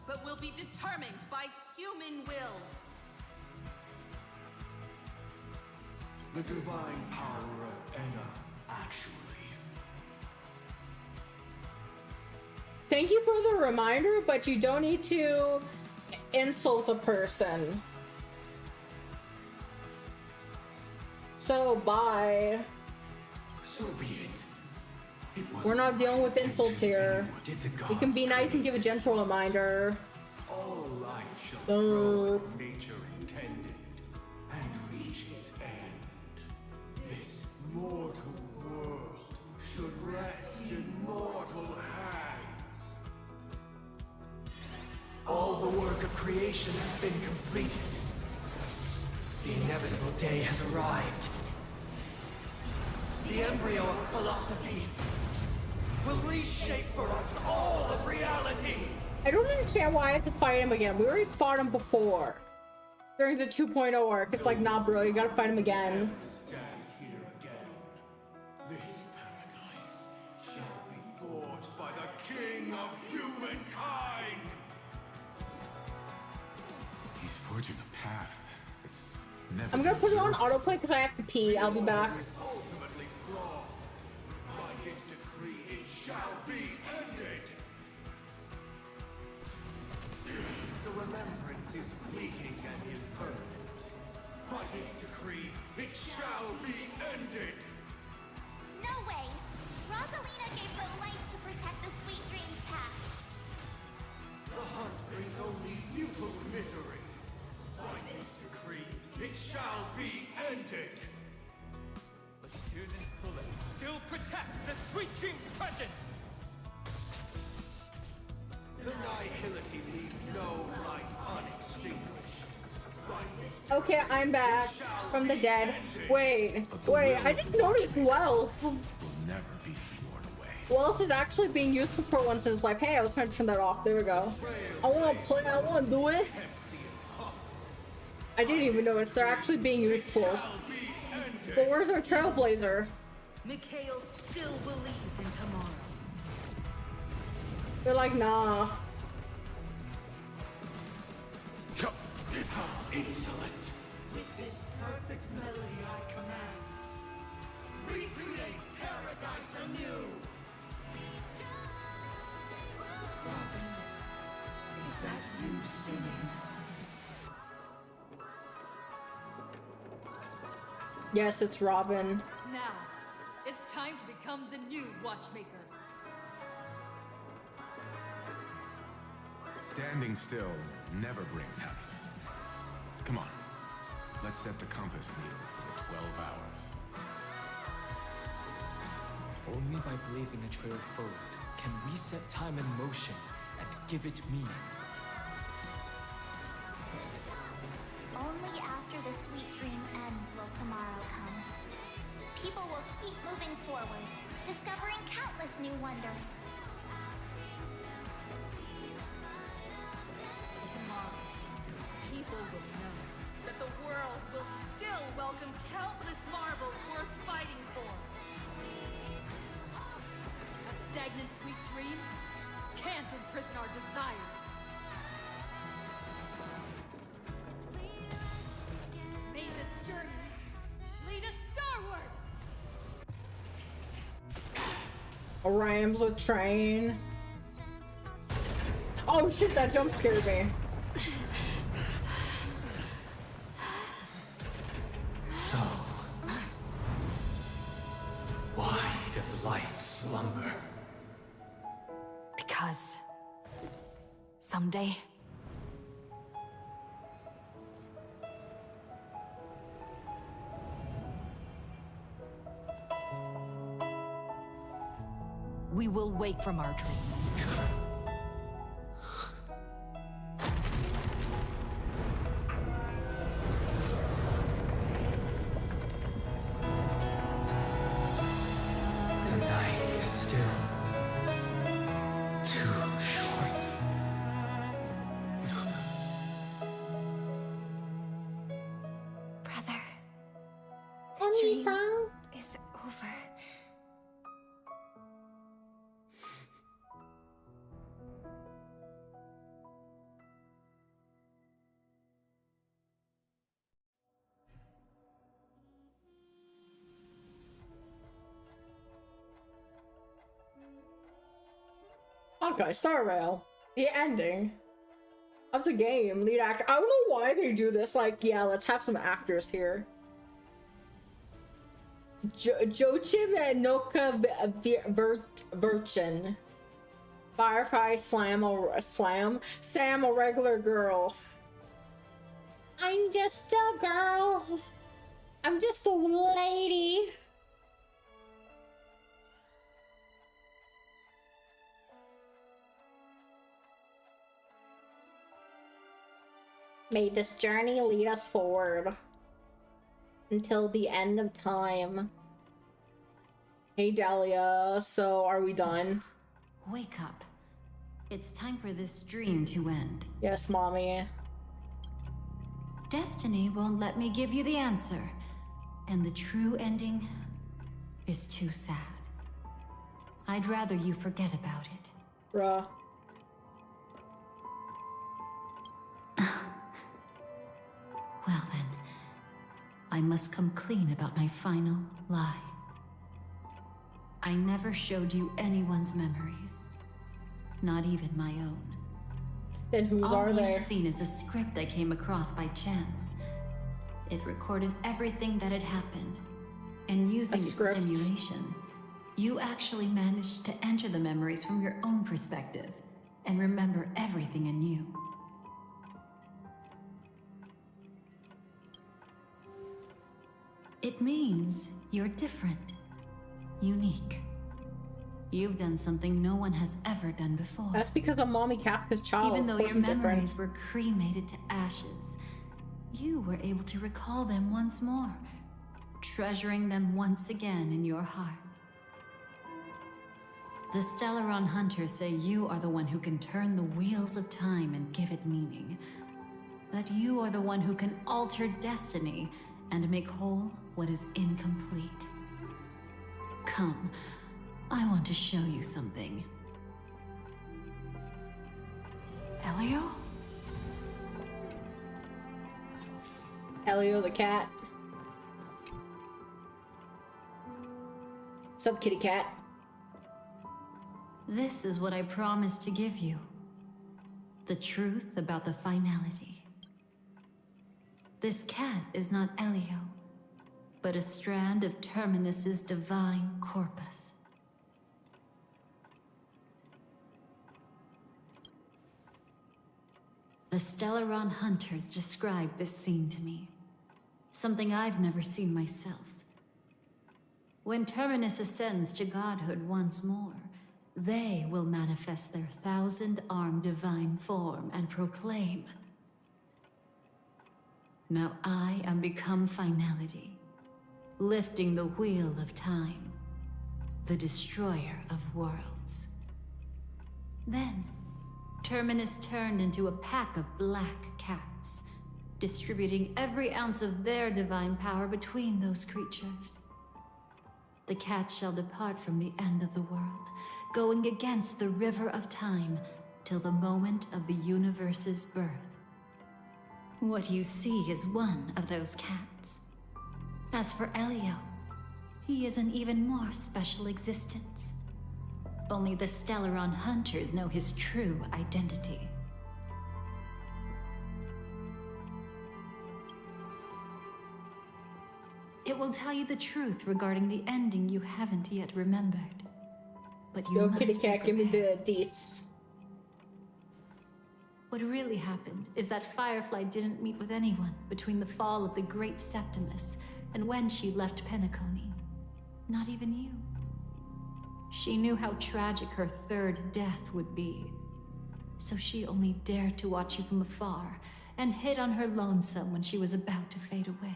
S2: but will be determined by human will.
S11: The divine power of Enna, actually.
S1: Thank you for the reminder, but you don't need to insult a person. So, bye.
S11: So be it.
S1: We're not dealing with insults here. We can be nice and give a gentle reminder.
S11: All life shall grow as nature intended and reach its end. This mortal world should rest in mortal hands.
S6: All the work of creation has been completed. The inevitable day has arrived. The embryo of philosophy will reshape for us all of reality.
S1: I don't understand why I have to fight him again. We already fought him before. During the 2.0 arc. It's like, nah, bro, you gotta fight him again.
S11: Stand here again. This paradise shall be forged by the king of humankind.
S23: He's forging a path that's never.
S1: I'm gonna put it on autoplay because I have to pee. I'll be back.
S11: Ultimately flawed. By his decree, it shall be ended. The remembrance is fleeting and impermanent. By his decree, it shall be ended.
S3: No way! Rosalina gave her life to protect the Sweet Dreams path.
S11: The hunt brings only futile misery. By his decree, it shall be ended.
S10: But Student Bullet still protects the Sweet Dreams present!
S11: The nihility leaves no light unextinguished. By his
S1: Okay, I'm back from the dead. Wait, I just noticed wealth.
S23: Will never be worn away.
S1: Wealth is actually being useful for once in his life. Hey, I was trying to turn that off. There we go. I wanna play, I wanna do it. I didn't even notice. They're actually being useful. But where's our trailblazer?
S2: Mikhail still believed in tomorrow.
S1: They're like, nah.
S11: insolent. With this perfect melody I command, recreate paradise anew. Robin, is that you singing?
S1: Yes, it's Robin.
S7: Now, it's time to become the new Watchmaker.
S23: Standing still never brings happiness. Come on, let's set the compass needle for the 12 hours.
S10: Only by blazing a trail forward can we set time in motion and give it meaning.
S3: Only after the sweet dream ends will tomorrow come. People will keep moving forward, discovering countless new wonders.
S2: Tomorrow, people will know that the world will still welcome countless marvels worth fighting for. A stagnant sweet dream can't imprison our desires. May this journey lead us starward!
S1: Rams with train. Oh shit, that jump scared me.
S6: So, why does life slumber?
S7: Because someday we will wake from our dreams.
S6: The night is still too short.
S3: Brother,
S1: the dream
S3: is over.
S1: Honkai Star Rail. The ending of the game. Lead actor. I don't know why they do this. Like, yeah, let's have some actors here. Joachim and Noka Virchin. Firefly Sam, a regular girl. I'm just a girl. I'm just a lady. May this journey lead us forward until the end of time. Hey Dahlia, so are we done?
S17: Wake up. It's time for this dream to end.
S1: Yes, mommy.
S17: Destiny won't let me give you the answer. And the true ending is too sad. I'd rather you forget about it.
S1: Bruh.
S17: Well then, I must come clean about my final lie. I never showed you anyone's memories. Not even my own.
S1: Then whose are they?
S17: All you've seen is a script I came across by chance. It recorded everything that had happened. And using its stimulation, you actually managed to enter the memories from your own perspective and remember everything anew. It means you're different, unique. You've done something no one has ever done before.
S1: That's because of Mommy Kafka's child.
S17: Even though your memories were cremated to ashes, you were able to recall them once more, treasuring them once again in your heart. The Stellaron Hunters say you are the one who can turn the wheels of time and give it meaning. That you are the one who can alter destiny and make whole what is incomplete. Come, I want to show you something.
S8: Elio?
S1: Elio the cat. Sup, kitty cat?
S17: This is what I promised to give you. The truth about the finality. This cat is not Elio, but a strand of Terminus's divine corpus. The Stellaron Hunters described this scene to me. Something I've never seen myself. When Terminus ascends to godhood once more, they will manifest their 1,000-armed divine form and proclaim, "Now I am become finality, lifting the wheel of time, the destroyer of worlds." Then, Terminus turned into a pack of black cats, distributing every ounce of their divine power between those creatures. The cat shall depart from the end of the world, going against the river of time till the moment of the universe's birth. What you see is one of those cats. As for Elio, he is an even more special existence. Only the Stellaron Hunters know his true identity. It will tell you the truth regarding the ending you haven't yet remembered. But you must
S1: kitty cat, give me the deets.
S17: What really happened is that Firefly didn't meet with anyone between the fall of the Great Septimus and when she left Penacony. Not even you. She knew how tragic her third death would be. So she only dared to watch you from afar and hid on her lonesome when she was about to fade away.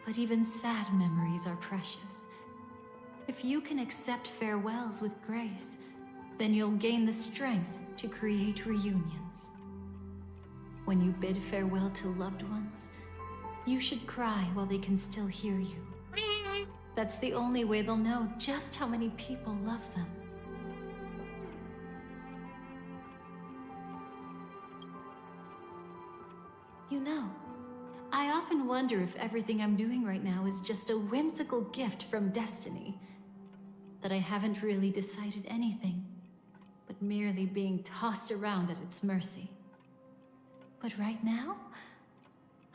S17: But even sad memories are precious. If you can accept farewells with grace, then you'll gain the strength to create reunions. When you bid farewell to loved ones, you should cry while they can still hear you. That's the only way they'll know just how many people love them. You know, I often wonder if everything I'm doing right now is just a whimsical gift from destiny. That I haven't really decided anything, but merely being tossed around at its mercy. But right now,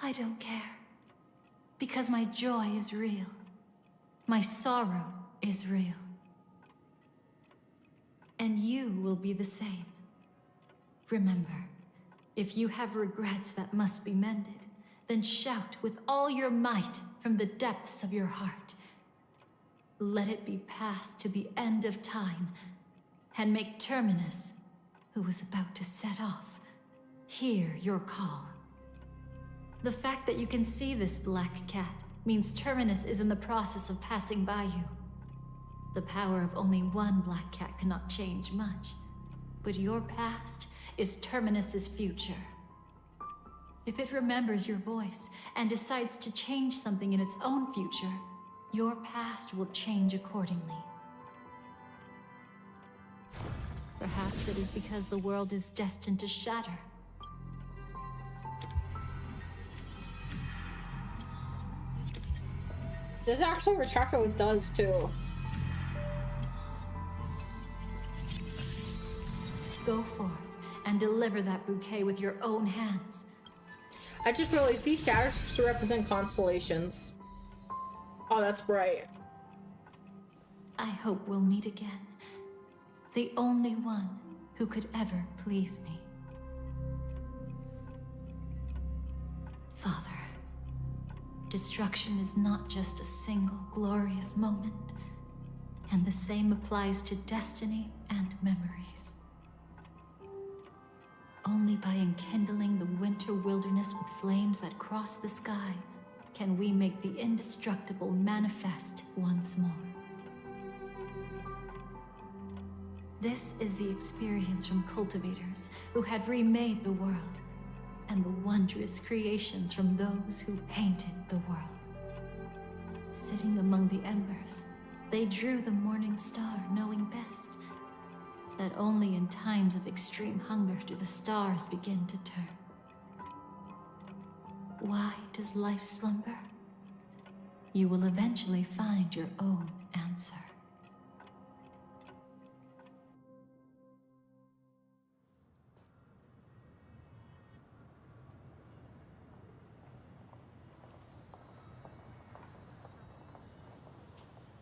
S17: I don't care. Because my joy is real. My sorrow is real. And you will be the same. Remember, if you have regrets that must be mended, then shout with all your might from the depths of your heart. Let it be passed to the end of time, and make Terminus, who is about to set off, hear your call. The fact that you can see this black cat means Terminus is in the process of passing by you. The power of only one black cat cannot change much, but your past is Terminus's future. If it remembers your voice and decides to change something in its own future, your past will change accordingly. Perhaps it is because the world is destined to shatter.
S1: This actually retracted what it does too.
S17: Go forth and deliver that bouquet with your own hands.
S1: I just realized these shadows should represent constellations. Oh, that's bright.
S17: I hope we'll meet again. The only one who could ever please me. Father, destruction is not just a single glorious moment, and the same applies to destiny and memories. Only by enkindling the winter wilderness with flames that cross the sky can we make the indestructible manifest once more. This is the experience from cultivators who had remade the world, and the wondrous creations from those who painted the world. Sitting among the embers, they drew the morning star, knowing best that only in times of extreme hunger do the stars begin to turn. Why does life slumber? You will eventually find your own answer.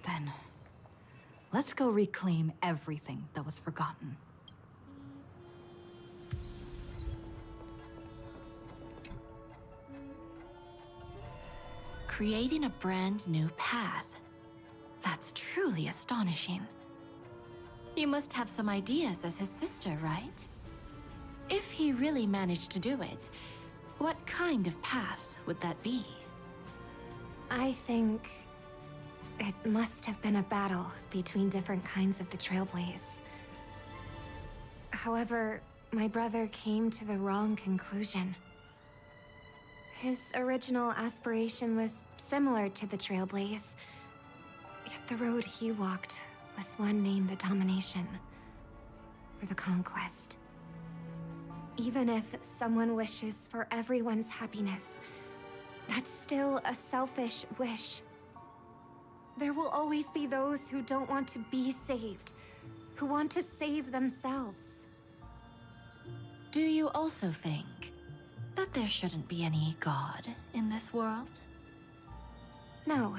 S12: Then, let's go reclaim everything that was forgotten. Creating a brand new path. That's truly astonishing. You must have some ideas as his sister, right? If he really managed to do it, what kind of path would that be?
S20: I think it must have been a battle between different kinds of the Trailblaze. However, my brother came to the wrong conclusion. His original aspiration was similar to the Trailblaze, yet the road he walked was one named the Domination, or the Conquest. Even if someone wishes for everyone's happiness, that's still a selfish wish. There will always be those who don't want to be saved, who want to save themselves.
S12: Do you also think that there shouldn't be any god in this world?
S20: No.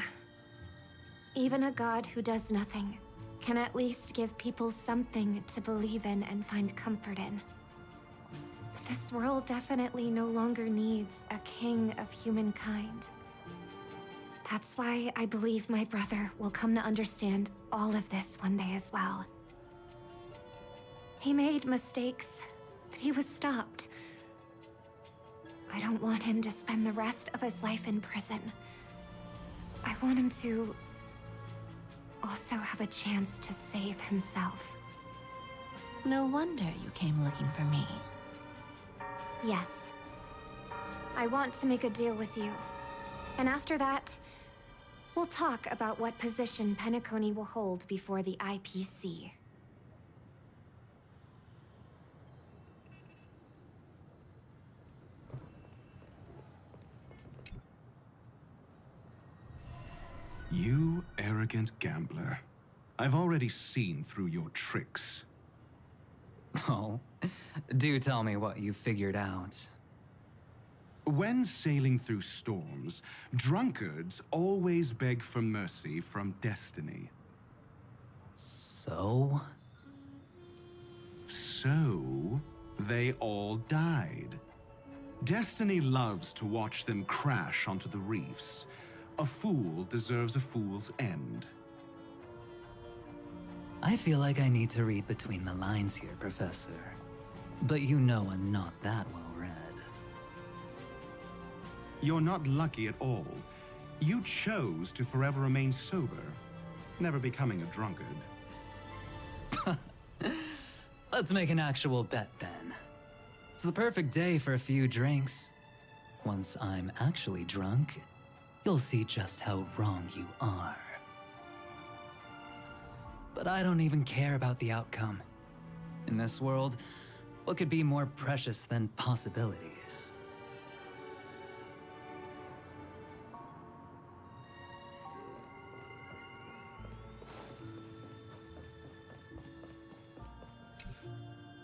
S20: Even a god who does nothing can at least give people something to believe in and find comfort in. But this world definitely no longer needs a king of humankind. That's why I believe my brother will come to understand all of this one day as well. He made mistakes, but he was stopped. I don't want him to spend the rest of his life in prison. I want him to also have a chance to save himself.
S12: No wonder you came looking for me.
S20: Yes. I want to make a deal with you. And after that, we'll talk about what position Penacony will hold before the IPC.
S11: You arrogant gambler. I've already seen through your tricks.
S5: Oh, do tell me what you figured out.
S11: When sailing through storms, drunkards always beg for mercy from destiny.
S5: So?
S11: So, they all died. Destiny loves to watch them crash onto the reefs. A fool deserves a fool's end.
S5: I feel like I need to read between the lines here, Professor. But you know I'm not that well read.
S11: You're not lucky at all. You chose to forever remain sober, never becoming a drunkard.
S5: Let's make an actual bet then. It's the perfect day for a few drinks. Once I'm actually drunk, you'll see just how wrong you are. But I don't even care about the outcome. In this world, what could be more precious than possibilities?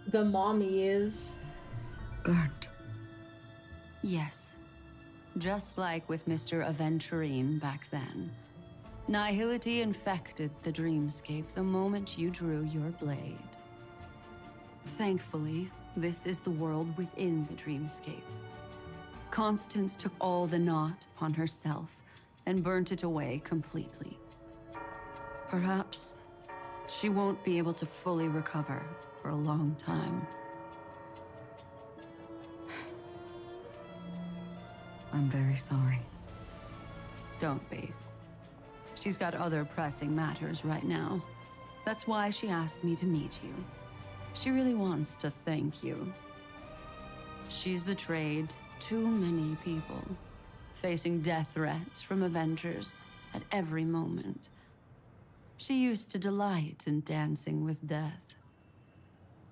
S1: The mommy is
S14: burnt. Yes. Just like with Mr. Aventurine back then. Nihility infected the dreamscape the moment you drew your blade. Thankfully, this is the world within the dreamscape. Constance took all the knot upon herself and burnt it away completely. Perhaps she won't be able to fully recover for a long time. I'm very sorry. Don't be. She's got other pressing matters right now. That's why she asked me to meet you. She really wants to thank you. She's betrayed too many people, facing death threats from Avengers at every moment. She used to delight in dancing with death.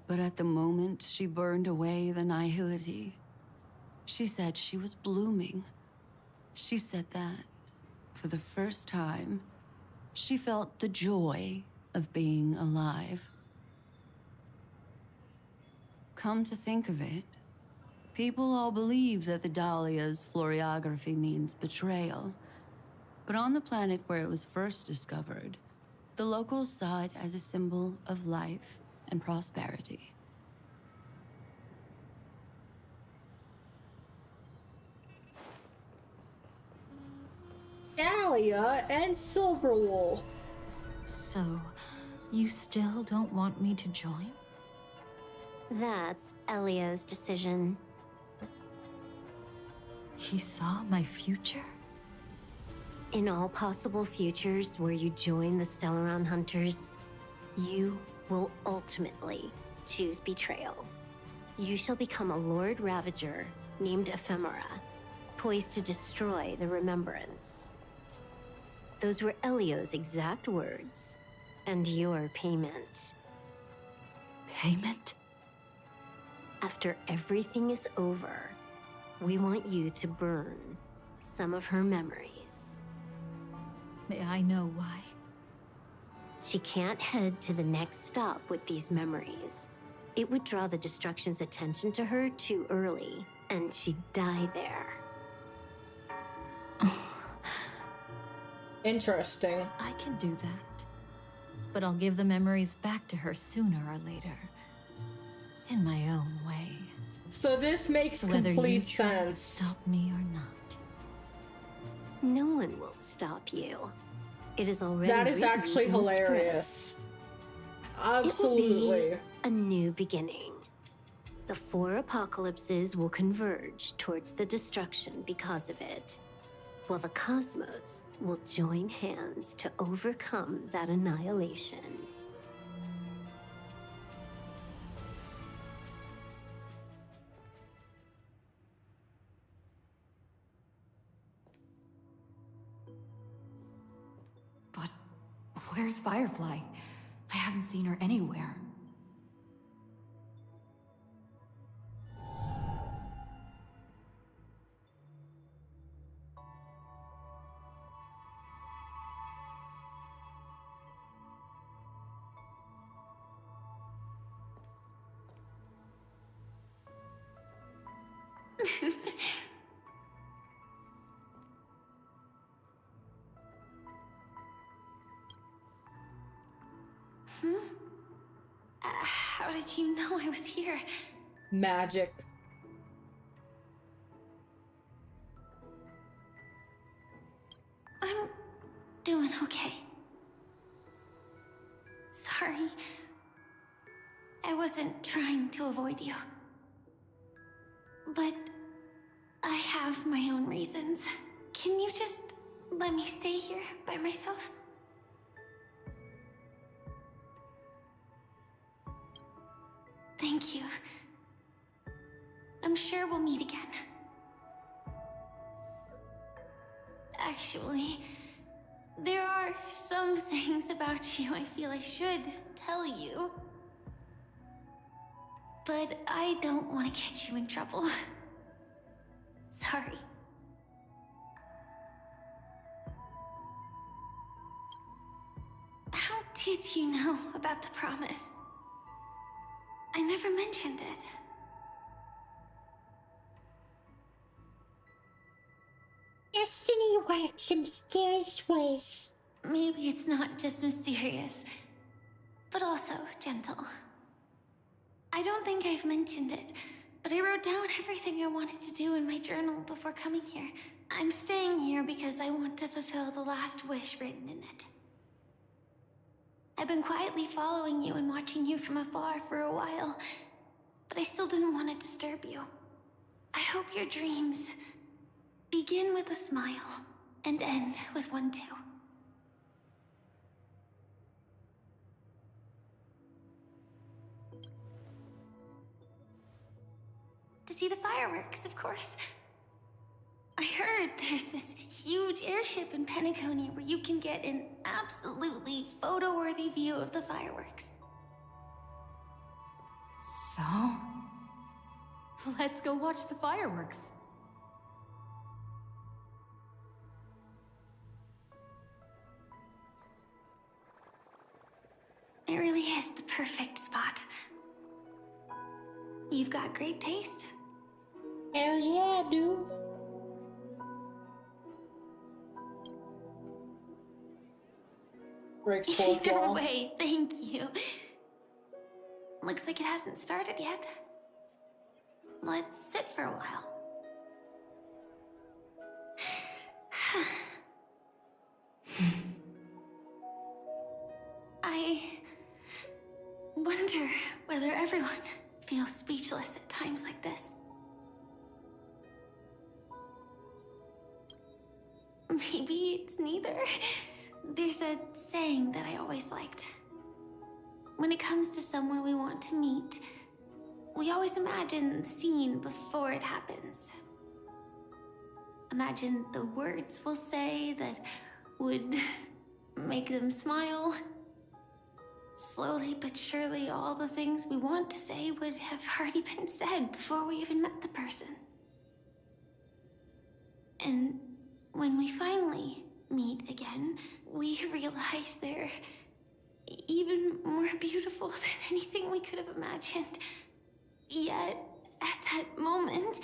S14: But at the moment she burned away the nihility, she said she was blooming. She said that, for the first time, she felt the joy of being alive. Come to think of it, people all believe that the Dahlia's floriography means betrayal. But on the planet where it was first discovered, the locals saw it as a symbol of life and prosperity.
S1: Dahlia and Silverwool.
S17: So, you still don't want me to join?
S16: That's Elio's decision.
S17: He saw my future?
S16: In all possible futures where you join the Stellaron Hunters, you will ultimately choose betrayal. You shall become a Lord Ravager named Ephemera, poised to destroy the Remembrance. Those were Elio's exact words, and your payment.
S17: Payment?
S16: After everything is over, we want you to burn some of her memories.
S17: May I know why?
S16: She can't head to the next stop with these memories. It would draw the Destruction's attention to her too early, and she'd die there.
S1: Interesting.
S17: I can do that. But I'll give the memories back to her sooner or later. In my own way.
S1: So this makes
S17: Whether
S1: complete
S17: you try to
S1: sense.
S17: stop me or not.
S16: No one will stop you. It is already
S1: That is
S16: written
S1: actually
S16: in the script.
S1: hilarious.
S16: It
S1: Absolutely.
S16: will be a new beginning. The 4 apocalypses will converge towards the destruction because of it, while the cosmos will join hands to overcome that annihilation.
S7: But where's Firefly? I haven't seen her anywhere.
S3: How did you know I was here?
S1: Magic.
S3: I'm doing okay. Sorry. I wasn't trying to avoid you. But I have my own reasons. Can you just let me stay here by myself? Thank you. I'm sure we'll meet again. Actually, there are some things about you I feel I should tell you. But I don't want to get you in trouble. Sorry. How did you know about the promise? I never mentioned it.
S9: Destiny works in mysterious ways.
S3: Maybe it's not just mysterious, but also gentle. I don't think I've mentioned it, but I wrote down everything I wanted to do in my journal before coming here. I'm staying here because I want to fulfill the last wish written in it. I've been quietly following you and watching you from afar for a while, but I still didn't want to disturb you. I hope your dreams begin with a smile and end with one too. To see the fireworks, of course. I heard there's this huge airship in Penacony where you can get an absolutely photo-worthy view of the fireworks.
S7: So? Let's go watch the fireworks.
S3: It really is the perfect spot. You've got great taste.
S9: Hell yeah, dude.
S1: Breaks fourth
S3: Either
S1: wall.
S3: way, thank you. Looks like it hasn't started yet. Let's sit for a while. I wonder whether everyone feels speechless at times like this. Maybe it's neither. There's a saying that I always liked. When it comes to someone we want to meet, we always imagine the scene before it happens. Imagine the words we'll say that would make them smile. Slowly but surely, all the things we want to say would have already been said before we even met the person. And when we finally meet again, we realize they're even more beautiful than anything we could have imagined. Yet, at that moment,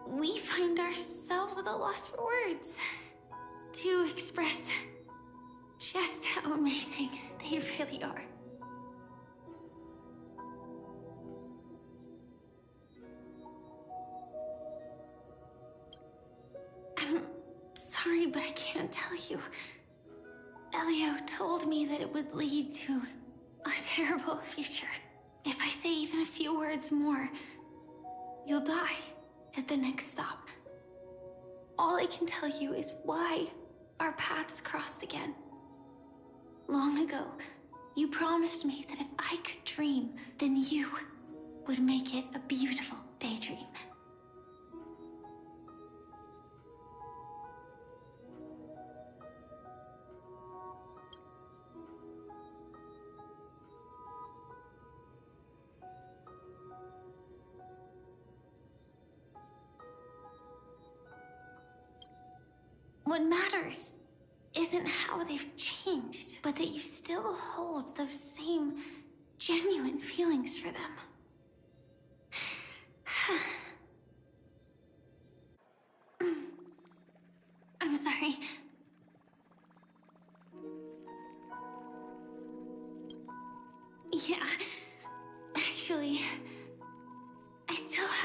S3: we find ourselves at a loss for words to express just how amazing they really are. I'm sorry, but I can't tell you. Elio told me that it would lead to a terrible future. If I say even a few words more, you'll die at the next stop. All I can tell you is why our paths crossed again. Long ago, you promised me that if I could dream, then you would make it a beautiful daydream. What matters isn't how they've changed, but that you still hold those same genuine feelings for them.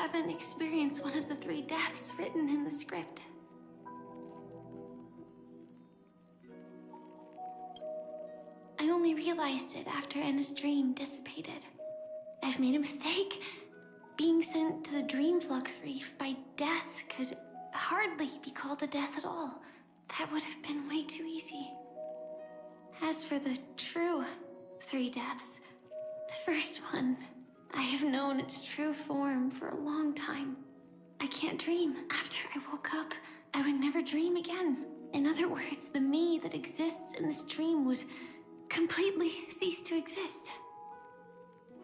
S3: haven't experienced one of the 3 deaths written in the script. I only realized it after Anna's dream dissipated. I've made a mistake. Being sent to the Dream Flux Reef by death could hardly be called a death at all. That would have been way too easy. As for the true 3 deaths, the first one, I have known its true form for a long time. I can't dream. After I woke up, I would never dream again. In other words, the me that exists in this dream would completely cease to exist.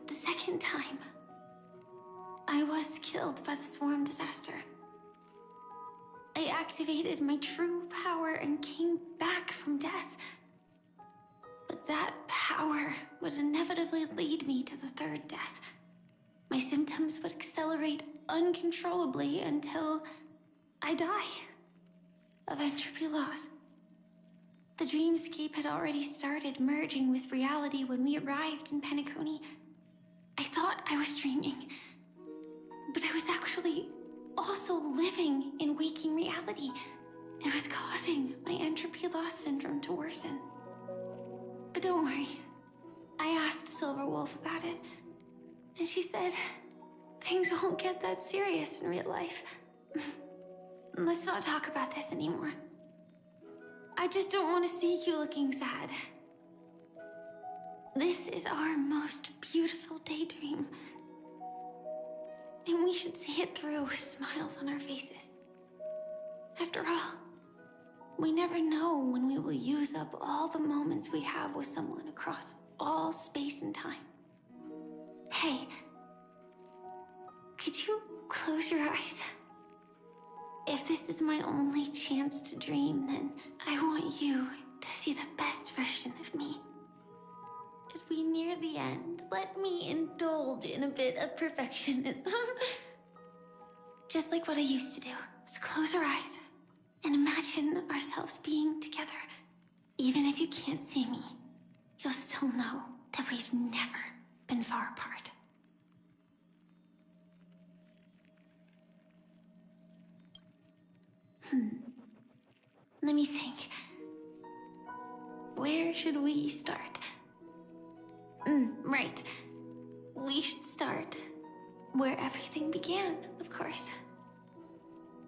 S3: The second time, I was killed by the swarm disaster. I activated my true power and came back from death. But that power would inevitably lead me to the 3rd death. My symptoms would accelerate uncontrollably until I die of entropy loss. The dreamscape had already started merging with reality when we arrived in Penacony. I thought I was dreaming, but I was actually also living in waking reality. It was causing my entropy loss syndrome to worsen. But don't worry, I asked Silverwolf about it, and she said things won't get that serious in real life. Let's not talk about this anymore. I just don't want to see you looking sad. This is our most beautiful daydream, and we should see it through with smiles on our faces. After all, we never know when we will use up all the moments we have with someone across all space and time. Hey, could you close your eyes? If this is my only chance to dream, then I want you to see the best version of me. As we near the end, let me indulge in a bit of perfectionism. Just like what I used to do. Let's close our eyes and imagine ourselves being together. Even if you can't see me, you'll still know that we've never been far apart. Let me think. Where should we start? Right. We should start where everything began, of course.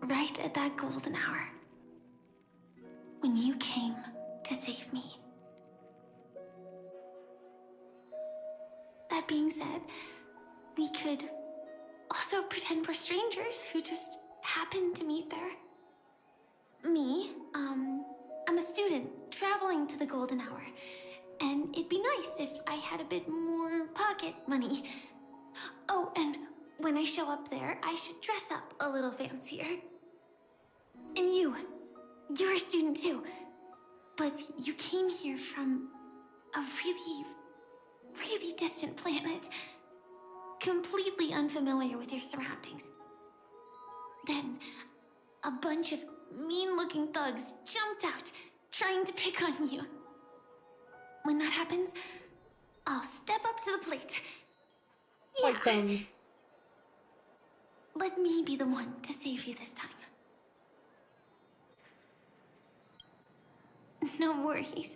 S3: Right at that golden hour. When you came to save me. That being said, we could also pretend we're strangers who just happened to meet there. Me, I'm a student traveling to the golden hour, and it'd be nice if I had a bit more pocket money. Oh, and when I show up there, I should dress up a little fancier. And you're a student too, but you came here from a really, really distant planet, completely unfamiliar with your surroundings. Then, a bunch of mean-looking thugs jumped out, trying to pick on you. When that happens, I'll step up to the plate. Yeah.
S1: Like them.
S3: Let me be the one to save you this time. No worries.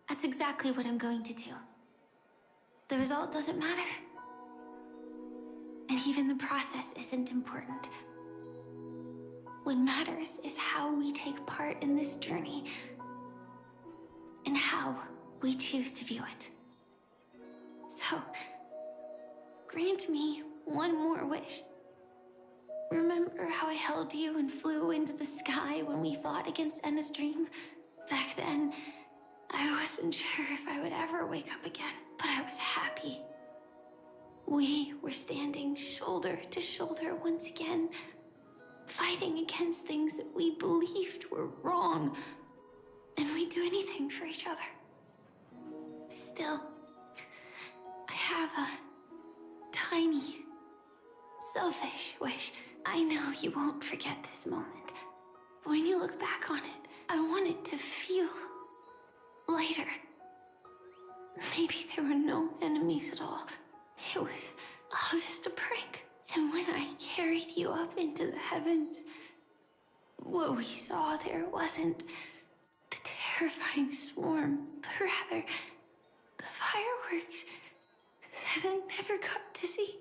S3: That's exactly what I'm going to do. The result doesn't matter. And even the process isn't important. What matters is how we take part in this journey, and how we choose to view it. So, grant me one more wish. Remember how I held you and flew into the sky when we fought against Enna's dream? Back then, I wasn't sure if I would ever wake up again, but I was happy. We were standing shoulder to shoulder once again, fighting against things that we believed were wrong, and we'd do anything for each other. Still, I have a tiny, selfish wish. I know you won't forget this moment, but when you look back on it, I want it to feel lighter. Maybe there were no enemies at all. It was all just a prank. And when I carried you up into the heavens, what we saw there wasn't the terrifying swarm, but rather the fireworks that I never got to see.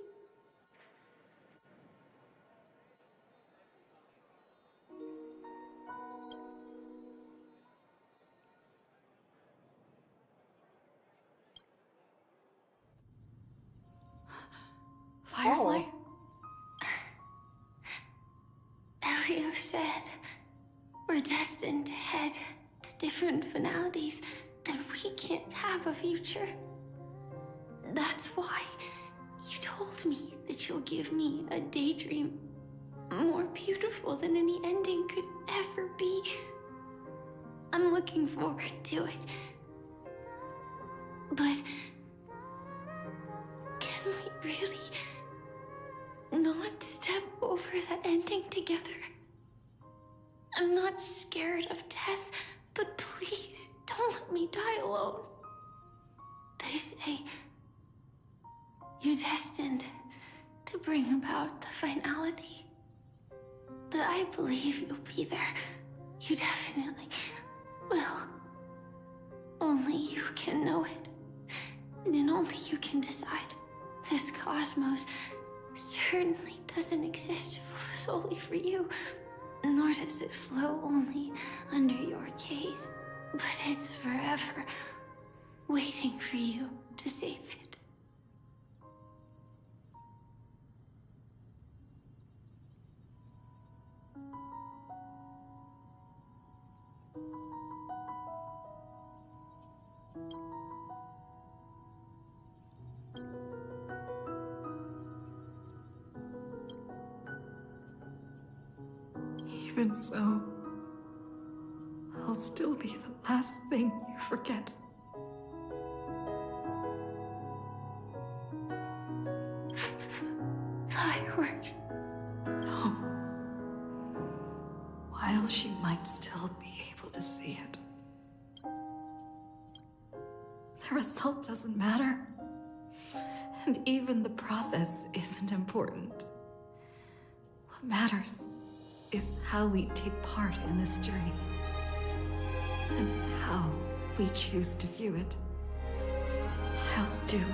S7: Firefly?
S3: Elio said we're destined to head to different finalities, that we can't have a future. That's why you told me that you'll give me a daydream more beautiful than any ending could ever be. I'm looking forward to it. But can we really not step over the ending together? I'm not scared of death, but please don't let me die alone. They say you're destined to bring about the finality, but I believe you'll be there. You definitely will. Only you can know it, and only you can decide. This cosmos certainly doesn't exist solely for you, nor does it flow only under your gaze, but it's forever waiting for you to save it.
S7: Even so, I'll still be the last thing you forget.
S3: Fireworks.
S7: No. While she might still be able to see it, the result doesn't matter. And even the process isn't important. What matters is how we take part in this journey, and how we choose to view it. I'll do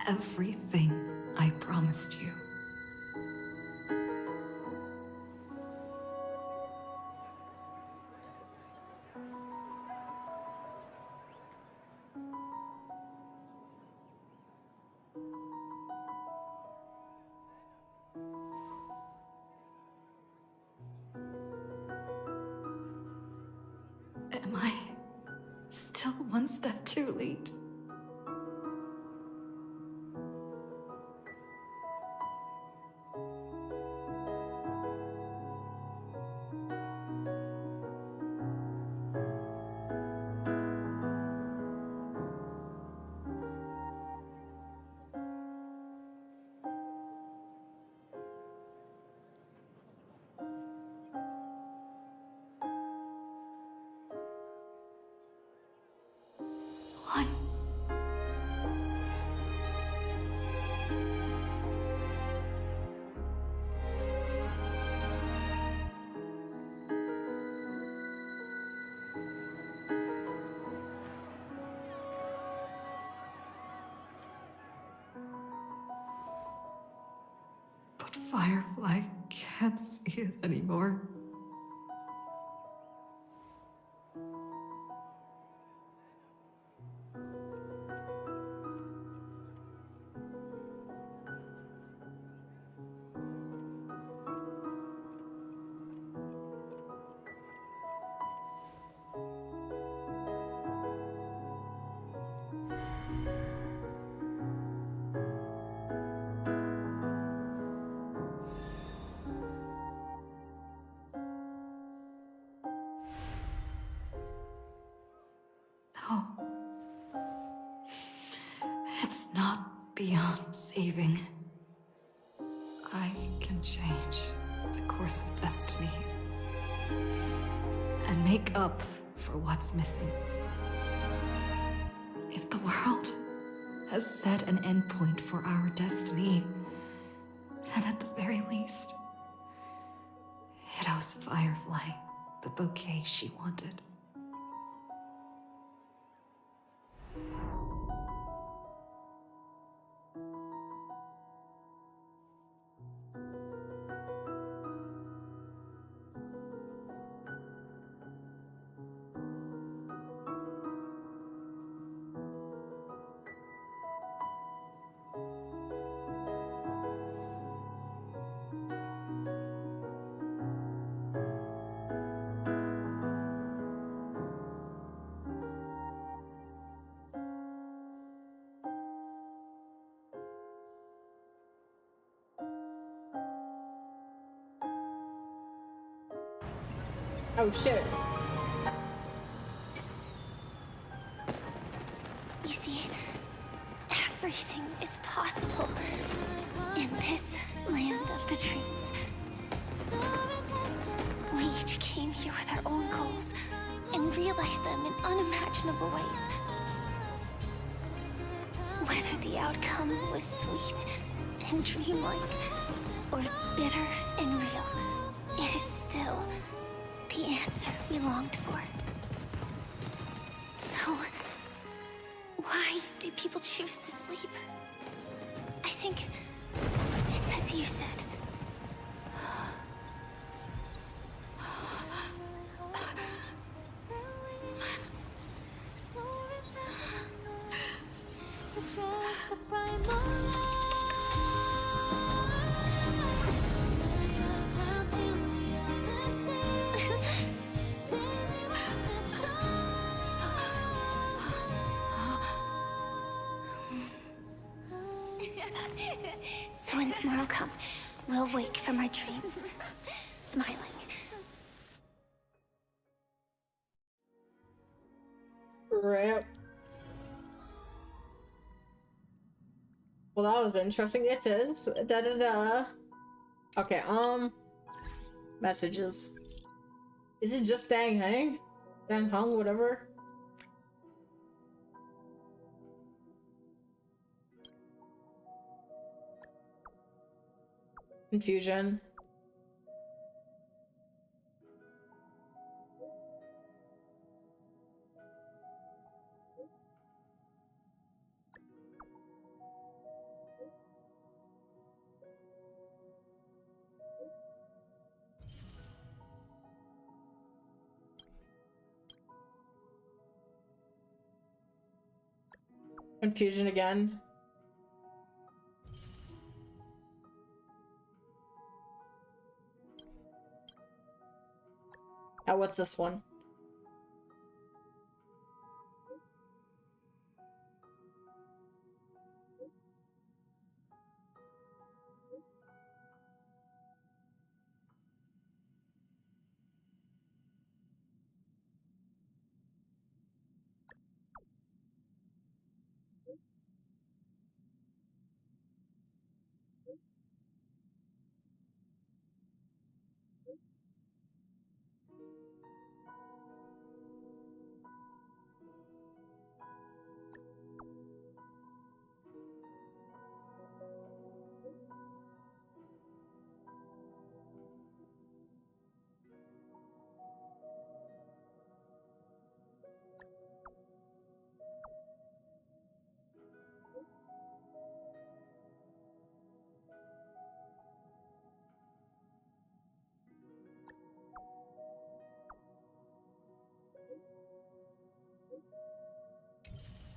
S7: everything I promised you. Am I still one step too late? What? But Firefly can't see it anymore. No. It's not beyond saving. I can change the course of destiny and make up for what's missing. If the world has set an endpoint for our destiny,
S17: then at the very least, it owes Firefly the bouquet she wanted.
S1: Oh shit.
S3: You see, everything is possible in this land of the dreams. We each came here with our own goals and realized them in unimaginable ways. Whether the outcome was sweet and dreamlike or bitter and real, it is still the answer we longed for. So, why do people choose to sleep? I think it's as you said. So when tomorrow comes, we'll wake from our dreams, smiling.
S1: Rip. Well, that was interesting. It is. Da-da-da. Okay, messages. Is it just Dang Hang? Dang Hung, whatever? Confusion. Confusion again. Now what's this one?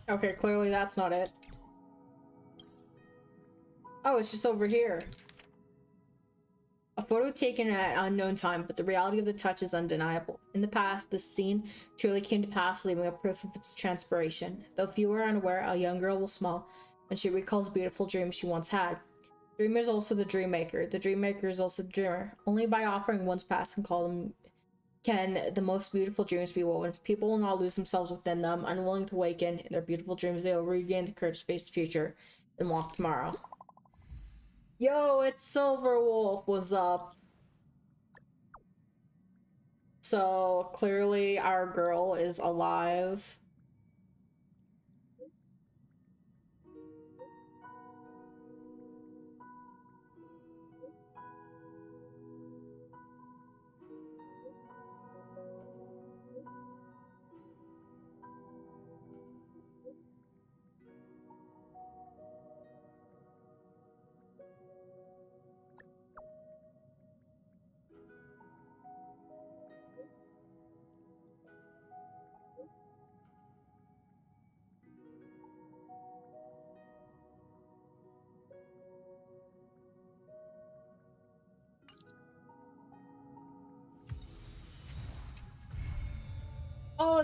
S1: Okay, clearly that's not it. Oh, it's just over here. A photo taken at unknown time, but the reality of the touch is undeniable. In the past, this scene truly came to pass, leaving a proof of its transpiration. Though few are unaware, a young girl will smile when she recalls beautiful dreams she once had. Dreamer is also the dream maker. The dream maker is also the dreamer. Only by offering one's past can the most beautiful dreams be woven. People will not lose themselves within them. Unwilling to awaken in their beautiful dreams, they will regain the courage to face the future and walk tomorrow. Yo, it's Silver Wolf. What's up? So clearly our girl is alive.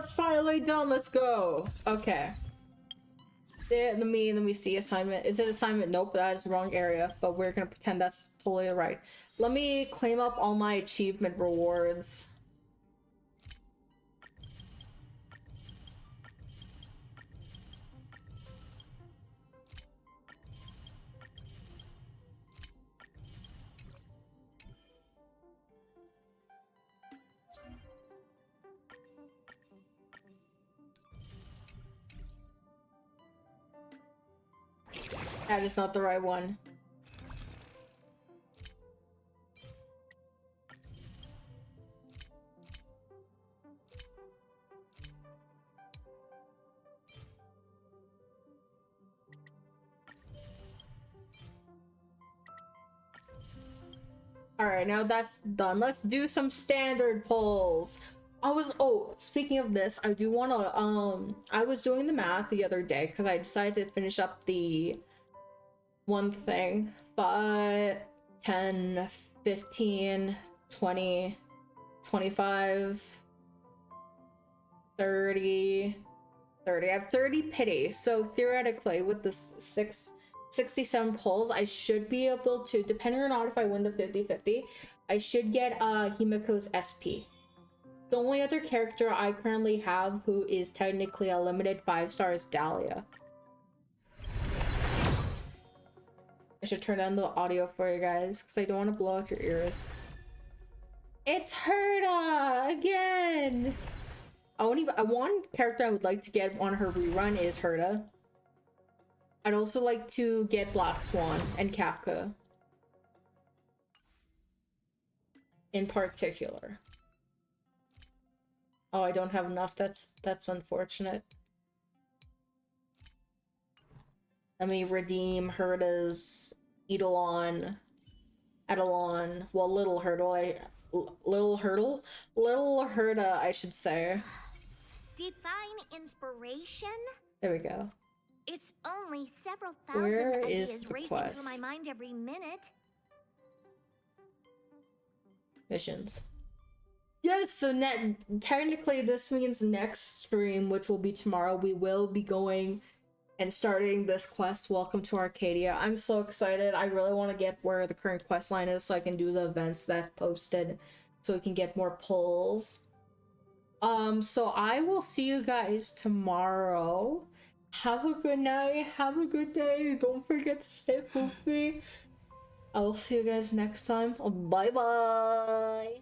S1: it's finally done. Let's go. Okay. There, let me see. Assignment. Is it assignment? Nope, that is the wrong area. But we're gonna pretend that's totally right. Let me claim up all my achievement rewards. That is not the right one. Alright, now that's done. Let's do some standard polls. Oh, speaking of this, I do want to, I was doing the math the other day because I decided to finish up the one thing. 5, 10, 15, 20, 25, 30. I have 30 pity. So theoretically, with the 67 polls, I should be able to, depending or not if I win the 50-50, I should get Himiko's SP. The only other character I currently have who is technically a limited 5-star is Dahlia. I should turn down the audio for you guys because I don't want to blow out your ears. It's Herta again. One character I would like to get on her rerun is Herta. I'd also like to get Black Swan and Kafka in particular. Oh, I don't have enough. That's unfortunate. Let me redeem Herta's Eidolon, well, Little Herta, I should say.
S13: Divine inspiration?
S1: There we go.
S13: It's only several
S1: Where
S13: thousand
S1: is
S13: ideas
S1: the
S13: racing
S1: quest?
S13: through my mind every minute.
S1: Missions. Yes, so technically this means next stream, which will be tomorrow, we will be going and starting this quest, Welcome to Arcadia. I'm so excited. I really want to get where the current quest line is so I can do the events that's posted so we can get more pulls. So I will see you guys tomorrow. Have a good night. Have a good day. Don't forget to stay poopy. I will see you guys next time. Bye bye.